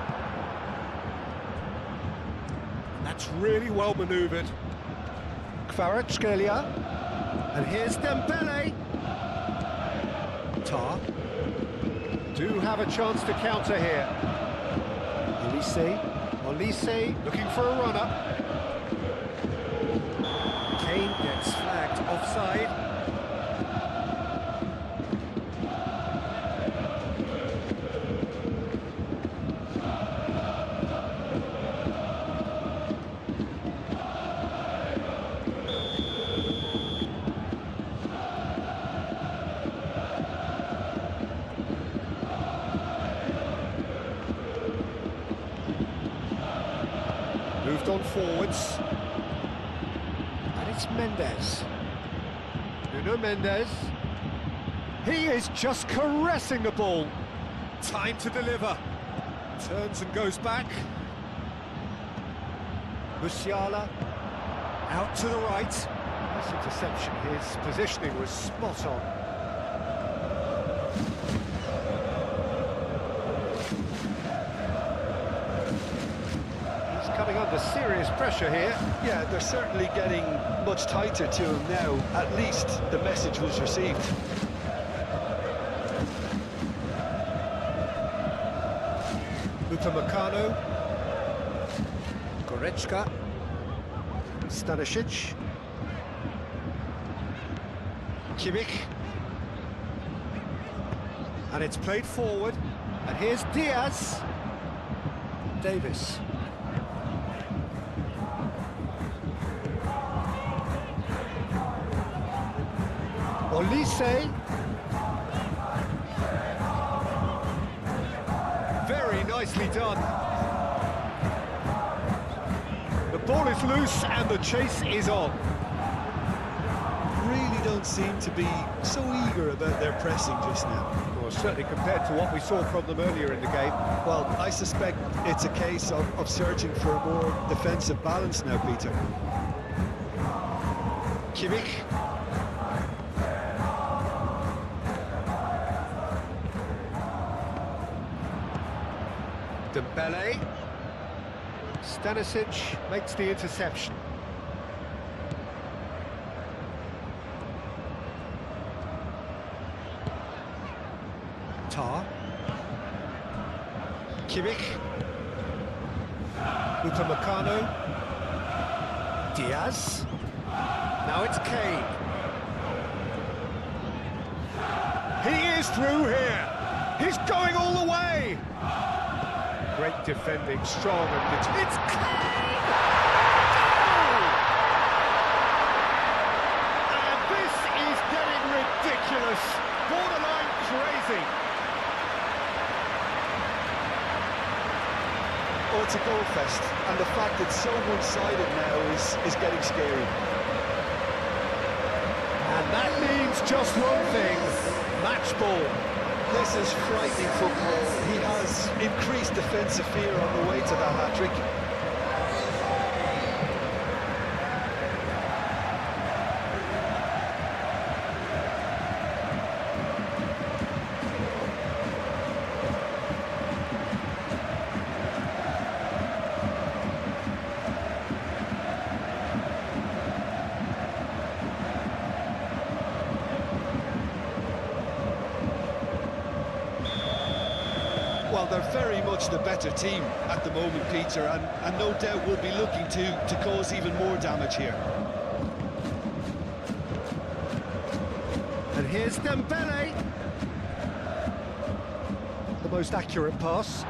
That's really well manoeuvred. Kvaratskhelia. And here's Dembele. Tar. Do have a chance to counter here. Olise looking for a run-up. Kane gets flagged offside. Moved on forwards. And it's Mendes. Nuno Mendes. He is just caressing the ball. Time to deliver. Turns and goes back. Musiala. Out to the right. Nice interception. His positioning was spot on. Coming under serious pressure here. Yeah, they're certainly getting much tighter to him now. At least the message was received. Upamecano. Goretzka. Stanisic. Kimmich. And it's played forward. And here's Diaz. Davis. Olise. Very nicely done. The ball is loose and the chase is on. Really don't seem to be so eager about their pressing just now. Well, certainly compared to what we saw from them earlier in the game. Well, I suspect it's a case of searching for a more defensive balance now, Peter. Kimmich. Dembele. Stanisic makes the interception. Tar. Kimmich. Upamecano. Diaz. Now it's Kane. He is through here. He's going all the way. Great defending, strong, and it's Kane! Goal! And this is getting ridiculous, borderline crazy. it's a goal fest, and the fact it's so one-sided now is getting scary. And that means just one thing, match ball. This is frightening football. He has increased defensive fear on the way to that hat-trick. Well, they're very much the better team at the moment, Peter, and no doubt will be looking to cause even more damage here. And here's Dembele. The most accurate pass.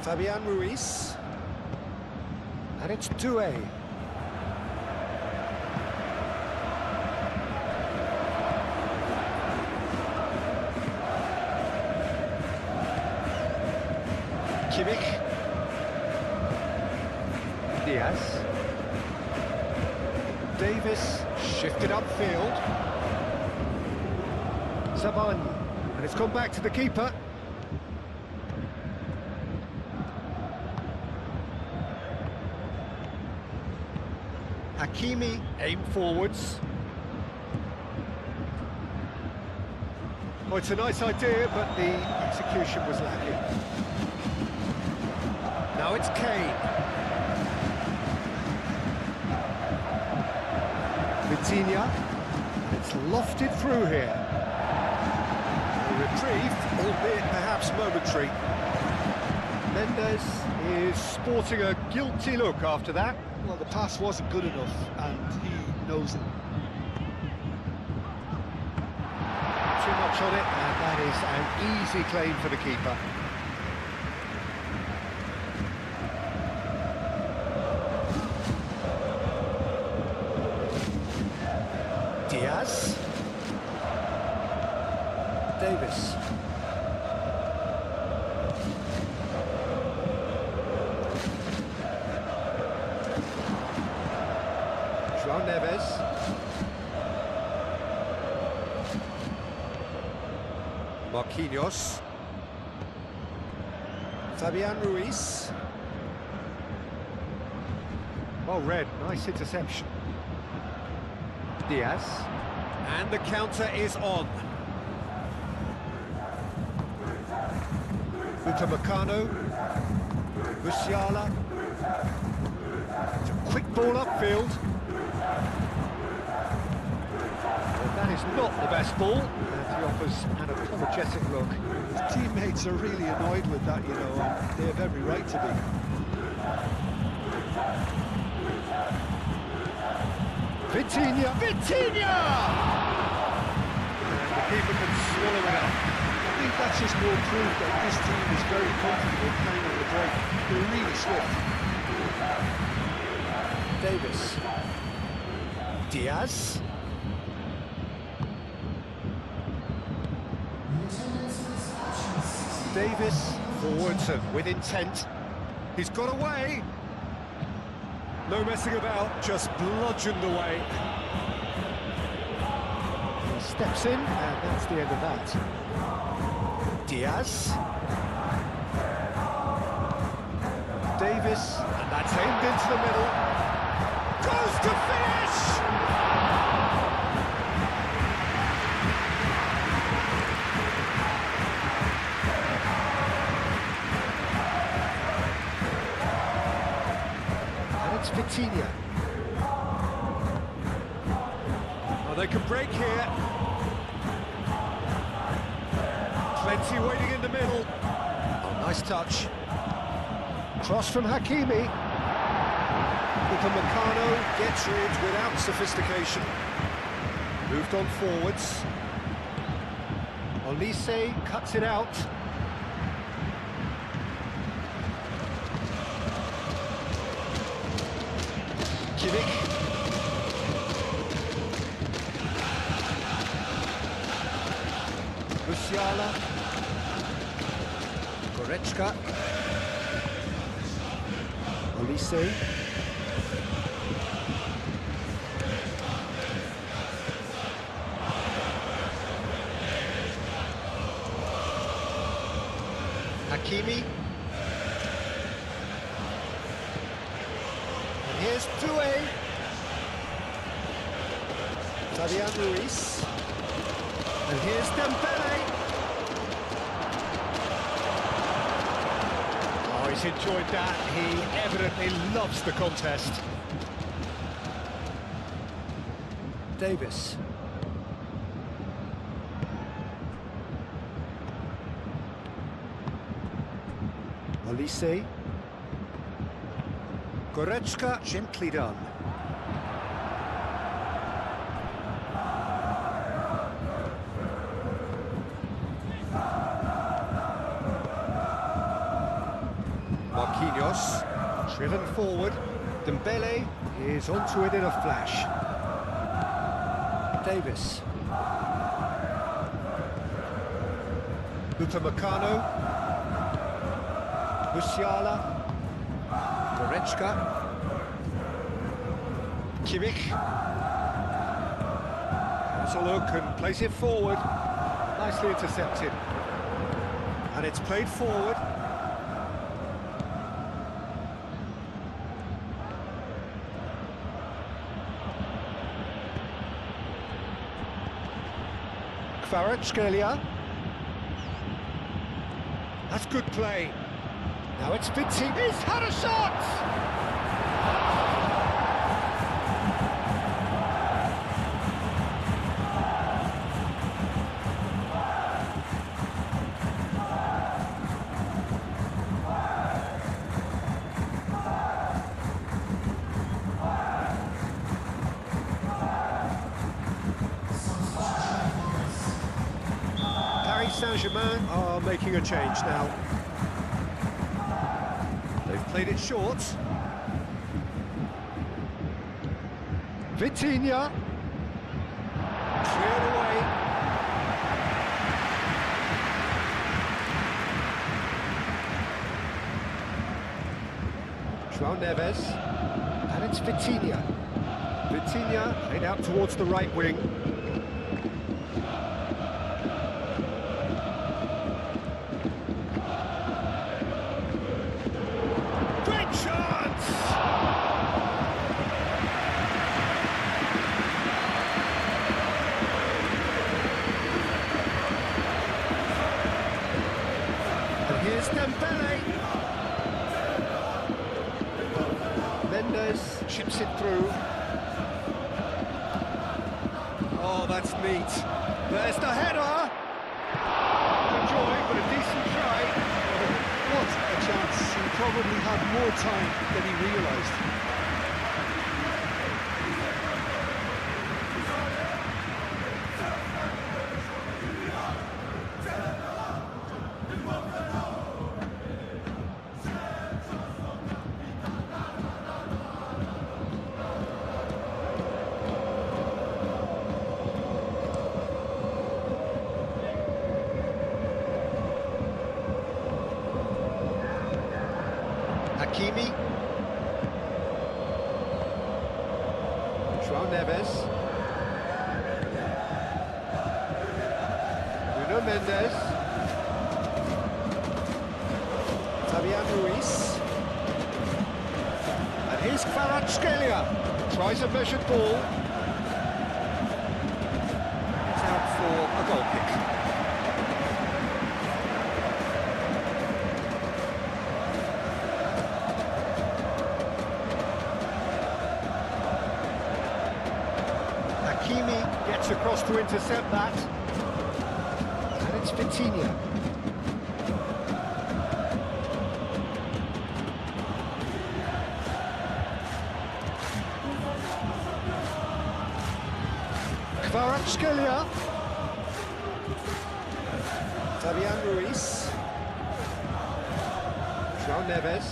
Fabian Ruiz. And it's 2-A. Kimmich. Diaz. Davis shifted upfield. Saban. And it's gone back to the keeper. Hakimi aimed forwards. Well, it's a nice idea, but the execution was lacking. Now it's Kane. Vitinha. It's lofted through here. A reprieve, albeit perhaps momentary. Mendes is sporting a guilty look after that. Well, the pass wasn't good enough, and he knows it. Too much on it, and that is an easy claim for the keeper. Diaz. Davis. João Neves. Marquinhos. Fabian Ruiz. Well read, nice interception. Diaz. And the counter is on. Upamecano. Musiala. It's a quick ball upfield. That is not the best ball, and he offers an apologetic look. His teammates are really annoyed with that, you know, and they have every right to be. Vitinha! Vitinha! And the keeper can swallow it up. I think that's just more proof that this team is very comfortable playing on the break. They're really swift. Davis. Diaz. Davis forwards and with intent. He's got away. No messing about, just bludgeoned away. He steps in, and that's the end of that. Diaz. Davis, and that's aimed into the middle. Goes to finish! It's Vitinha. Oh, they can break here. Plenty waiting in the middle. Oh, nice touch. Cross from Hakimi. Upamecano gets rid without sophistication. Moved on forwards. Olise cuts it out. Kimmich. Musiala. Goretzka. Olise. Hakimi. And here's Doué. Fabian Ruiz. And here's Dembele. Oh, he's enjoyed that. He evidently loves the contest. Davis. Olise. Goretzka, gently done. Marquinhos, driven forward. Dembele is onto it in a flash. Davis. Upamecano. Musiala. Goretzka. Kimmich. Has a look and plays it forward. Nicely intercepted. And it's played forward. Kvaratskhelia. That's good play. Now it's Vitti. He's had a shot! Paris Saint-Germain are making a change now. They've played it short. Vitinha. Cleared away. João Neves. And it's Vitinha. Vitinha played out towards the right wing. Here's Dembele. Mendes chips it through. Oh, that's neat. There's the header. Enjoy, but a decent try. What a chance. He probably had more time than he realised. Hakimi. João Neves. Nuno Mendes. Fabian Ruiz. And here's Kvaratskhelia. Tries a measured ball. It's out for a goal kick. Hakimi gets across to intercept that. And it's Vitinha. Kvaratskhelia. Fabian Ruiz. João Neves.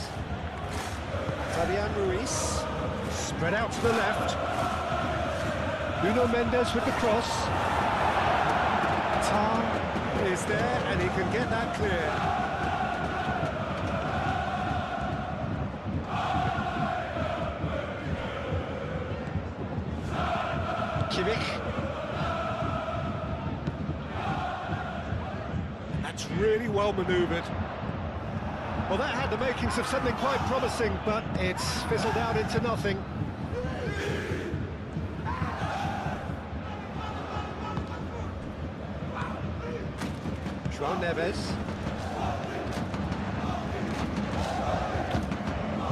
Fabian Ruiz. Spread out to the left. Nuno Mendes with the cross. Time there, and he can get that clear. Kimmich. That's really well manoeuvred. Well, that had the makings of something quite promising, but it's fizzled out into nothing. João Neves.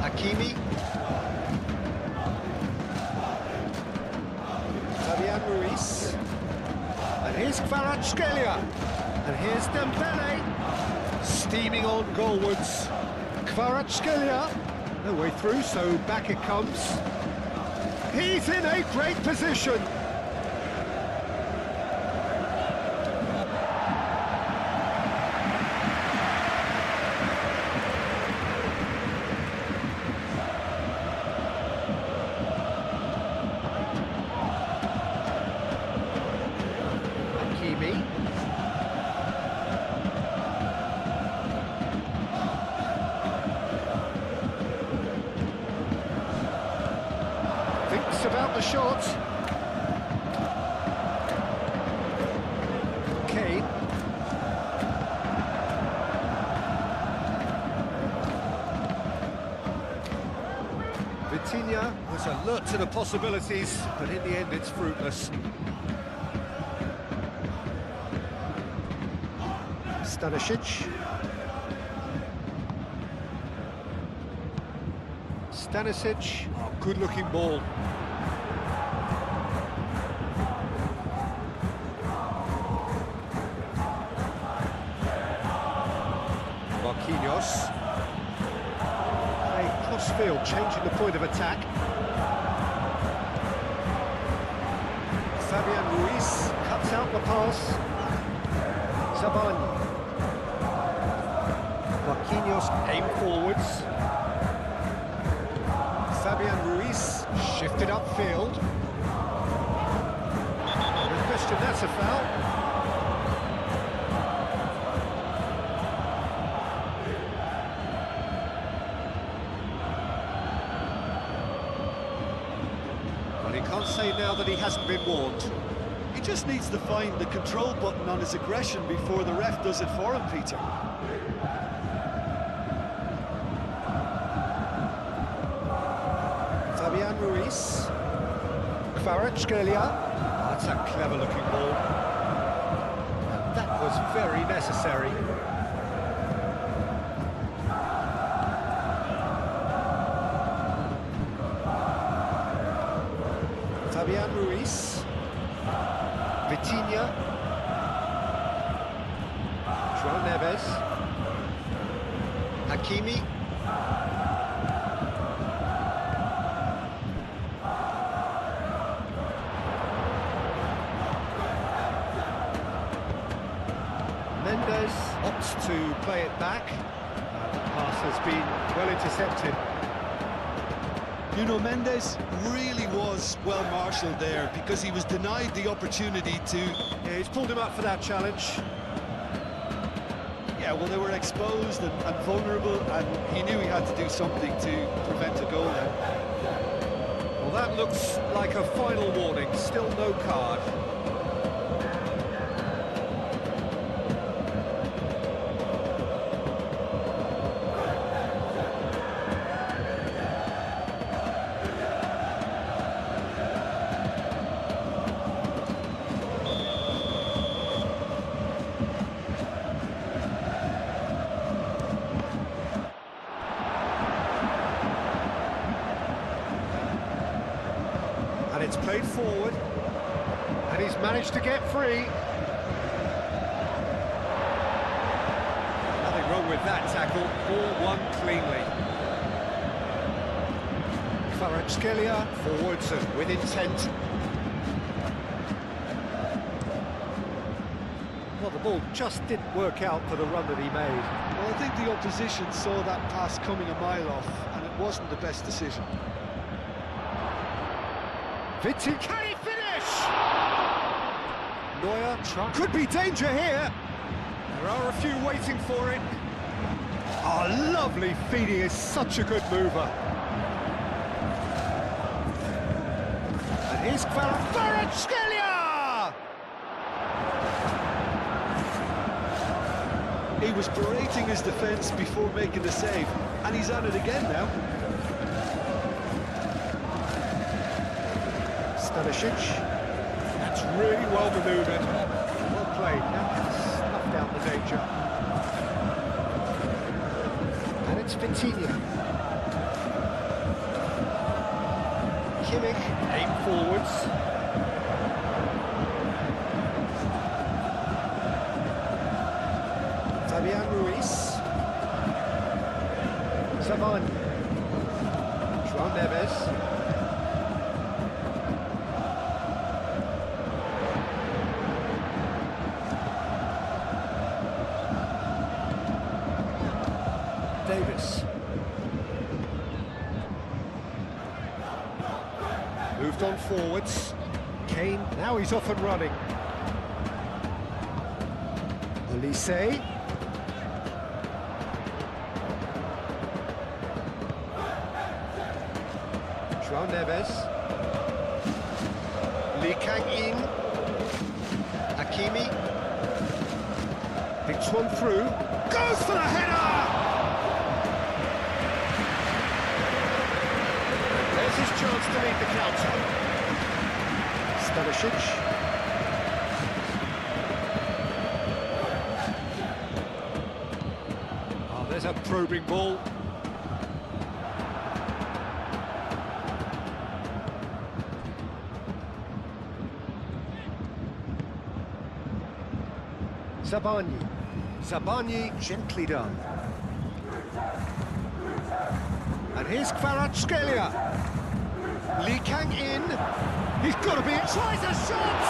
Hakimi. Fabian Ruiz. And here's Kvaratskhelia. And here's Dembele. Steaming on goalwards. Kvaratskhelia. No way through, so back it comes. He's in a great position. Hakimi. Thinks about the shot. Kane. Vitinha was alert to the possibilities, but in the end it's fruitless. Stanisic. Stanisic, oh, good-looking ball. Marquinhos. Playing cross-field, changing the point of attack. Fabian Ruiz cuts out the pass. Zabani. Marquinhos aim forwards. Fabian Ruiz shifted upfield. No question that's a foul. Well, he can't say now that he hasn't been warned. He just needs to find the control button on his aggression before the ref does it for him, Peter. Fabian Ruiz. Kvaratskhelia. That's a clever-looking ball. And that was very necessary. Fabian Ruiz. Vitinha. João Neves. Hakimi. Mendes opts to play it back. The pass has been well intercepted. Nuno Mendes really was well marshalled there because he was denied the opportunity to... Yeah, he's pulled him up for that challenge. Yeah, well, they were exposed and vulnerable, and he knew he had to do something to prevent a goal there. Well, that looks like a final warning. Still no card. And it's played forward, and he's managed to get free. Nothing wrong with that tackle, all won cleanly. Kvaratskhelia forwards and with intent. Well, the ball just didn't work out for the run that he made. Well, I think the opposition saw that pass coming a mile off, and it wasn't the best decision. Vitinha, can he finish? Neuer could be danger here. There are a few waiting for it. Oh, lovely feeding, is such a good mover. And here's Kvaratskhelia! He was berating his defence before making the save, and he's at it again now. Stanisic. That's really well manoeuvred. Well played. Now snuffed out the danger. And it's Vitinha. Kimmich, aim forwards. Fabian Ruiz. Savani. João Neves. Davis. Moved on forwards. Kane, now he's off and running. Olise. João Neves. Lee Kang-in. Hakimi. Picks one through. Goes for the header! There's his chance to lead the counter. Stanisic. Oh, there's a probing ball. Zabani gently done. And here's Kvaratskhelia. Lee Kang-in. He's got to be it. Tries a shot!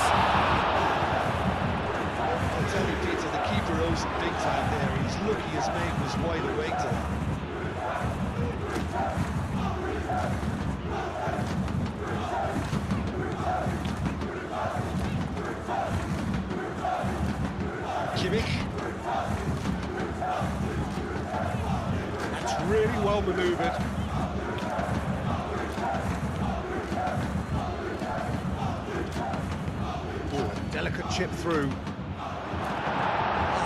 I'll tell you, Peter, the keeper owes him big time there. He's lucky his mate was wide awake to him. Kimmich. That's really well manoeuvred. Oh, a delicate chip through.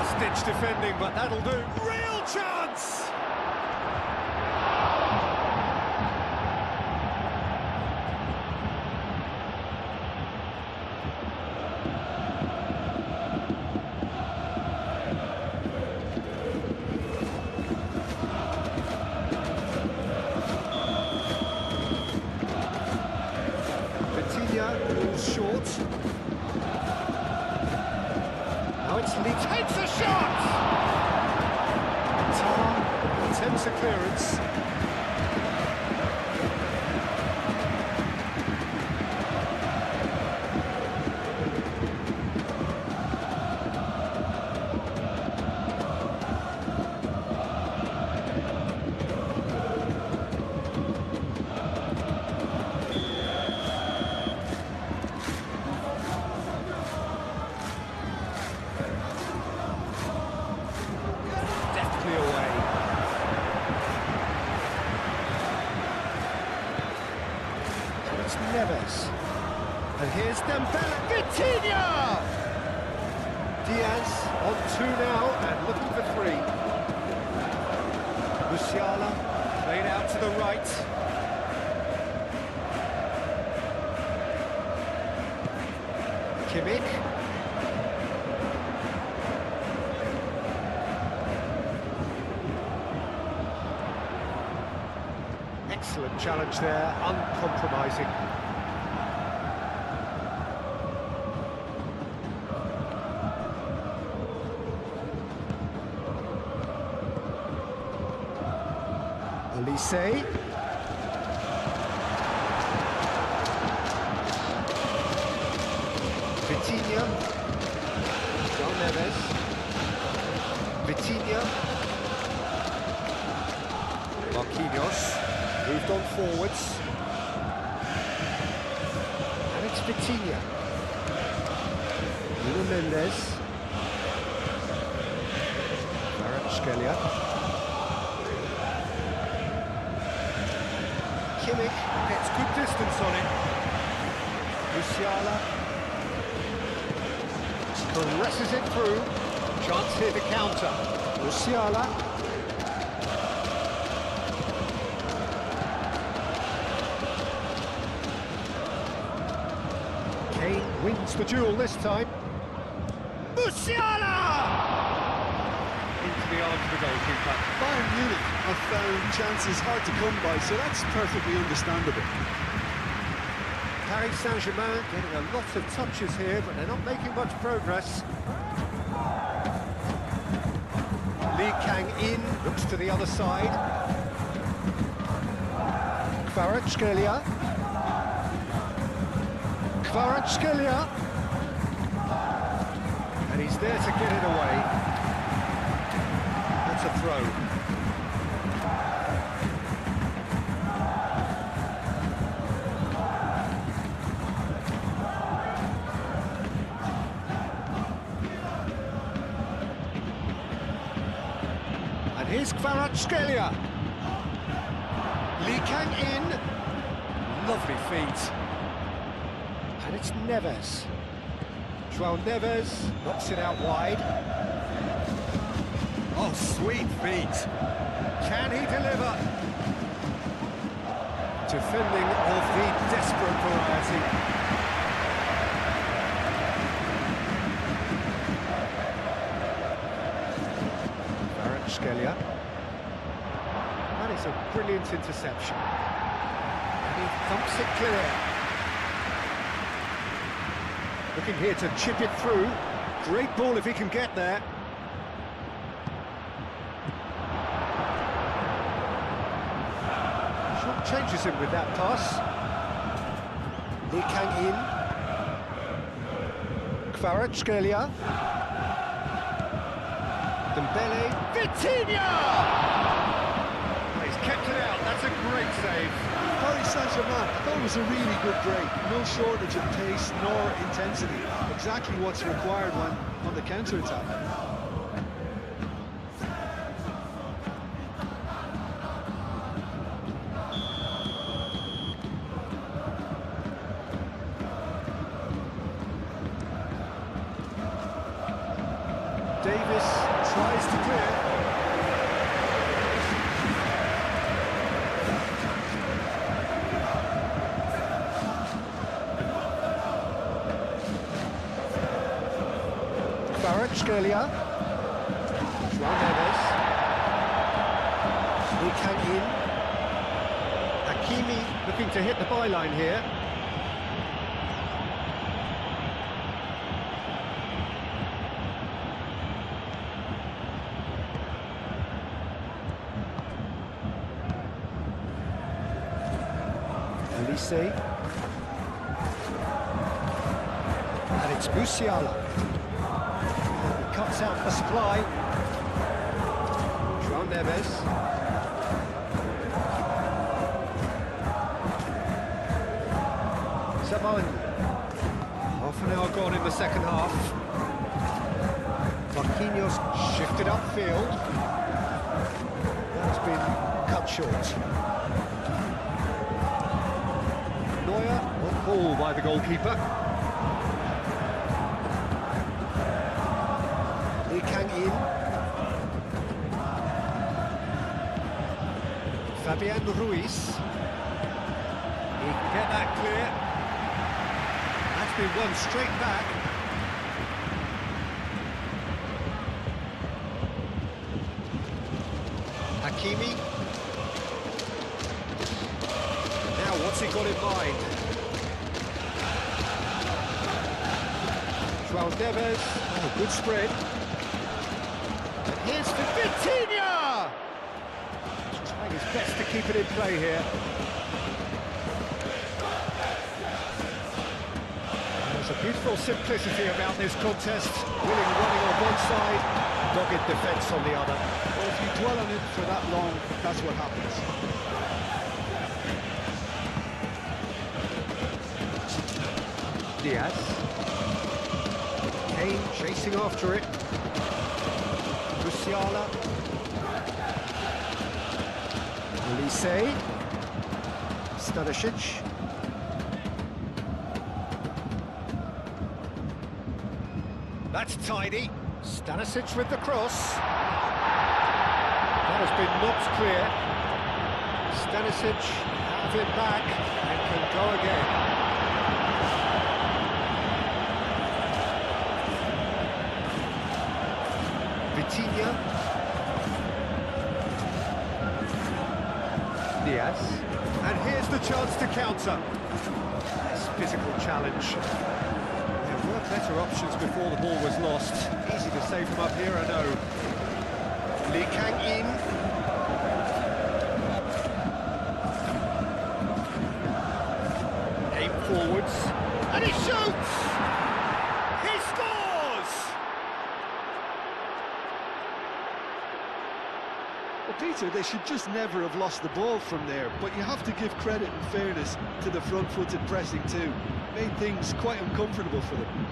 Last-ditch defending, but that'll do. Real chance! Ball's short. Now it's Lee takes a shot! Tar attempts a clearance. Neves. And here's Dembele. Vitinha! Diaz on 2 now and looking for 3. Musiala played out to the right. Kimmich. Excellent challenge there, uncompromising. Olise. Vitinha. João Neves. Vitinha. Marquinhos. Moved on forwards. And it's Vitinha. Nuno Mendes. Kvaratskhelia. Kimmich gets good distance on it. Musiala caresses it through. Chance here to counter. Musiala. Kane wins the duel this time. Musiala! Into the arms of the goalkeeper. Bayern Munich have found chances hard to come by, so that's perfectly understandable. Paris Saint-Germain getting a lot of touches here, but they're not making much progress. Lee Kang-in looks to the other side. Kvaratskhelia. Kvaratskhelia. And he's there to get it away. That's a throw. And here's Kvaratskhelia. Lee Kang-in. Lovely feet. And it's Neves. João Neves knocks it out wide. Oh, sweet feet. Can he deliver? Defending of the desperate variety. Kvaratskhelia. That is a brilliant interception. And he thumps it clear. Looking here to chip it through. Great ball if he can get there. Short changes him with that pass. Lee Kang-in. Kvaratskhelia. Dembele. Vitinha! He's kept it out. That's a great save. Paris Saint-Germain, that was a really good break. No shortage of pace nor intensity. Exactly what's required when on the counter-attack. Davis tries to clear. Kvaratskhelia. João Neves. Lee Kang-in. Hakimi looking to hit the byline here. Elise. And it's Musiala. Cuts out for supply. João Neves. Saman. Half an hour gone in the second half. Marquinhos shifted upfield. That's been cut short. Neuer, on ball by the goalkeeper. Lee Kang-in. Fabian Ruiz. He can get that clear. That's been won straight back. Hakimi. Now what's he got in mind? João Neves. Oh, good spread. Here's for Vitinha! Trying his best to keep it in play here. There's a beautiful simplicity about this contest. Willing running on one side, dogged defence on the other. Well, if you dwell on it for that long, that's what happens. Diaz. Kane chasing after it. Musiala. Olise. Stanisic. That's tidy. Stanisic with the cross. That has been knocked clear. Stanisic have it back and can go again. Vitinha. Diaz. And here's the chance to counter. Nice physical challenge. There were better options before the ball was lost. Easy to say from up here, I know. Lee Kang-in. Aim forwards. And he shoots! He scores! Well, Peter, they should just never have lost the ball from there, but you have to give credit and fairness to the front-footed pressing too. Made things quite uncomfortable for them.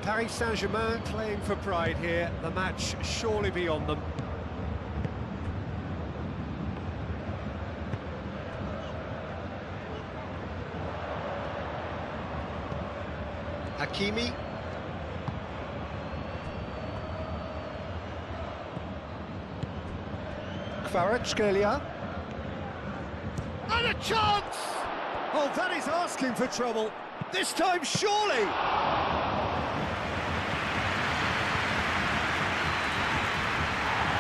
Paris Saint-Germain playing for pride here. The match surely beyond them. Hakimi. Kvaratskhelia. And a chance! Oh, that is asking for trouble. This time, surely!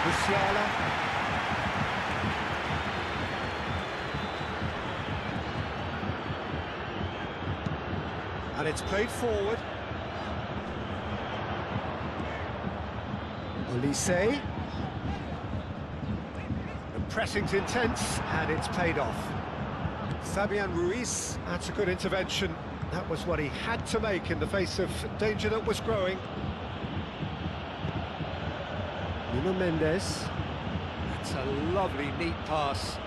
Musiala. And it's played forward. Olise. The pressing's intense, and it's paid off. Fabian Ruiz, that's a good intervention. That was what he had to make in the face of danger that was growing. Nuno Mendes. That's a lovely, neat pass.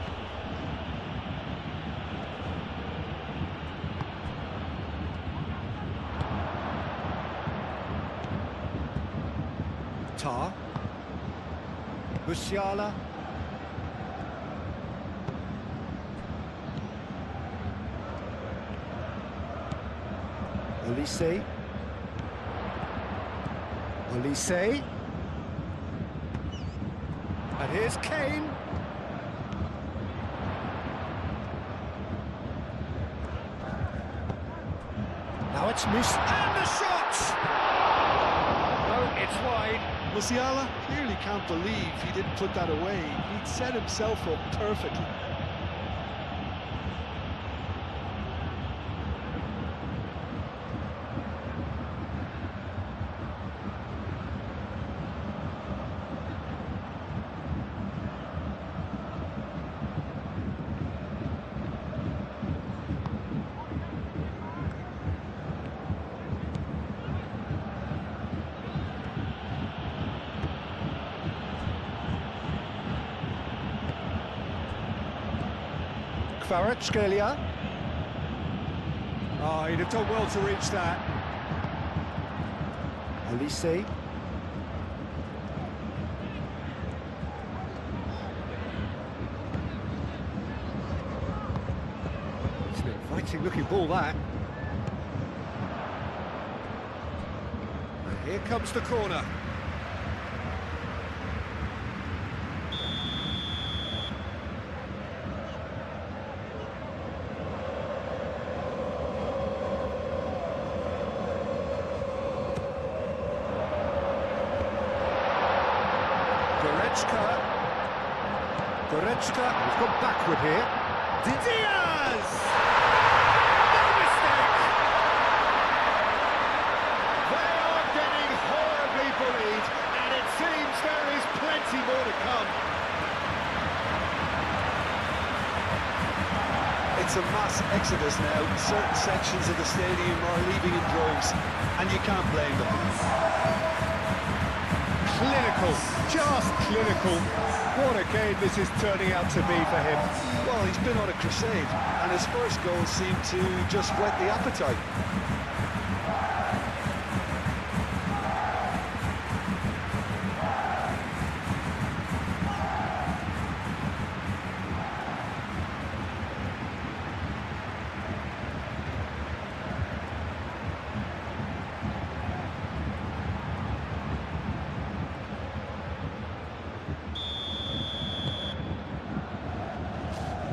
Tar. Musiala. Olise. Olise. And here's Kane. Now it's Mus. And the shot! No, it's wide. Musiala clearly can't believe he didn't put that away. He'd set himself up perfectly. Kvaratskhelia. Oh, he'd have done well to reach that. Olise. It's an inviting looking ball, that. And here comes the corner. Goretzka, he's gone backward here. Diaz! No mistake! They are getting horribly bullied, and it's It's a mass exodus now. Certain sections of the stadium are leaving in droves, and you can't blame them. Clinical, just clinical. What a game this is turning out to be for him. Well, he's been on a crusade, and his first goal seemed to just whet the appetite.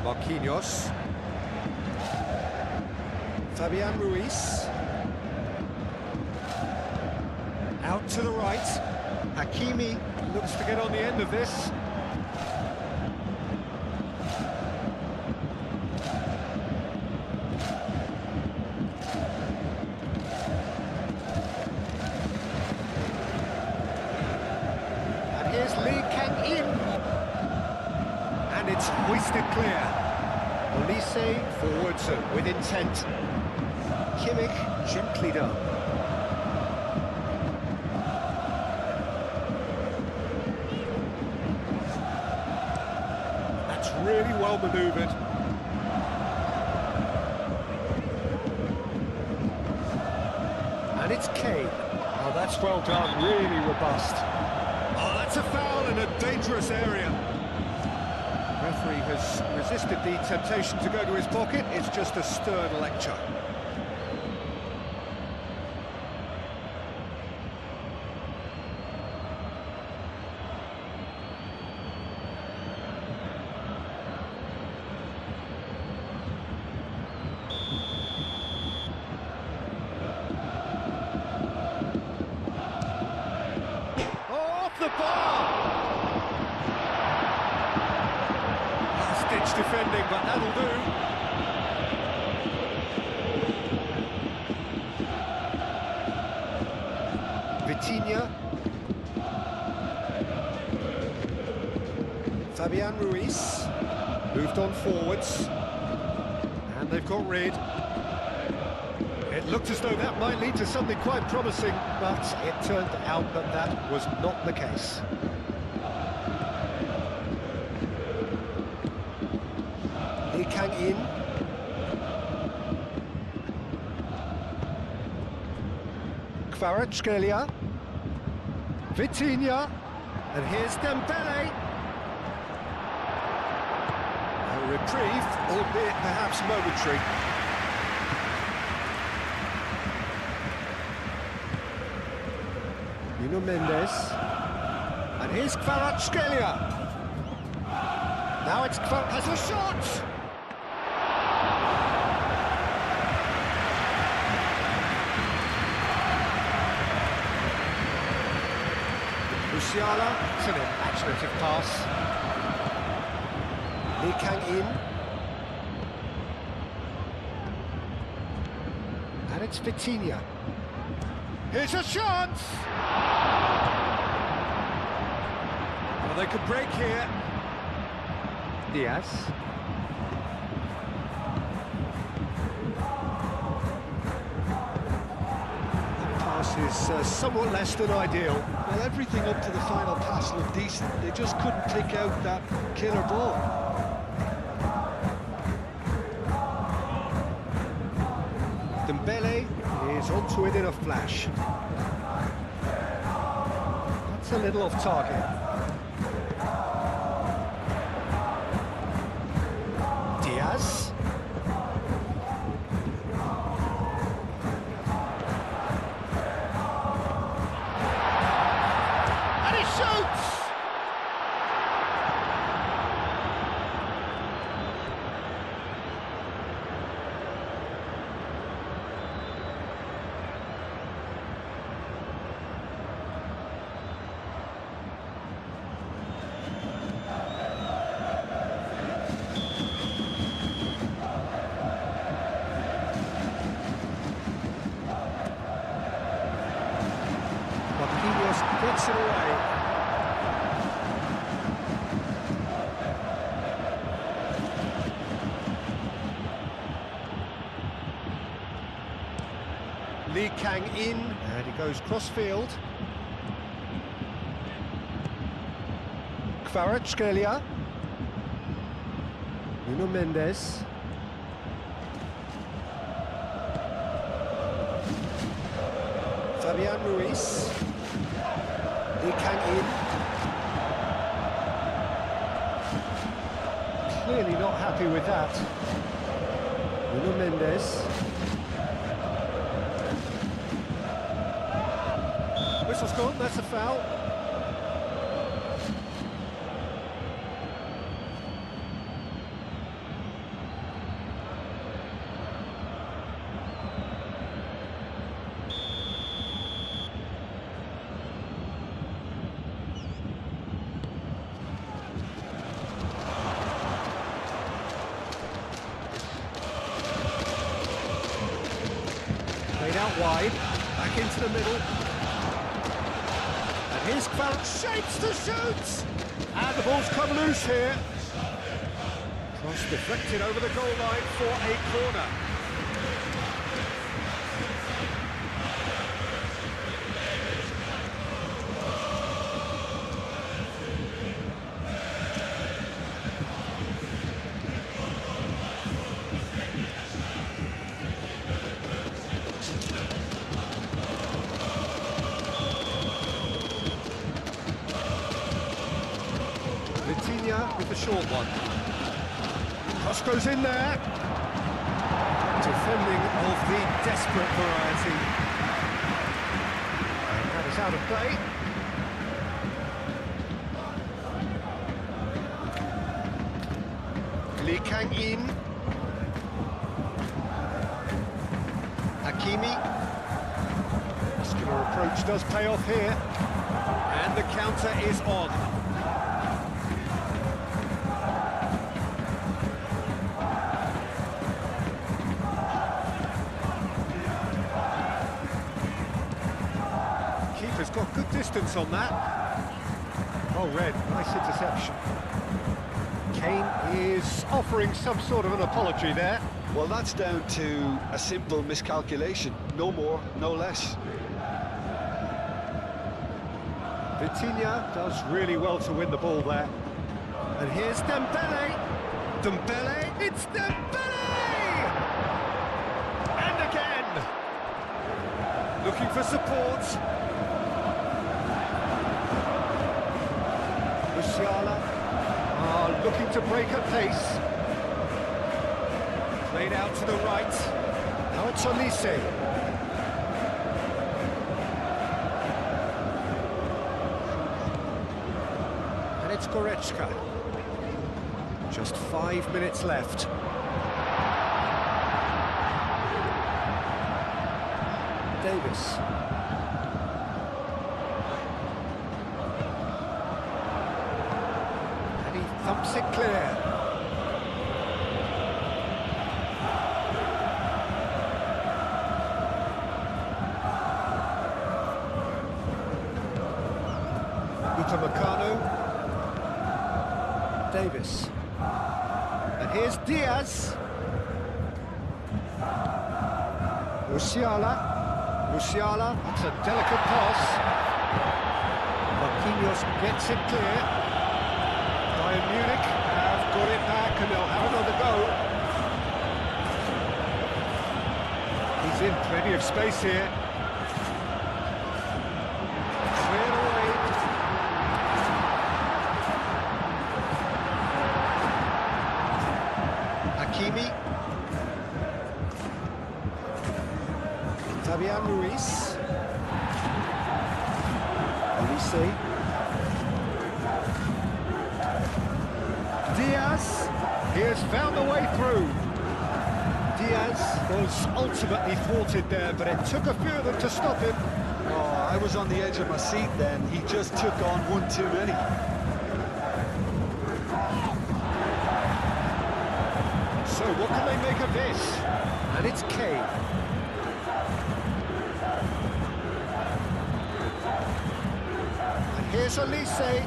Marquinhos. Fabian Ruiz. Out to the right. Hakimi looks to get on the end of this. And here's Lee Kang-in. And it's hoisted clear. Olise forwards with intent. Kimmich gently done. That's really well manoeuvred. And it's Kane. Oh, that's well done, really robust. Oh, that's a foul in a dangerous area. Referee has resisted the temptation to go to his pocket. It's just a stern lecture. Off the bar! Ditch defending, but that'll do. Vitinha. Fabian Ruiz. Moved on forwards. And they've got rid. It looked as though that might lead to something quite promising, but it turned out that that was not the case. Kang-in. Kvaratskhelia. Vitinha. And here's Dembele. A reprieve, albeit perhaps momentary. Nuno Mendes. And here's Kvaratskhelia. Now it's has a shot! Musiala, it's an imaginative pass. Lee Kang-in. And it's Vitinha. Here's a chance! Well, they could break here. Diaz. Is somewhat less than ideal. Well, everything up to the final pass looked decent. They just couldn't pick out that killer ball. Dembele is onto it in a flash. That's a little off target. Diaz. Gets it away. Kang-in, and he goes cross-field. Kvaratskhelia. Nuno Mendes. Fabian Ruiz. Lee Kang-in. Clearly not happy with that. Nuno Mendes. Whistle's gone, that's a foul. Played out wide, back into the middle. And here's Kvarat, shapes to shoot! And the ball's come loose here. Cross deflected over the goal line for a corner. With the short one. Cross goes in there. Defending of the desperate variety. And that is out of play. Lee Kang-in. Hakimi. Muscular approach does pay off here. And the counter is on. Keeper's got good distance on that. Oh, Red, nice interception. Kane is offering some sort of an apology there. Well, that's down to a simple miscalculation. No more, no less. Vitinha does really well to win the ball there. And here's Dembele. Dembele, it's Dembele! And again! Looking for support. Musiala looking to break at pace. Played out to the right. Now it's Olise. And it's Goretzka. Just 5 minutes left. Davis. And he thumps it clear. Upamecano. Davis. And here's Diaz. Musiala. Musiala, that's a delicate pass. Marquinhos gets it clear. Bayern Munich have got it back and they'll have another go. He's in plenty of space here. Cleared away. Hakimi. Fabian Ruiz. Olise. Diaz. He has found a way through. Diaz was ultimately thwarted there, but it took a few of them to stop him. Oh, I was on the edge of my seat then. He just took on one too many. So what can they make of this? And it's Kane. And here's Olise.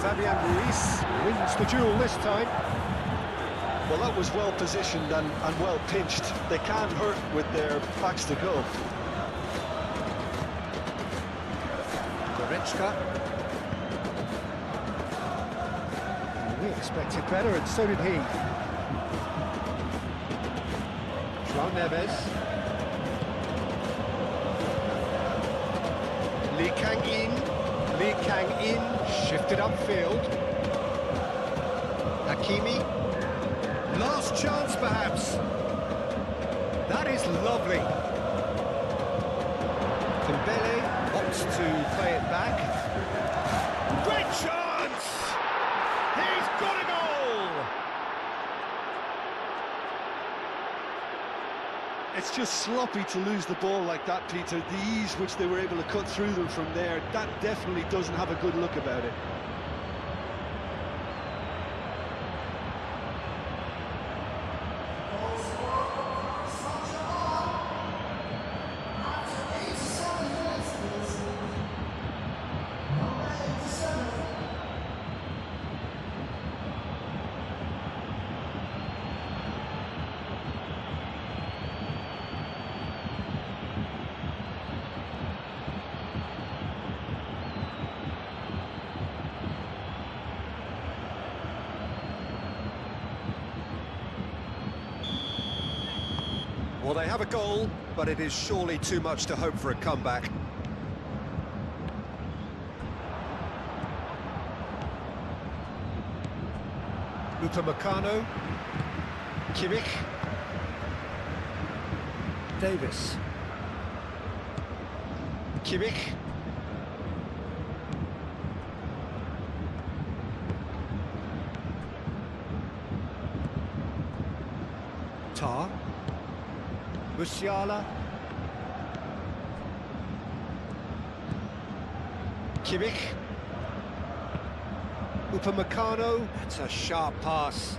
Fabian Ruiz wins the duel this time. Well, that was well positioned and well pinched. They can't hurt with their backs to goal. Goretzka. We expected better, and so did he. João Neves. Lee Kang-in, shifted upfield. Hakimi. Last chance, perhaps. That is lovely. Dembele opts to play it back. Great chance! He's got a goal! It's just sloppy to lose the ball like that, Peter. The ease which they were able to cut through them from there, that definitely doesn't have a good look about it. Well, they have a goal, but it is surely too much to hope for a comeback. Upamecano. Kimmich. Davis. Kimmich. Tar. Musiala. Kimmich. Upamecano. That's a sharp pass.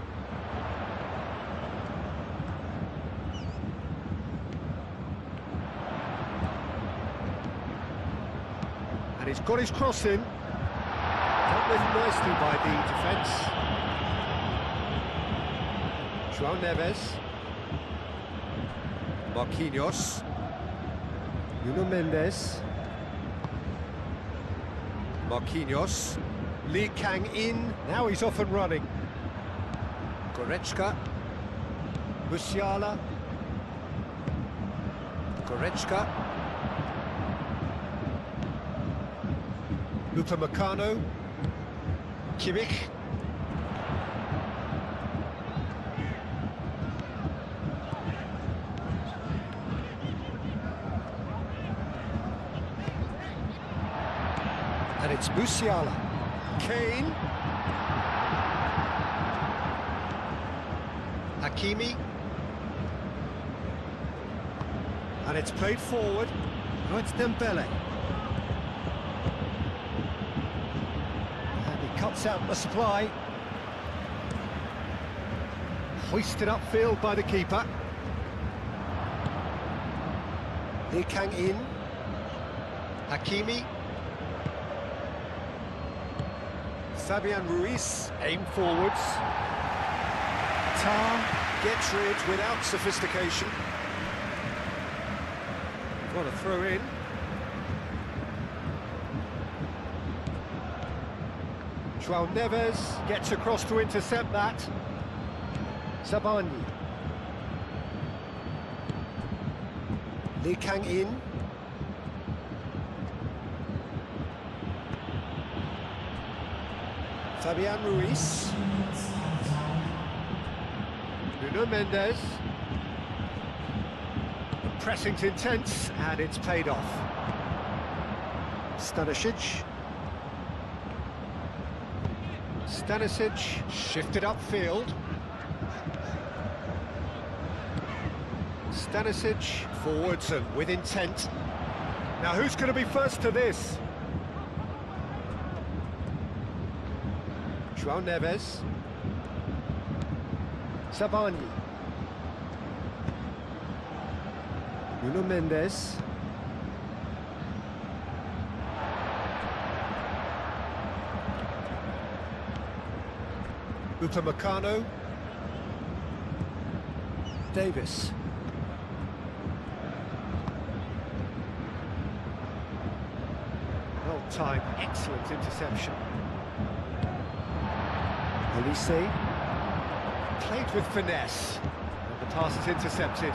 And he's got his cross in. Dealt with nicely by the defence. João Neves. Marquinhos. Nuno Mendes. Marquinhos. Lee Kang-in. Now he's off and running. Goretzka. Musiala. Goretzka. Upamecano. Kimmich. And it's Musiala. Kane. Hakimi. And it's played forward. Now it's Dembele. And he cuts out the supply. Hoisted upfield by the keeper. Lee Kang-in. Hakimi. Fabian Ruiz, aim forwards. Tar gets rid without sophistication. Got a throw in. João Neves gets across to intercept that. Zabani. Lee Kang-in. Fabian Ruiz. Nuno Mendes. The pressing's intense, and it's paid off. Stanisic. Stanisic shifted upfield. Stanisic forwards and with intent. Now who's going to be first to this? João Neves. Zabani. Nuno Mendes. Upamecano. Davis. Well, Good time, excellent interception. Olise played with finesse, and the pass is intercepted.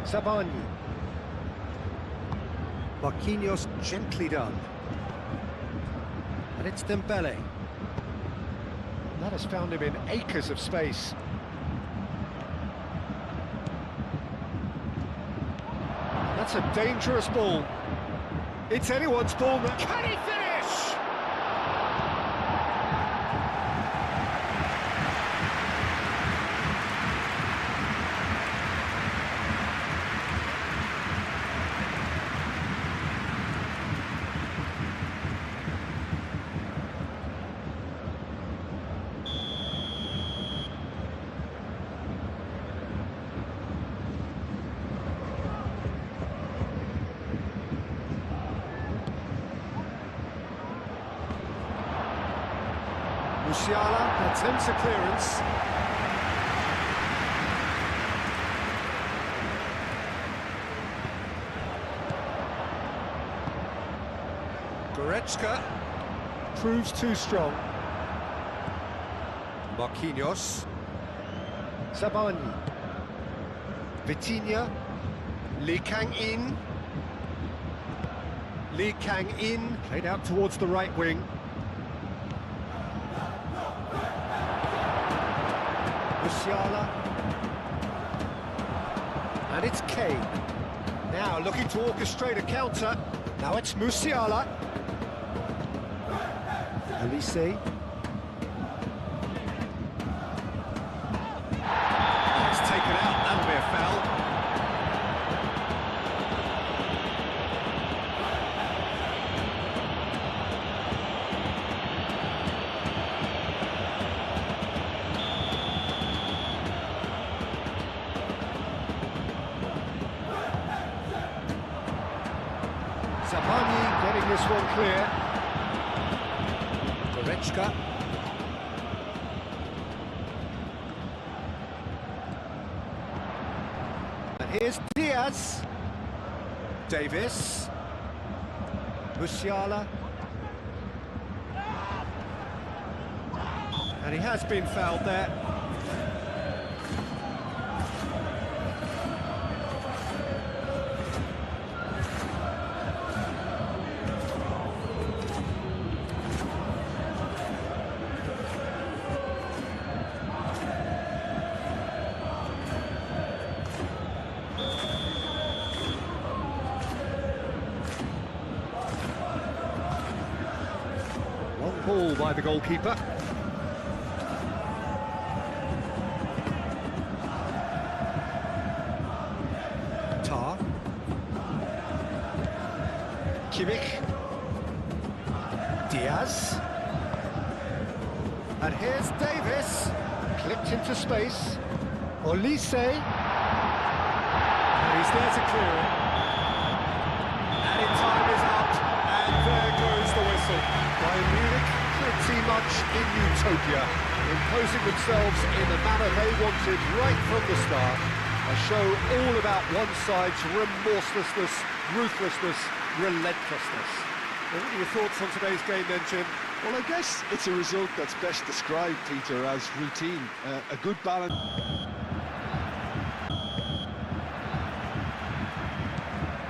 Sabani. Marquinhos gently done. And it's Dembele. And that has found him in acres of space. That's a dangerous ball. It's anyone's ball now. Can he finish? Musiala attempts a clearance. Goretzka proves too strong. Marquinhos. Sabani. Vitinha. Lee Kang-in. Lee Kang-in played out towards the right wing. Musiala. And it's Kane. Now looking to orchestrate a counter. Now it's Musiala. Olise. It's taken out, that'll be a foul. Sabani getting this one clear. Goretzka. And here's Diaz. Davis. Musiala. And he has been fouled there. Ball by the goalkeeper. Tar. Kimmich. Diaz. And here's Davis. Clipped into space. Olise. And he's there to clear it. And time is up. And there goes the whistle. Bayern Munich, pretty much in utopia, imposing themselves in the manner they wanted right from the start. A show all about one side's remorselessness, ruthlessness, relentlessness. Well, what are your thoughts on today's game then, Jim? Well, I guess it's a result that's best described, Peter, as routine. A good balance.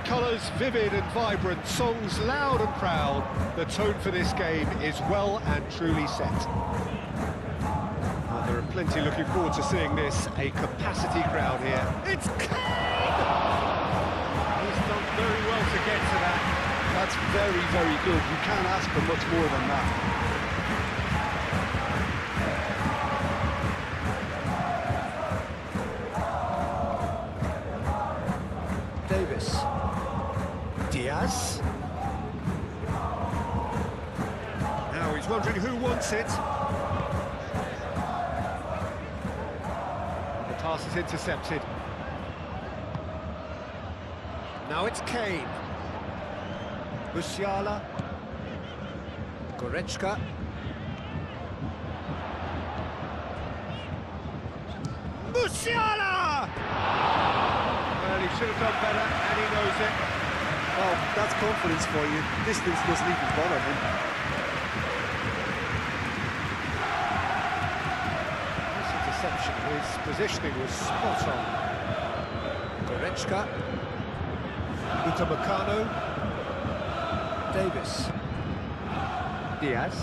Colours vivid and vibrant, songs loud and proud. The tone for this game is well and truly set. Well, there are plenty looking forward to seeing this. A capacity crowd here. It's Kane! He's done very well to get to that. That's very, very good. You can't ask for much more than that. Davis. Diaz. Now he's wondering who wants it. The pass is intercepted. Now it's Kane. Musiala. Goretzka. Musiala! Well, he should have done better, and he knows it. Well, that's confidence for you. Distance doesn't even bother him. This interception, his positioning was spot on. Goretzka. Upamecano. Davis. Diaz.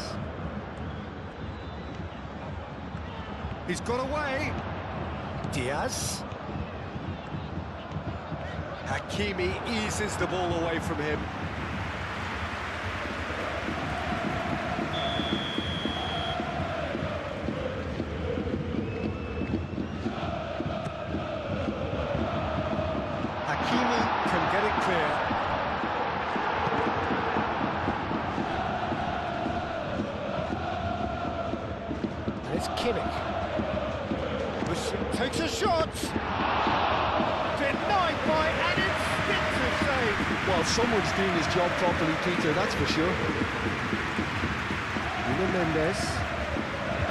He's got away. Diaz. Hakimi eases the ball away from him. Hakimi can get it clear. And it's Kimmich. Takes a shot! Denied by an instinctive save. Well, someone's doing his job properly, Peter, that's for sure. Nuno Mendes.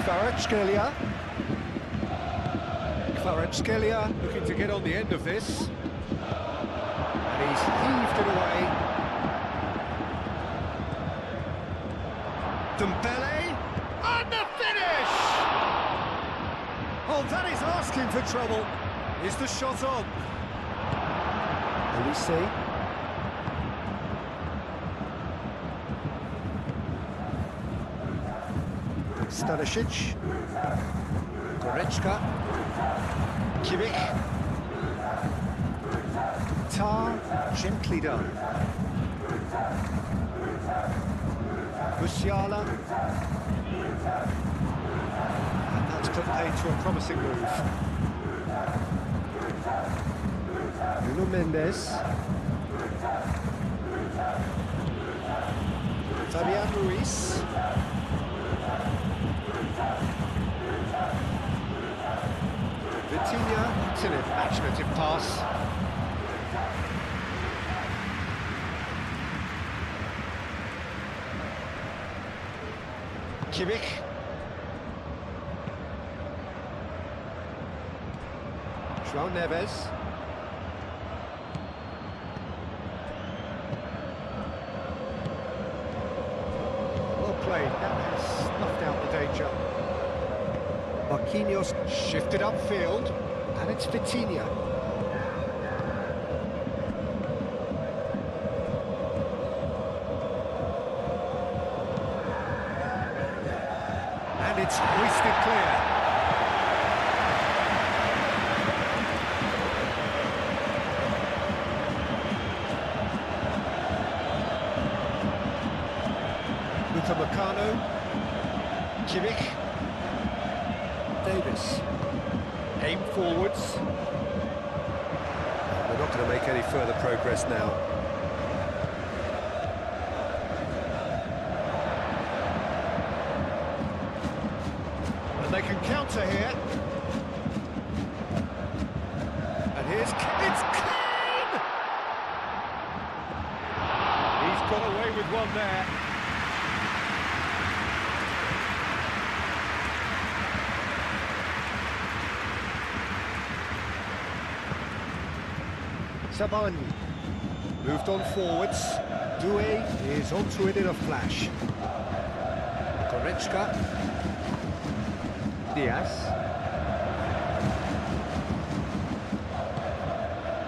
Kvaratskhelia. Kvaratskhelia looking to get on the end of this. And he's heaved it away. Dembele. And the finish! Oh, that is asking for trouble. Is the shot on? Elise. Stanisic. Goretzka. Kimmich. Tar, gently done. Musiala. And that's put paid to a promising move. Nuno Mendes. Fabian Ruiz. Vitinha, it's an imaginative pass. Kimmich. João Neves. Well played, that has snuffed out the danger. Marquinhos shifted upfield, and it's Vitinha. And it's hoisted clear. Upamecano. Kimmich. Davis. Aim forwards. They're not going to make any further progress now. And they can counter here. And it's clean! He's got away with one there. Sabani moved on forwards. Doué is onto it in a flash. Goretzka. Diaz.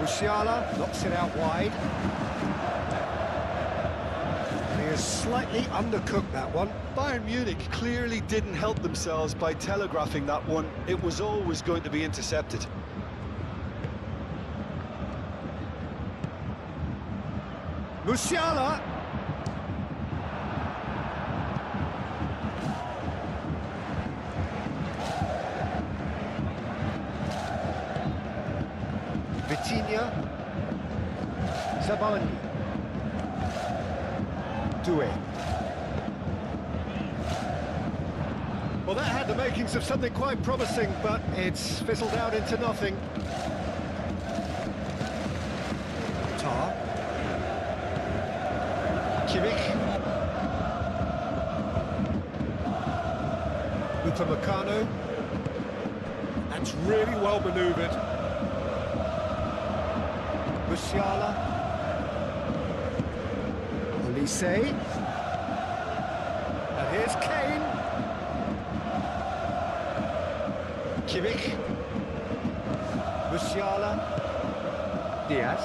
Musiala knocks it out wide. He has slightly undercooked that one. Bayern Munich clearly didn't help themselves by telegraphing that one. It was always going to be intercepted. Musiala. Vitinha. Sabani. Doué. Well, that had the makings of something quite promising, but it's fizzled out into nothing. Tar. Kimmich. Upamecano. That's really well manoeuvred. Musiala. Elise. And here's Kane. Kimmich. Musiala. Diaz.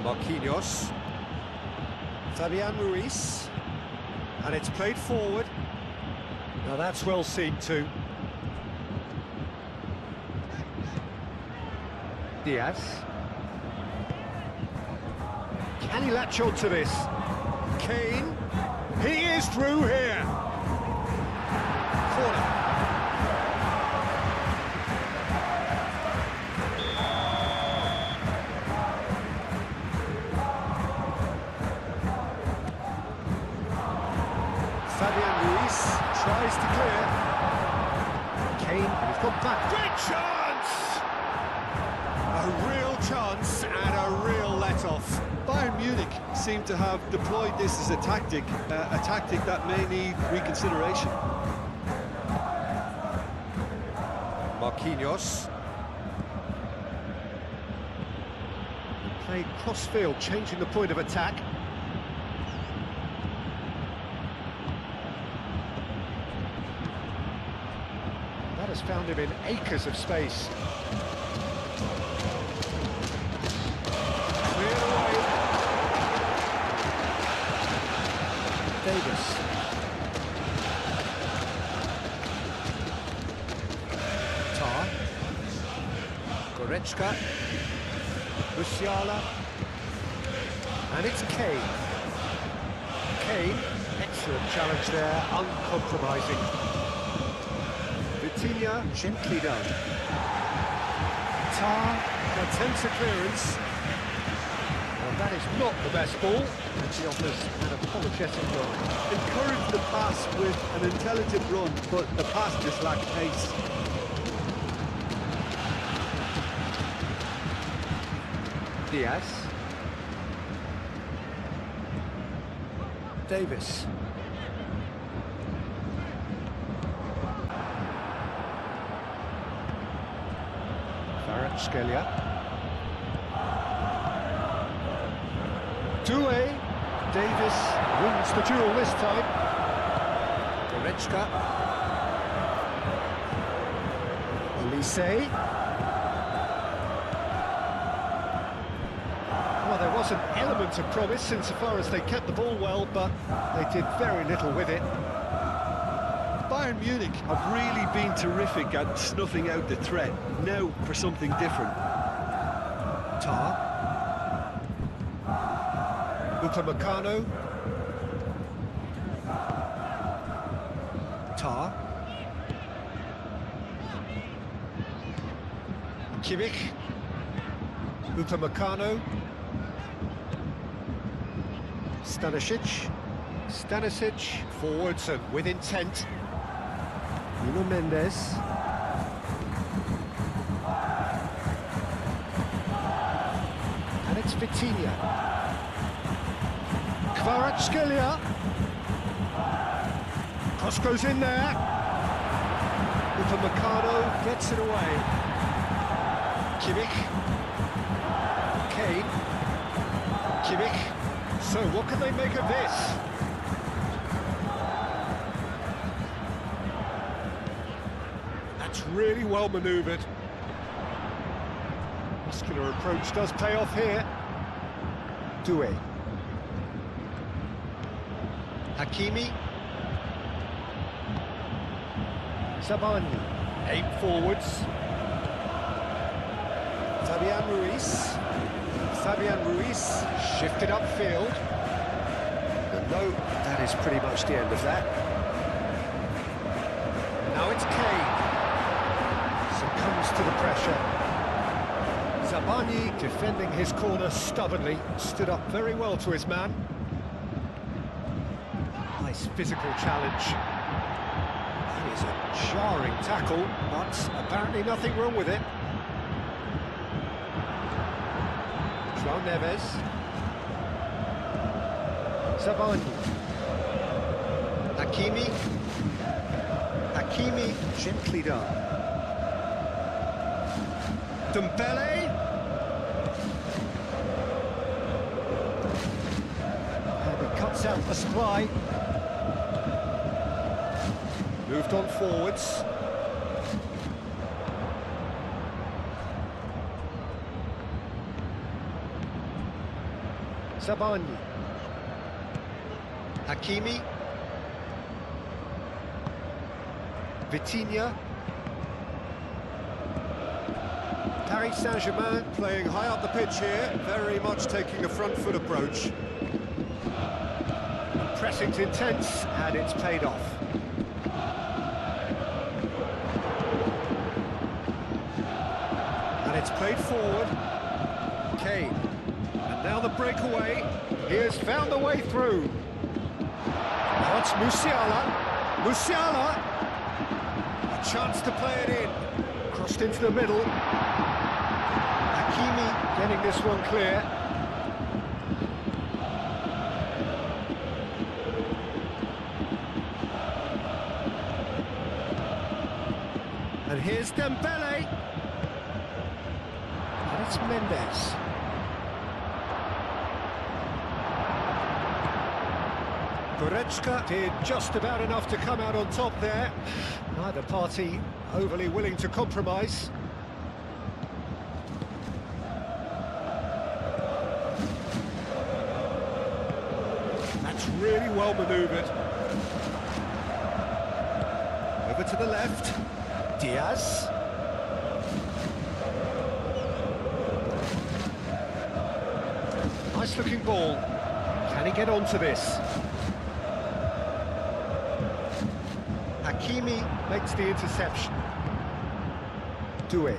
Marquinhos. Fabian Ruiz. And it's played forward. Now that's well seen too. Diaz. Can he latch on to this? Kane. He is through here. Corner. Fabian Ruiz tries to clear. Kane, he's got back. Great chance! A real chance and a real let-off. Bayern Munich seem to have deployed this as a tactic that may need reconsideration. Marquinhos. Played cross-field, changing the point of attack. That has found him in acres of space. Cleared away. Davis. Tar. Goretzka. Musiala. And it's Kane. Kane, excellent challenge there, uncompromising. Vitinha, gently done. Tar, attempts a clearance. Well, that is not the best ball, and she offers an apologetic run. Encourage the pass with an intelligent run, but the pass just lacked pace. Diaz. Davis. Scalia. Doué. Davis wins the duel this time. Goretzka. Elise. Well, there was an element of promise insofar as they kept the ball well, but they did very little with it. Bayern Munich have really been terrific at snuffing out the threat. Now for something different. Tar. Upamecano. Tar. Kimmich. Upamecano. Stanisic forwards and with intent. Nuno Mendes. And it's Vitinha. Kvaratskhelia. Cross goes in there. Upamecano gets it away. Kimmich. Kane. Kimmich. So what can they make of this? That's really well manoeuvred. Muscular approach does pay off here. Doué. Hakimi. Zabani. Aim forwards. Fabian Ruiz. Fabian Ruiz shifted upfield. And no, that is pretty much the end of that. Now it's Kane. Succumbs to the pressure. Zabani defending his corner stubbornly, stood up very well to his man. Nice physical challenge. That is a jarring tackle, but apparently nothing wrong with it. João Neves. Zabani. Hakimi. Hakimi, gently done. Dembele. And he cuts out the supply. Moved on forwards. Zabani. Hakimi. Vitinha. Paris Saint-Germain playing high up the pitch here, very much taking a front foot approach. Pressing's intense, and it's paid off. And it's played forward. Kane. And now the breakaway. He has found a way through. Now it's Musiala. Musiala! A chance to play it in. Crossed into the middle. Hakimi getting this one clear. And here's Dembele. And it's Mendes. Goretzka did just about enough to come out on top there. Neither party overly willing to compromise. That's really well manoeuvred. Over to the left. Diaz. Nice looking ball. Can he get onto this? Hakimi makes the interception. Doué.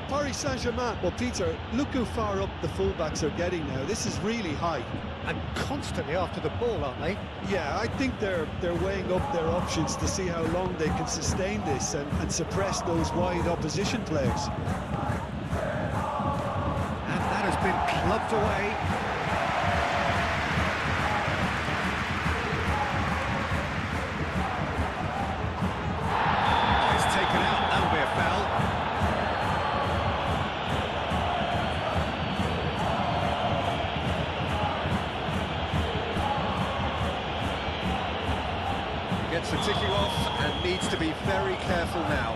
Paris Saint-Germain, well, Peter, look how far up the fullbacks are getting now. This is really high. And constantly after the ball, aren't they? Yeah, I think they're weighing up their options to see how long they can sustain this and suppress those wide opposition players. And that has been clubbed away. Gets the ticking off and needs to be very careful now.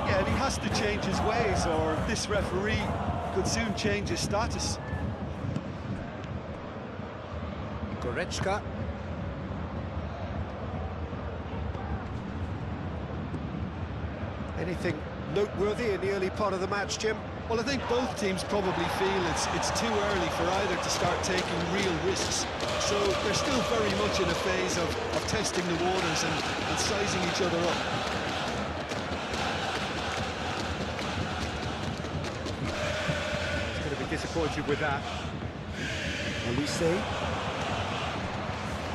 Yeah, and he has to change his ways, or this referee could soon change his status. Goretzka. Anything noteworthy in the early part of the match, Jim? Well, I think both teams probably feel it's too early for either to start taking real risks. So they're still very much in a phase of testing the waters and sizing each other up. He's going to be disappointed with that. Elise.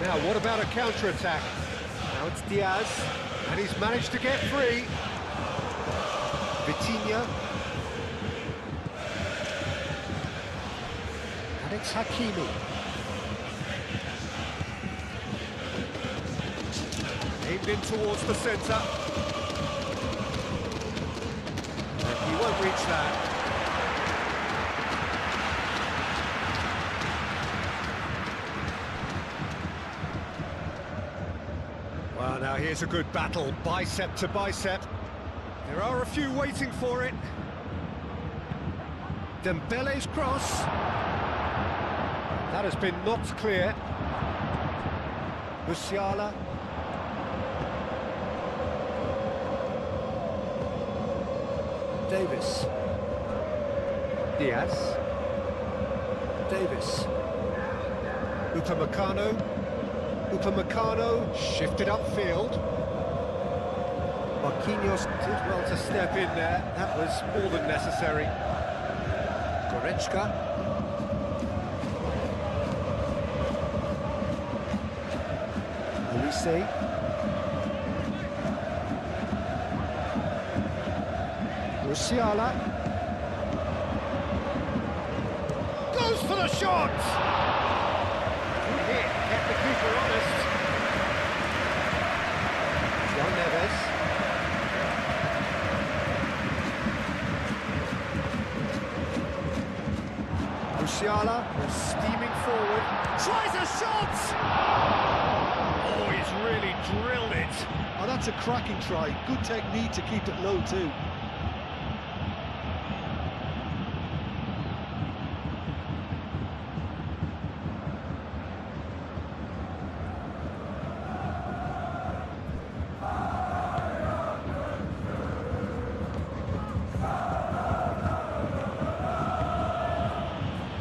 Now, what about a counter-attack? Now it's Diaz, and he's managed to get free. Vitinha. And it's Hakimi. Aimed in towards the centre. And he won't reach that. Well, now here's a good battle, bicep to bicep. There are a few waiting for it. Dembele's cross. That has been knocked clear. Musiala. Davis. Diaz. Davis. Upamecano. Upamecano shifted upfield. Marquinhos did well to step in there. That was more than necessary. Goretzka. Elise. Musiala. Goes for the shot! we're honest. João Neves. Musiala was steaming forward. Tries a shot! Oh, he's really drilled it. Oh, that's a cracking try. Good technique to keep it low too.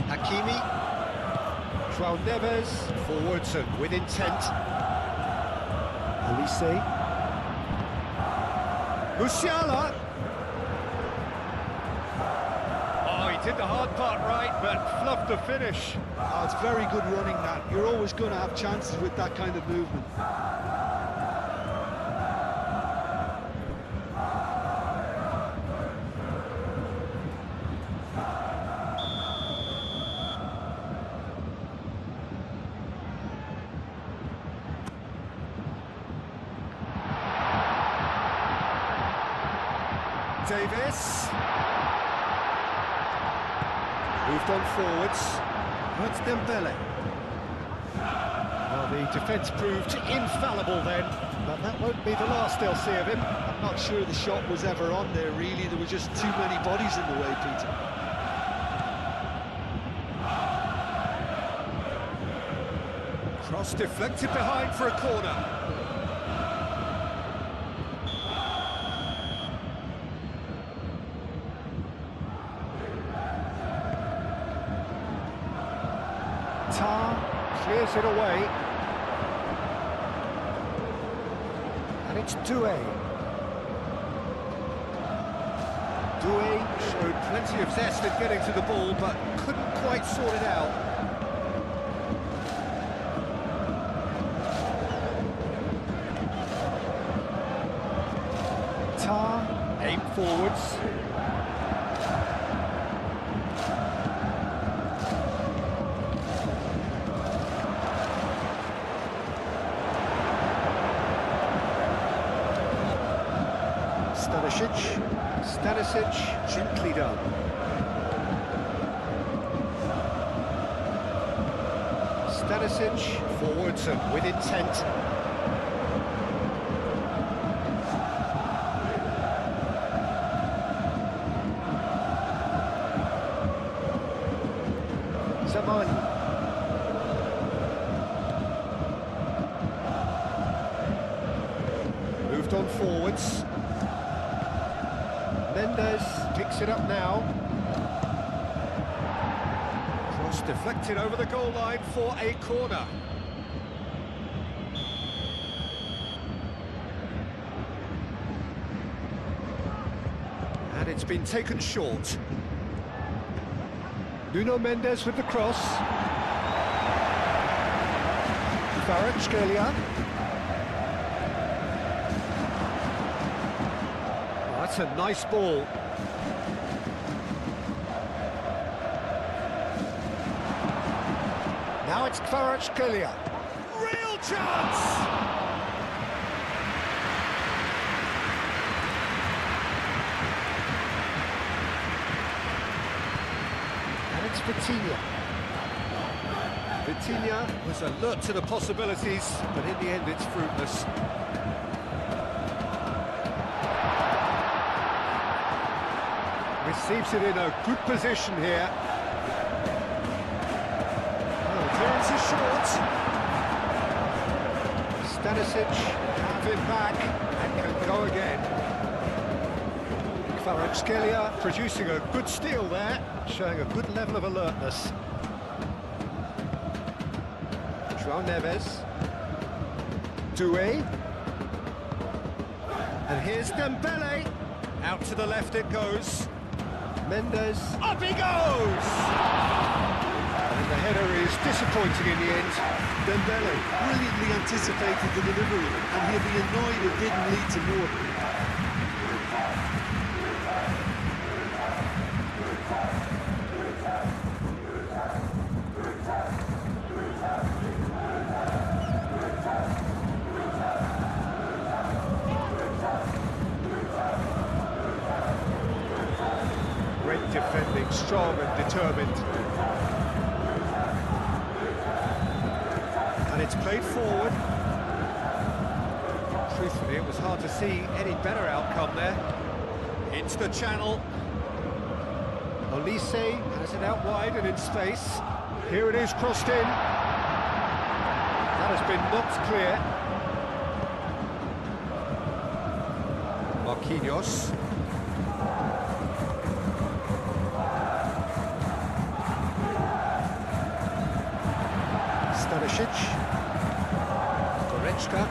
Hakimi, João Neves, forwards and with intent. Olise, Musiala. Oh, he did the hard part right, but fluffed the finish. Oh, it's very good running that. You're always going to have chances with that kind of movement. Davis. Moved on forwards. That's Dembele. Well, the defence proved infallible then, but that won't be the last they'll see of him. I'm not sure the shot was ever on there, really. There were just too many bodies in the way, Peter. Cross deflected behind for a corner. Clears it away. And it's Doué. Doué showed plenty of zest in getting to the ball, but couldn't quite sort it out. Aim forwards. Stanisic, gently done. Stanisic, forwards and with intent. Zaman. Moved on forwards. Mendes picks it up now. Cross deflected over the goal line for a corner. And it's been taken short. Nuno Mendes with the cross. Kvaratskhelia. That's a nice ball. Now it's Kvaratskhelia. Real chance! And it's Vitinha. Vitinha was alert to the possibilities, but in the end it's fruitless. Receives it in a good position here. Oh, clearance is short. Stanisic have it back and can go again. Kvaratskhelia producing a good steal there, showing a good level of alertness. João Neves. Doué. And here's Dembele. Out to the left it goes. Mendes, up he goes! And the header is disappointing in the end. Dembele brilliantly anticipated the delivery, and he'll be annoyed it didn't lead to more. strong and determined. And it's played forward. Truthfully, it was hard to see any better outcome there. Into the channel. Olise has it out wide and in space. Here it is, crossed in. That has been knocked clear. Marquinhos. Stanisic. Goretzka.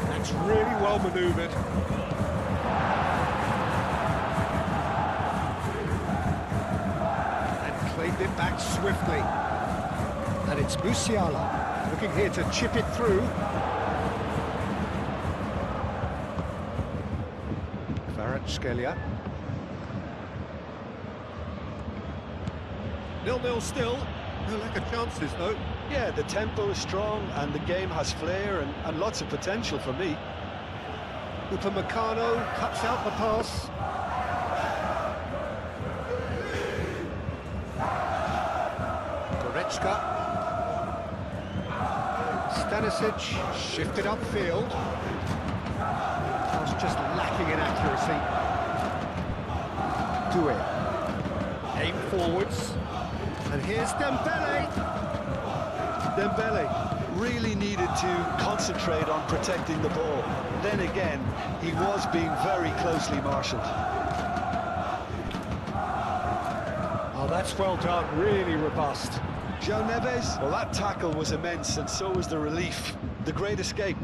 That's really well manoeuvred. And claimed it back swiftly. And it's Musiala looking here to chip it through. Kvaratskhelia. 0-0 still. No lack of chances, though. Yeah, the tempo is strong and the game has flair and lots of potential for me. Upamecano cuts out the pass. Goretzka. Stanisic shifted upfield. Was just lacking in accuracy. Doué. Aim forwards. And here's Dembele. Dembele really needed to concentrate on protecting the ball. Then again, he was being very closely marshalled. Oh, that's well done, really robust. João Neves, well, that tackle was immense, and so was the relief. The great escape.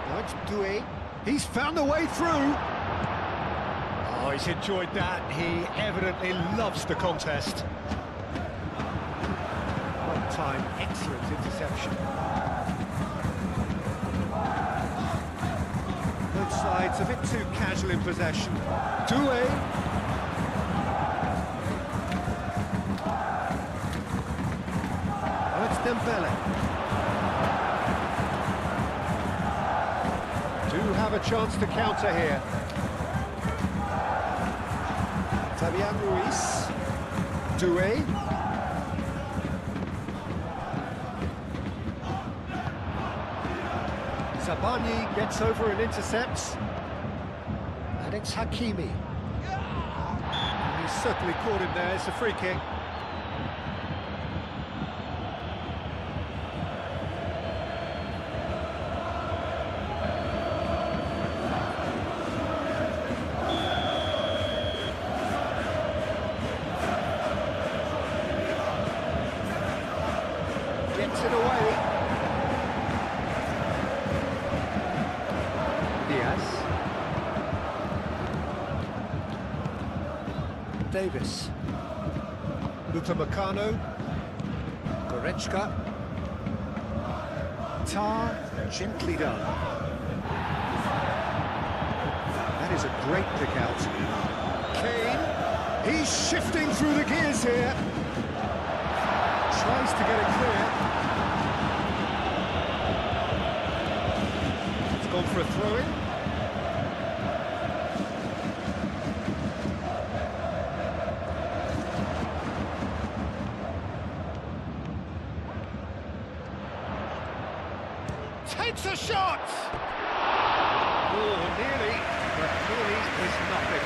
Now it's Doué. He's found a way through. Oh, he's enjoyed that. He evidently loves the contest. One time, excellent interception. Both sides a bit too casual in possession. Doué. Oh, it's Dembele. Do have a chance to counter here. Fabian Ruiz. Doué. Zabani gets over and intercepts. And it's Hakimi. He's certainly caught him there. It's a free kick. Gets it away. Diaz. Davis. Upamecano. Goretzka. Tar, gently done. That is a great pick out. Kane. He's shifting through the gears here. Tries to get it clear. It's gone for a throw-in. Takes a shot! Oh, nearly, but nearly is nothing.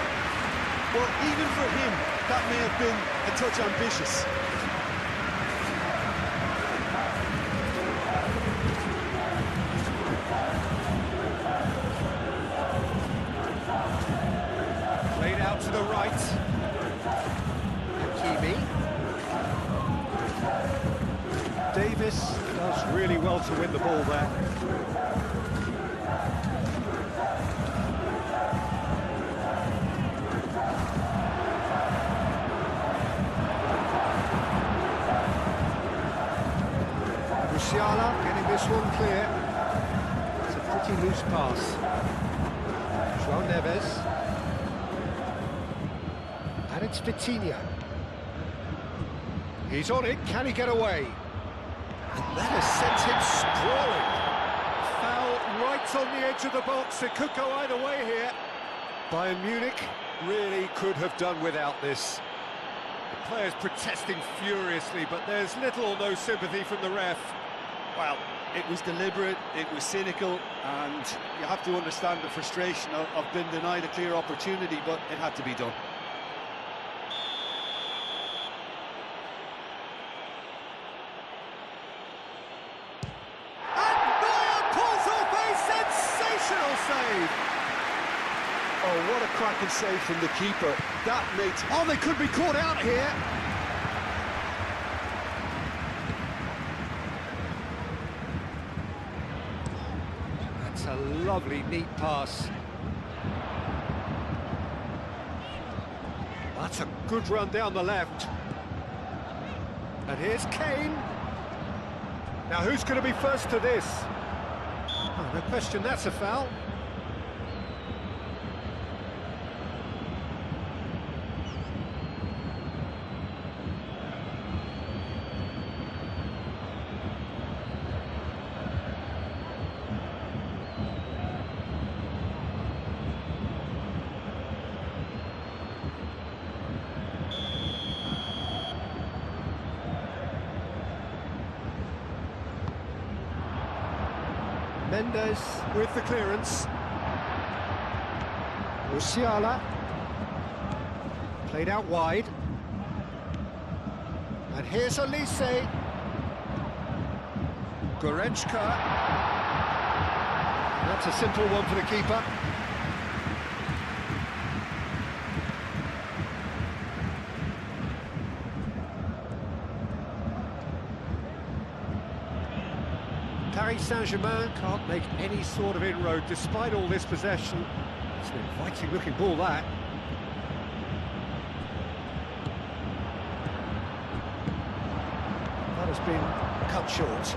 Well, even for him, that may have been a touch ambitious. Played out to the right. Hakimi. Davis does really well to win the ball there. Musiala getting this one clear. It's a pretty loose pass. João Neves. And it's Vitinha. He's on it, can he get away? And that has sent him sprawling. Foul right on the edge of the box, it could go either way here. Bayern Munich really could have done without this. The players protesting furiously, but there's little or no sympathy from the ref. Well, it was deliberate, it was cynical, and you have to understand the frustration of being denied a clear opportunity, but it had to be done. And Neuer pulls off a sensational save! Oh, what a cracking save from the keeper. That makes... Oh, they could be caught out here. That's a lovely, neat pass. That's a good run down the left. And here's Kane. Now, who's going to be first to this? Oh, no question, that's a foul. Mendes with the clearance. Musiala. Played out wide. And here's Olise. Goretzka. That's a simple one for the keeper. Paris Saint-Germain can't make any sort of inroad despite all this possession. It's an inviting looking ball, that. That has been cut short.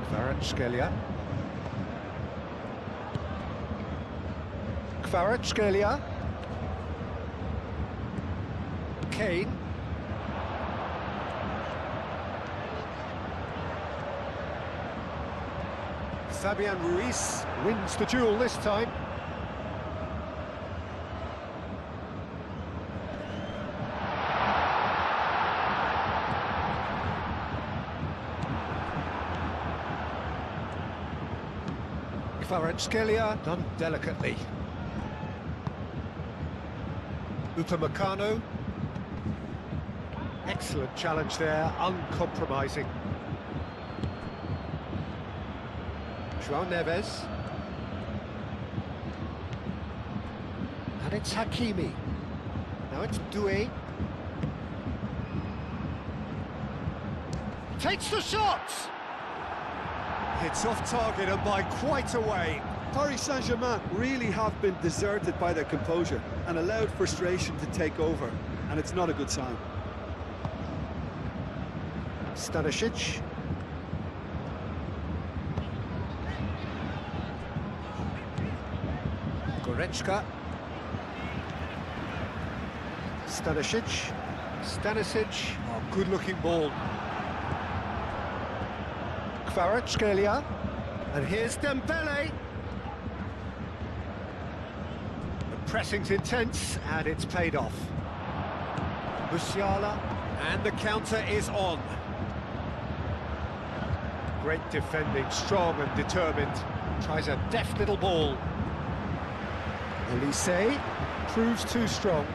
Kvaratskhelia. Kvaratskhelia. Kane. Fabian Ruiz wins the duel this time. Kvaratskhelia done delicately. Upamecano. Excellent challenge there, uncompromising. João Neves. And it's Hakimi. Now it's Doué. Takes the shot! It's off target and by quite a way. Paris Saint-Germain really have been deserted by their composure and allowed frustration to take over, and it's not a good sign. Stanisic. Goretzka. Stanisic. Oh, good-looking ball. Kvaratskhelia. And here's Dembele. The pressing's intense, and it's paid off. Musiala. And the counter is on. Great defending, strong and determined. Tries a deft little ball. Olise proves too strong.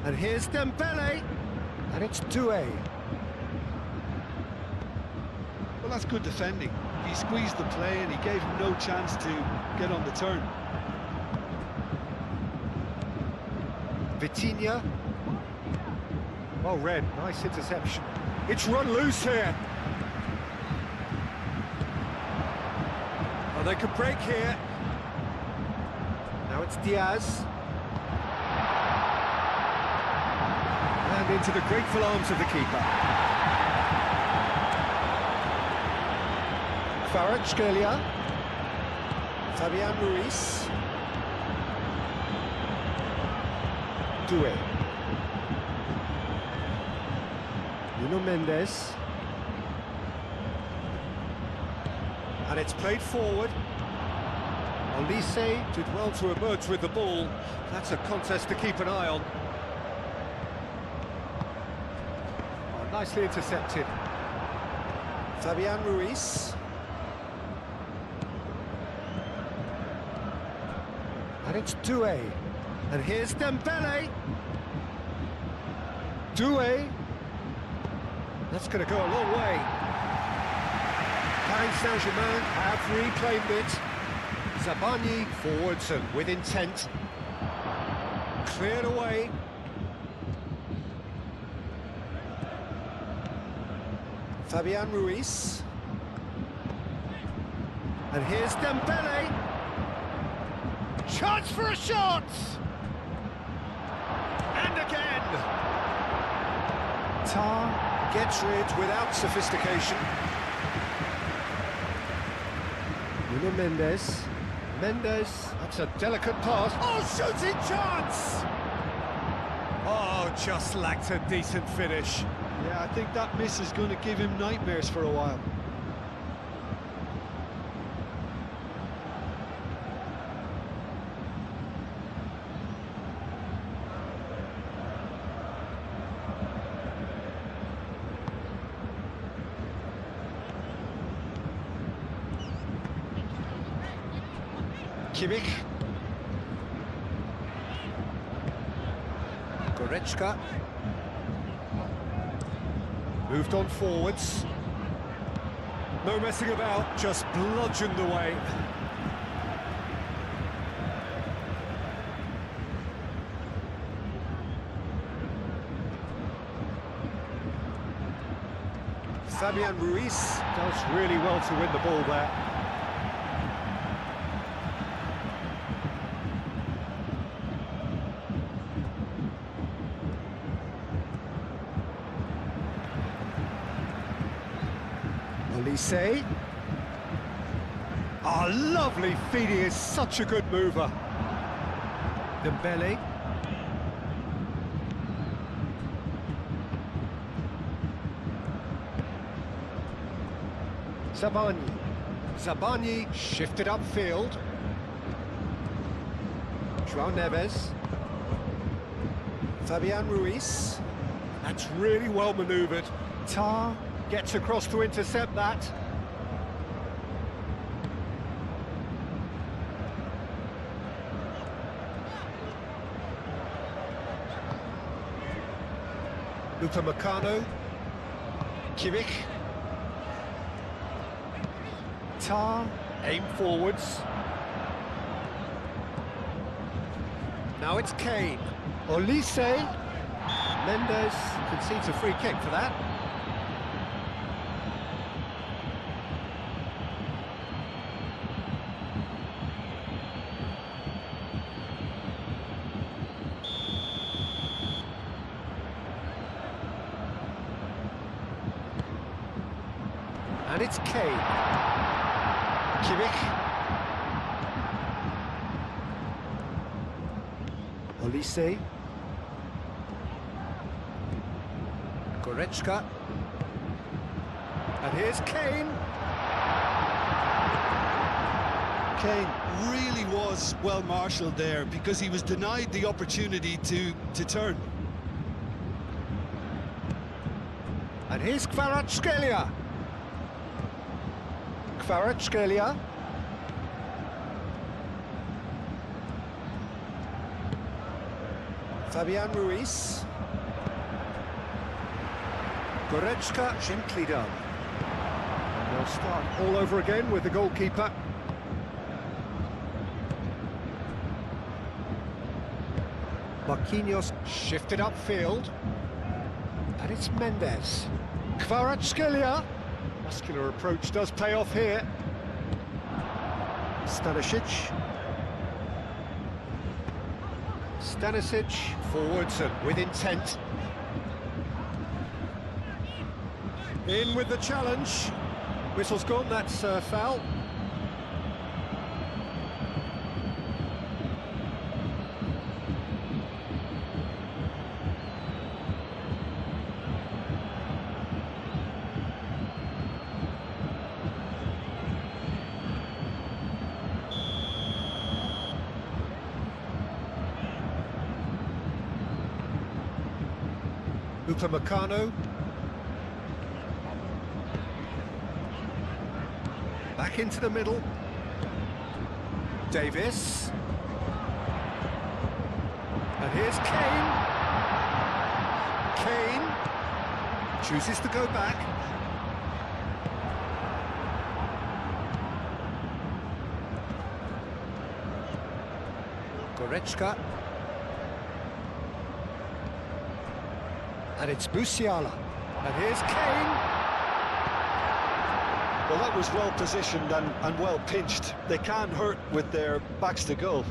And here's Dembele, and it's Doué. Well, that's good defending. He squeezed the play and he gave him no chance to get on the turn. Vitinha. Well read, nice interception. It's run loose here. Oh, they could break here. Now it's Diaz. And into the grateful arms of the keeper. Kvaratskhelia. Fabian Ruiz. Doué. Nuno Mendes. And it's played forward. Olise did well to emerge with the ball. That's a contest to keep an eye on. Oh, nicely intercepted. Fabian Ruiz. And it's Doué. And here's Dembele. Doué. That's going to go a long way. Paris Saint-Germain have reclaimed it. Zabani forwards and with intent. Cleared away. Fabian Ruiz. And here's Dembele. Chance for a shot! And again! Tar gets rid without sophistication. Nuno Mendes. Mendes, that's a delicate pass. Oh, shooting chance! Oh, just lacked a decent finish. Yeah, I think that miss is going to give him nightmares for a while. Kimmich. Goretzka. Moved on forwards. No messing about, just bludgeoned away. Fabian Ruiz does really well to win the ball there. Olise. Oh, lovely feed, he is such a good mover. Dembele. Zabani shifted upfield. João Neves. Fabian Ruiz. That's really well manoeuvred. Tar gets across to intercept that. Upamecano. Kimmich. Tar, aim forwards. Now it's Kane. Olise. Mendes concedes a free kick for that. And it's Kane. Kimmich. Olise. Goretzka. And here's Kane. Kane really was well marshalled there because he was denied the opportunity to turn. And here's Kvaratskhelia. Kvaratskhelia. Fabian Ruiz. Goretzka, gently done. And they'll start all over again with the goalkeeper. Marquinhos shifted upfield. And it's Mendes. Kvaratskhelia. Muscular approach does pay off here. Stanisic. Stanisic forwards and with intent. In with the challenge. Whistle's gone, that's foul. Upamecano. Back into the middle. Davis. And here's Kane. Kane chooses to go back. Goretzka. And it's Musiala. And here's Kane. Well, that was well positioned and well pinched. They can't hurt with their backs to goal.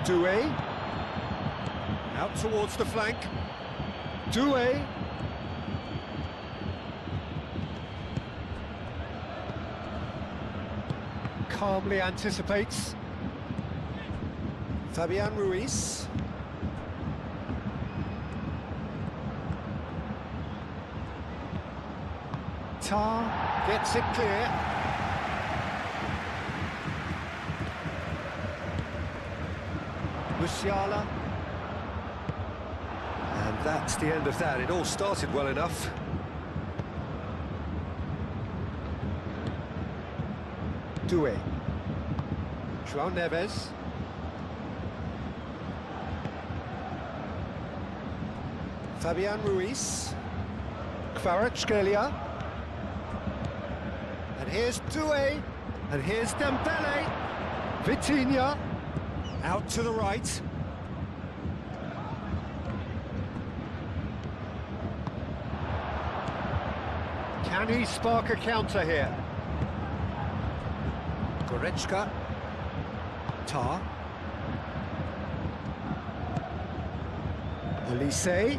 Doué. Out towards the flank. Doué. Calmly anticipates. Fabian Ruiz. Tar gets it clear. Musiala. And that's the end of that. It all started well enough. Doué. João Neves. Fabian Ruiz. Kvaratskhelia. And here's Doué. And here's Dembele. Vitinha. Out to the right. Can he spark a counter here? Goretzka. Tar. Elise.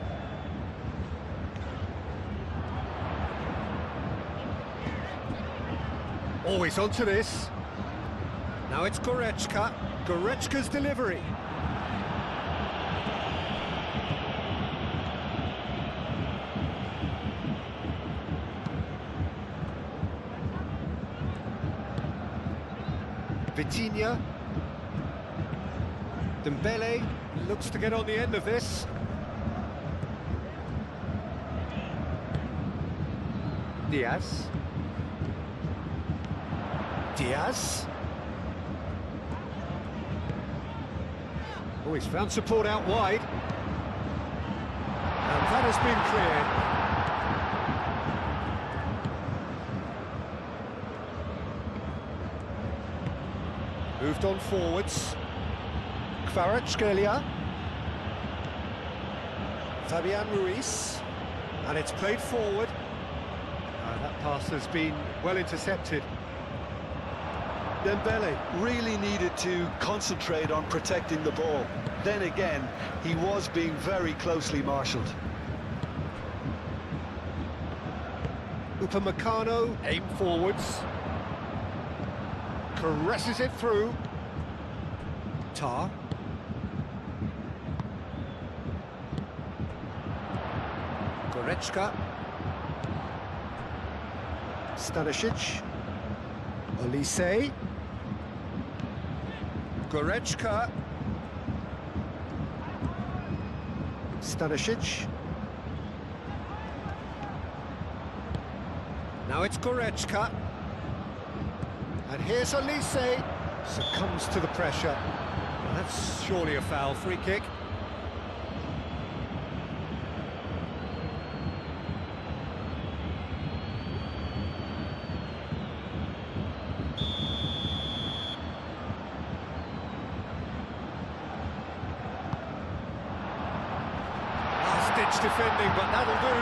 Always onto this. Now it's Goretzka. Goretzka's delivery. Vitinha. Dembele looks to get on the end of this. Diaz. Diaz. Oh, he's found support out wide. And that has been cleared. Moved on forwards. Kvaratskhelia. Fabian Ruiz. And it's played forward. That pass has been well intercepted. Dembele really needed to concentrate on protecting the ball. Then again, he was being very closely marshalled. Upamecano, aim forwards. Caresses it through. Tar. Goretzka. Stanisic. Elise. Goretzka. Stanisic. Now it's Goretzka. And here's Elise. Succumbs to the pressure. That's surely a foul. Free kick. Last-ditch defending, but that'll do.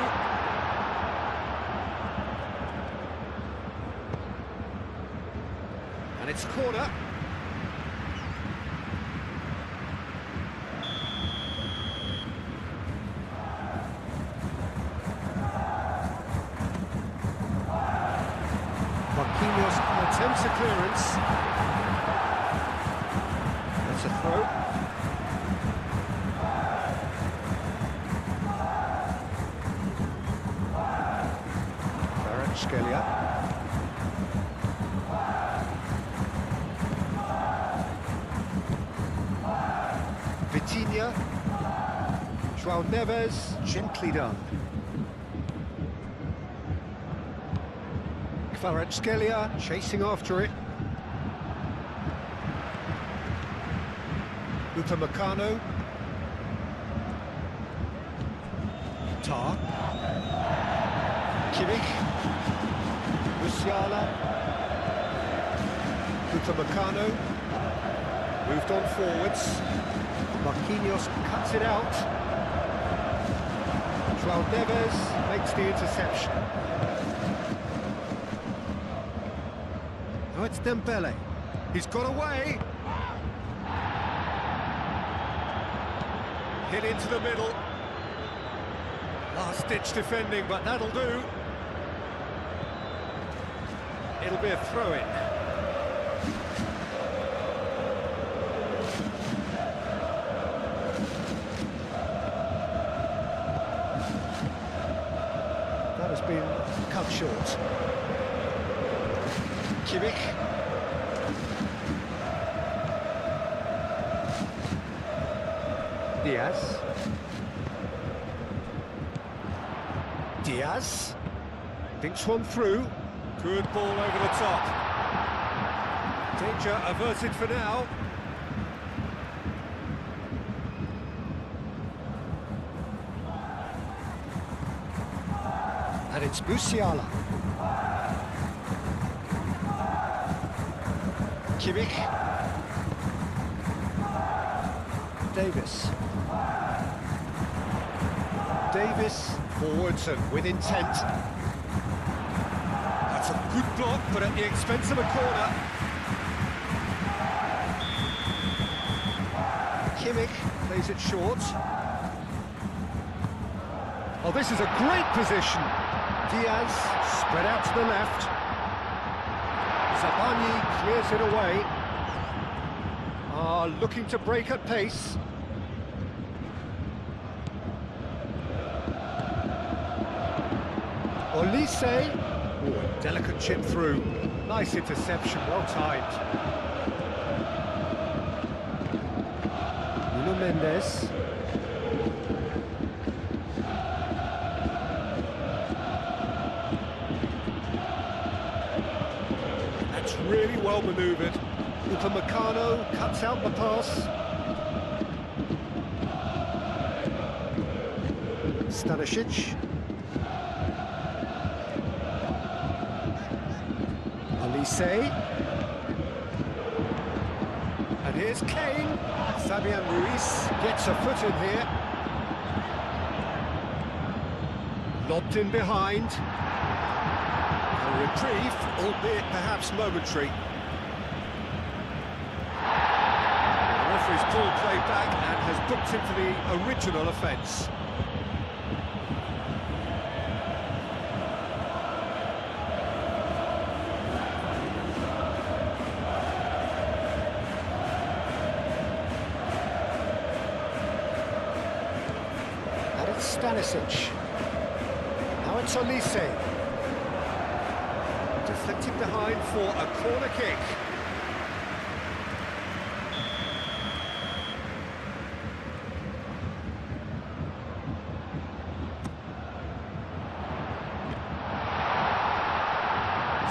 And it's a corner. Marquinhos attempts a clearance. That's a throw. Kvaratskhelia. João Neves, gently done. Kvaratskhelia chasing after it. Upamecano. Tar. Kimmich. Musiala. Upamecano. Moved on forwards. Marquinhos cuts it out. João Neves makes the interception. Now it's Dembele. He's got away. Hit into the middle. Last-ditch defending, but that'll do. It'll be a throw-in. That has been cut short. Kimmich. Diaz. Diaz. Thinks one through. Good ball over the top. Danger averted for now. And it's Musiala. Kimmich. Davis. Davis forwards and with intent. That's a good block, but at the expense of a corner. Kimmich plays it short. Oh, this is a great position. Diaz spread out to the left. Zabani clears it away. Looking to break at pace. Olise. Oh, delicate chip through. Nice interception, well timed. Nuno Mendes. That's really well manoeuvred. Upamecano cuts out the pass. Stanisic. Olise. And here's Kane. Fabian Ruiz gets a foot in here. Lobbed in behind. A reprieve, albeit perhaps momentary. The referee's called play back and has booked him for the original offence. And it's Stanisic. Now it's Olise. Deflected behind for a corner kick.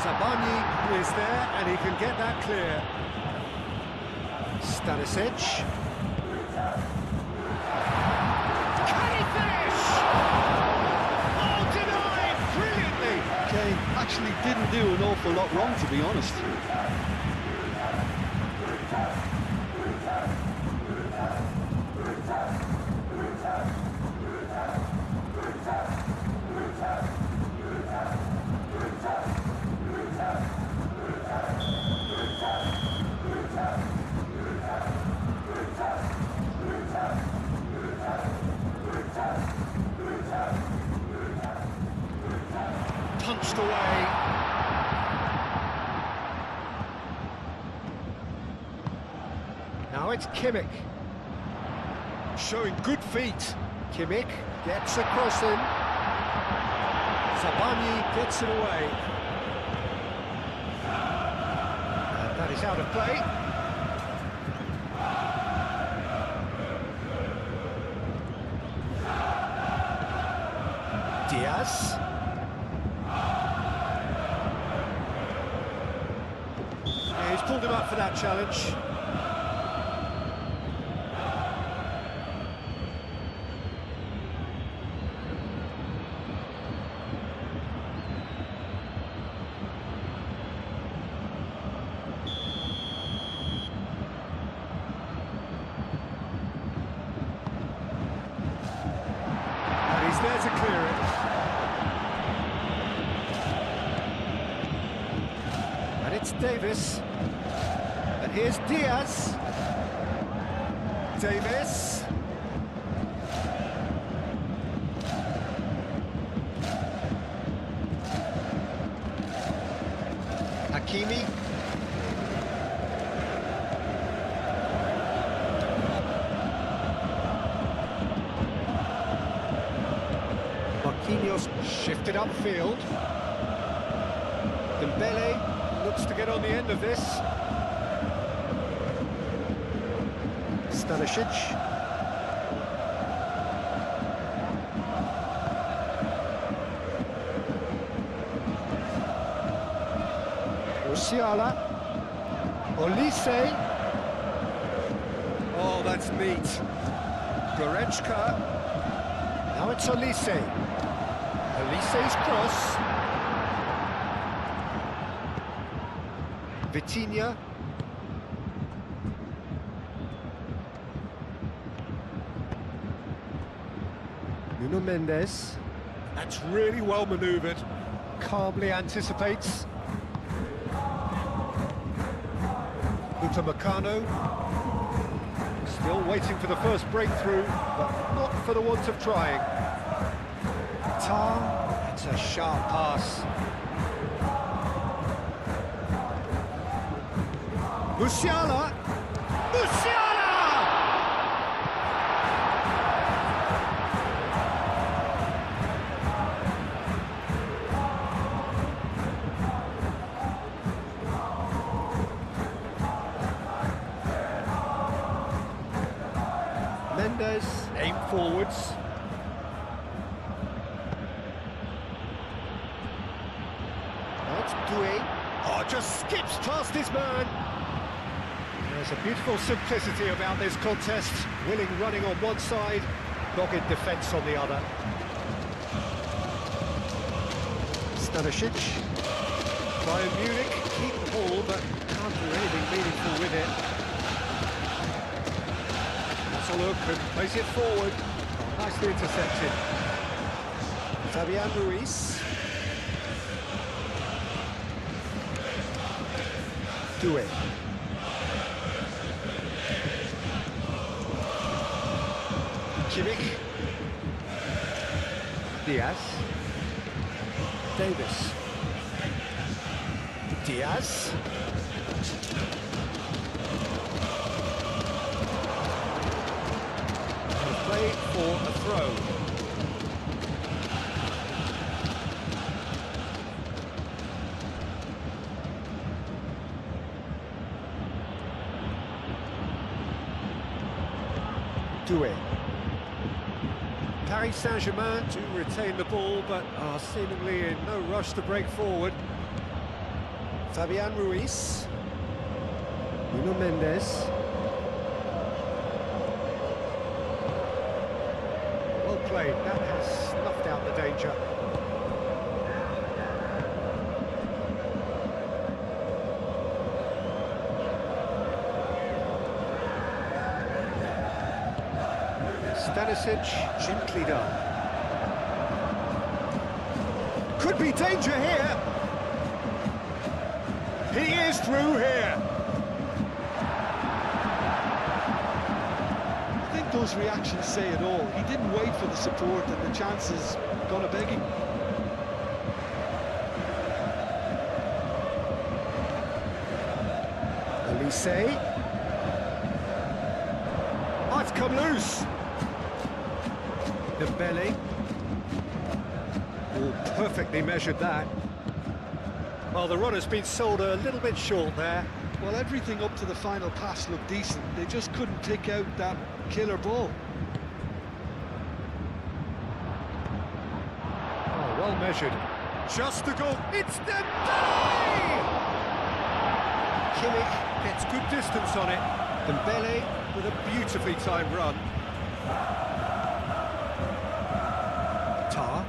Zabani is there and he can get that clear. Stanisic. Can he finish? Oh, denied brilliantly. Kane actually didn't do an awful lot wrong, to be honest. Punched away. Now it's Kimmich. Showing good feet. Kimmich gets a cross in. Zabani gets it away. And that is out of play. Diaz. Yeah, he's pulled him up for that challenge. He's there to clear it. And it's Davis. And here's Diaz. Davis. Hakimi. Marquinhos shifted upfield. Dembele looks to get on the end of this. Stanisic. Musiala. Olise. Oh, that's neat. Goretzka. Now it's Olise. Olise's cross. Vitinha. Nuno Mendes. That's really well manoeuvred. Calmly anticipates. Upamecano. Still waiting for the first breakthrough, but not for the want of trying. Tar, it's a sharp pass. Musiala! Musiala! Mendes, aim forwards. That's Doué. Oh, just skips past his man. There's a beautiful simplicity about this contest. Willing running on one side, dogged defence on the other. Stanisic. Bayern Munich keep the ball, but can't do anything meaningful with it. Look and plays it forward. Oh, nicely intercepted. Fabian Ruiz. Doué. Kimmich. Diaz. Davis. Diaz. For a throw. Doué. Paris Saint-Germain to retain the ball, but are seemingly in no rush to break forward. Fabian Ruiz. Nuno Mendes. Played. That has snuffed out the danger. Stanisic, gently done. Could be danger here. He is through here. Those reactions say it all. He didn't wait for the support, and the chances gonna beg him. Olise. Oh, it's come loose. Dembele. Oh, perfectly measured that. Well, the runner's been sold a little bit short there. Well, everything up to the final pass looked decent. They just couldn't pick out that killer ball. well measured. Just the goal. It's Dembele! Kimmich gets good distance on it. Dembele with a beautifully timed run. Tar.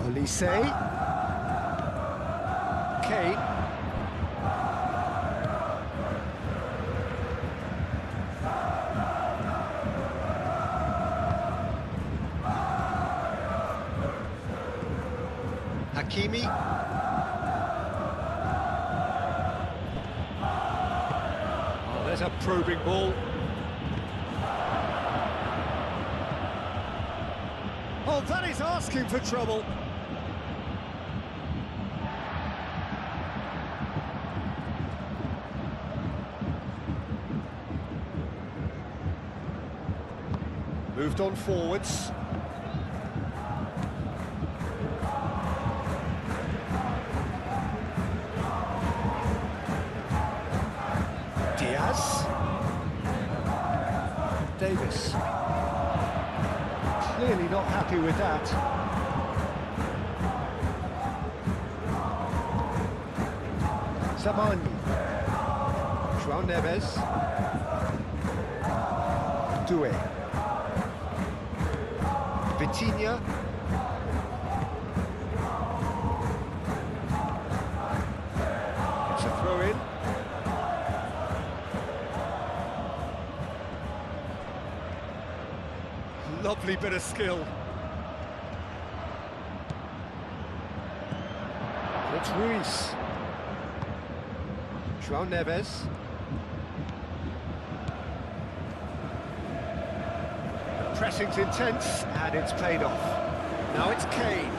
Olise. Kane. Hakimi. Oh, there's a probing ball. Oh, that is asking for trouble. Moved on forwards. Diaz. Davis. Clearly not happy with that. Zamani. João Neves. Doué. Vitinha. It's a throw-in. Lovely bit of skill. It's Ruiz. João Neves. The pressing's intense, and it's paid off. Now it's Kane.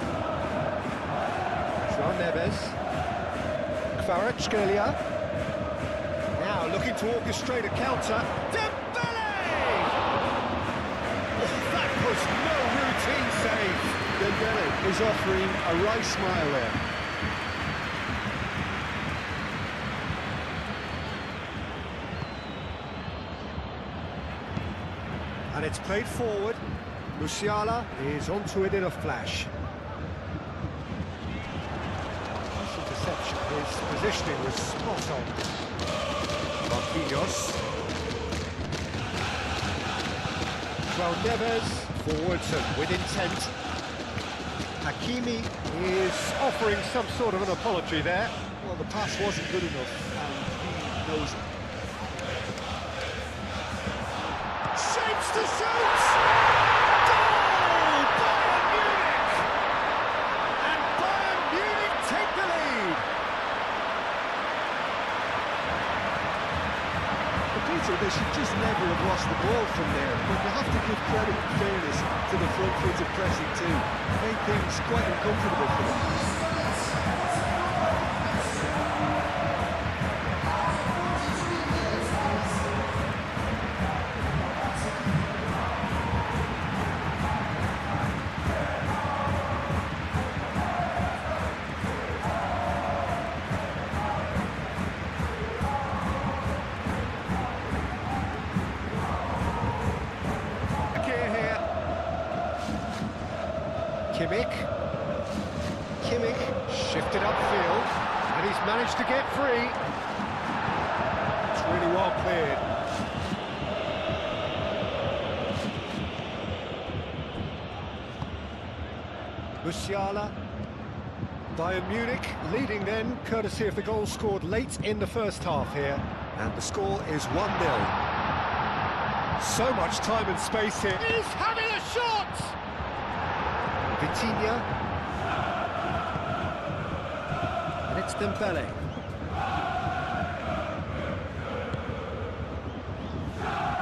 João Neves. Kvaratskhelia. Now looking to orchestrate a counter. Dembele! That was no routine save. Dembele is offering a right smile there. And it's played forward. Musiala is onto it in a flash. Nice interception. His positioning was spot on. Marquinhos. João Neves forwards and with intent. Hakimi is offering some sort of an apology there. Well, the pass wasn't good enough, and he knows it. Shapes to shoot! Goal! Bayern Munich! And Bayern Munich take the lead! Peter, they should just never have lost the ball from there, but you have to give credit and fairness to the front-footed pressing too. Made things quite uncomfortable for them. Kimmich shifted upfield, and he's managed to get free. It's really well cleared. Musiala. Bayern Munich leading then, courtesy of the goal scored late in the first half here. And the score is 1-0. So much time and space here. He's having a shot! Vitinha. And it's Dembele.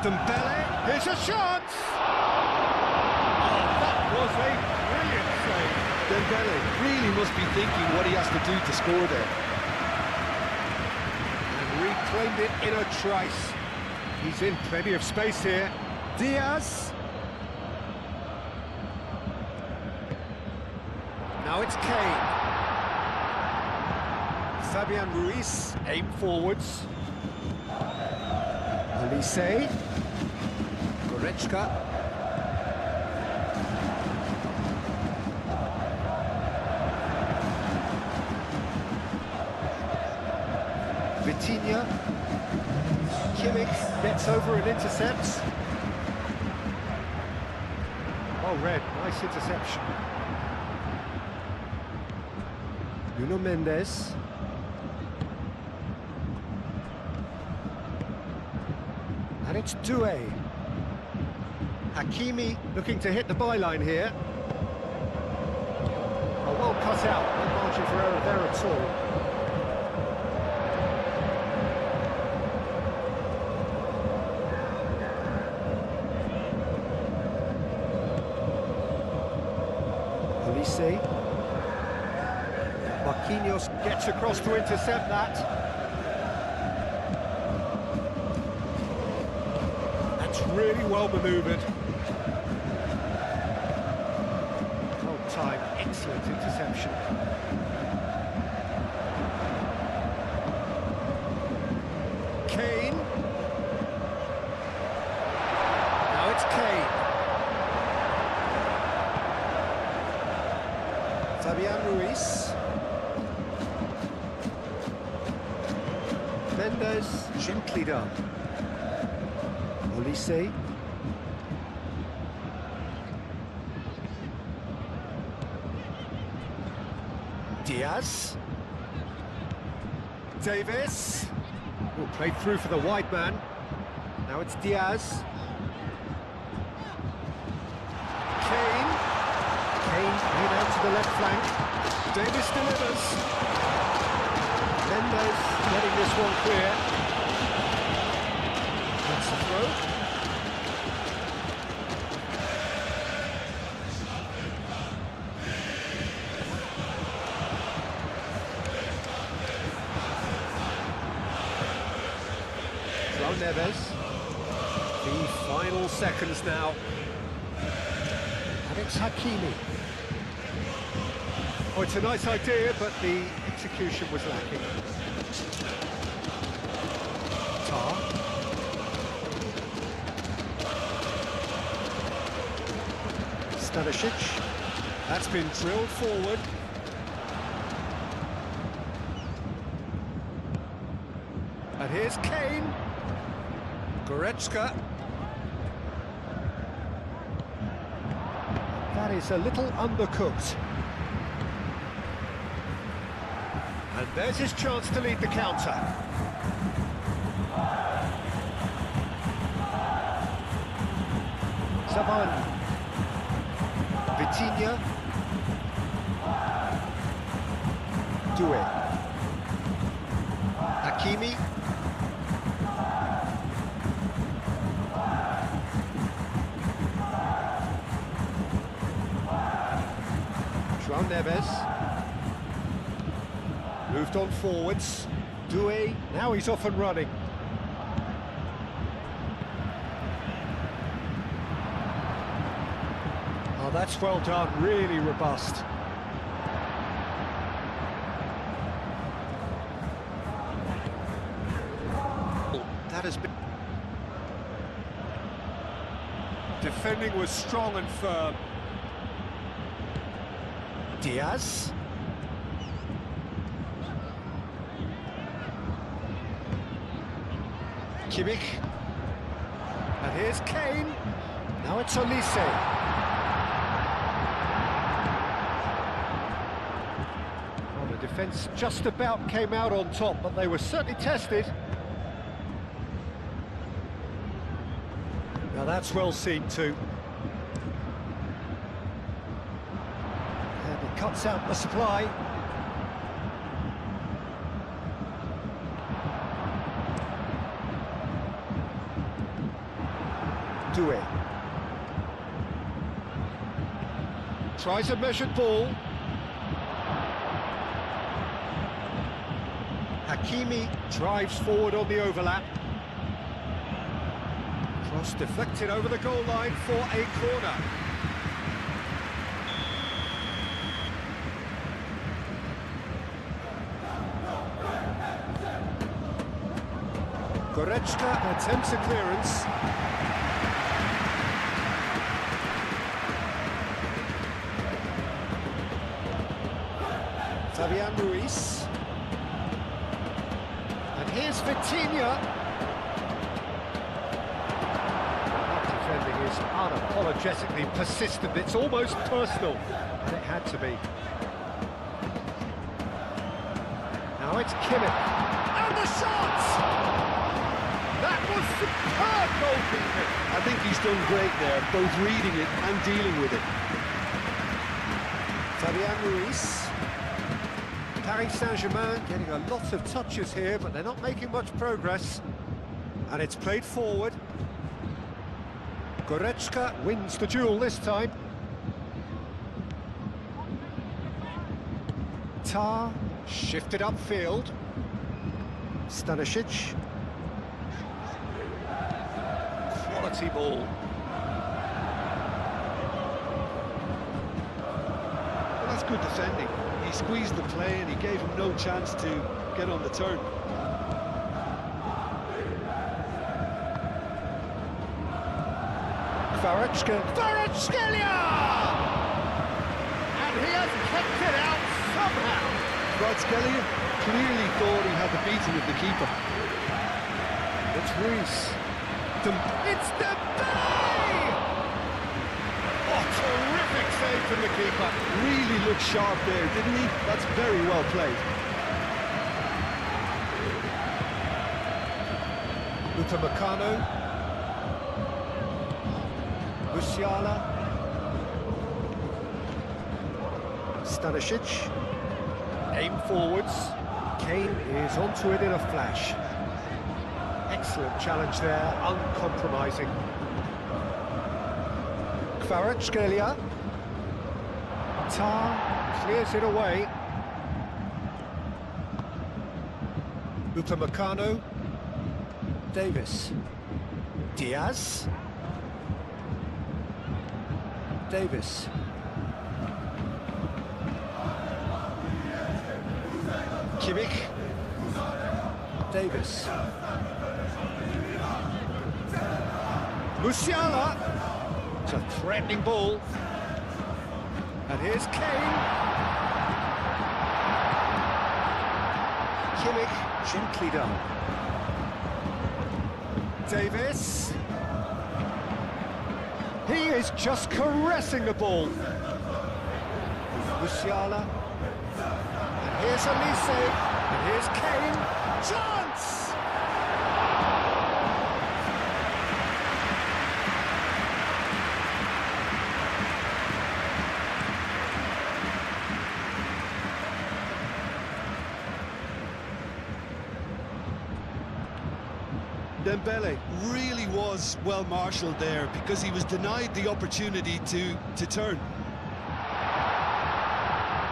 Dembele, here's a shot! Oh, that was a brilliant save. Dembele really must be thinking what he has to do to score there. And reclaimed it in a trice. He's in plenty of space here. Diaz. Now it's Kane. Fabian Ruiz, aim forwards. Olise. Goretzka. Vitinha. Kimmich gets over and intercepts. Well read, nice interception. Nuno Mendes. And it's Doué. Hakimi looking to hit the byline here. Oh, well cut out, no margin for error there at all. Olise. Marquinhos gets across to intercept that. That's really well manoeuvred. Well timed, excellent interception. Kane. Now it's Kane. Fabian Ruiz. Mendes, gently done. Olise. Diaz. Davis. Oh, played through for the wide man. Now it's Diaz. Kane. Kane lead out to the left flank. Davis delivers. Mendes getting this one clear. That's the throw. João Neves. The final seconds now. And it's Hakimi. Oh, it's a nice idea, but the execution was lacking. Tar. Stanisic. That's been drilled forward. And here's Kane. Goretzka. That is a little undercooked. And there's his chance to lead the counter. Savani. Vitinha. Doué. Hakimi. João Neves. Moved on forwards. Doué, now he's off and running. Oh, that's well done, really robust. That has been... Defending was strong and firm. Diaz. Kimmich. And here's Kane. Now it's Olise. Well, the defence just about came out on top, but they were certainly tested. Now that's well seen too. And it cuts out the supply. Doué. Tries a measured ball. Hakimi drives forward on the overlap. Cross deflected over the goal line for a corner. Goretzka attempts a clearance. Fabian Ruiz. And here Here's Vitinha. That defending is unapologetically persistent. It's almost personal, and it had to be. Now it's Kimmich. And the shot! That was superb goalkeeping. I think he's done great there, both reading it and dealing with it. Fabian Ruiz. Paris Saint-Germain getting a lot of touches here, but they're not making much progress. And it's played forward. Goretzka wins the duel this time. Tar shifted upfield. Stanisic. Quality ball. Well, that's good defending. He squeezed the play and he gave him no chance to get on the turn. Kvaratskhelia! And he has kept it out somehow. Kvaratskhelia clearly thought he had the beating of the keeper. It's Ruiz. It's Dembele! Oh, terrific save from the keeper. Really looked sharp there, didn't he? That's very well played. Upamecano. Musiala. Stanisic. Aim forwards. Kane is onto it in a flash. Excellent challenge there, uncompromising. Kvaratskhelia. Tar clears it away. Upamecano. Davis. Diaz. Davis. Kimmich. Davis. Musiala. It's a threatening ball. And here's Kane. Kimmich, gently done. Davis. He is just caressing the ball. Musiala. And here's Elise. And here's Kane. Chance! Dembele really was well marshalled there because he was denied the opportunity to turn.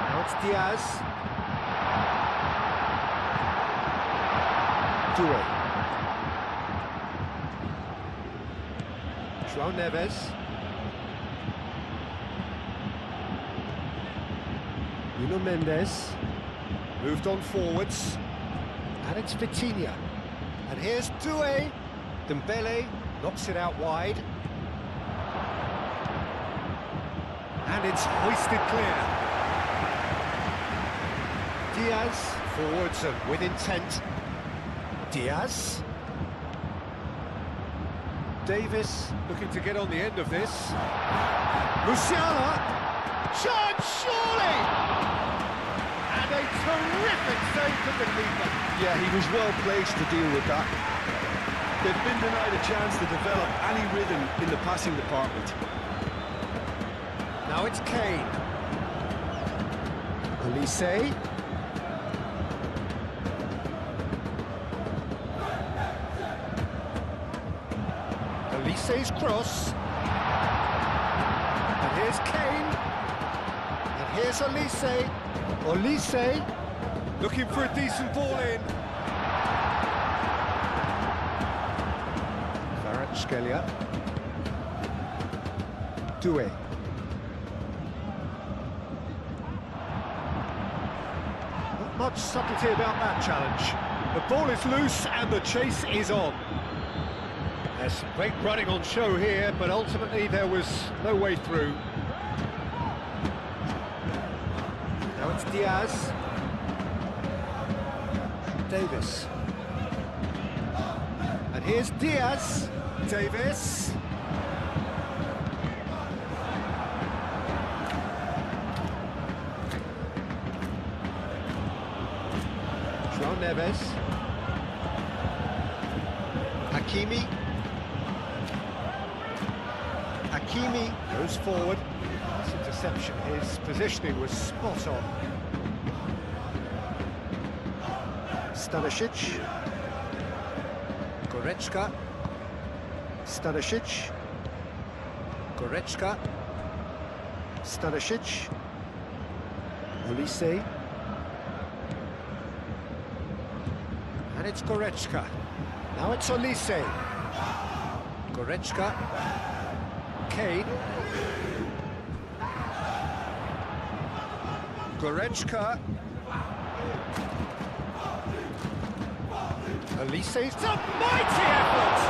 Now it's Diaz. Due. João Neves. Nuno Mendes. Moved on forwards. And it's Vitinha. And here's Due. Dembele knocks it out wide. And it's hoisted clear. Diaz forwards and with intent. Diaz. Davis looking to get on the end of this. Musiala. Chance, surely! And a terrific save from the keeper. Yeah, he was well placed to deal with that. They've been denied a chance to develop any rhythm in the passing department. Now it's Kane. Elise. Elise's cross. And here's Kane. And here's Elise. Elise looking for a decent ball in. Kvaratskhelia. Due. Not much subtlety about that challenge. The ball is loose and the chase is on. There's some great running on show here, but ultimately there was no way through. Now it's Diaz. Davis. And here's Diaz. Davis. João Neves. Hakimi. Hakimi goes forward. This interception, his positioning was spot on. Stanisic. Goretzka. Stanisic. Goretzka. Stanisic. Olise. And it's Goretzka. Now it's Olise. Goretzka. Kane. Goretzka. Olise's a mighty effort!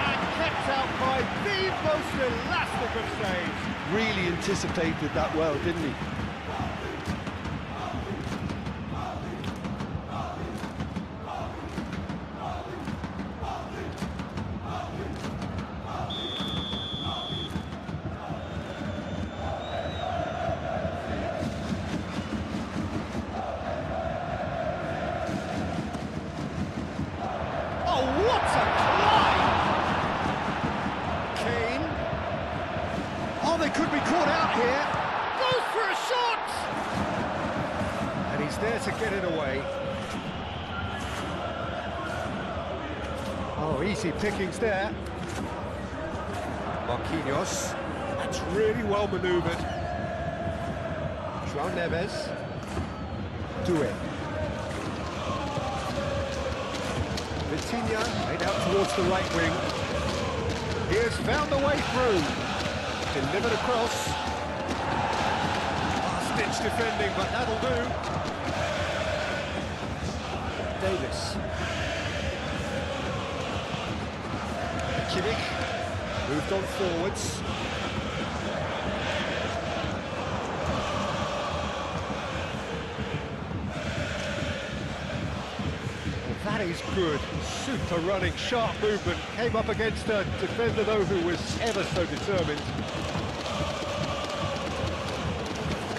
And kept out by the most elastic of saves. Really anticipated that well, didn't he? Oh, what a climb! Kane. Oh, they could be caught out here. Goes for a shot! And he's there to get it away. Oh, easy pickings there. Marquinhos. That's really well manoeuvred. João Neves. Doué. Vitinha made out towards the right wing. He has found the way through. Delivered across. Last-ditch defending, but that'll do. Davis. Kimmich moved on forwards. That is good. Super running, sharp movement. Came up against a defender, though, who was ever so determined.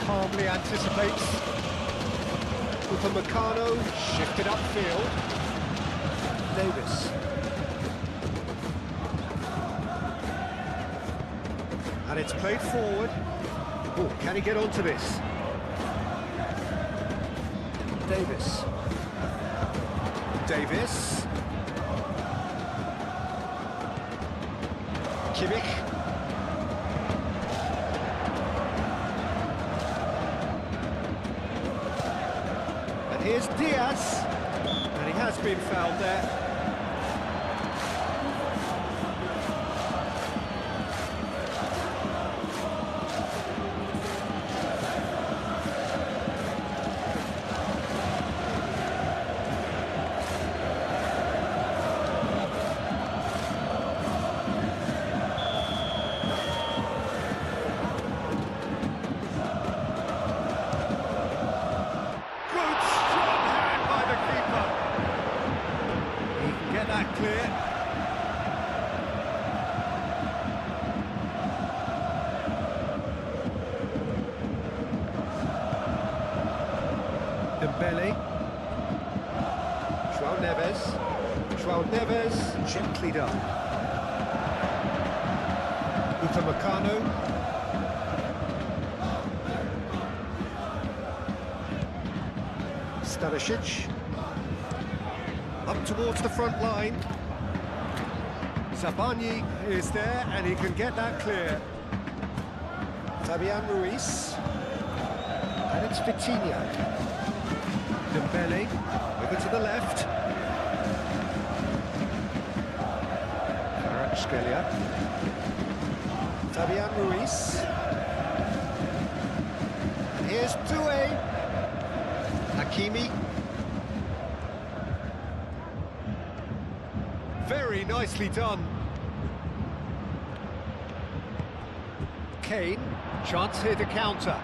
Calmly anticipates. Upamecano shifted upfield. Davis. And it's played forward. Oh, can he get onto this? Davis. Davis. Kimmich. And here's Diaz. And he has been fouled there. That clear. Dembele. João Neves. João Neves, gently done. Upamecano. Stanisic. Up towards the front line. Zabani is there and he can get that clear. Fabian Ruiz. And it's Vitinha. Dembele over to the left. Kvaratskhelia. Fabian Ruiz. And here's Doué. Hakimi. Very nicely done. Kane, chance here to counter.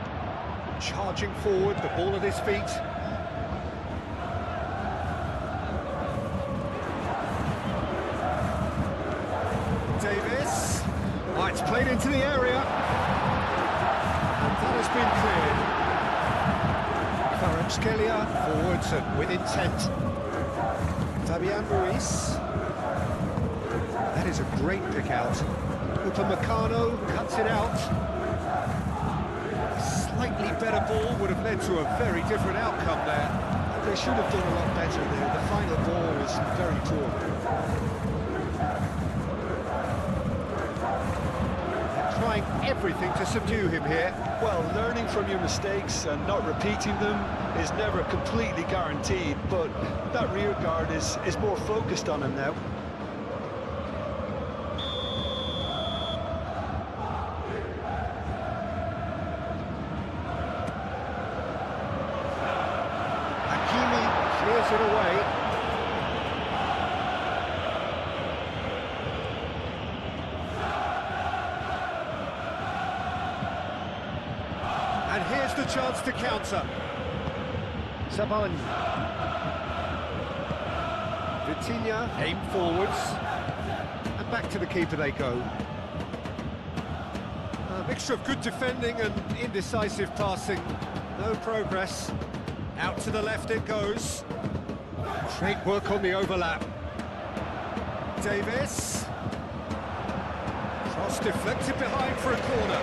Charging forward, the ball at his feet. the area. And that has been cleared. Kvaratskhelia forwards and with intent. Fabian Ruiz. That is a great pick out. Upamecano cuts it out. Slightly better ball would have led to a very different outcome there. They should have done a lot better there. The final ball was very poor. Trying everything to subdue him here. Well, learning from your mistakes and not repeating them is never completely guaranteed, but that rear guard is more focused on him now. Clears it away. And here's the chance to counter. Saban. Vitinha aim forwards. And back to the keeper they go. A mixture of good defending and indecisive passing. No progress. Out to the left it goes. Great work on the overlap. Davis. Cross deflected behind for a corner.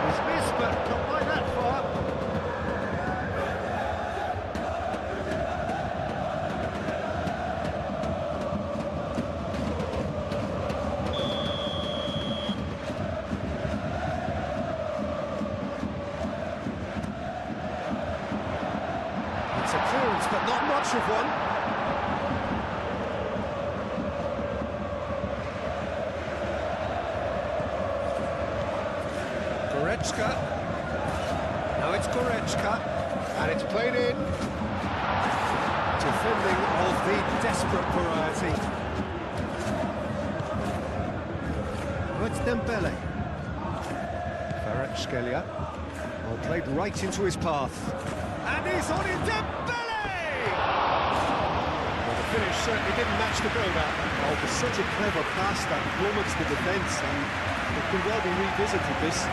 He's missed, but not by that far. It's a clearance, but not much of one. Goretzka. Now it's Goretzka. And it's played in. Defending of the desperate variety. Oh, it's Dembele. Kvaratskhelia. Well, played right into his path. And he's on it, Dembele! Well, the finish certainly didn't match the build-up. Oh, it was such a clever pass that plummets the defence, and it could well be revisited, this.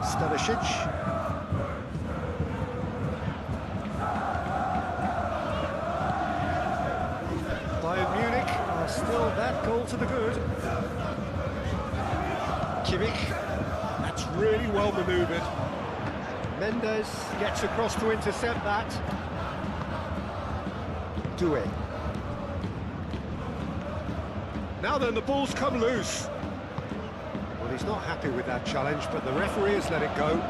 Stanisic. Bayern Munich are still that goal to the good. Kimmich. That's really well manoeuvred. Mendes gets across to intercept that. Doué. Now then, the ball's come loose. Well, he's not happy with that challenge, but the referee has let it go.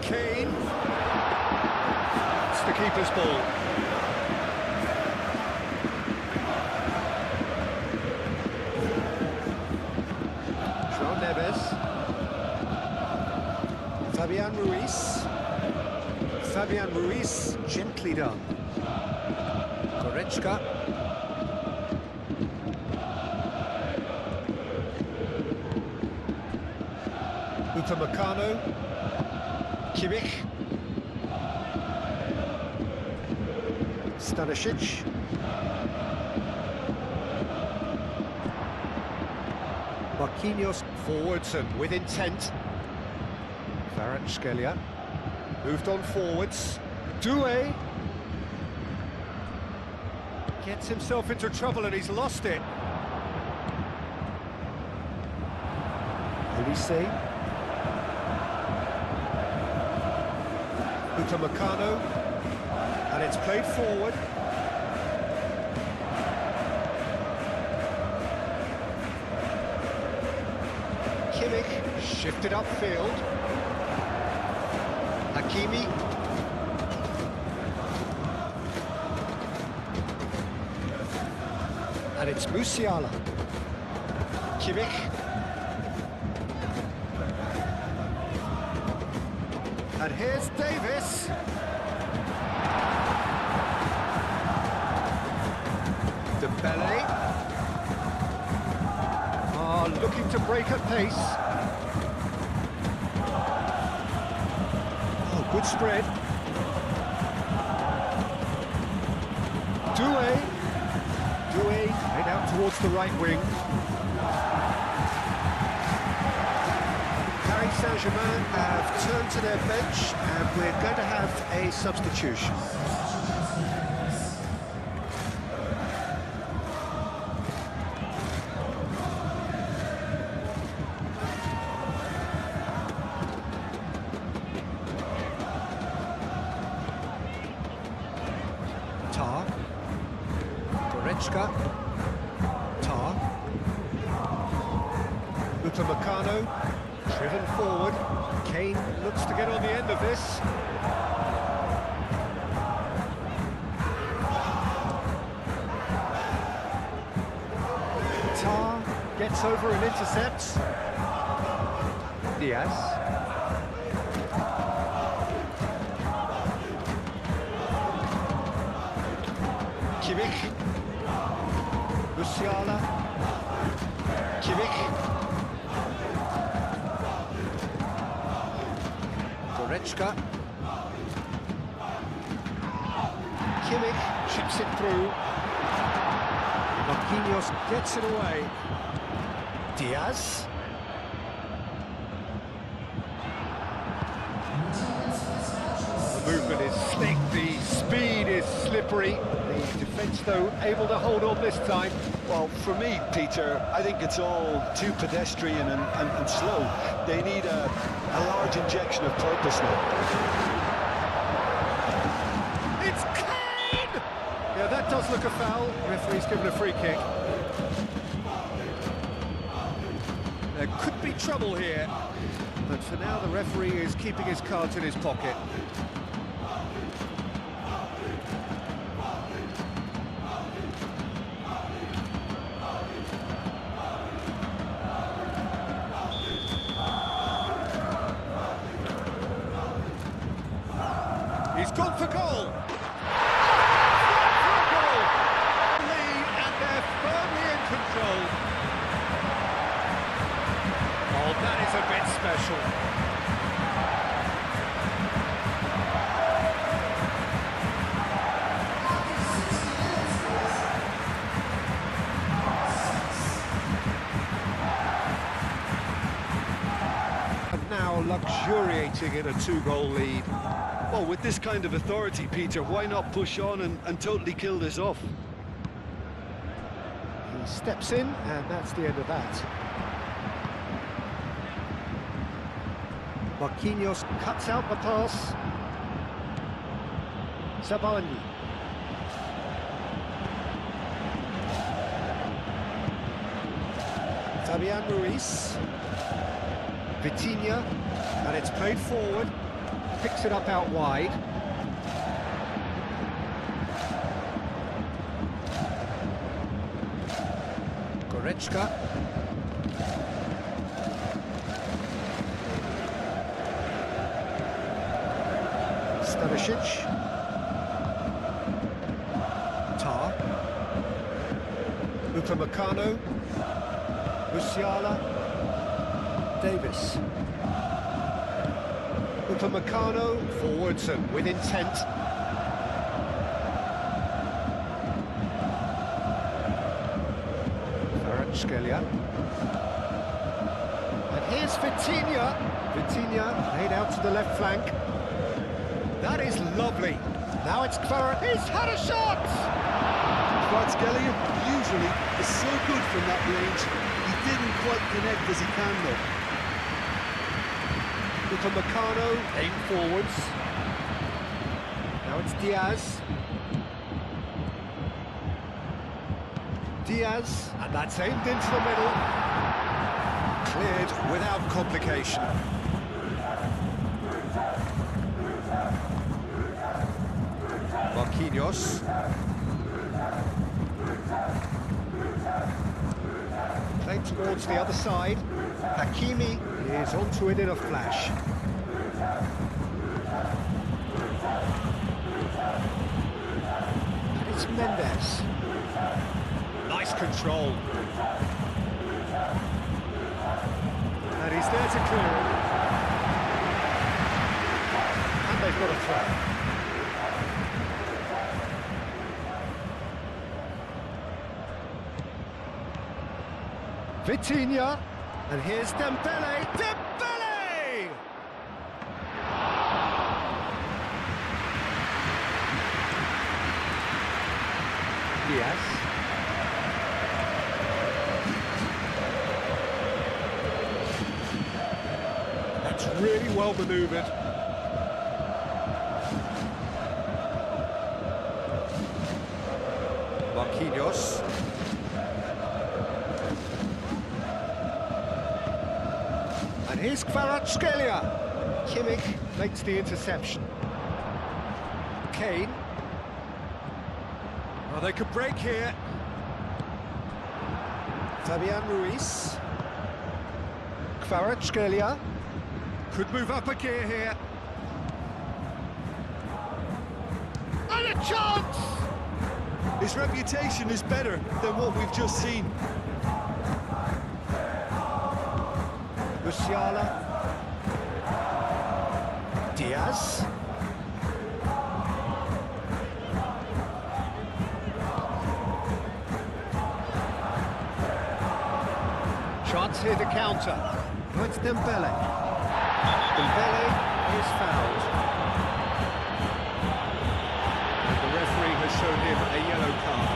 Kane. It's the keeper's ball. João Neves. Fabian Ruiz. Fabian Ruiz, gently done. Goretzka. Upamecano. Kimmich. Stanisic. Marquinhos forwards and with intent. Kvaratskhelia moved on forwards. Doué gets himself into trouble and he's lost it. Olise. Upamecano, and it's played forward. Kimmich shifted upfield. Hakimi. And it's Musiala. Kimmich. And here's Davis. Dembele. Looking to break at pace. Oh, good spread. Doué head out towards the right wing. Paris Saint-Germain have turned to their bench and we're going to have a substitution. Tar. Upamecano, driven forward. Kane looks to get on the end of this. Tar gets over and intercepts. Diaz. Kimmich. Musiala. Kimmich. Goretzka. Kimmich chips it through. Marquinhos gets it away. Diaz. The movement is slick, the speed is slippery. The defence, though, able to hold on this time. Well, for me, Peter, I think it's all too pedestrian and slow. They need a large injection of purpose now. It's Kane! Yeah, that does look a foul. Referee's given a free kick. There could be trouble here, but for now the referee is keeping his cards in his pocket. He's gone for goal! Goal! Lead, and they're firmly in control. Oh, that is a bit special. And now luxuriating in a two-goal lead. Well, with this kind of authority, Peter, why not push on and totally kill this off? He steps in, and that's the end of that. Marquinhos cuts out the pass. Zabani. Fabian Ruiz. Vitinha, and it's played forward. Picks it up out wide. Goretzka. Stanisic. Tar. Upamecano. Musiala. Davis. Upamecano forwards and with intent. Kvaratskhelia. And here's Vitinha. Vitinha laid out to the left flank. That is lovely. Now it's Kvarat. He's had a shot! Kvaratskhelia usually is so good from that range. He didn't quite connect as he can, though. Upamecano aim forwards. Now it's Diaz. Diaz, and that's aimed into the middle. Cleared without complication. Marquinhos. Played towards the other side. Hakimi is onto it in a flash. And it's Mendes. Nice control. And he's there to clear it. And they've got a throw. Vitinha, and here's Dembele. Dembele! Diaz. That's really well manoeuvred. Marquinhos. And here's Kvaratskhelia. Kimmich makes the interception. Kane. Oh, they could break here. Fabian Ruiz. Kvaratskhelia. Could move up a gear here. And a chance! His reputation is better than what we've just seen. Musiala. Diaz. Chance here to counter. Oh, it's Dembele. Dembele is fouled. And the referee has shown him a yellow card.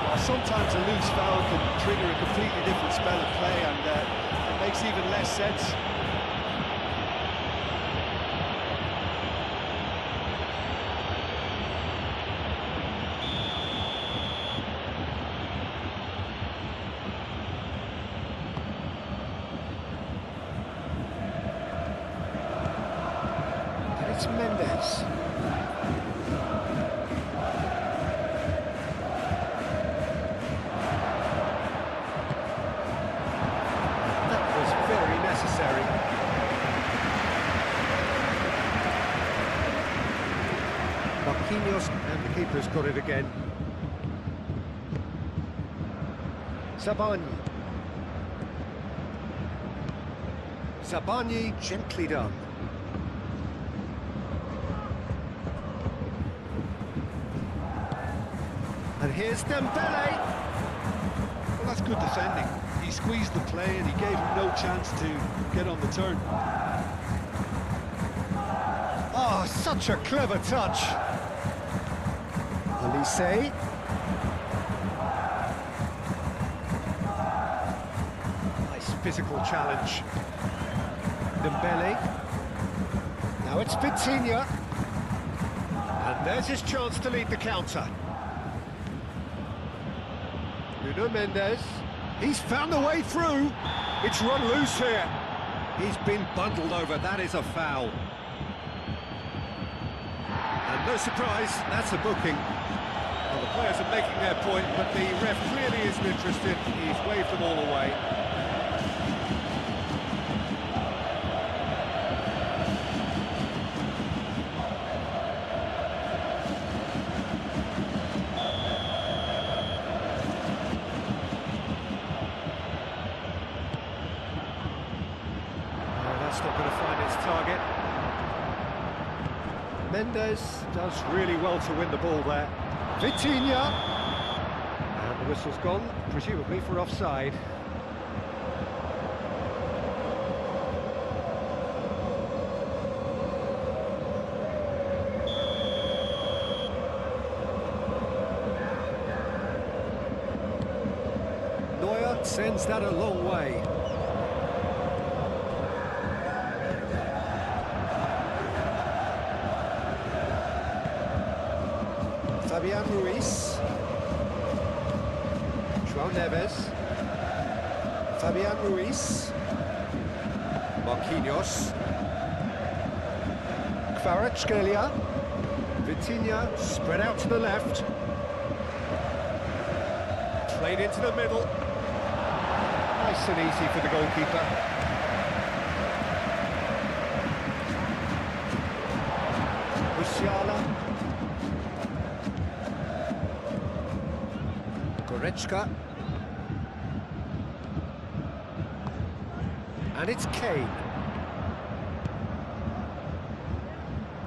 Well, sometimes a loose foul can trigger a completely different spell of play, and it makes even less sense. It's Mendes. That was very necessary. Marquinhos, and the keeper's got it again. Zabani. Zabani, gently done. And here's Dembele. Well, that's good defending. He squeezed the play and he gave him no chance to get on the turn. Oh, such a clever touch. Elise. Nice physical challenge. Dembele. Now it's Vitinha. And there's his chance to lead the counter. Nuno Mendes, he's found the way through. It's run loose here. He's been bundled over, that is a foul. And no surprise, that's a booking. Well, the players are making their point, but the ref clearly isn't interested. He's waved them all away. That's not going to find its target. Mendes does really well to win the ball there. Vitinha. And the whistle's gone, presumably for offside. Neuer sends that a long way. Fabian Ruiz. João Neves. Fabian Ruiz. Marquinhos. Kvaratskhelia. Vitinha spread out to the left. Played into the middle. Nice and easy for the goalkeeper. Musiala. Goretzka. And it's Kane.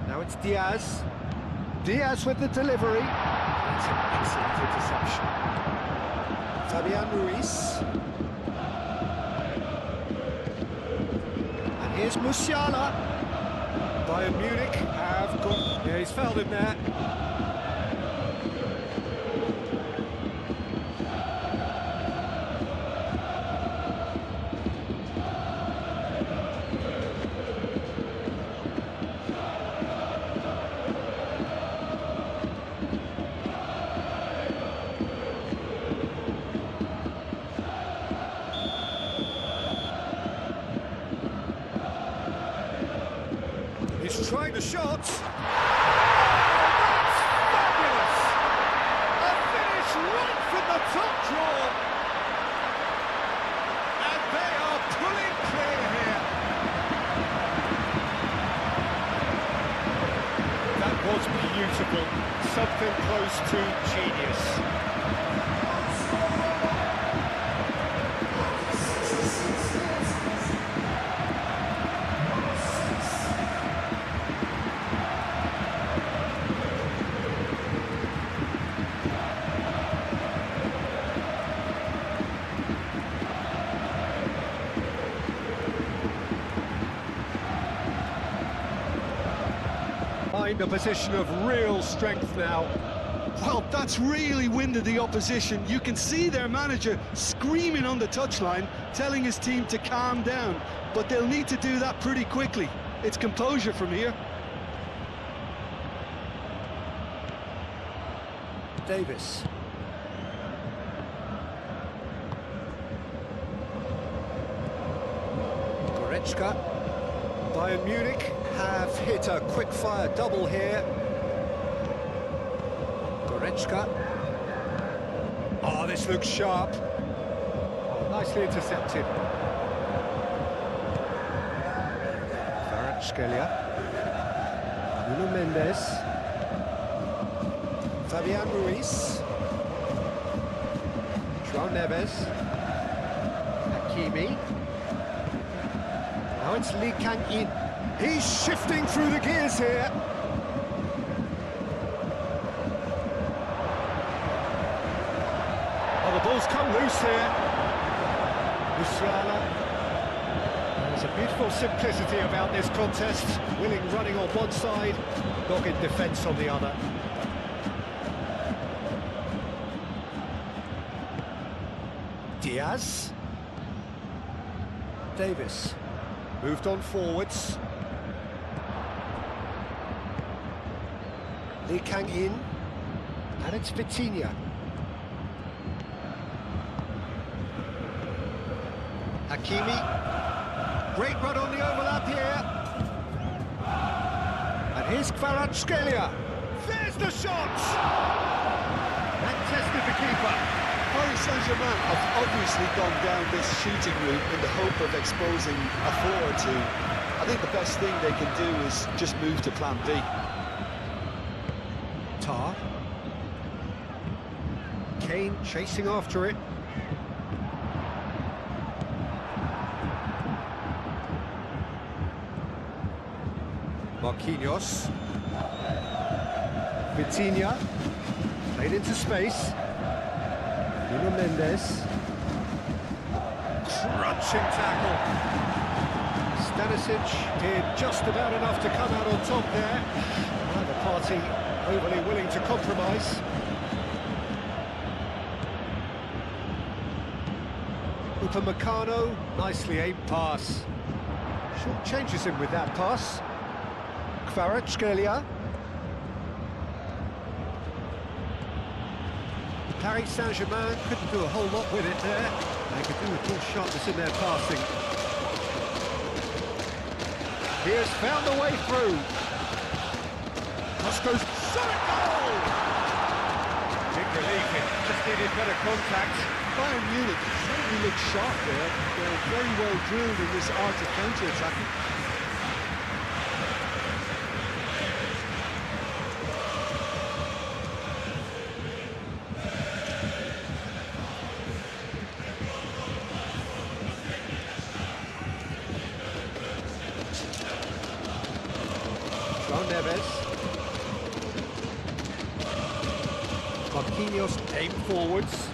Now it's Diaz. Diaz with the delivery. That's an excellent interception. Fabian Ruiz. And here's Musiala. Bayern Munich have got... Yeah, he's fouled him there. He's trying the shot. That's fabulous! A finish right from the top draw. And they are pulling clear here. That was beautiful. Something close to genius. A position of real strength now. Well, that's really winded the opposition. You can see their manager screaming on the touchline, telling his team to calm down, but they'll need to do that pretty quickly. It's composure from here. Davis. Goretzka. Bayern Munich have hit a quick-fire double here. Goretzka. Oh, this looks sharp. Oh, nicely intercepted. Kvaratskhelia. Nuno Mendes. Fabian Ruiz. João Neves. Hakimi. Now it's Lee Kang-in. He's shifting through the gears here. Oh, the ball's come loose here. Musiala. There's a beautiful simplicity about this contest. Willing running on one side, dogged defence on the other. Diaz. Davis. Moved on forwards. Lee Kang-in. And it's Vitinha. Hakimi. Great run on the overlap here. And here's Kvaratskhelia. There's the shot! That tested the keeper. Paris Saint-Germain have obviously gone down this shooting route in the hope of exposing a flaw or two. I think the best thing they can do is just move to plan B. Tar. Kane chasing after it. Marquinhos. Vitinha. Played into space. Nuno Mendes. Crunching tackle. Stanisic did just about enough to come out on top there. Neither party overly willing to compromise. Upamecano, nicely aimed pass. Short changes him with that pass. Kvaratskhelia. Paris Saint-Germain couldn't do a whole lot with it there. They could do with more sharpness in their passing. He has found a way through. Cross goes, shot, goal! Big relief in just needed better contact. Bayern Munich certainly look sharp there. They're very well drilled in this art of counter-attacking. Neves. Marquinhos aim forwards.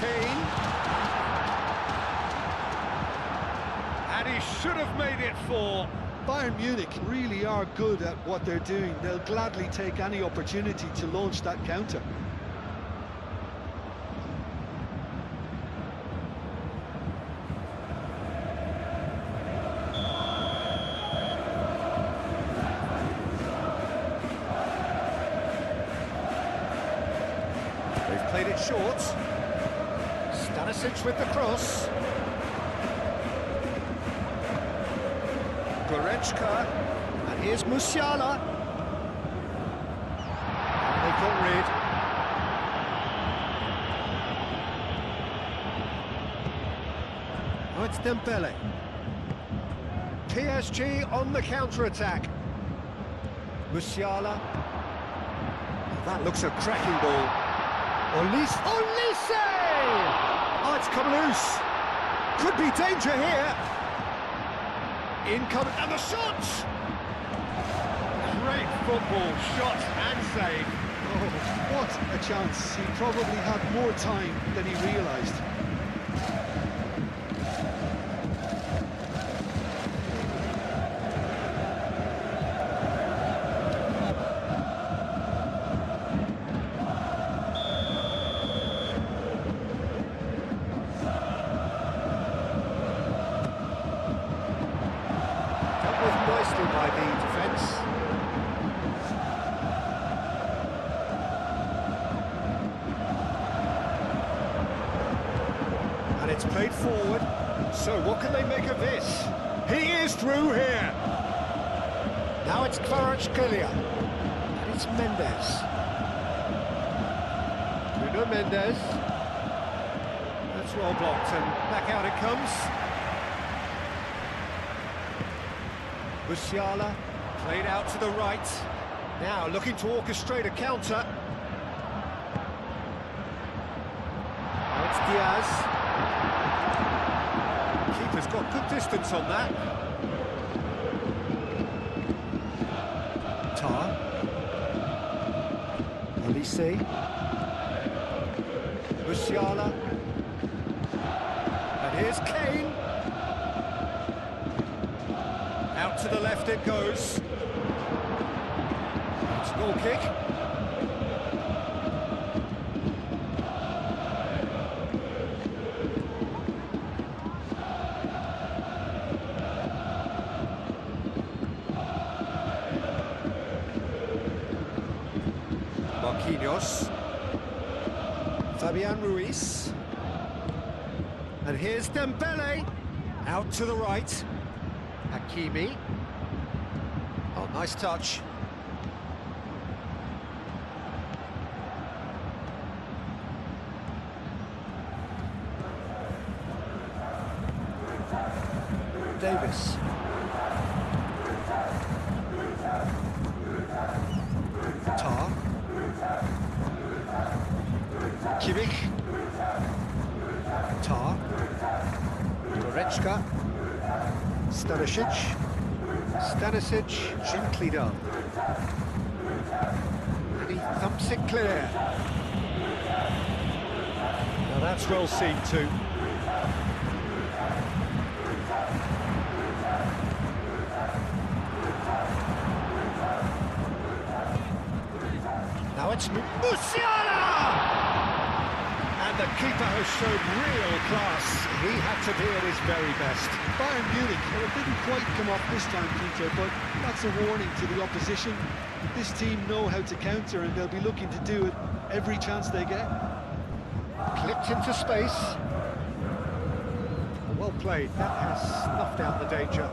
Kane. And he should have made it 4. Bayern Munich really are good at what they're doing. They'll gladly take any opportunity to launch that counter. They've played it short. Stanisic with the cross. Goretzka. And here's Musiala. And they got rid. Now it's Dembele. PSG on the counter-attack. Musiala. That looks a cracking ball. Olise! Oh, it's come loose. Could be danger here. Incoming, and the shot! Great football, shot and save. Oh, what a chance. He probably had more time than he realised. Nicely by the defence. And it's played forward. So what can they make of this? He is through here. Now it's Kvaratskhelia. And it's Mendes. Bruno Mendes. That's well blocked, and back out it comes. Musiala, played out to the right. Now looking to orchestrate a counter. Now it's Diaz. Keeper's got good distance on that. Tar. Olise. Musiala. And here's Kane. Out to the left it goes. It's a goal kick. Marquinhos. Fabian Ruiz. And here's Dembele. Out to the right. Hakimi. Oh, nice touch. Davis. Tar. Kimmich. Tar. Goretzka. Stanisic, gently done. And he thumps it clear. Now that's well seen too. Now it's Musiala! And the keeper has shown real class. He had to be at his very best. Bayern Munich, well, it didn't quite come off this time, Peter, but that's a warning to the opposition. This team know how to counter, and they'll be looking to do it every chance they get. Clipped into space. Well played. That has snuffed out the danger.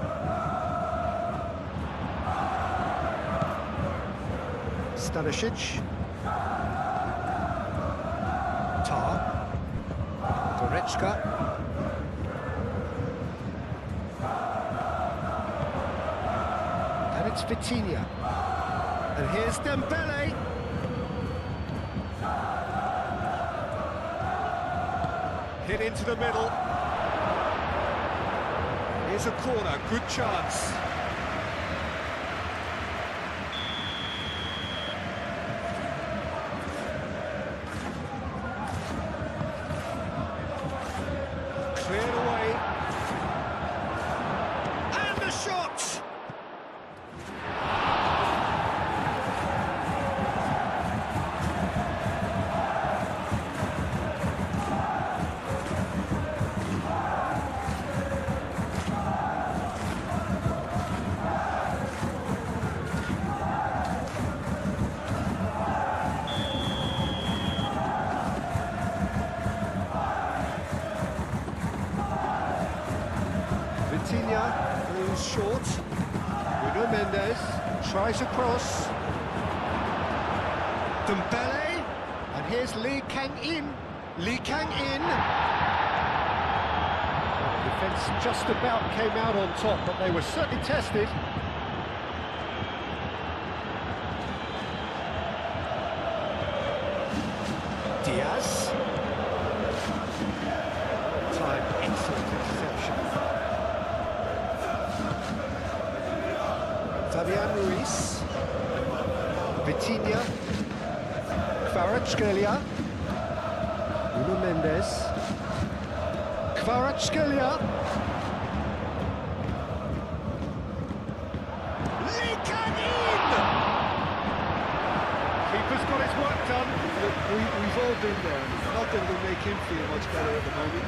Stanisic. Goretzka. And it's Vitinha. And here's Dembele. Hit into the middle. Here's a corner, good chance. Cleared away. And the shot! Vitinha goes short. Nuno Mendes tries a cross. Dembele, and here's Lee Kang-in. Lee Kang-in. The defence just about came out on top, but they were certainly tested. Diaz. Time, excellent interception. Fabian Ruiz, Vitinha, Kvaratskhelia, Nuno Mendes, Kvaratskhelia, Lee Kang-in! Keeper's got his work done. Look, we've all been there. Not that it'll make him feel much better at the moment.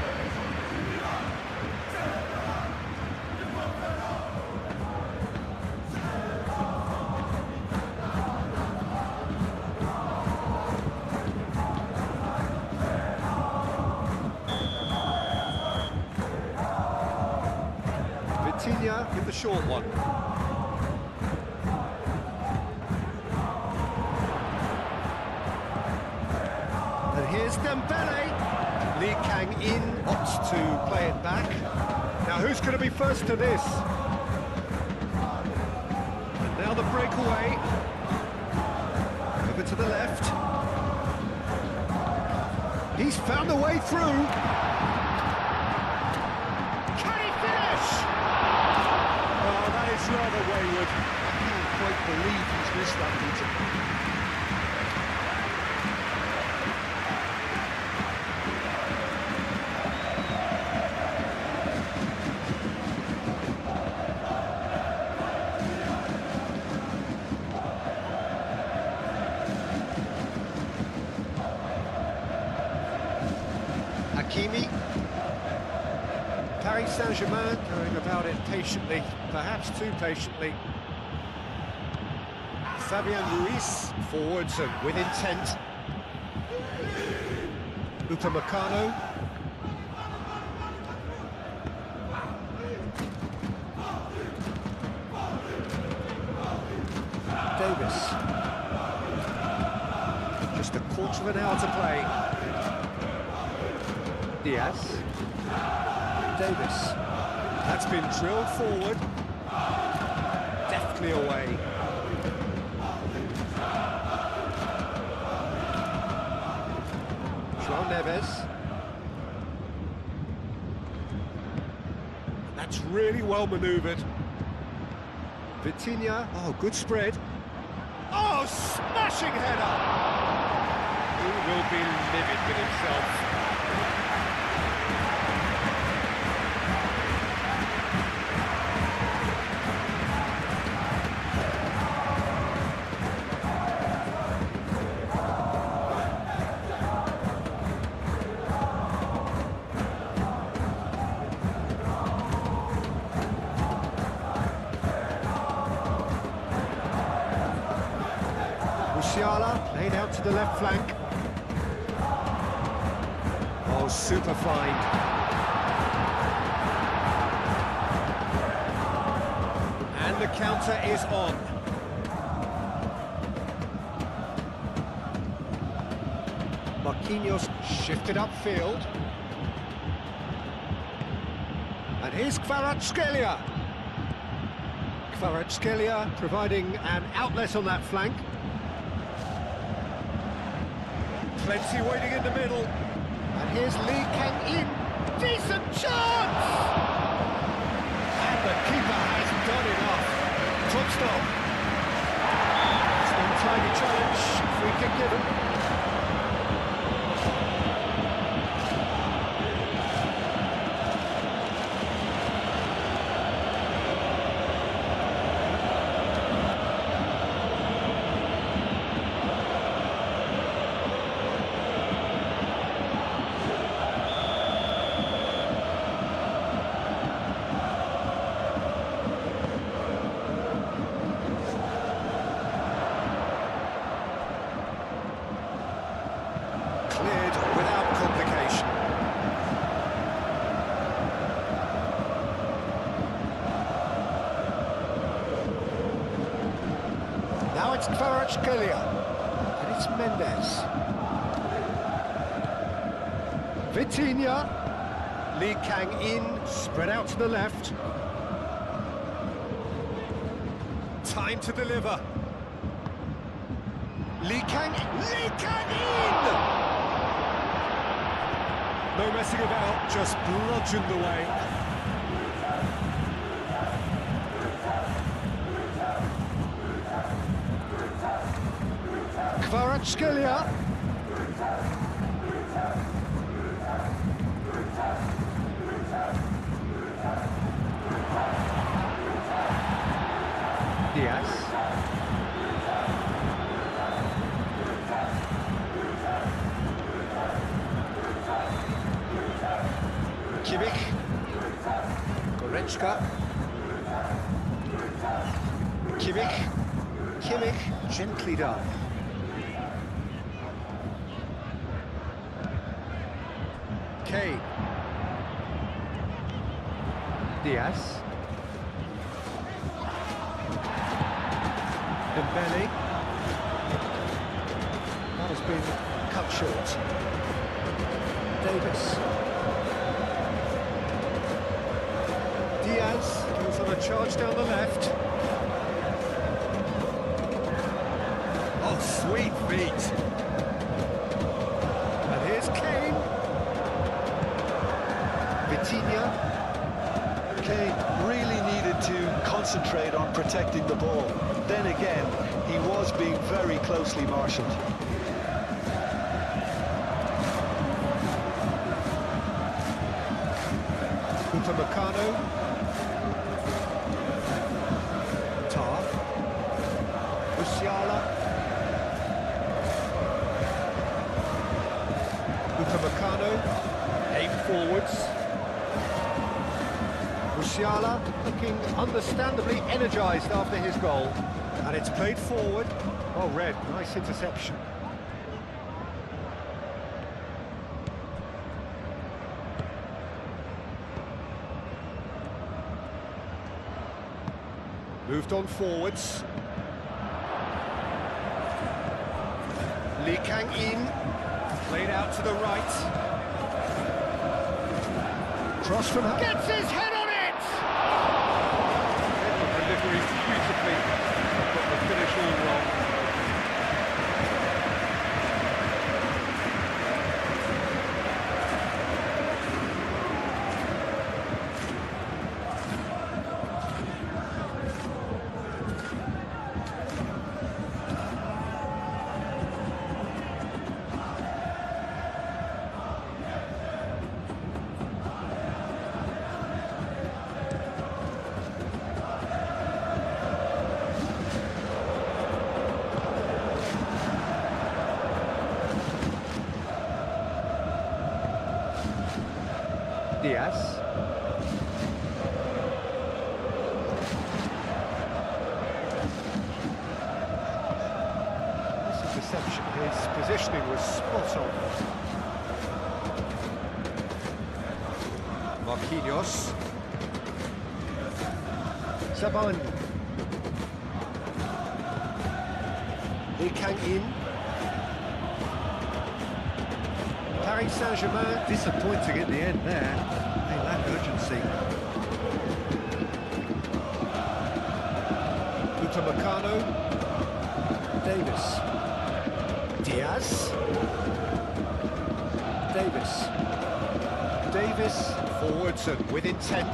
Vitinha with the short one. And here's Dembele. Lee Kang-in opts to play it back. Now who's going to be first to this? And now the breakaway. Over to the left. He's found a way through. It's rather wayward. I can't quite believe he's missed that, Peter. Hakimi. Paris Saint-Germain going about it patiently, perhaps too patiently. Fabian Ruiz forwards and with intent. Upamecano. Davis. Just a quarter of an hour to play. Diaz. Davis. That's been drilled forward. Deftly away. João Neves. That's really well manoeuvred. Vitinha. Oh, good spread. Oh, smashing header! He will be livid with himself. Musiala laid out to the left flank. Oh, super find. And the counter is on. Marquinhos shifted upfield. And here's Kvaratskhelia. Kvaratskhelia providing an outlet on that flank. Plenty waiting in the middle. And here's Lee Kang-in. Decent chance! And the keeper has done enough. Top stop. It's an untidy challenge. Free kick given. Cleared without complication. Now it's Kvaratskhelia, and it's Mendes. Vitinha, Lee Kang-in, spread out to the left. Time to deliver. Lee Kang-in! No messing about, just bludgeoned away. Kvaratskhelia. Diaz. Kimmich, Goretzka, Kimmich, gently done. Kane, Diaz, Dembele. That has been cut short. Davis. Diaz goes on a charge down the left. Oh, sweet feet. And here's Kane. Vitinha. Kane really needed to concentrate on protecting the ball. Then again, he was being very closely marshalled. Upamecano. Tar. Musiala. Upamecano. Aim forwards. Musiala looking understandably energised after his goal. And it's played forward. Oh, Red, nice interception. Moved on forwards. Lee Kang-in, played out to the right. Cross from... Gets his head on it! Delivery beautifully, but the finish all wrong. Diaz. This interception, his positioning was spot on. Marquinhos. Saban. Lee Kang-in. Paris Saint-Germain disappointing in the end there. They lack urgency. Upamecano. Davis. Diaz. Davis forwards and with intent.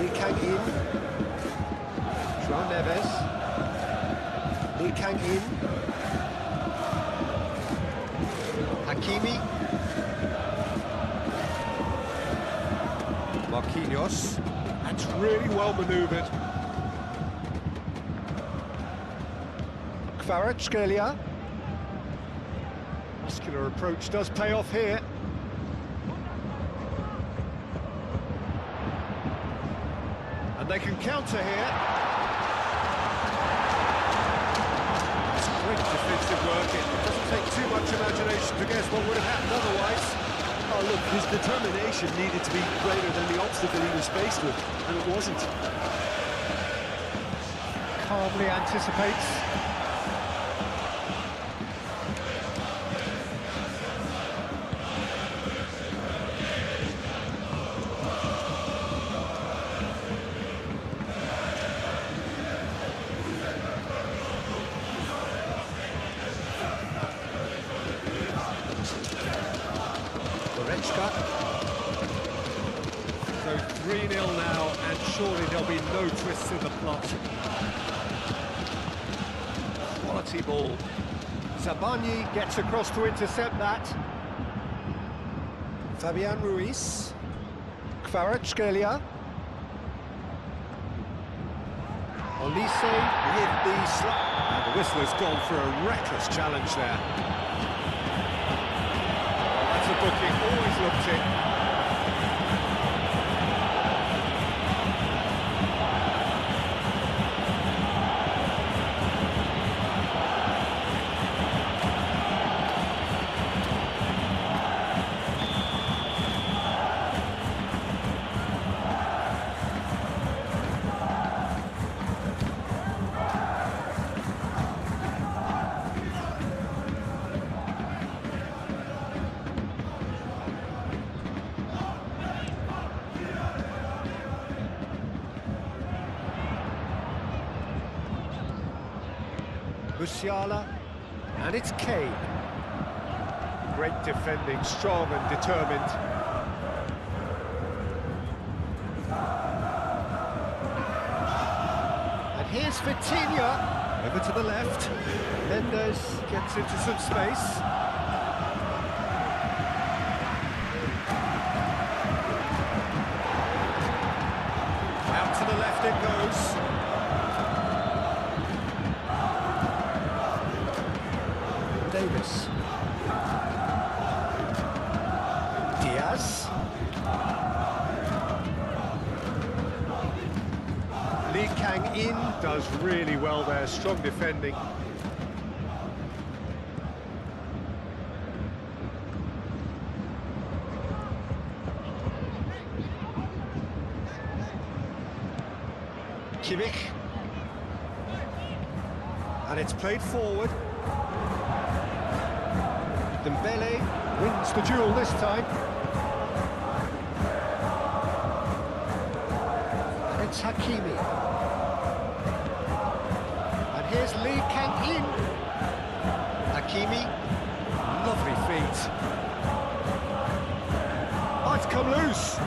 Lee Kang-in. João Neves. Lee Kang-in. Hakimi. Marquinhos. That's really well manoeuvred. Kvaratskhelia. Muscular approach does pay off here. And they can counter here. It's great defensive work. It doesn't take too much imagination to guess what would have happened otherwise. Oh, look, his determination needed to be greater than the obstacle he was faced with, and it wasn't. Calmly anticipates. So 3-0 now, and surely there'll be no twists in the plot. Quality ball. Zabani gets across to intercept that. Fabian Ruiz. Kvaratskhelia. Olise with the slap. And the whistler's gone for a reckless challenge there. That's a booking, always looked it. Musiala, and it's Kane. Great defending, strong and determined. And here's Vitinha, over to the left. Mendes gets into some space. Out to the left it goes. Davis. Diaz. Lee Kang-in does really well there, strong defending. Kimmich. And it's played forward. Dembele wins the duel this time. And it's Hakimi. And here's Lee Kang-in. Hakimi, lovely feet. Oh, it's come loose.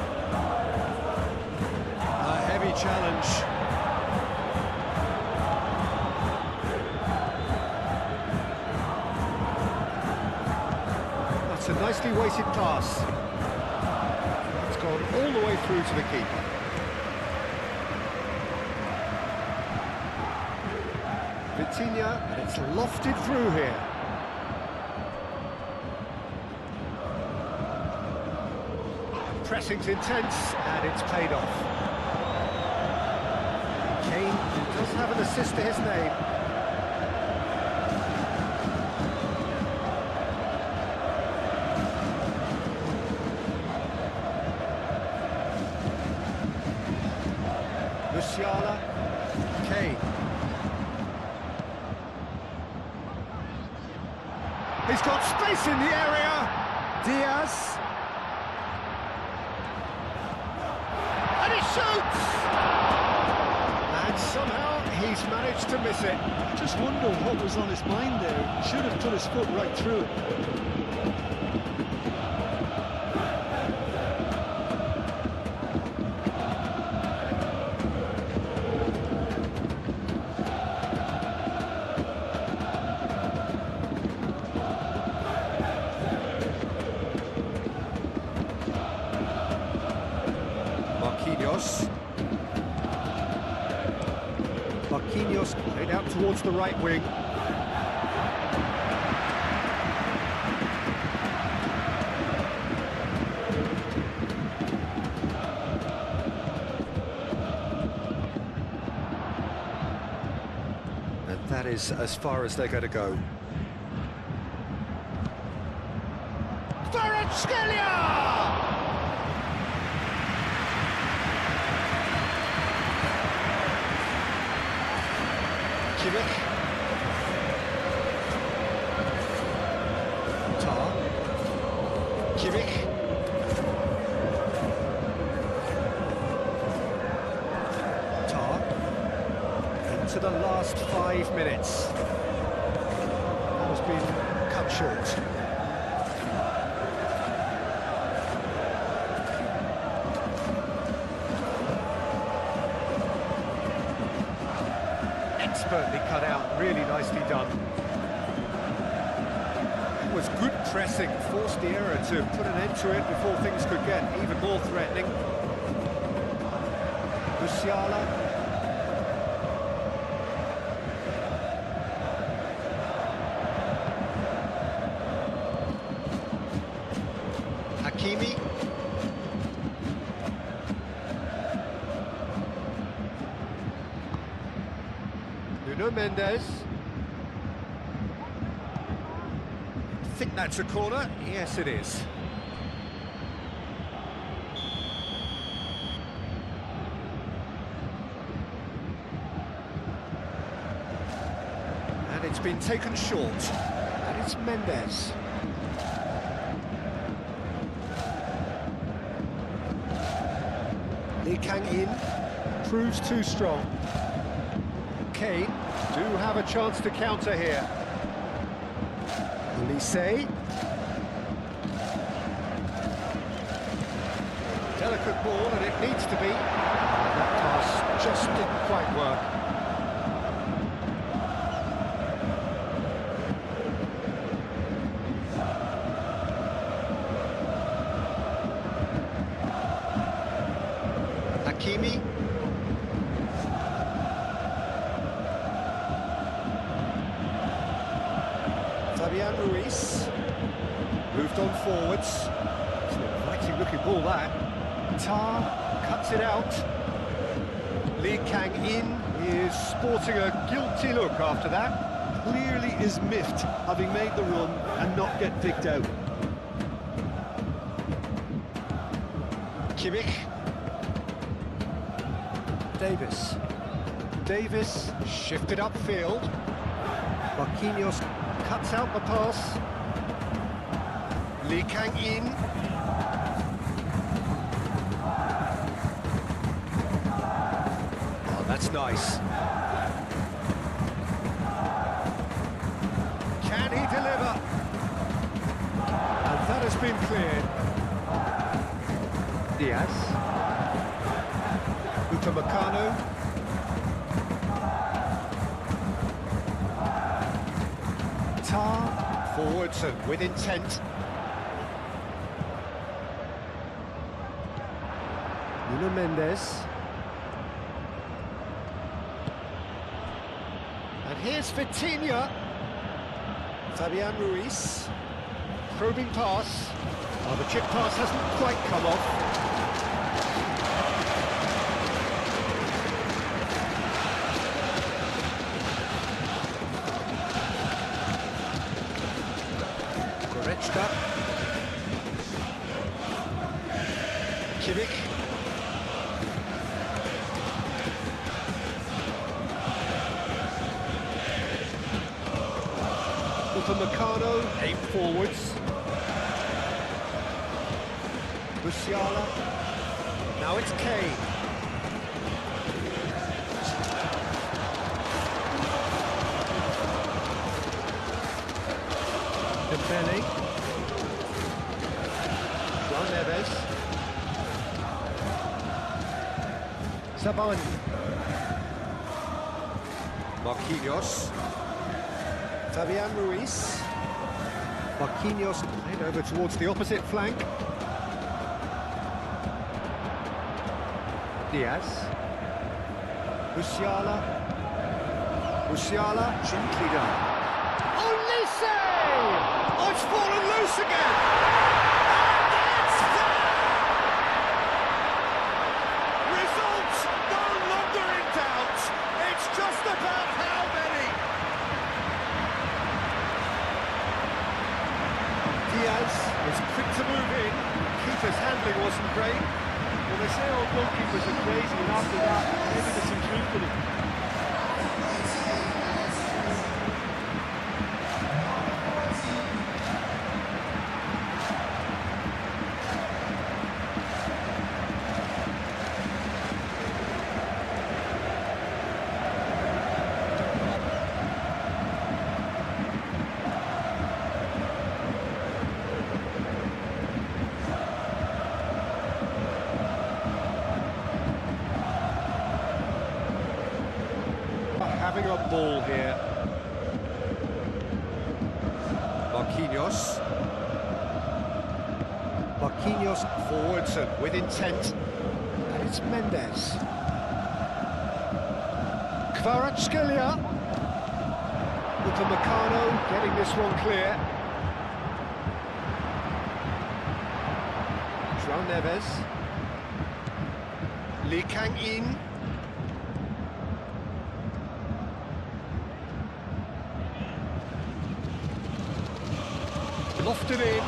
A heavy challenge. A nicely weighted pass. It's gone all the way through to the keeper. Vitinha, and it's lofted through here. Pressing's intense, and it's paid off. Kane does have an assist to his name. Musiala, Kane. He's got space in the area. Diaz. And he shoots! And somehow he's managed to miss it. I just wonder what was on his mind there. He should have put his foot right through it. Marquinhos played out towards the right wing. And that is as far as they're going to go. Kimmich. Tar. Kimmich. Tar. Into the last 5 minutes. That has been cut short. Expertly cut out, really nicely done. It was good pressing, forced the error to put an end to it before things could get even more threatening. Musiala. Hakimi. Nuno Mendes. I think that's a corner. Yes, it is. And it's been taken short. And it's Mendes. Lee Kang-in proves too strong. Kane do have a chance to counter here. Olise. Delicate ball, and it needs to be. That pass just didn't quite work. Hakimi. Bayern Ruiz moved on forwards. It's an inviting looking ball that. Tar cuts it out. Lee Kang-in is sporting a guilty look after that. Clearly is miffed, having made the run and not get picked out. Kimmich. Davis shifted upfield. Marquinhos cuts out the pass. Lee Kang-in. Oh, that's nice. Can he deliver? And that has been cleared. Diaz. Upamecano. Tar, forwards and with intent. Nuno Mendes. And here's Vitinha. Fabian Ruiz. Probing pass. Oh, the chip pass hasn't quite come off. Kimmich. Upamecano, aim forwards. Musiala. Now it's Kane. Dembele. João Neves. Sabani. Marquinhos. Fabian Ruiz. Marquinhos played over towards the opposite flank. Diaz. Musiala. Musiala, gently done. Olise! Oh, it's fallen loose again! And it's there! Results no longer in doubt. It's just about how many. Diaz was quick to move in. Keeper's handling wasn't great. Well, they say all goalkeepers are crazy, and after that, maybe there's some truth to it. Having a ball here. Marquinhos. Marquinhos forwards and with intent. And it's Mendes. Kvaratskhelia. Upamecano getting this one clear. João Neves. Lee Kang-in. Lofted in.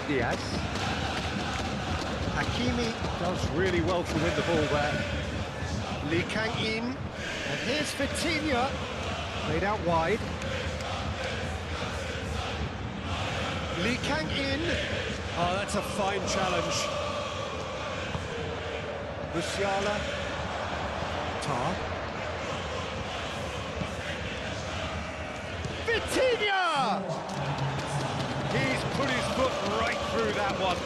Diaz. Hakimi does really well to win the ball there. Lee Kang-in. And here's Vitinha. Played out wide. Lee Kang-in. Oh, that's a fine challenge. Musiala. Vitinha! He's put his foot right through that one.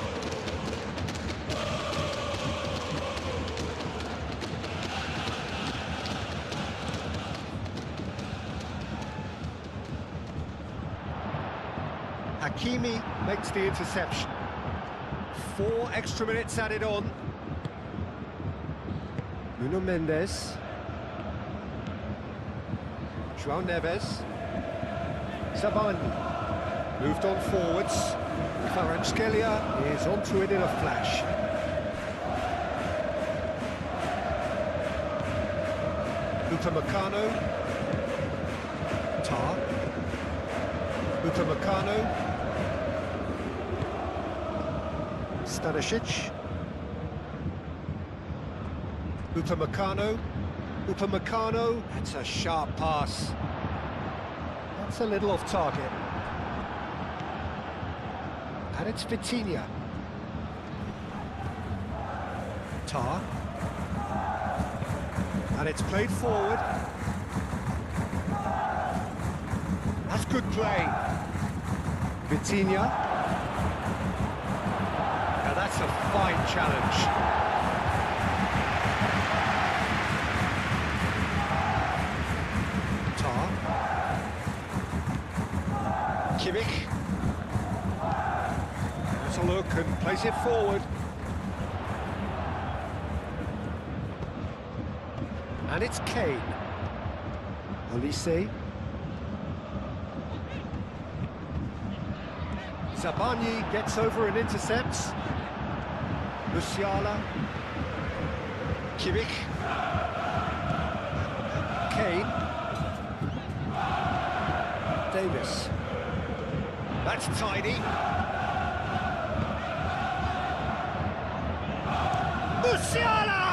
Hakimi makes the interception. 4 extra minutes added on. Nuno Mendes. João Neves. Sabani. Moved on forwards. Kvaratskhelia is onto it in a flash. Upamecano. Tar. Upamecano. Stanisic. Upamecano. Upamecano. That's a sharp pass. That's a little off target. And it's Vitinha. Tar. And it's played forward. That's good play. Vitinha. Now that's a fine challenge. Kimmich. That's a look and plays it forward. And it's Kane. Olise. Sabani gets over and intercepts. Musiala. Kimmich. Kane. Davis. That's tidy. Musiala!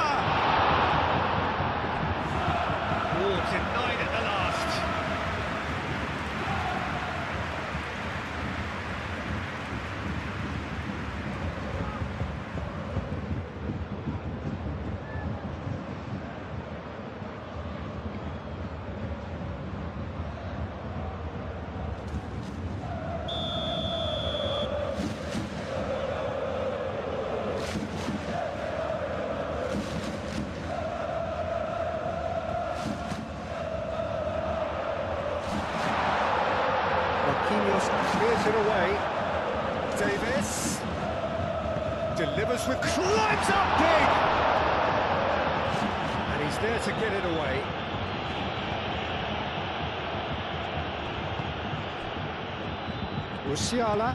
clears it away. Davis delivers with climbs up big, and he's there to get it away. Musiala,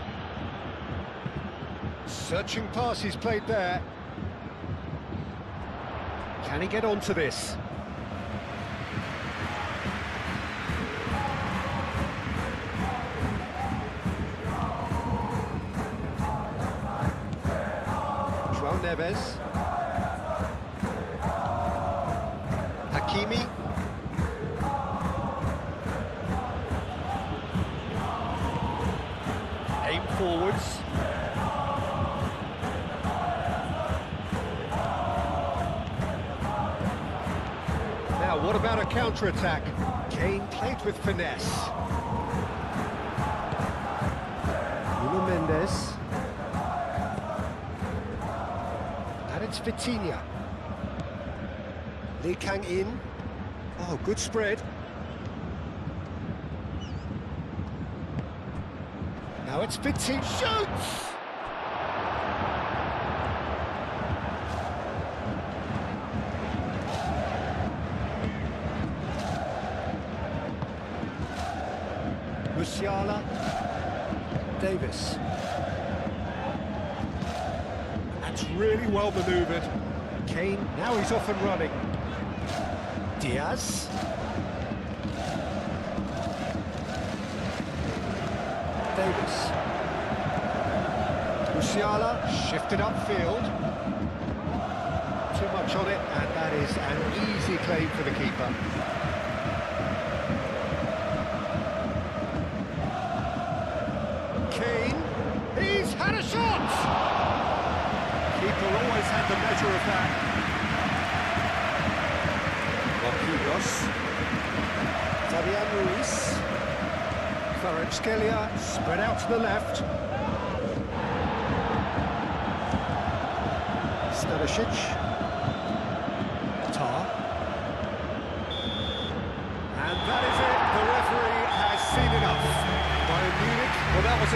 searching pass he's played there. Can he get onto this? João Neves. Hakimi. Aim forwards. Now, what about a counter-attack? Kane played with finesse. Nuno Mendes. And it's Vitinha. Lee Kang-in. Oh, good spread. Now it's Vitinha. Shoots! Musiala. Davis. That's really well manoeuvred. Kane, now he's off and running. Diaz. Davis. Musiala shifted upfield. Too much on it, and that is an easy claim for the keeper. Kane, he's had a shot! Keeper always had the measure of that. Marquinhos. Fabian Ruiz. Kvaratskhelia spread out to the left. Stanisic. Tar. And that is it. The referee has seen enough. Bayern Munich, well, that was a